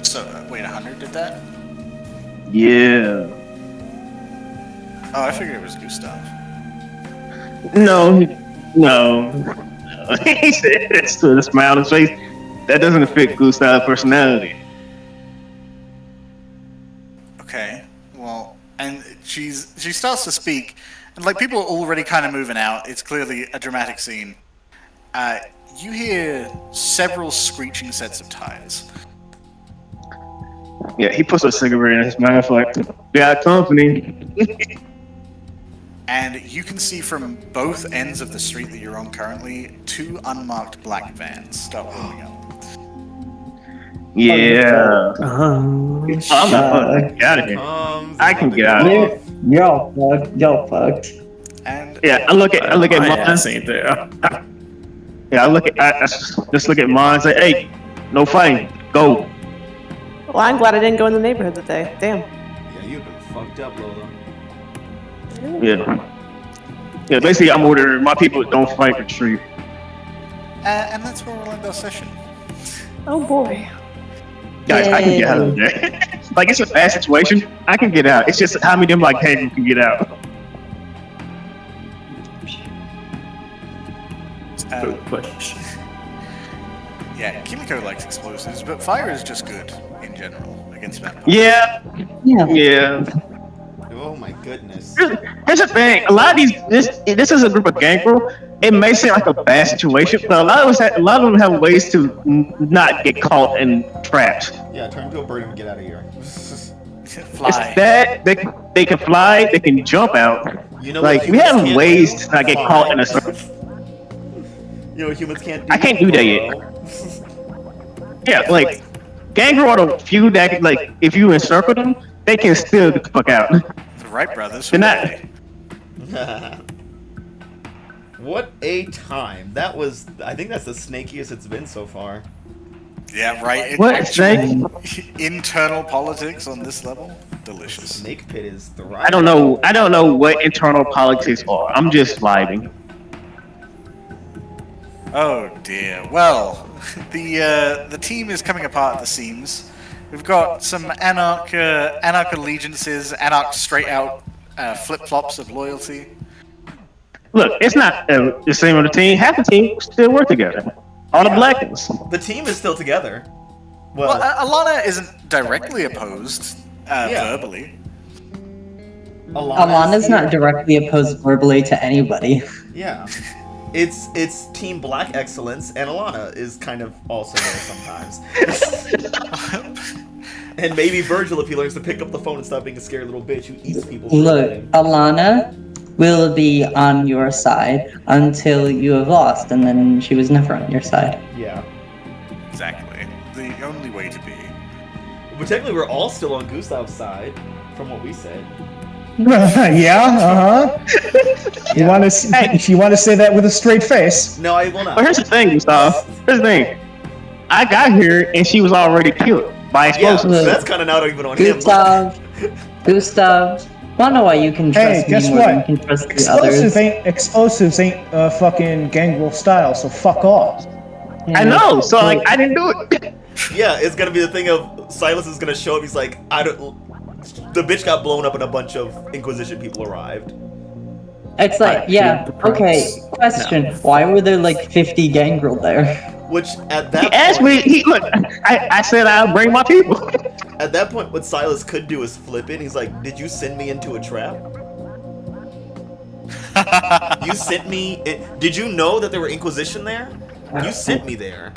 [SPEAKER 3] so, wait, 100 did that?
[SPEAKER 2] Yeah.
[SPEAKER 3] Oh, I figured it was Gustav.
[SPEAKER 2] No. He said this with a smile on his face. That doesn't fit Gustav's personality.
[SPEAKER 3] Okay, well, and she starts to speak, and like people are already kind of moving out. It's clearly a dramatic scene. You hear several screeching sets of tires.
[SPEAKER 2] Yeah, he puts a cigarette in his mouth like, got company.
[SPEAKER 3] And you can see from both ends of the street that you're on currently, 2 unmarked black vans start rolling up.
[SPEAKER 2] Yeah.
[SPEAKER 7] Oh,
[SPEAKER 2] I'm not get out of here. I can get out of here.
[SPEAKER 6] Y'all fucked.
[SPEAKER 3] And
[SPEAKER 2] Yeah, I look at
[SPEAKER 7] my
[SPEAKER 2] mine.
[SPEAKER 7] ass ain't there.
[SPEAKER 2] Yeah, I just look at mine and say, hey, no fighting. Go.
[SPEAKER 8] Well, I'm glad I didn't go in the neighborhood today. Damn.
[SPEAKER 1] Yeah, you've been fucked up, Lola.
[SPEAKER 2] Yeah. Yeah, basically I'm ordering my people don't fight retreat.
[SPEAKER 3] and that's where we'll end our session.
[SPEAKER 8] Oh boy.
[SPEAKER 2] Guys, I can get out of there. Like, it's a bad situation. I can get out. It's just how many of them like, hey, you can get out.
[SPEAKER 7] Push.
[SPEAKER 3] Yeah, Kimiko likes explosives, but fire is just good in general against vampires.
[SPEAKER 2] Yeah.
[SPEAKER 1] Oh my goodness.
[SPEAKER 2] Here's the thing. A lot of these, this is a group of gangrel. It may seem like a bad situation, but a lot of them have ways to not get caught and trapped.
[SPEAKER 1] Yeah, turn into a bird and get out of here.
[SPEAKER 3] Fly.
[SPEAKER 2] It's that they can fly, they can jump out.
[SPEAKER 1] You know
[SPEAKER 2] Like,
[SPEAKER 1] what
[SPEAKER 2] we
[SPEAKER 1] humans
[SPEAKER 2] have
[SPEAKER 1] can't
[SPEAKER 2] ways
[SPEAKER 1] do?
[SPEAKER 2] to not get
[SPEAKER 1] Fly.
[SPEAKER 2] caught in a circle.
[SPEAKER 1] You know what humans can't do?
[SPEAKER 2] I can't do that yet. Yeah, like, gangrel are the few that, like, if you encircle them, they can still get the fuck out.
[SPEAKER 3] The Wright brothers.
[SPEAKER 2] They're not.
[SPEAKER 1] What a time. That was, I think that's the snakiest it's been so far.
[SPEAKER 3] Yeah, right.
[SPEAKER 2] What,
[SPEAKER 3] actual internal politics on this level, delicious.
[SPEAKER 1] Snake pit is thriving.
[SPEAKER 2] I don't know what internal politics are. I'm just vibing.
[SPEAKER 3] Oh dear. Well, the team is coming apart at the seams. We've got some anarch allegiances, anarch straight out flip flops of loyalty.
[SPEAKER 2] Look, it's not the same on the team. Half the team still work together. All the black ones.
[SPEAKER 1] The team is still together.
[SPEAKER 3] Well, Alana isn't directly opposed verbally.
[SPEAKER 6] Alana's not directly opposed verbally to anybody.
[SPEAKER 1] Yeah. It's Team Black Excellence, and Alana is kind of also there sometimes. And maybe Virgil, if he learns to pick up the phone and stop being a scary little bitch who eats people.
[SPEAKER 6] Look, Alana will be on your side until you have lost, and then she was never on your side.
[SPEAKER 1] Yeah.
[SPEAKER 3] Exactly. The only way to be.
[SPEAKER 1] But technically, we're all still on Gustav's side, from what we said.
[SPEAKER 9] Yeah. You want to? If you want to say that with a straight face.
[SPEAKER 1] No, I will not.
[SPEAKER 2] But here's the thing, Gustav. Here's the thing. I got here and she was already killed by
[SPEAKER 1] Yeah,
[SPEAKER 2] explosives.
[SPEAKER 1] that's kind of not even on him.
[SPEAKER 6] Gustav, wanna know why you can trust
[SPEAKER 9] Hey, guess
[SPEAKER 6] me more than
[SPEAKER 9] what?
[SPEAKER 6] you can trust the others?
[SPEAKER 9] Explosives ain't fucking gangrel style. So fuck off.
[SPEAKER 2] I know, so like I didn't do it.
[SPEAKER 1] Yeah, it's gonna be the thing of Silas is gonna show up. He's like, the bitch got blown up and a bunch of Inquisition people arrived.
[SPEAKER 6] It's like, yeah, okay, question. Why were there like 50 gangrel there?
[SPEAKER 1] Which at that
[SPEAKER 2] He asked me. I said I'll bring my people.
[SPEAKER 1] At that point, what Silas could do is flip it. He's like, "Did you send me into a trap? You sent me. Did you know that there were Inquisition there? You sent me there."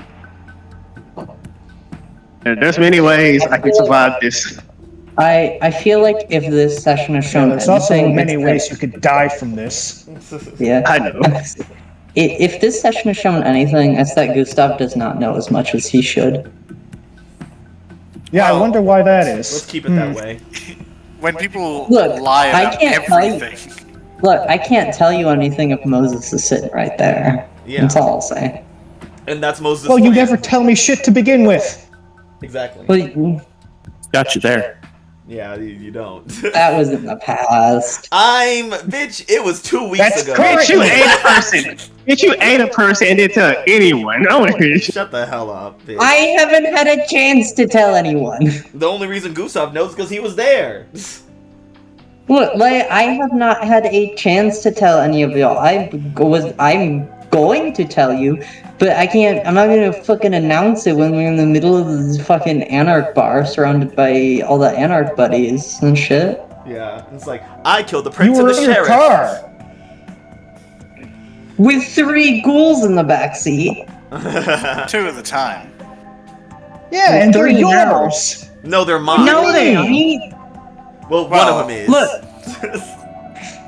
[SPEAKER 2] There's many ways I can survive this.
[SPEAKER 6] I feel like if this session has shown
[SPEAKER 9] There's also
[SPEAKER 6] anything,
[SPEAKER 9] many
[SPEAKER 6] it's
[SPEAKER 9] ways you could die from this.
[SPEAKER 6] Yeah.
[SPEAKER 2] I know.
[SPEAKER 6] If this session has shown anything, it's that Gustav does not know as much as he should.
[SPEAKER 9] Yeah, I wonder why that is.
[SPEAKER 1] Let's keep it that way.
[SPEAKER 3] When people
[SPEAKER 6] Look,
[SPEAKER 3] lie
[SPEAKER 6] I
[SPEAKER 3] about
[SPEAKER 6] can't tell you-
[SPEAKER 3] everything.
[SPEAKER 6] Look, I can't tell you anything if Moses is sitting right there.
[SPEAKER 1] Yeah.
[SPEAKER 6] That's all I'll say.
[SPEAKER 1] And that's Moses'
[SPEAKER 9] Well, you
[SPEAKER 1] plan.
[SPEAKER 9] never tell me shit to begin with.
[SPEAKER 1] Exactly.
[SPEAKER 6] But
[SPEAKER 7] Got you there.
[SPEAKER 1] Yeah, you don't.
[SPEAKER 6] That was in the past.
[SPEAKER 1] Bitch, it was 2 weeks
[SPEAKER 9] That's
[SPEAKER 1] ago.
[SPEAKER 9] correct.
[SPEAKER 2] Bitch, you ain't a person. Bitch, you ain't a person and didn't tell anyone. No one hears you.
[SPEAKER 1] Shut the hell up, bitch.
[SPEAKER 6] I haven't had a chance to tell anyone.
[SPEAKER 1] The only reason Gustav knows is because he was there.
[SPEAKER 6] Look, like, I have not had a chance to tell any of y'all. I'm going to tell you, but I can't. I'm not gonna fucking announce it when we're in the middle of this fucking Anarch bar, surrounded by all the Anarch buddies and shit.
[SPEAKER 1] Yeah, it's like, I killed the
[SPEAKER 9] You
[SPEAKER 1] prince and
[SPEAKER 9] were
[SPEAKER 1] the
[SPEAKER 9] in your
[SPEAKER 1] sheriff.
[SPEAKER 9] car.
[SPEAKER 6] With 3 ghouls in the backseat.
[SPEAKER 3] 2 at the time.
[SPEAKER 9] Yeah, and they're
[SPEAKER 6] 3 now.
[SPEAKER 9] yours.
[SPEAKER 1] No, they're mine.
[SPEAKER 6] No, they ain't.
[SPEAKER 1] Well, one
[SPEAKER 3] Well,
[SPEAKER 1] of them is.
[SPEAKER 6] Look.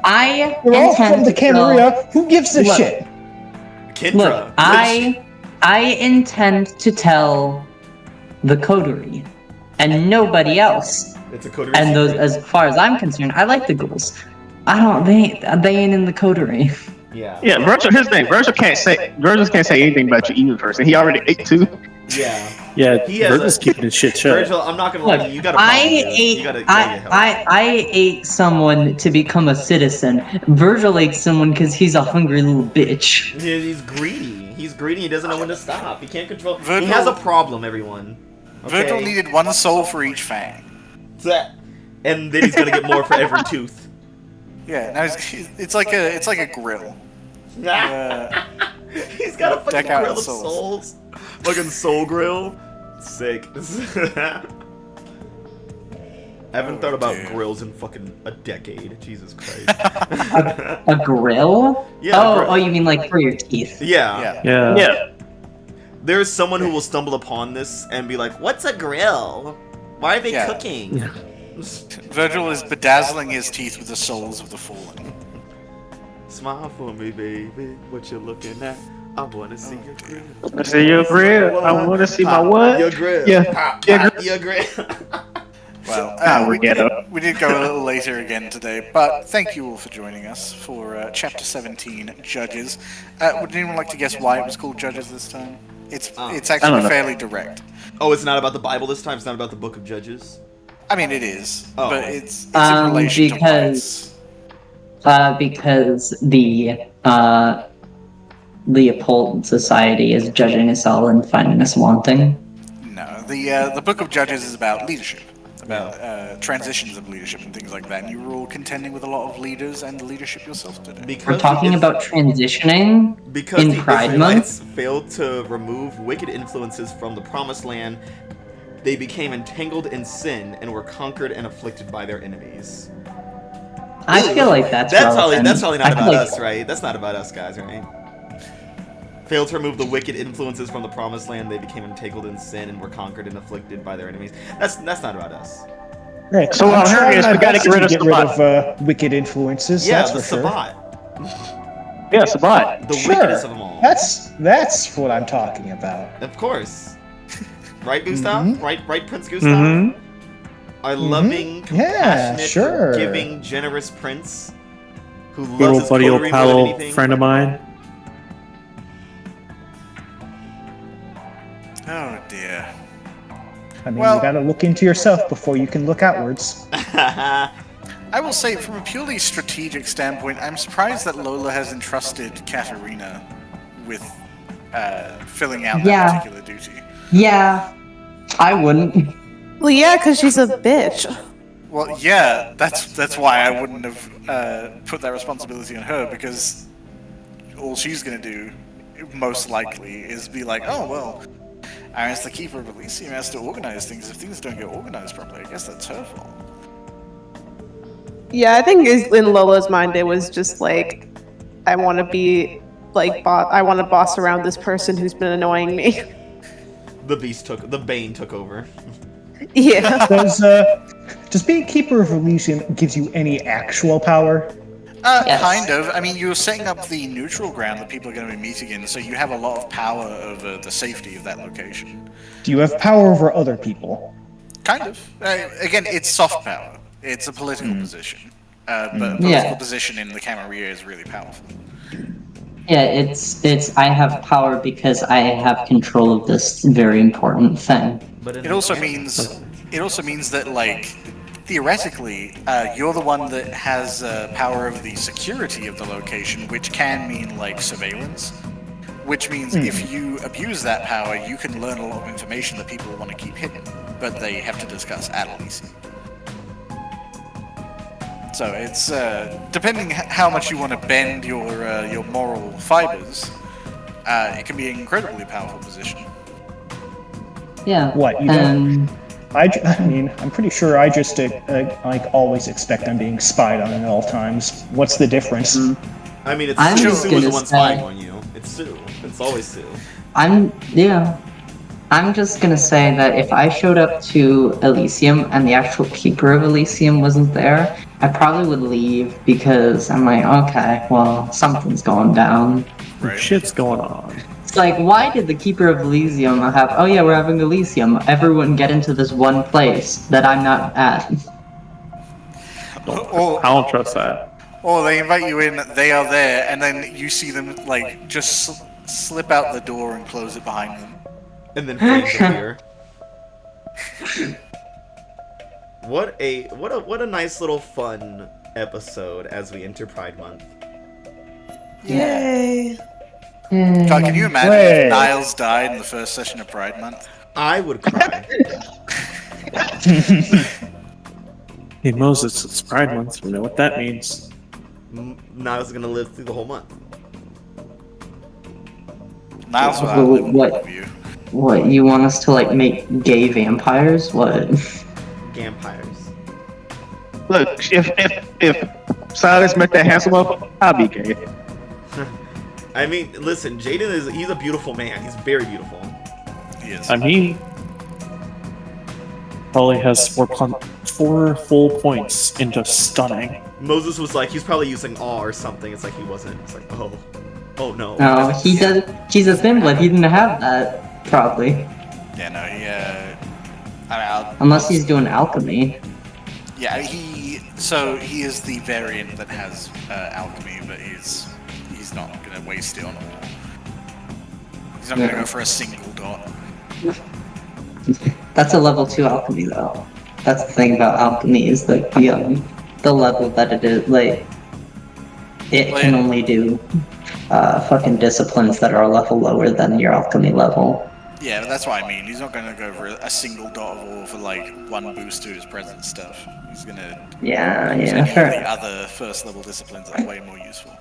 [SPEAKER 6] I
[SPEAKER 9] They're all
[SPEAKER 6] intend
[SPEAKER 9] from the
[SPEAKER 6] to tell-
[SPEAKER 9] Camarilla. Who gives a
[SPEAKER 6] Look.
[SPEAKER 9] shit?
[SPEAKER 1] Kendra.
[SPEAKER 6] Look, I intend to tell the Coterie, and nobody else.
[SPEAKER 1] It's a Coterie
[SPEAKER 6] And those,
[SPEAKER 1] secret.
[SPEAKER 6] as far as I'm concerned, I like the ghouls. I don't. They ain't in the Coterie.
[SPEAKER 1] Yeah.
[SPEAKER 2] Yeah, Virgil. Here's the thing. Virgil can't say anything about you either person. He already ate 2.
[SPEAKER 1] Yeah.
[SPEAKER 7] Yeah,
[SPEAKER 1] He has
[SPEAKER 7] Virgil's
[SPEAKER 1] a-
[SPEAKER 7] keeping his shit shut.
[SPEAKER 1] Virgil, I'm not gonna lie
[SPEAKER 6] Look,
[SPEAKER 1] to you. You got a
[SPEAKER 6] I
[SPEAKER 1] problem. dude.
[SPEAKER 6] ate.
[SPEAKER 1] You gotta get help.
[SPEAKER 6] I ate someone to become a citizen. Virgil ate someone because he's a hungry little bitch.
[SPEAKER 1] He's greedy. He's greedy. He doesn't know when to stop. He can't control. He
[SPEAKER 3] Virgil-
[SPEAKER 1] has a problem, everyone. Okay?
[SPEAKER 3] Virgil needed 1 soul for each fang.
[SPEAKER 1] And then he's gonna get more for every tooth.
[SPEAKER 3] Yeah, now it's like a grill.
[SPEAKER 1] He's got a fucking
[SPEAKER 3] Deck out
[SPEAKER 1] grill of
[SPEAKER 3] the souls.
[SPEAKER 1] souls. Fucking soul grill. Sick. I haven't thought about
[SPEAKER 3] dude.
[SPEAKER 1] grills in fucking a decade. Jesus Christ.
[SPEAKER 6] A grill?
[SPEAKER 1] Yeah, a grill.
[SPEAKER 6] Oh, you mean like for your teeth?
[SPEAKER 1] Yeah.
[SPEAKER 3] Yeah.
[SPEAKER 7] Yeah.
[SPEAKER 1] There's someone who will stumble upon this and be like, "What's a grill? Why are they
[SPEAKER 3] Yeah.
[SPEAKER 1] cooking?"
[SPEAKER 3] Virgil is bedazzling his teeth with the souls of the fallen.
[SPEAKER 1] Smile for me, baby. What you looking at? I wanna see your grill.
[SPEAKER 2] I see your grill. I want to see my
[SPEAKER 1] Pop
[SPEAKER 2] what?
[SPEAKER 1] Your grill.
[SPEAKER 2] Yeah.
[SPEAKER 1] Pop,
[SPEAKER 2] Yeah,
[SPEAKER 1] pop your grill.
[SPEAKER 3] Well,
[SPEAKER 2] we're ghetto.
[SPEAKER 3] we did go a little later again today, but thank you all for joining us for Chapter 17, Judges. Would anyone like to guess why it was called Judges this time? It's
[SPEAKER 2] I don't
[SPEAKER 3] actually
[SPEAKER 2] know.
[SPEAKER 3] fairly direct.
[SPEAKER 1] Oh, it's not about the Bible this time. It's not about the Book of Judges.
[SPEAKER 3] I mean, it is,
[SPEAKER 1] Oh.
[SPEAKER 3] but it's in relation to
[SPEAKER 6] because-
[SPEAKER 3] why
[SPEAKER 6] Because the Leopold Society is judging us all and finding us wanting.
[SPEAKER 3] No, the Book of Judges is about leadership, about transitions of leadership and things like that. And you were all contending with a lot of leaders and the leadership yourself today.
[SPEAKER 1] Because
[SPEAKER 6] We're talking about transitioning
[SPEAKER 1] because
[SPEAKER 6] in
[SPEAKER 1] the
[SPEAKER 6] Pride
[SPEAKER 1] Israelites failed to remove wicked influences from the Promised Land. They became entangled in sin and were conquered and afflicted by their enemies.
[SPEAKER 6] I feel like that's
[SPEAKER 1] probably
[SPEAKER 6] relevant.
[SPEAKER 1] probably
[SPEAKER 6] I
[SPEAKER 1] not
[SPEAKER 6] feel
[SPEAKER 1] about
[SPEAKER 6] like-
[SPEAKER 1] us, right? That's not about us, guys, right? Failed to remove the wicked influences from the Promised Land. They became entangled in sin and were conquered and afflicted by their enemies. That's not about us.
[SPEAKER 9] Right.
[SPEAKER 2] So what I'm hearing is we gotta get rid of Sabbat.
[SPEAKER 9] Wicked influences.
[SPEAKER 1] Yeah,
[SPEAKER 9] that's
[SPEAKER 1] the
[SPEAKER 9] for sure.
[SPEAKER 1] Sabbat.
[SPEAKER 2] Yeah, Sabbat.
[SPEAKER 1] The
[SPEAKER 9] Sure.
[SPEAKER 1] wickedness of them all.
[SPEAKER 9] That's what I'm talking about.
[SPEAKER 1] Of course. Right, Gustav?
[SPEAKER 9] Mhm.
[SPEAKER 1] Right, Prince Gustav?
[SPEAKER 7] Mm-hmm.
[SPEAKER 1] Our loving,
[SPEAKER 9] Yeah,
[SPEAKER 1] compassionate,
[SPEAKER 9] sure.
[SPEAKER 1] forgiving, generous prince who loves
[SPEAKER 7] Little
[SPEAKER 1] his
[SPEAKER 7] buddy old
[SPEAKER 1] coterie more than
[SPEAKER 7] pal
[SPEAKER 1] anything.
[SPEAKER 7] friend of mine.
[SPEAKER 3] Oh dear.
[SPEAKER 9] I mean,
[SPEAKER 3] Well-
[SPEAKER 9] you gotta look into yourself before you can look outwards.
[SPEAKER 3] I will say, from a purely strategic standpoint, I'm surprised that Lola has entrusted Katerina with filling out
[SPEAKER 6] Yeah.
[SPEAKER 3] that particular duty.
[SPEAKER 6] Yeah, I wouldn't.
[SPEAKER 8] Well, yeah, because she's a bitch.
[SPEAKER 3] Well, yeah, that's why I wouldn't have put that responsibility on her, because all she's gonna do, most likely, is be like, oh well, Aaron's the keeper of Elysium, has to organize things. If things don't get organized properly, I guess that's her fault.
[SPEAKER 8] Yeah, I think in Lola's mind it was just like, I want to be like, I want to boss around this person who's been annoying me.
[SPEAKER 1] The Bane took over.
[SPEAKER 8] Yeah.
[SPEAKER 9] Does being Keeper of Elysium gives you any actual power?
[SPEAKER 6] Yes.
[SPEAKER 3] Kind of. I mean, you're setting up the neutral ground that people are going to be meeting in, so you have a lot of power over the safety of that location.
[SPEAKER 9] Do you have power over other people?
[SPEAKER 3] Kind of. Again, it's soft power. It's a political position. But a political
[SPEAKER 6] Yeah.
[SPEAKER 3] position in the Camarilla is really powerful.
[SPEAKER 6] Yeah, it's I have power because I have control of this very important thing.
[SPEAKER 1] But in
[SPEAKER 3] It also means that, like, theoretically, you're the one that has power over the security of the location, which can mean like surveillance. Which means if you abuse that power, you can learn a lot of information that people want to keep hidden, but they have to discuss at Elysium. So it's depending how much you want to bend your moral fibers, it can be an incredibly powerful position.
[SPEAKER 6] Yeah.
[SPEAKER 9] What, you don't? I mean, I'm pretty sure I just like always expect I'm being spied on at all times. What's the difference?
[SPEAKER 1] I mean, it's
[SPEAKER 6] I'm
[SPEAKER 1] Sue
[SPEAKER 6] just
[SPEAKER 1] who's the
[SPEAKER 6] gonna
[SPEAKER 1] one
[SPEAKER 6] say-
[SPEAKER 1] spying on you. It's Sue. It's always Sue.
[SPEAKER 6] I'm just gonna say that if I showed up to Elysium and the actual keeper of Elysium wasn't there, I probably would leave because I'm like, okay, well, something's going down.
[SPEAKER 3] Right.
[SPEAKER 7] Shit's going on.
[SPEAKER 6] It's like, why did the keeper of Elysium have, oh yeah, we're having Elysium, everyone get into this one place that I'm not at?
[SPEAKER 3] Or,
[SPEAKER 7] I don't trust that.
[SPEAKER 3] or they invite you in, they are there, and then you see them like just slip out the door and close it behind them.
[SPEAKER 1] And then flames appear. What a nice little fun episode as we enter Pride Month.
[SPEAKER 8] Yay!
[SPEAKER 3] God, can you imagine
[SPEAKER 9] Way.
[SPEAKER 3] if Niles died in the first session of Pride Month?
[SPEAKER 1] I would cry.
[SPEAKER 7] Hey Moses, it's Pride Month. You know what that means.
[SPEAKER 1] Niles is gonna live through the whole month.
[SPEAKER 3] Niles will
[SPEAKER 6] What-
[SPEAKER 3] outlive all
[SPEAKER 6] what-
[SPEAKER 3] of you.
[SPEAKER 6] What, you want us to like make gay vampires? What?
[SPEAKER 1] Vampires.
[SPEAKER 2] Look, if Silas met that handsome up, I'll be gay.
[SPEAKER 1] I mean, listen, he's a beautiful man. He's very beautiful.
[SPEAKER 3] He is.
[SPEAKER 7] I mean, probably has 4 full points into stunning.
[SPEAKER 1] Moses was like, he's probably using awe or something. It's like he wasn't. It's like, oh no.
[SPEAKER 6] No, he does. He's a Thimblade. He didn't have that, probably.
[SPEAKER 3] Yeah, no, I mean,
[SPEAKER 6] Unless he's doing alchemy.
[SPEAKER 3] yeah, he is the variant that has alchemy, but he's not gonna waste it on all. He's not gonna go for a single dot.
[SPEAKER 6] That's a level 2 alchemy, though. That's the thing about alchemy is that the level that it is, like, it can only do fucking disciplines that are a level lower than your alchemy level.
[SPEAKER 3] Yeah, but that's what I mean. He's not gonna go for a single dot of all for like one boost to his present stuff. He's gonna
[SPEAKER 6] Yeah,
[SPEAKER 3] use
[SPEAKER 6] yeah,
[SPEAKER 3] any of
[SPEAKER 6] sure.
[SPEAKER 3] the other first level disciplines that are way more useful.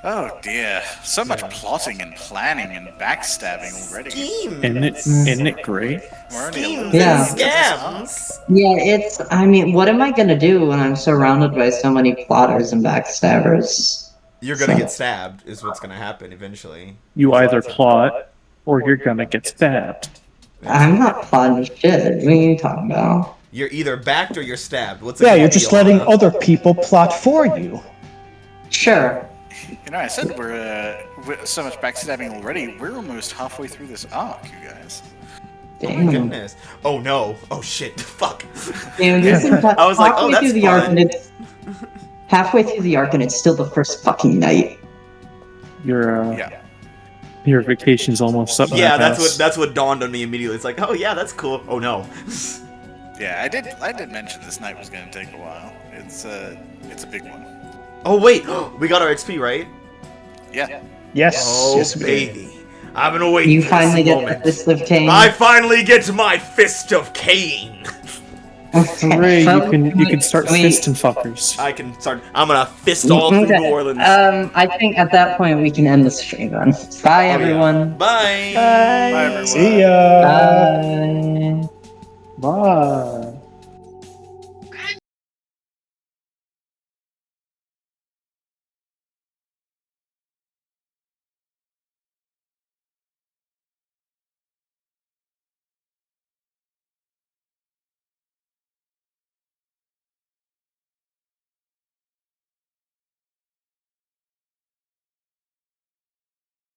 [SPEAKER 3] Oh dear, so much plotting and planning and backstabbing already.
[SPEAKER 1] Scheme.
[SPEAKER 7] Isn't it great?
[SPEAKER 3] We're only a
[SPEAKER 1] Schemes
[SPEAKER 3] little
[SPEAKER 6] Yeah.
[SPEAKER 1] and scams.
[SPEAKER 6] Yeah, I mean, what am I gonna do when I'm surrounded by so many plotters and backstabbers?
[SPEAKER 1] You're gonna get stabbed. Is what's gonna happen eventually.
[SPEAKER 7] You either plot or you're gonna get stabbed.
[SPEAKER 6] I'm not plotting shit. What are you talking about?
[SPEAKER 1] You're either backed or you're stabbed. What's it
[SPEAKER 9] Yeah,
[SPEAKER 1] gonna
[SPEAKER 9] you're
[SPEAKER 1] be,
[SPEAKER 9] just letting
[SPEAKER 1] Alana?
[SPEAKER 9] other people plot for you.
[SPEAKER 6] Sure.
[SPEAKER 3] You know, I said we're so much backstabbing already. We're almost halfway through this arc, you guys.
[SPEAKER 1] Oh my
[SPEAKER 6] Damn.
[SPEAKER 1] goodness. Oh no. Oh shit. Fuck.
[SPEAKER 6] Damn, this is
[SPEAKER 1] I was like,
[SPEAKER 6] halfway
[SPEAKER 1] oh, that's
[SPEAKER 6] through the arc,
[SPEAKER 1] fun.
[SPEAKER 6] and it's halfway through the arc, and it's still the first fucking night.
[SPEAKER 3] Yeah.
[SPEAKER 7] Your vacation's almost up.
[SPEAKER 1] Yeah,
[SPEAKER 7] my ass.
[SPEAKER 1] that's what dawned on me immediately. It's like, oh yeah, that's cool. Oh no.
[SPEAKER 3] Yeah, I did mention this night was gonna take a while. It's a big one.
[SPEAKER 1] Oh wait, we got our XP, right?
[SPEAKER 3] Yeah.
[SPEAKER 9] Yes.
[SPEAKER 1] Oh
[SPEAKER 9] yes, we did.
[SPEAKER 1] baby, I've been waiting
[SPEAKER 6] You
[SPEAKER 1] for
[SPEAKER 6] finally
[SPEAKER 1] this
[SPEAKER 6] get
[SPEAKER 1] moment.
[SPEAKER 6] the fist of Cain.
[SPEAKER 1] I finally get to my fist of Cain.
[SPEAKER 7] Hooray! You can start
[SPEAKER 6] Wait.
[SPEAKER 7] fisting fuckers.
[SPEAKER 1] I can start. I'm gonna fist all through
[SPEAKER 6] Okay,
[SPEAKER 1] New Orleans.
[SPEAKER 6] I think at that point we can end the stream then. Bye,
[SPEAKER 1] Oh, yeah.
[SPEAKER 6] everyone.
[SPEAKER 1] Bye.
[SPEAKER 3] Bye, everyone.
[SPEAKER 9] See ya.
[SPEAKER 6] Bye.
[SPEAKER 7] Bye.